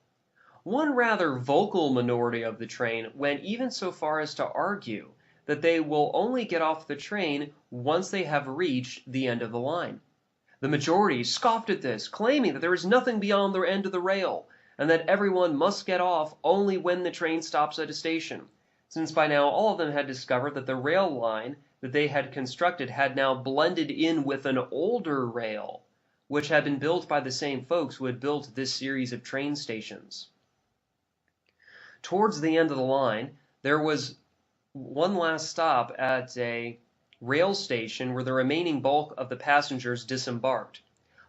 One rather vocal minority of the train went even so far as to argue that they will only get off the train once they have reached the end of the line. The majority scoffed at this, claiming that there is nothing beyond the end of the rail, and that everyone must get off only when the train stops at a station, since by now all of them had discovered that the rail line that they had constructed had now blended in with an older rail, which had been built by the same folks who had built this series of train stations. Towards the end of the line, there was one last stop at a rail station where the remaining bulk of the passengers disembarked.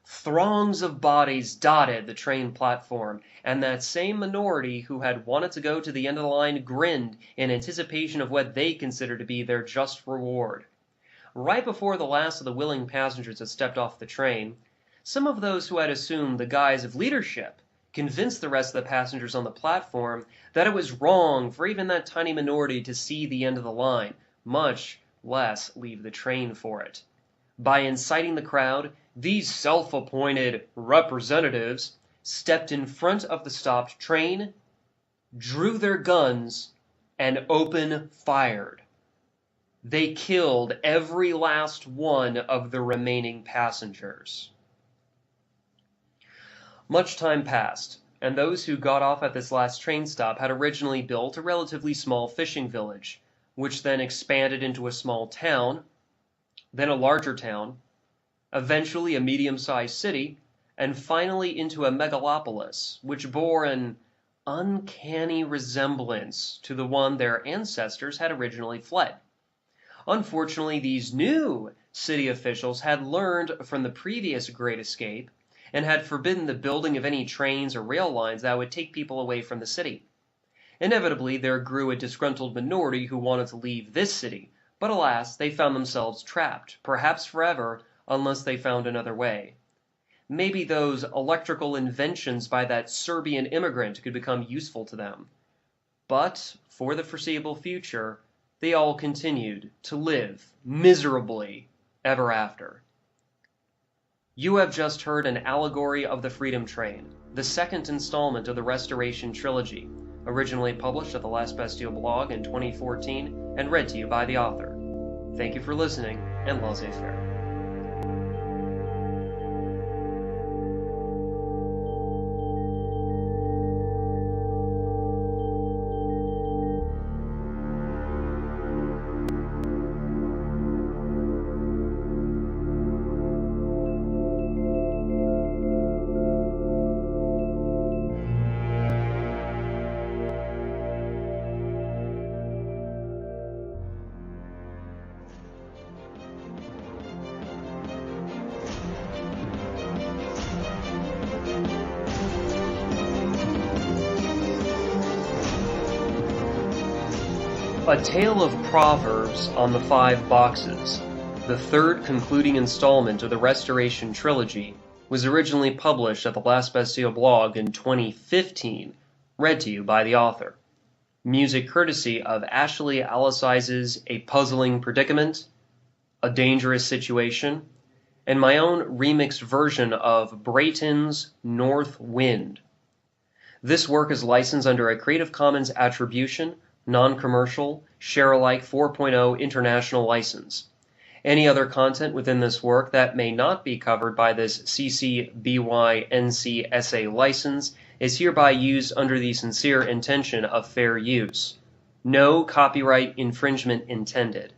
Throngs of bodies dotted the train platform, and that same minority who had wanted to go to the end of the line grinned in anticipation of what they considered to be their just reward. Right before the last of the willing passengers had stepped off the train, some of those who had assumed the guise of leadership convinced the rest of the passengers on the platform that it was wrong for even that tiny minority to see the end of the line, much less leave the train for it. By inciting the crowd, these self-appointed representatives stepped in front of the stopped train, drew their guns, and open fired. They killed every last one of the remaining passengers. Much time passed, and those who got off at this last train stop had originally built a relatively small fishing village, which then expanded into a small town, then a larger town, eventually a medium-sized city, and finally into a megalopolis, which bore an uncanny resemblance to the one their ancestors had originally fled. Unfortunately, these new city officials had learned from the previous Great Escape and had forbidden the building of any trains or rail lines that would take people away from the city. Inevitably, there grew a disgruntled minority who wanted to leave this city, but alas, they found themselves trapped, perhaps forever, unless they found another way. Maybe those electrical inventions by that Serbian immigrant could become useful to them. But, for the foreseeable future, they all continued to live miserably ever after. You have just heard an allegory of the Freedom Train, the second installment of the Restoration Trilogy, originally published at the Last Bastille blog in 2014 and read to you by the author. Thank you for listening, and laissez-faire. A Tale of Proverbs on the 5 Boxes, the third concluding installment of the Restoration Trilogy, was originally published at the Last Bastille blog in 2015, read to you by the author. Music courtesy of Ashley Alicize's A Puzzling Predicament, A Dangerous Situation, and my own remixed version of Brayton's North Wind. This work is licensed under a Creative Commons Attribution, Non-Commercial, Share-alike 4.0 International License. Any other content within this work that may not be covered by this CC BY NC SA license is hereby used under the sincere intention of fair use. No copyright infringement intended.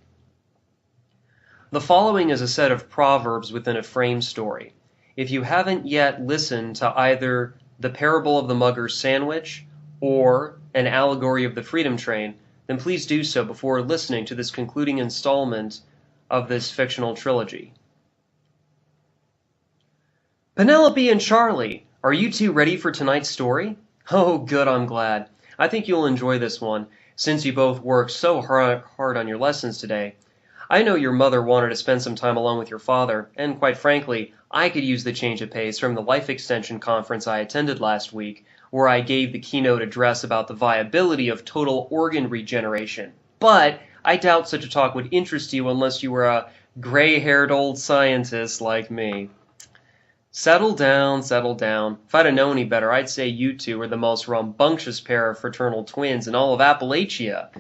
The following is a set of proverbs within a frame story. If you haven't yet listened to either The Parable of the Mugger's Sandwich or An Allegory of the Freedom Train, then please do so before listening to this concluding installment of this fictional trilogy. Penelope and Charlie, are you two ready for tonight's story? Oh, good, I'm glad. I think you'll enjoy this one, Since you both worked so hard on your lessons today, I know your mother wanted to spend some time alone with your father, and quite frankly, I could use the change of pace from the Life Extension Conference I attended last week, where I gave the keynote address about the viability of total organ regeneration. But I doubt such a talk would interest you unless you were a gray-haired old scientist like me. Settle down, settle down. If I'd have known any better, I'd say you two are the most rambunctious pair of fraternal twins in all of Appalachia.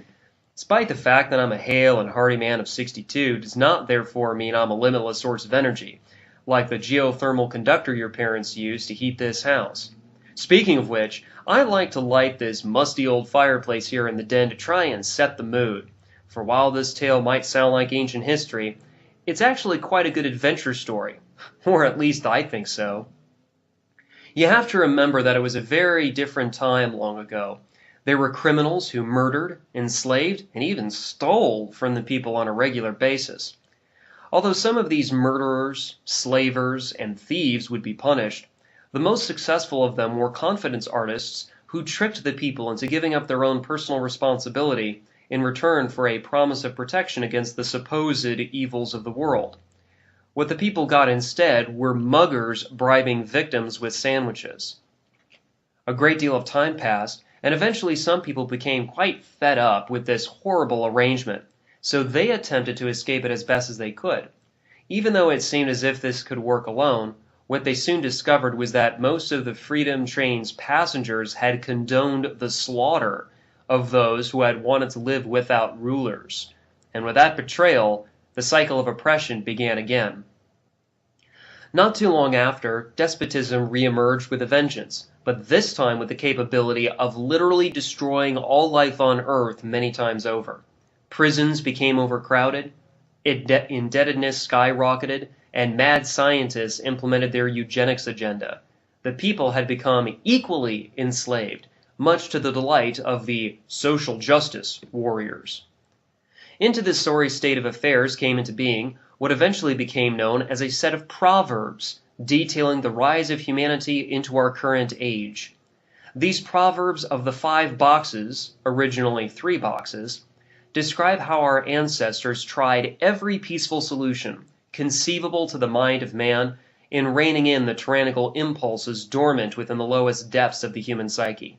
Despite the fact that I'm a hale and hearty man of 62, does not therefore mean I'm a limitless source of energy, like the geothermal conductor your parents used to heat this house. Speaking of which, I like to light this musty old fireplace here in the den to try and set the mood. For while this tale might sound like ancient history, it's actually quite a good adventure story. Or at least I think so. You have to remember that it was a very different time long ago. There were criminals who murdered, enslaved, and even stole from the people on a regular basis. Although some of these murderers, slavers, and thieves would be punished, the most successful of them were confidence artists who tricked the people into giving up their own personal responsibility in return for a promise of protection against the supposed evils of the world. What the people got instead were muggers bribing victims with sandwiches. A great deal of time passed, and eventually some people became quite fed up with this horrible arrangement, so they attempted to escape it as best as they could. Even though it seemed as if this could work alone, what they soon discovered was that most of the Freedom Train's passengers had condoned the slaughter of those who had wanted to live without rulers. And with that betrayal, the cycle of oppression began again. Not too long after, despotism reemerged with a vengeance, but this time with the capability of literally destroying all life on Earth many times over. Prisons became overcrowded, indebtedness skyrocketed, and mad scientists implemented their eugenics agenda. The people had become equally enslaved, much to the delight of the social justice warriors. Into this sorry state of affairs came into being what eventually became known as a set of proverbs detailing the rise of humanity into our current age. These proverbs of the 5 boxes, originally 3 boxes, describe how our ancestors tried every peaceful solution conceivable to the mind of man in reining in the tyrannical impulses dormant within the lowest depths of the human psyche.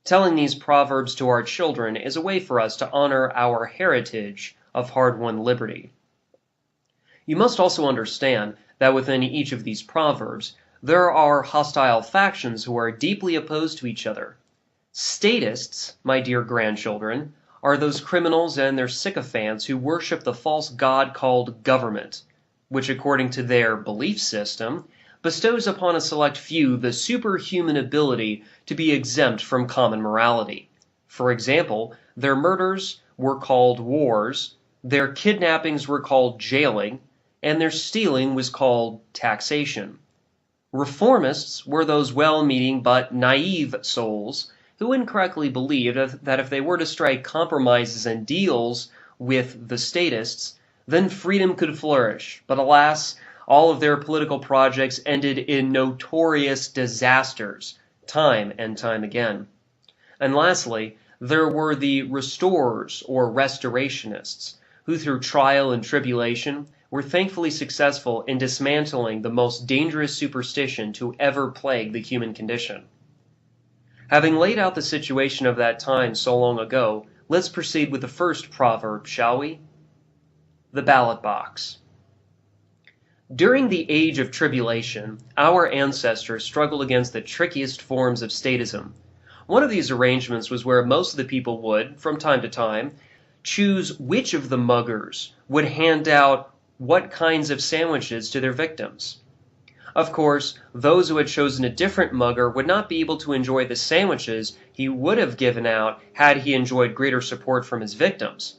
Telling these proverbs to our children is a way for us to honor our heritage of hard-won liberty. You must also understand that within each of these proverbs, there are hostile factions who are deeply opposed to each other. Statists, my dear grandchildren, are those criminals and their sycophants who worship the false god called government, which according to their belief system, bestows upon a select few the superhuman ability to be exempt from common morality. For example, their murders were called wars, their kidnappings were called jailing, and their stealing was called taxation. Reformists were those well-meaning but naive souls who incorrectly believed that if they were to strike compromises and deals with the statists, then freedom could flourish. But alas, all of their political projects ended in notorious disasters, time and time again. And lastly, there were the restorers or restorationists, who through trial and tribulation were thankfully successful in dismantling the most dangerous superstition to ever plague the human condition. Having laid out the situation of that time so long ago, let's proceed with the first proverb, shall we? The ballot box. During the age of tribulation, our ancestors struggled against the trickiest forms of statism. One of these arrangements was where most of the people would, from time to time, choose which of the muggers would hand out what kinds of sandwiches to their victims. Of course, those who had chosen a different mugger would not be able to enjoy the sandwiches he would have given out had he enjoyed greater support from his victims.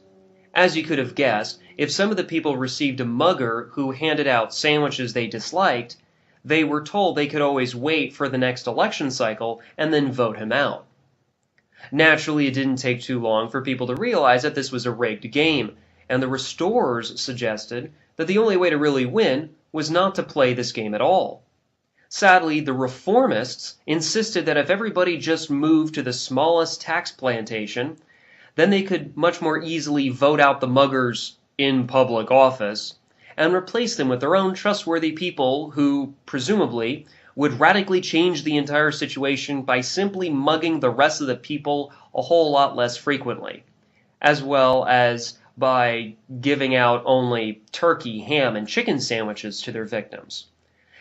As you could have guessed, if some of the people received a mugger who handed out sandwiches they disliked, they were told they could always wait for the next election cycle and then vote him out. Naturally, it didn't take too long for people to realize that this was a rigged game, and the restorers suggested that the only way to really win was not to play this game at all. Sadly, the reformists insisted that if everybody just moved to the smallest tax plantation, Then they could much more easily vote out the muggers in public office and replace them with their own trustworthy people who, presumably, would radically change the entire situation by simply mugging the rest of the people a whole lot less frequently, as well as by giving out only turkey, ham, and chicken sandwiches to their victims.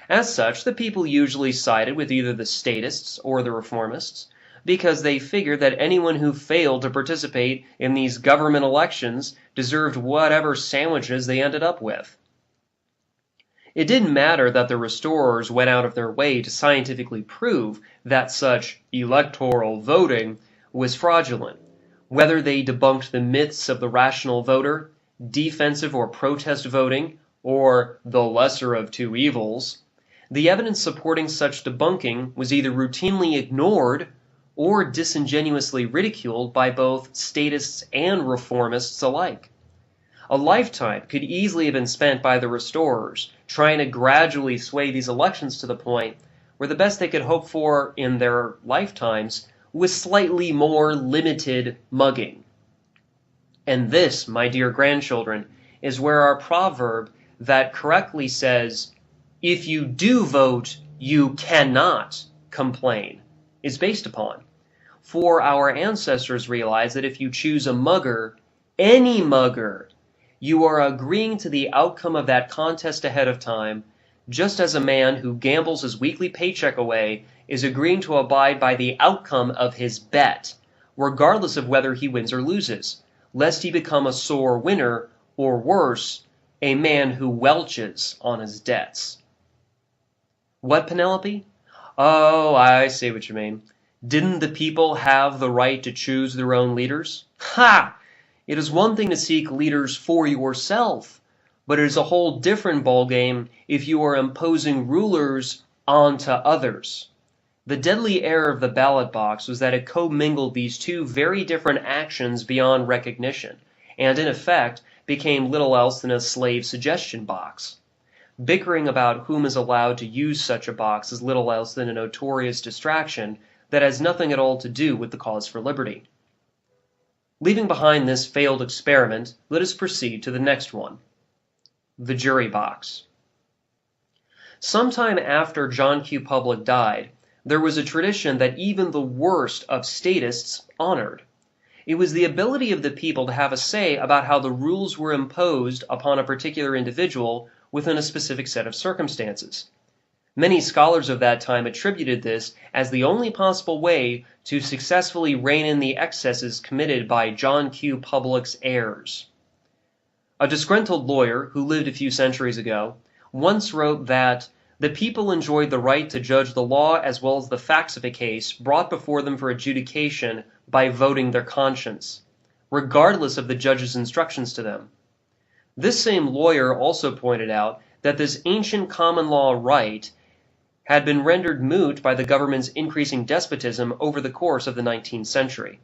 As such, the people usually sided with either the statists or the reformists, because they figured that anyone who failed to participate in these government elections deserved whatever sandwiches they ended up with. It didn't matter that the restorers went out of their way to scientifically prove that such electoral voting was fraudulent. Whether they debunked the myths of the rational voter, defensive or protest voting, or the lesser of two evils, the evidence supporting such debunking was either routinely ignored or disingenuously ridiculed by both statists and reformists alike. A lifetime could easily have been spent by the restorers trying to gradually sway these elections to the point where the best they could hope for in their lifetimes was slightly more limited mugging. And this, my dear grandchildren, is where our proverb that correctly says, "If you do vote, you cannot complain," is based upon. For our ancestors realized that if you choose a mugger, any mugger, you are agreeing to the outcome of that contest ahead of time, just as a man who gambles his weekly paycheck away is agreeing to abide by the outcome of his bet, regardless of whether he wins or loses, lest he become a sore winner, or worse, a man who welches on his debts. What, Penelope? Oh, I see what you mean. Didn't the people have the right to choose their own leaders? Ha! It is one thing to seek leaders for yourself, but it is a whole different ballgame if you are imposing rulers onto others. The deadly error of the ballot box was that it commingled these two very different actions beyond recognition, and in effect became little else than a slave suggestion box. Bickering about whom is allowed to use such a box is little else than a notorious distraction that has nothing at all to do with the cause for liberty. Leaving behind this failed experiment, let us proceed to the next one. The jury box. Sometime after John Q. Public died, there was a tradition that even the worst of statists honored. It was the ability of the people to have a say about how the rules were imposed upon a particular individual within a specific set of circumstances. Many scholars of that time attributed this as the only possible way to successfully rein in the excesses committed by John Q. Public's heirs. A disgruntled lawyer who lived a few centuries ago once wrote that the people enjoyed the right to judge the law as well as the facts of a case brought before them for adjudication by voting their conscience, regardless of the judge's instructions to them. This same lawyer also pointed out that this ancient common law right had been rendered moot by the government's increasing despotism over the course of the 19th century.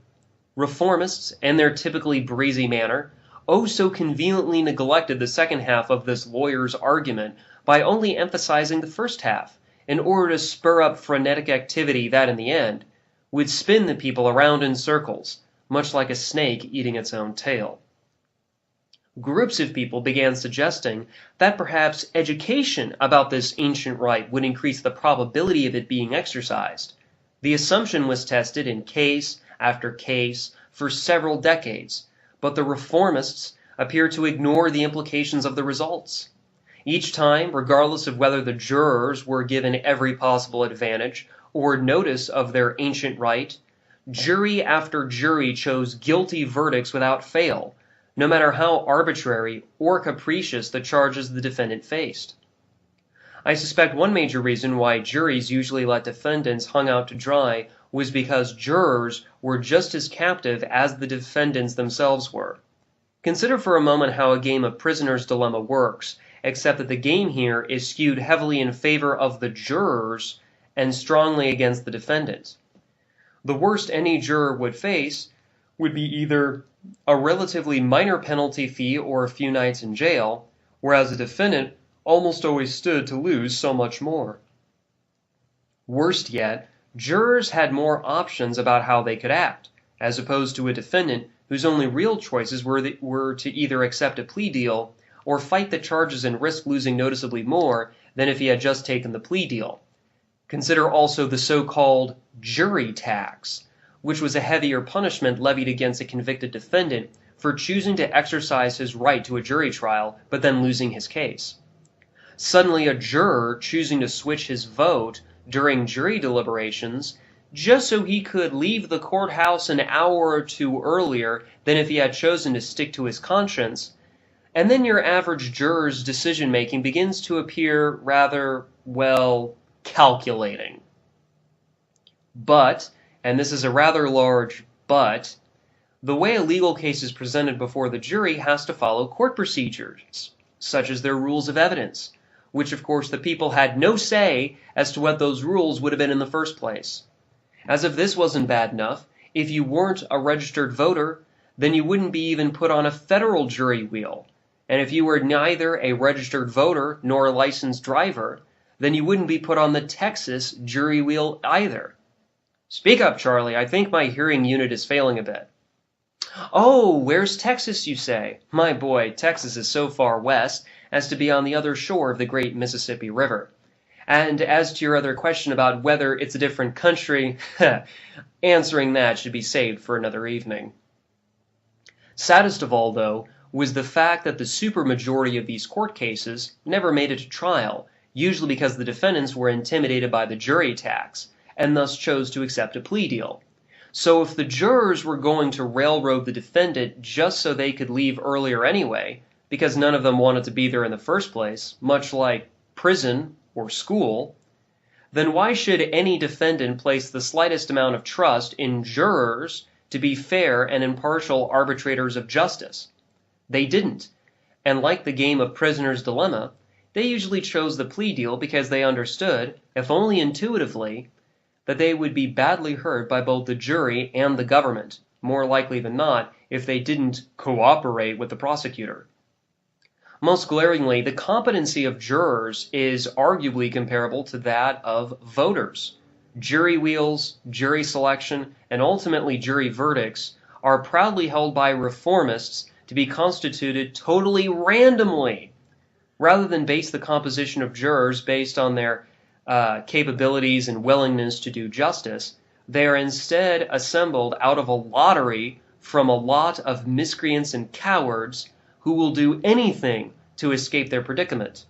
Reformists, in their typically breezy manner, oh so conveniently neglected the second half of this lawyer's argument by only emphasizing the first half, in order to spur up frenetic activity that, in the end, would spin the people around in circles, much like a snake eating its own tail. Groups of people began suggesting that perhaps education about this ancient right would increase the probability of it being exercised. The assumption was tested in case after case for several decades, but the reformists appeared to ignore the implications of the results. Each time, regardless of whether the jurors were given every possible advantage or notice of their ancient right, jury after jury chose guilty verdicts without fail, no matter how arbitrary or capricious the charges the defendant faced. I suspect one major reason why juries usually let defendants hung out to dry was because jurors were just as captive as the defendants themselves were. Consider for a moment how a game of prisoner's dilemma works, except that the game here is skewed heavily in favor of the jurors and strongly against the defendant. The worst any juror would face would be either a relatively minor penalty fee or a few nights in jail, whereas the defendant almost always stood to lose so much more. Worst yet, jurors had more options about how they could act, as opposed to a defendant whose only real choices were to either accept a plea deal or fight the charges and risk losing noticeably more than if he had just taken the plea deal. Consider also the so-called jury tax, which was a heavier punishment levied against a convicted defendant for choosing to exercise his right to a jury trial but then losing his case. Suddenly, a juror choosing to switch his vote during jury deliberations just so he could leave the courthouse an hour or two earlier than if he had chosen to stick to his conscience, and then your average juror's decision-making begins to appear rather, well, calculating. But, and this is a rather large but, the way a legal case is presented before the jury has to follow court procedures, such as their rules of evidence, which of course the people had no say as to what those rules would have been in the first place. As if this wasn't bad enough, if you weren't a registered voter, then you wouldn't be even put on a federal jury wheel. And if you were neither a registered voter nor a licensed driver, then you wouldn't be put on the Texas jury wheel either. Speak up, Charlie. I think my hearing unit is failing a bit. Oh, where's Texas, you say? My boy, Texas is so far west as to be on the other shore of the great Mississippi River. And as to your other question about whether it's a different country, answering that should be saved for another evening. Saddest of all, though, was the fact that the supermajority of these court cases never made it to trial, usually because the defendants were intimidated by the jury tax, and thus chose to accept a plea deal. So if the jurors were going to railroad the defendant just so they could leave earlier anyway, because none of them wanted to be there in the first place, much like prison or school, then why should any defendant place the slightest amount of trust in jurors to be fair and impartial arbitrators of justice? They didn't, and like the game of Prisoner's Dilemma, they usually chose the plea deal because they understood, if only intuitively, that they would be badly hurt by both the jury and the government, more likely than not, if they didn't cooperate with the prosecutor. Most glaringly, the competency of jurors is arguably comparable to that of voters. Jury wheels, jury selection, and ultimately jury verdicts are proudly held by reformists to be constituted totally randomly, rather than base the composition of jurors based on their capabilities and willingness to do justice. They are instead assembled out of a lottery from a lot of miscreants and cowards who will do anything to escape their predicament.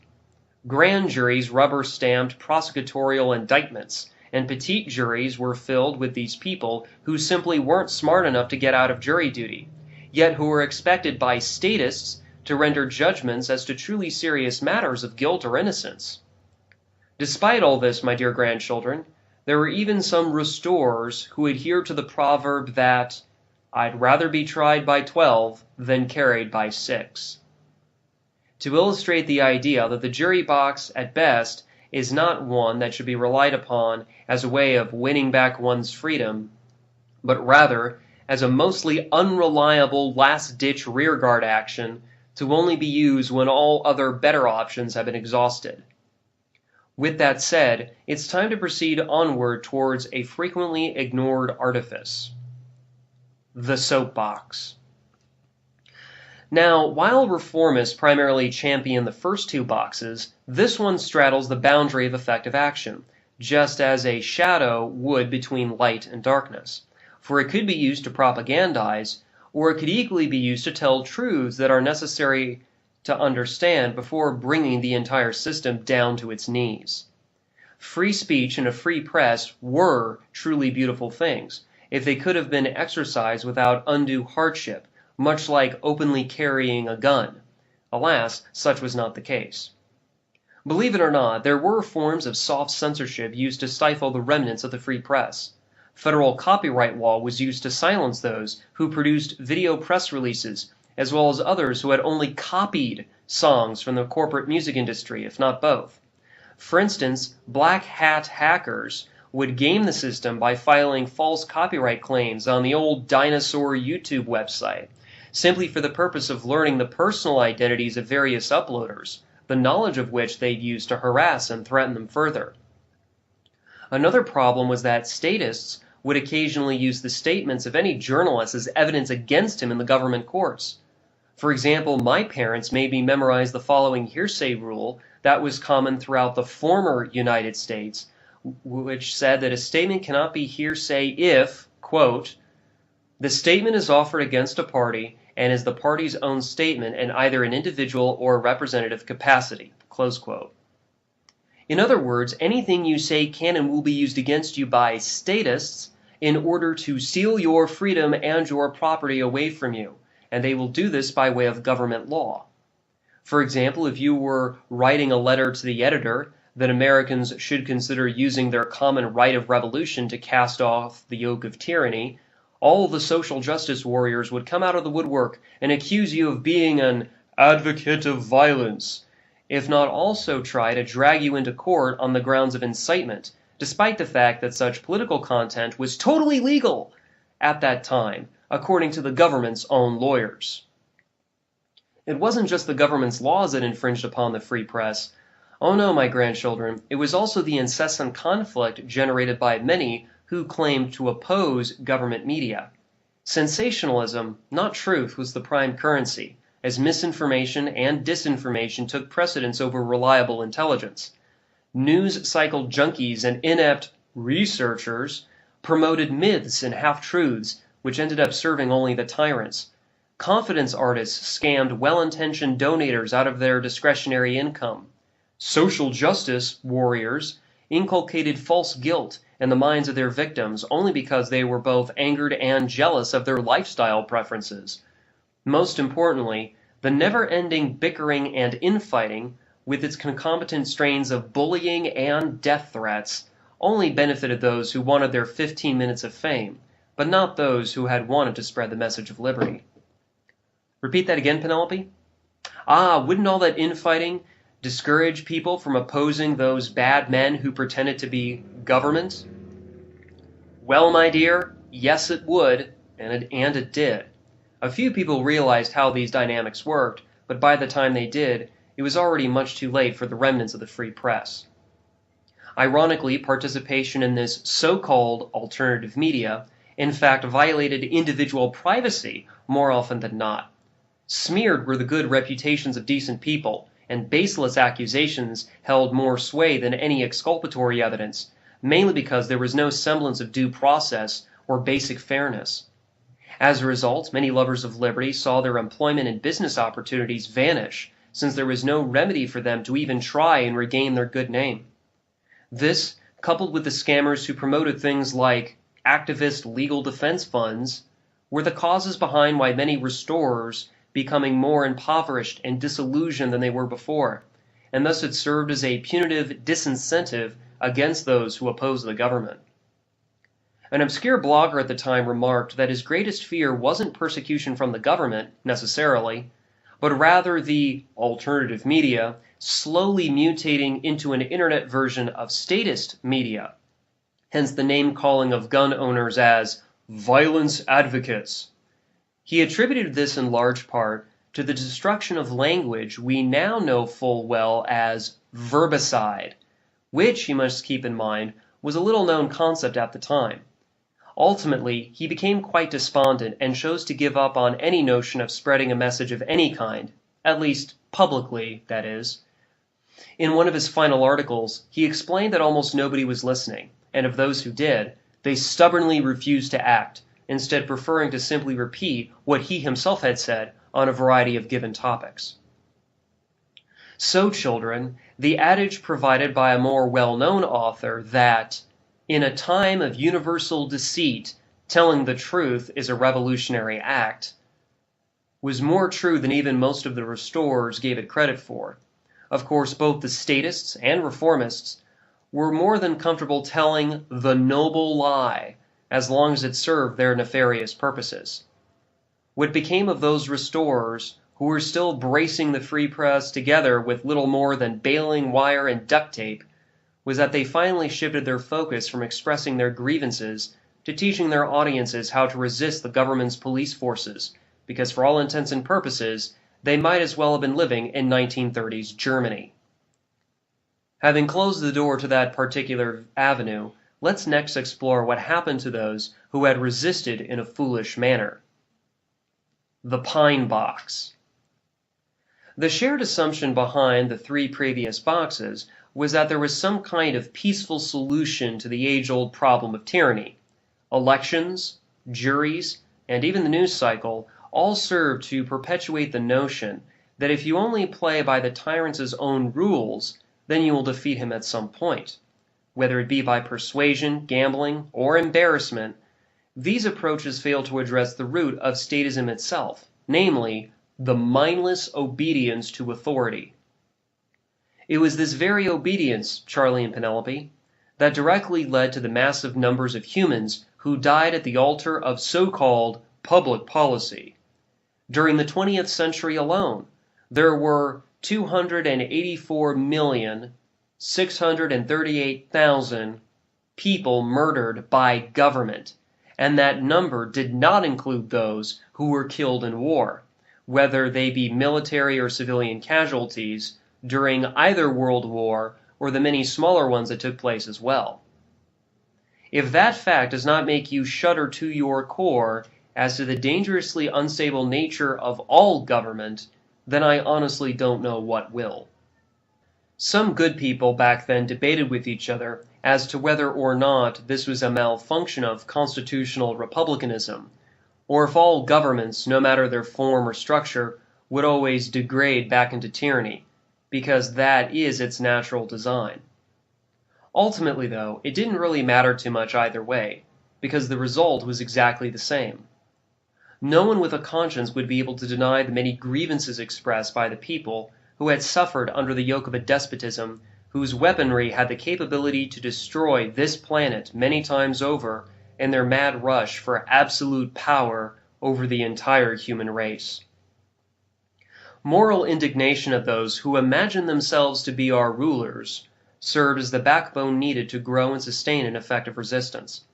Grand juries rubber-stamped prosecutorial indictments, and petite juries were filled with these people who simply weren't smart enough to get out of jury duty, yet who were expected by statists to render judgments as to truly serious matters of guilt or innocence. Despite all this, my dear grandchildren, there were even some restorers who adhered to the proverb that I'd rather be tried by 12 than carried by 6. To illustrate the idea that the jury box, at best, is not one that should be relied upon as a way of winning back one's freedom, but rather as a mostly unreliable last-ditch rearguard action to only be used when all other better options have been exhausted. With that said, it's time to proceed onward towards a frequently ignored artifice: the soapbox. Now, while reformists primarily champion the first two boxes, this one straddles the boundary of effective action, just as a shadow would between light and darkness. For it could be used to propagandize, or it could equally be used to tell truths that are necessary to understand before bringing the entire system down to its knees. Free speech and a free press were truly beautiful things, if they could have been exercised without undue hardship, much like openly carrying a gun. Alas, such was not the case. Believe it or not, there were forms of soft censorship used to stifle the remnants of the free press. Federal copyright law was used to silence those who produced video press releases, as well as others who had only copied songs from the corporate music industry, if not both. For instance, black hat hackers would game the system by filing false copyright claims on the old dinosaur YouTube website, simply for the purpose of learning the personal identities of various uploaders, the knowledge of which they'd use to harass and threaten them further. Another problem was that statists would occasionally use the statements of any journalist as evidence against him in the government courts. For example, my parents made me memorize the following hearsay rule that was common throughout the former United States, which said that a statement cannot be hearsay if, quote, the statement is offered against a party and is the party's own statement in either an individual or representative capacity, close quote. In other words, anything you say can and will be used against you by statists in order to steal your freedom and your property away from you, and they will do this by way of government law. For example, if you were writing a letter to the editor that Americans should consider using their common right of revolution to cast off the yoke of tyranny, all the social justice warriors would come out of the woodwork and accuse you of being an advocate of violence, if not also try to drag you into court on the grounds of incitement, despite the fact that such political content was totally legal at that time, according to the government's own lawyers. It wasn't just the government's laws that infringed upon the free press. Oh no, my grandchildren, it was also the incessant conflict generated by many who claimed to oppose government media. Sensationalism, not truth, was the prime currency, as misinformation and disinformation took precedence over reliable intelligence. News cycle junkies and inept researchers promoted myths and half-truths, which ended up serving only the tyrants. Confidence artists scammed well-intentioned donators out of their discretionary income. Social justice warriors inculcated false guilt in the minds of their victims only because they were both angered and jealous of their lifestyle preferences. Most importantly, the never-ending bickering and infighting, with its concomitant strains of bullying and death threats, only benefited those who wanted their 15 minutes of fame, but not those who had wanted to spread the message of liberty. Repeat that again, Penelope? Wouldn't all that infighting discourage people from opposing those bad men who pretended to be government? Well, my dear, yes it would, and it did. A few people realized how these dynamics worked, but by the time they did, it was already much too late for the remnants of the free press. Ironically, participation in this so-called alternative media, in fact, violated individual privacy more often than not. Smeared were the good reputations of decent people, and baseless accusations held more sway than any exculpatory evidence, mainly because there was no semblance of due process or basic fairness. As a result, many lovers of liberty saw their employment and business opportunities vanish, since there was no remedy for them to even try and regain their good name. This, coupled with the scammers who promoted things like activist legal defense funds, were the causes behind why many restorers becoming more impoverished and disillusioned than they were before, and thus it served as a punitive disincentive against those who opposed the government. An obscure blogger at the time remarked that his greatest fear wasn't persecution from the government, necessarily, but rather the alternative media slowly mutating into an internet version of statist media, hence the name-calling of gun owners as violence advocates. He attributed this in large part to the destruction of language we now know full well as verbicide, which, you must keep in mind, was a little-known concept at the time. Ultimately, he became quite despondent and chose to give up on any notion of spreading a message of any kind, at least publicly, that is. In one of his final articles, he explained that almost nobody was listening, and of those who did, they stubbornly refused to act, instead preferring to simply repeat what he himself had said on a variety of given topics. So, children, the adage provided by a more well-known author that, in a time of universal deceit, telling the truth is a revolutionary act, was more true than even most of the restorers gave it credit for. Of course, both the statists and reformists were more than comfortable telling the noble lie, as long as it served their nefarious purposes. What became of those restorers who were still bracing the free press together with little more than baling wire and duct tape was that they finally shifted their focus from expressing their grievances to teaching their audiences how to resist the government's police forces, because for all intents and purposes, they might as well have been living in 1930s Germany. Having closed the door to that particular avenue, let's next explore what happened to those who had resisted in a foolish manner. The Pine Box. The shared assumption behind the 3 previous boxes was that there was some kind of peaceful solution to the age-old problem of tyranny. Elections, juries, and even the news cycle all served to perpetuate the notion that if you only play by the tyrant's own rules, then you will defeat him at some point. Whether it be by persuasion, gambling, or embarrassment, these approaches fail to address the root of statism itself, namely, the mindless obedience to authority. It was this very obedience, Charlie and Penelope, that directly led to the massive numbers of humans who died at the altar of so-called public policy. During the 20th century alone, there were 284,638,000 people murdered by government, and that number did not include those who were killed in war, whether they be military or civilian casualties during either world war or the many smaller ones that took place as well. If that fact does not make you shudder to your core as to the dangerously unstable nature of all government, then I honestly don't know what will. Some good people back then debated with each other as to whether or not this was a malfunction of constitutional republicanism, or if all governments, no matter their form or structure, would always degrade back into tyranny, because that is its natural design. Ultimately, though, it didn't really matter too much either way, because the result was exactly the same. No one with a conscience would be able to deny the many grievances expressed by the people who had suffered under the yoke of a despotism whose weaponry had the capability to destroy this planet many times over in their mad rush for absolute power over the entire human race. Moral indignation of those who imagine themselves to be our rulers served as the backbone needed to grow and sustain an effective resistance.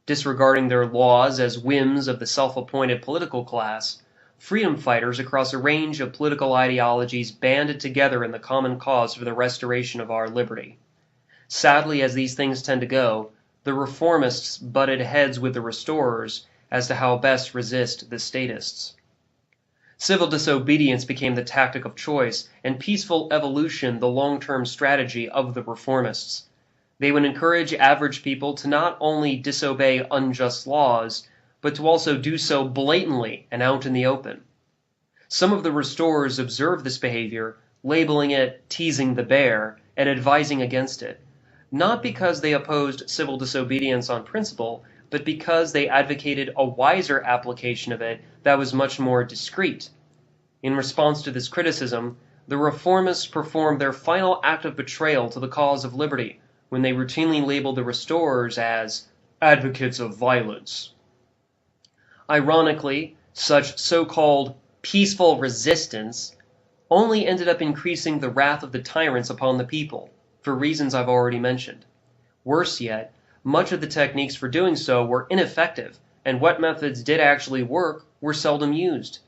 Disregarding their laws as whims of the self-appointed political class, freedom fighters across a range of political ideologies banded together in the common cause for the restoration of our liberty. Sadly, as these things tend to go, the reformists butted heads with the restorers as to how best resist the statists. Civil disobedience became the tactic of choice, and peaceful evolution the long-term strategy of the reformists. They would encourage average people to not only disobey unjust laws, but to also do so blatantly and out in the open. Some of the restorers observed this behavior, labeling it teasing the bear, and advising against it, not because they opposed civil disobedience on principle, but because they advocated a wiser application of it that was much more discreet. In response to this criticism, the reformists performed their final act of betrayal to the cause of liberty when they routinely labeled the restorers as advocates of violence. Ironically, such so-called peaceful resistance only ended up increasing the wrath of the tyrants upon the people, for reasons I've already mentioned. Worse yet, much of the techniques for doing so were ineffective, and what methods did actually work were seldom used.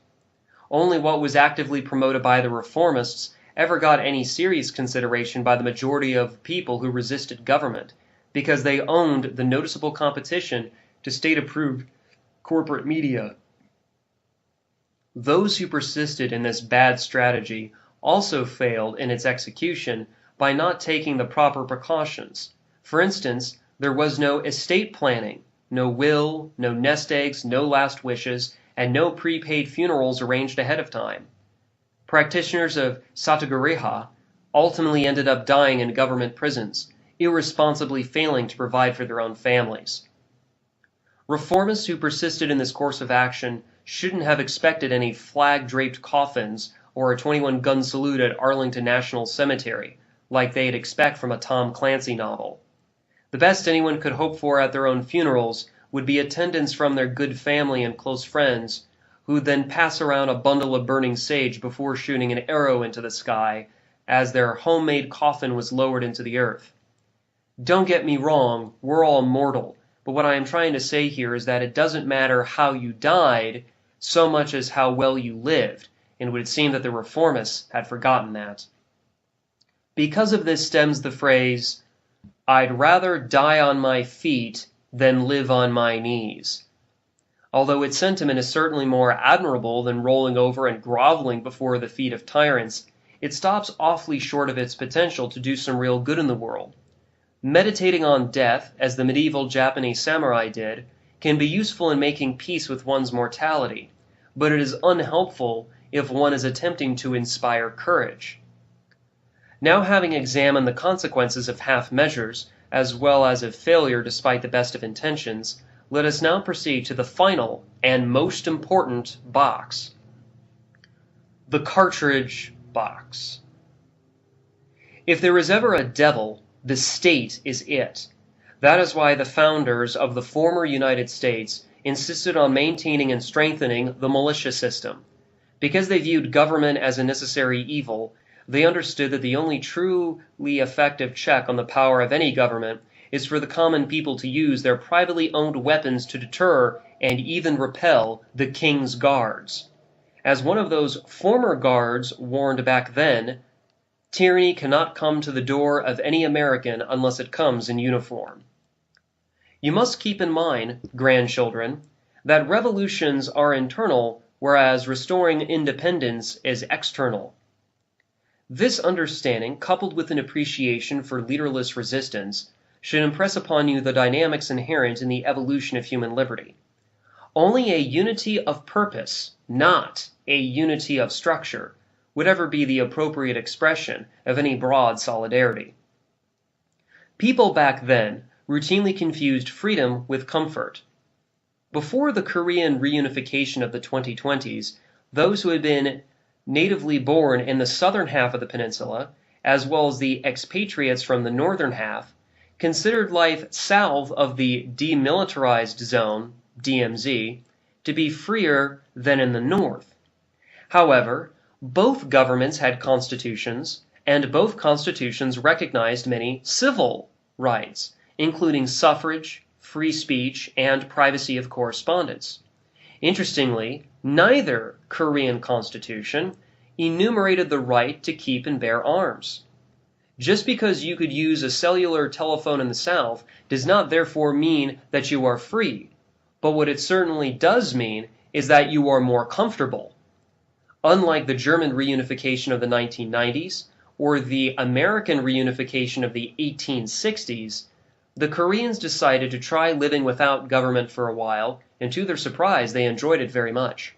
Only what was actively promoted by the reformists ever got any serious consideration by the majority of people who resisted government, because they owned the noticeable competition to state-approved corporate media. Those who persisted in this bad strategy also failed in its execution by not taking the proper precautions. For instance, there was no estate planning, no will, no nest eggs, no last wishes, and no prepaid funerals arranged ahead of time. Practitioners of Satagariha ultimately ended up dying in government prisons, irresponsibly failing to provide for their own families. Reformists who persisted in this course of action shouldn't have expected any flag-draped coffins or a 21-gun salute at Arlington National Cemetery, like they'd expect from a Tom Clancy novel. The best anyone could hope for at their own funerals would be attendance from their good family and close friends, who then pass around a bundle of burning sage before shooting an arrow into the sky as their homemade coffin was lowered into the earth. Don't get me wrong, we're all mortal, but what I am trying to say here is that it doesn't matter how you died so much as how well you lived, and it would seem that the reformists had forgotten that. Because of this stems the phrase, "I'd rather die on my feet than live on my knees." Although its sentiment is certainly more admirable than rolling over and groveling before the feet of tyrants, it stops awfully short of its potential to do some real good in the world. Meditating on death, as the medieval Japanese samurai did, can be useful in making peace with one's mortality, but it is unhelpful if one is attempting to inspire courage. Now, having examined the consequences of half measures, as well as of failure despite the best of intentions, let us now proceed to the final and most important box. The cartridge box. If there is ever a devil, the state is it. That is why the founders of the former United States insisted on maintaining and strengthening the militia system. Because they viewed government as a necessary evil, they understood that the only truly effective check on the power of any government is for the common people to use their privately owned weapons to deter and even repel the king's guards. As one of those former guards warned back then, tyranny cannot come to the door of any American unless it comes in uniform. You must keep in mind, grandchildren, that revolutions are internal, whereas restoring independence is external. This understanding, coupled with an appreciation for leaderless resistance, should impress upon you the dynamics inherent in the evolution of human liberty. Only a unity of purpose, not a unity of structure, would ever be the appropriate expression of any broad solidarity. People back then routinely confused freedom with comfort. Before the Korean reunification of the 2020s, those who had been natively born in the southern half of the peninsula, as well as the expatriates from the northern half, considered life south of the demilitarized zone, DMZ, to be freer than in the north. However, both governments had constitutions, and both constitutions recognized many civil rights, including suffrage, free speech, and privacy of correspondence. Interestingly, neither Korean constitution enumerated the right to keep and bear arms. Just because you could use a cellular telephone in the South does not therefore mean that you are free, but what it certainly does mean is that you are more comfortable. Unlike the German reunification of the 1990s or the American reunification of the 1860s, the Koreans decided to try living without government for a while, and to their surprise, they enjoyed it very much.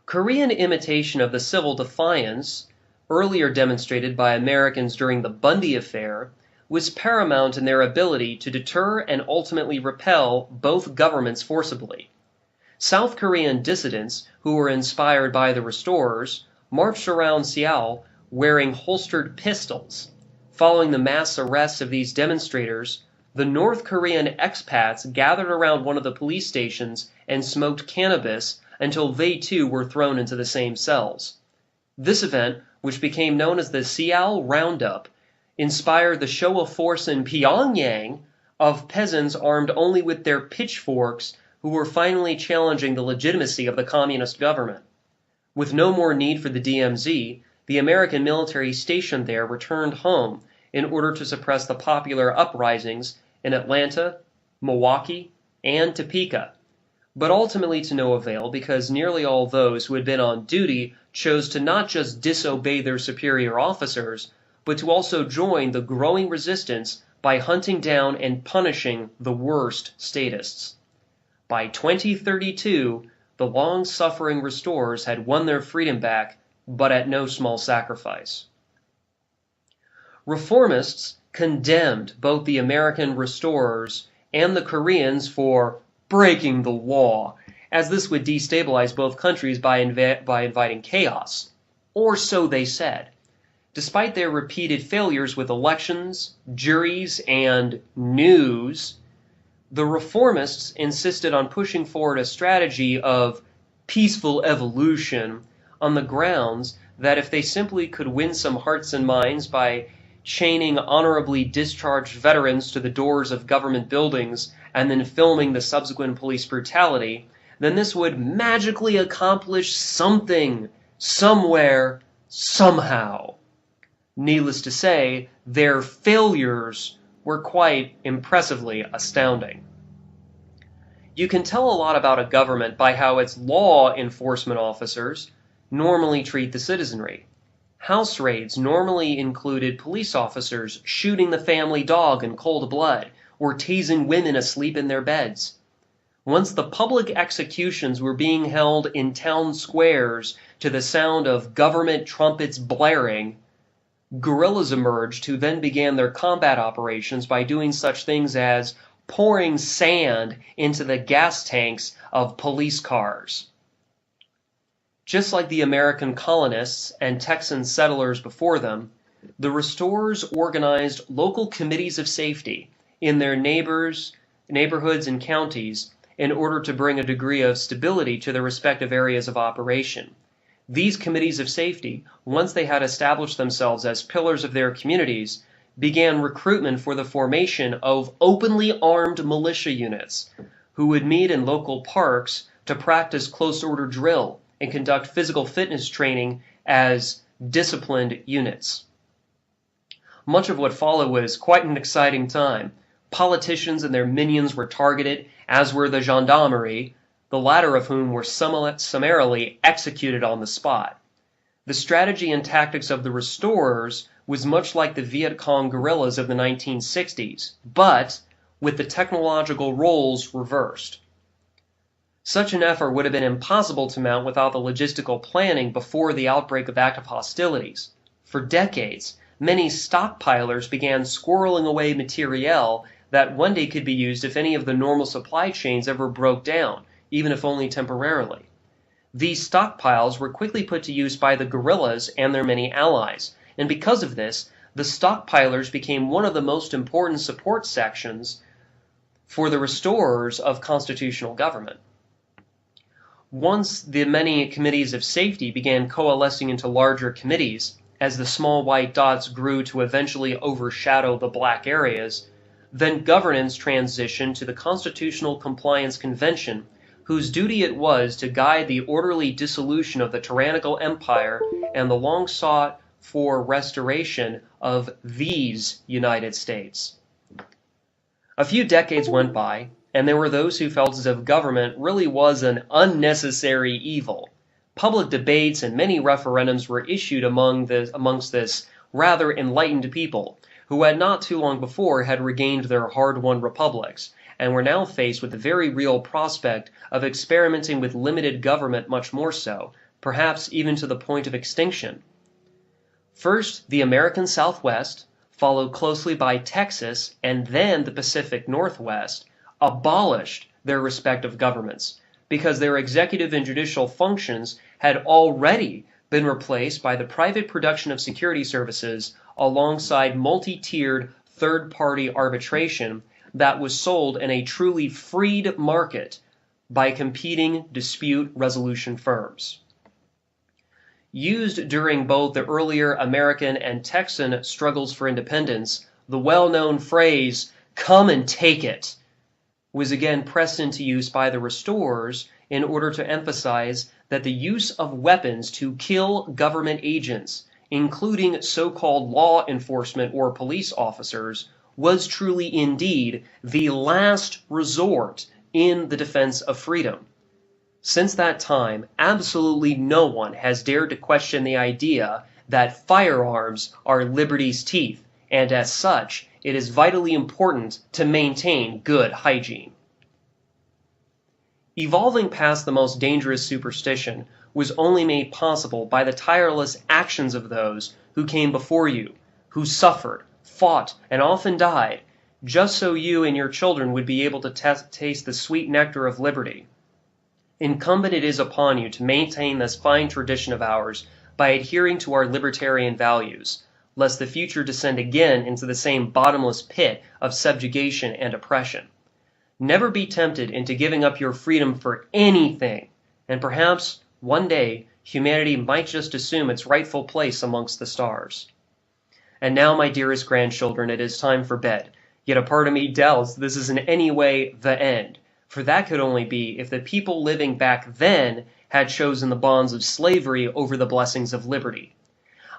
Korean imitation of the civil defiance, earlier demonstrated by Americans during the Bundy Affair, was paramount in their ability to deter and ultimately repel both governments forcibly. South Korean dissidents, who were inspired by the restorers, marched around Seoul wearing holstered pistols. Following the mass arrests of these demonstrators, the North Korean expats gathered around one of the police stations and smoked cannabis until they too were thrown into the same cells. This event, which became known as the Seoul Roundup, inspired the show of force in Pyongyang of peasants armed only with their pitchforks who were finally challenging the legitimacy of the communist government. With no more need for the DMZ, the American military stationed there returned home in order to suppress the popular uprisings in Atlanta, Milwaukee, and Topeka, but ultimately to no avail because nearly all those who had been on duty chose to not just disobey their superior officers, but to also join the growing resistance by hunting down and punishing the worst statists. By 2032, the long-suffering restorers had won their freedom back, but at no small sacrifice. Reformists condemned both the American restorers and the Koreans for breaking the law, as this would destabilize both countries by inviting chaos. Or so they said. Despite their repeated failures with elections, juries, and news, the reformists insisted on pushing forward a strategy of peaceful evolution on the grounds that if they simply could win some hearts and minds by chaining honorably discharged veterans to the doors of government buildings and then filming the subsequent police brutality, then this would magically accomplish something, somewhere, somehow. Needless to say, their failures were quite impressively astounding. You can tell a lot about a government by how its law enforcement officers normally treat the citizenry. House raids normally included police officers shooting the family dog in cold blood or tasing women asleep in their beds. Once the public executions were being held in town squares to the sound of government trumpets blaring, guerrillas emerged who then began their combat operations by doing such things as pouring sand into the gas tanks of police cars. Just like the American colonists and Texan settlers before them, the restorers organized local committees of safety in their neighborhoods and counties in order to bring a degree of stability to their respective areas of operation. These committees of safety, once they had established themselves as pillars of their communities, began recruitment for the formation of openly armed militia units who would meet in local parks to practice close-order drill and conduct physical fitness training as disciplined units. Much of what followed was quite an exciting time. Politicians and their minions were targeted, as were the gendarmerie, the latter of whom were summarily executed on the spot. The strategy and tactics of the restorers was much like the Viet Cong guerrillas of the 1960s, but with the technological roles reversed. Such an effort would have been impossible to mount without the logistical planning before the outbreak of active hostilities. For decades, many stockpilers began squirreling away materiel that one day could be used if any of the normal supply chains ever broke down, even if only temporarily. These stockpiles were quickly put to use by the guerrillas and their many allies, and because of this, the stockpilers became one of the most important support sections for the restorers of constitutional government. Once the many committees of safety began coalescing into larger committees, as the small white dots grew to eventually overshadow the black areas, then governance transitioned to the Constitutional Compliance Convention, whose duty it was to guide the orderly dissolution of the tyrannical empire and the long-sought-for restoration of these United States. A few decades went by, and there were those who felt as if government really was an unnecessary evil. Public debates and many referendums were issued amongst this rather enlightened people, who had not too long before had regained their hard-won republics, and were now faced with the very real prospect of experimenting with limited government much more so, perhaps even to the point of extinction. First, the American Southwest, followed closely by Texas and then the Pacific Northwest, abolished their respective governments, because their executive and judicial functions had already been replaced by the private production of security services alongside multi-tiered third-party arbitration that was sold in a truly freed market by competing dispute resolution firms. Used during both the earlier American and Texan struggles for independence, the well-known phrase, "come and take it," was again pressed into use by the restorers in order to emphasize that the use of weapons to kill government agents, including so-called law enforcement or police officers, was truly indeed the last resort in the defense of freedom. Since that time, absolutely no one has dared to question the idea that firearms are liberty's teeth, and as such, it is vitally important to maintain good hygiene. Evolving past the most dangerous superstition was only made possible by the tireless actions of those who came before you, who suffered, fought, and often died, just so you and your children would be able to taste the sweet nectar of liberty. Incumbent it is upon you to maintain this fine tradition of ours by adhering to our libertarian values, lest the future descend again into the same bottomless pit of subjugation and oppression. Never be tempted into giving up your freedom for anything, and perhaps, one day, humanity might just assume its rightful place amongst the stars. And now, my dearest grandchildren, it is time for bed. Yet a part of me doubts this is in any way the end, for that could only be if the people living back then had chosen the bonds of slavery over the blessings of liberty.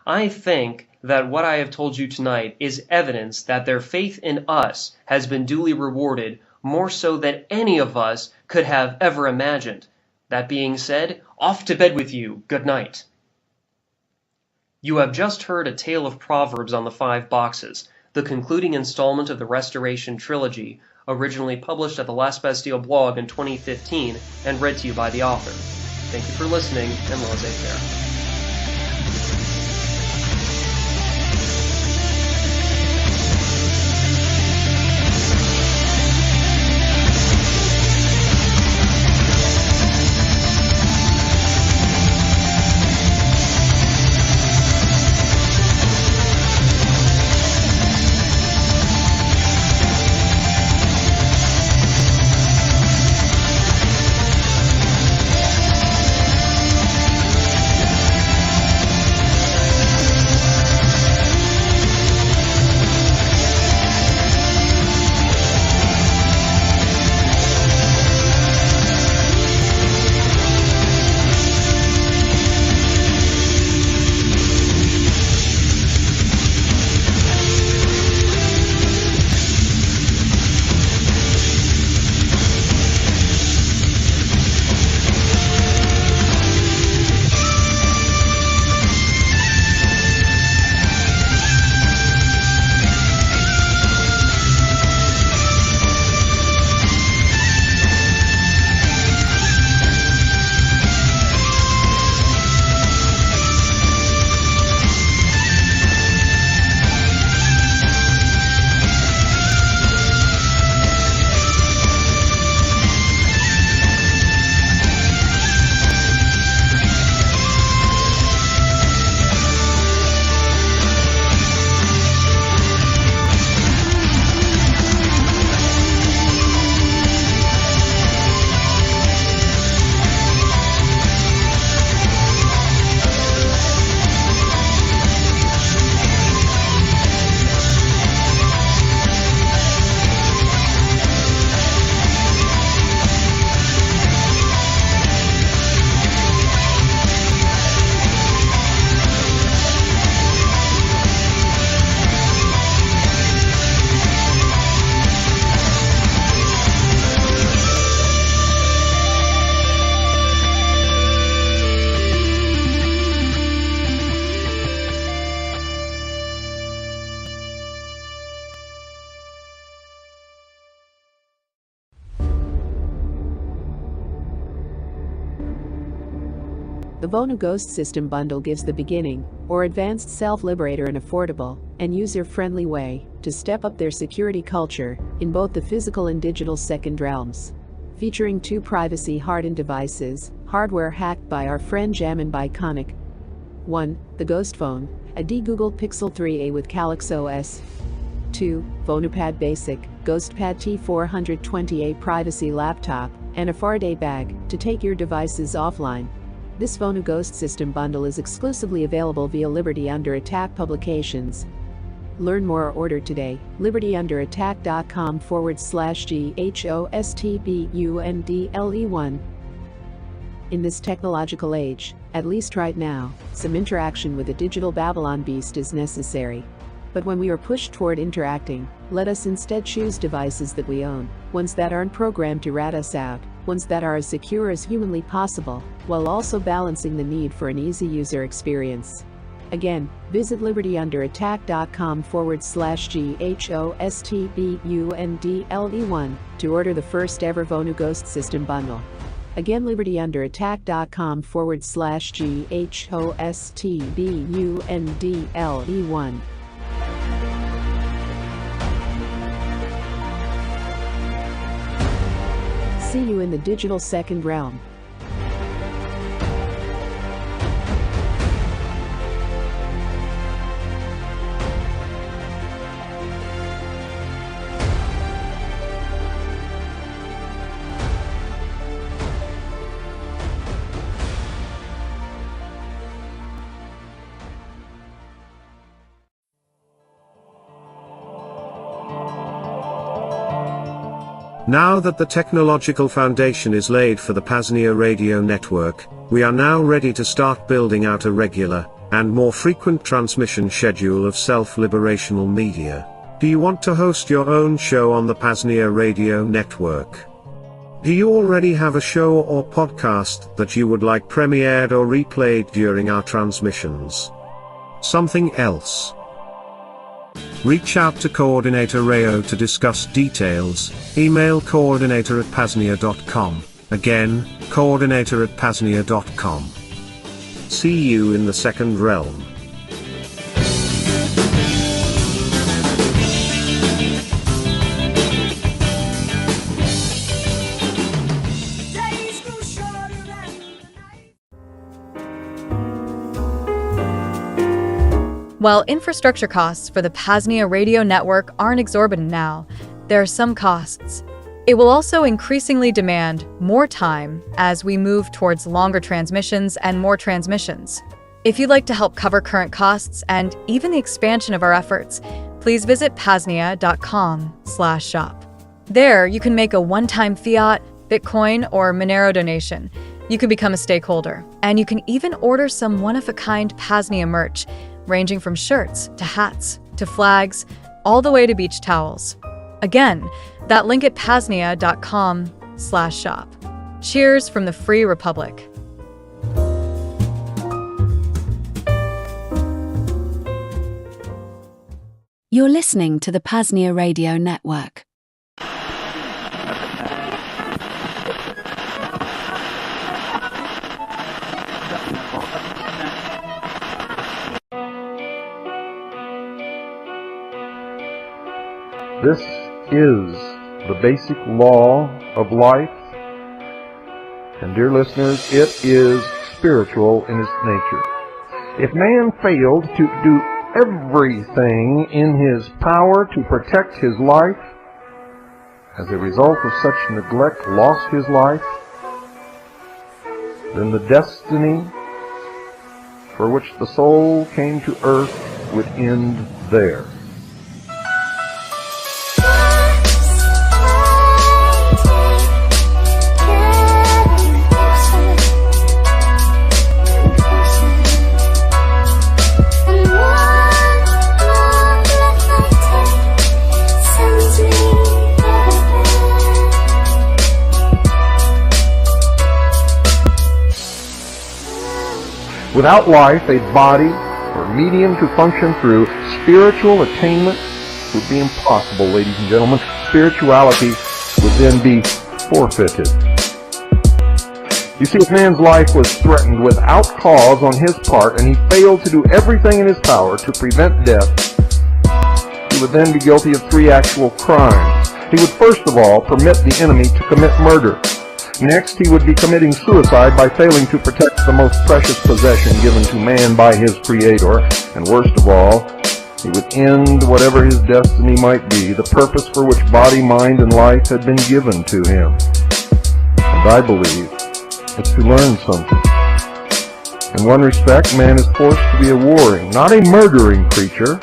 I think that what I have told you tonight is evidence that their faith in us has been duly rewarded, more so than any of us could have ever imagined. That being said, off to bed with you. Good night. You have just heard a tale of Proverbs on the 5 boxes, the concluding installment of the Restoration Trilogy, originally published at the Last Bastille blog in 2015 and read to you by the author. Thank you for listening, and laissez-faire. The Vonu Ghost System Bundle gives the beginning, or advanced self-liberator an affordable and user-friendly way to step up their security culture in both the physical and digital second realms. Featuring 2 privacy-hardened devices, hardware hacked by our friend Jam and Biconic. 1. The Ghost Phone, a de-Googled Pixel 3a with Calyx OS. 2. VonuPad Basic, GhostPad T420A privacy laptop, and a Faraday bag to take your devices offline. This Vonu Ghost System Bundle is exclusively available via Liberty Under Attack Publications. Learn more or order today, libertyunderattack.com/GHOSTBUNDLE1. In this technological age, at least right now, some interaction with a digital Babylon beast is necessary. But when we are pushed toward interacting, let us instead choose devices that we own, ones that aren't programmed to rat us out, ones that are as secure as humanly possible, while also balancing the need for an easy user experience. Again, visit libertyunderattack.com/GHOSTBUNDLE1 to order the first ever Vonu Ghost System Bundle. Again, libertyunderattack.com/GHOSTBUNDLE1. See you in the digital second realm. Now that the technological foundation is laid for the PAZNIA radio network, we are now ready to start building out a regular, and more frequent transmission schedule of self-liberational media. Do you want to host your own show on the PAZNIA radio network? Do you already have a show or podcast that you would like premiered or replayed during our transmissions? Something else? Reach out to Coordinator Rayo to discuss details. Email coordinator@PAZNIA.com. Again, coordinator@PAZNIA.com. See you in the second realm. While infrastructure costs for the PAZNIA radio network aren't exorbitant now, there are some costs. It will also increasingly demand more time as we move towards longer transmissions and more transmissions. If you'd like to help cover current costs and even the expansion of our efforts, please visit PAZNIA.com/shop. There, you can make a one-time fiat, Bitcoin, or Monero donation. You can become a stakeholder, and you can even order some one-of-a-kind PAZNIA merch, ranging from shirts to hats to flags, all the way to beach towels. Again, that link at PAZNIA.com/shop. Cheers from the Free Republic. You're listening to the PAZNIA Radio Network. This is the basic law of life, and dear listeners, it is spiritual in its nature. If man failed to do everything in his power to protect his life, as a result of such neglect lost his life, then the destiny for which the soul came to earth would end there. Without life, a body or medium to function through, spiritual attainment would be impossible, ladies and gentlemen. Spirituality would then be forfeited. You see, if man's life was threatened without cause on his part, and he failed to do everything in his power to prevent death, he would then be guilty of three actual crimes. He would first of all permit the enemy to commit murder. Next, he would be committing suicide by failing to protect the most precious possession given to man by his Creator. And worst of all, he would end whatever his destiny might be, the purpose for which body, mind, and life had been given to him. And I believe it's to learn something. In one respect, man is forced to be a warring, not a murdering creature.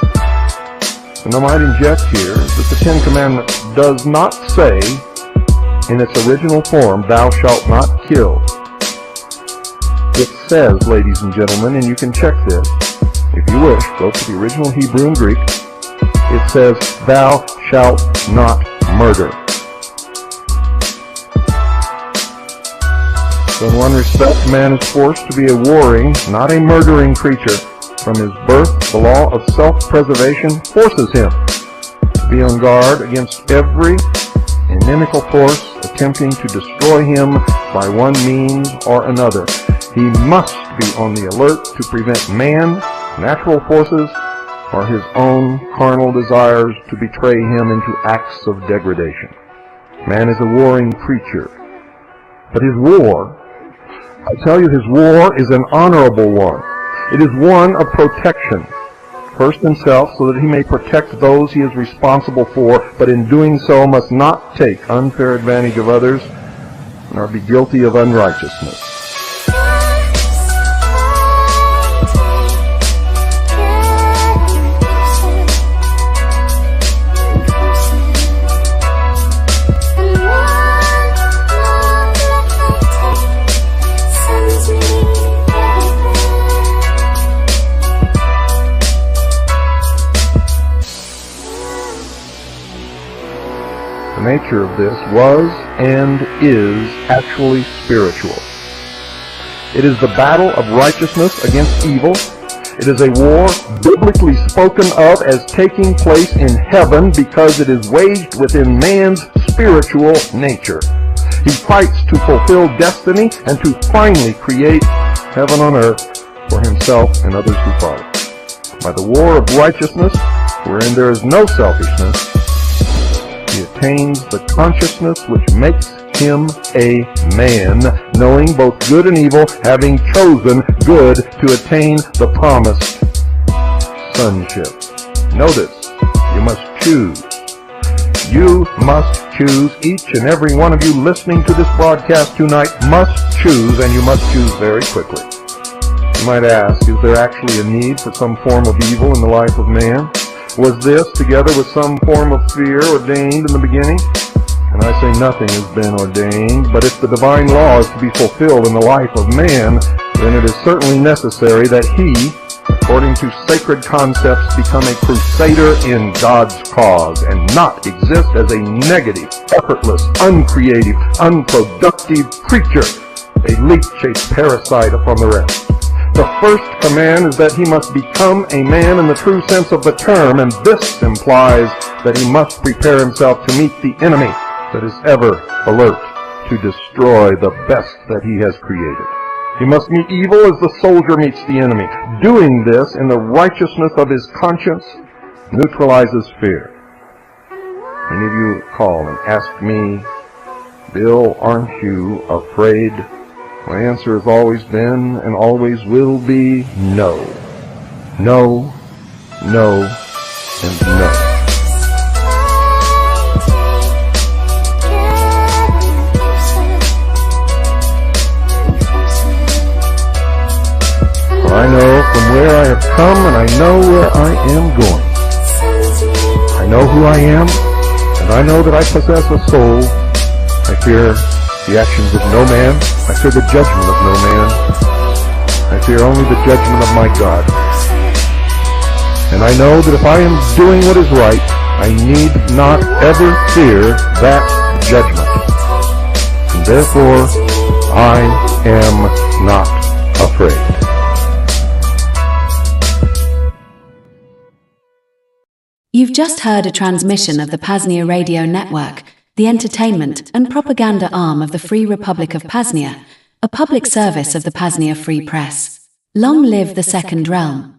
And I might inject here that the Ten Commandments does not say, in its original form, thou shalt not kill. It says, ladies and gentlemen, and you can check this, if you wish, go to the original Hebrew and Greek, it says, thou shalt not murder. So in one respect, man is forced to be a warring, not a murdering creature. From his birth, the law of self-preservation forces him to be on guard against every inimical force attempting to destroy him by one means or another. He must be on the alert to prevent man, natural forces, or his own carnal desires to betray him into acts of degradation. Man is a warring creature. But his war, I tell you, his war is an honorable one. It is one of protection. First himself, so that he may protect those he is responsible for, but in doing so must not take unfair advantage of others, nor be guilty of unrighteousness. The nature of this was and is actually spiritual. It is the battle of righteousness against evil. It is a war biblically spoken of as taking place in heaven because it is waged within man's spiritual nature. He fights to fulfill destiny and to finally create heaven on earth for himself and others who follow. By the war of righteousness, wherein there is no selfishness, he attains the consciousness which makes him a man, knowing both good and evil, having chosen good to attain the promised sonship. Notice, you must choose. You must choose. Each and every one of you listening to this broadcast tonight must choose, and you must choose very quickly. You might ask, is there actually a need for some form of evil in the life of man? Was this, together with some form of fear, ordained in the beginning? And I say nothing has been ordained, but if the divine law is to be fulfilled in the life of man, then it is certainly necessary that he, according to sacred concepts, become a crusader in God's cause and not exist as a negative, effortless, uncreative, unproductive creature, a leech-chased parasite upon the rest. The first command is that he must become a man in the true sense of the term, and this implies that he must prepare himself to meet the enemy that is ever alert to destroy the best that he has created. He must meet evil as the soldier meets the enemy. Doing this in the righteousness of his conscience neutralizes fear. Many of you call and ask me, Bill, aren't you afraid? My answer has always been and always will be no. No, no, and no. For I know from where I have come and I know where I am going. I know who I am, and I know that I possess a soul. I fear the actions of no man. I fear the judgment of no man. I fear only the judgment of my God. And I know that if I am doing what is right, I need not ever fear that judgment. And therefore, I am not afraid. You've just heard a transmission of the PAZNIA radio network, the entertainment and propaganda arm of the Free Republic of PAZNIA, a public service of the PAZNIA Free Press. Long live the Second Realm.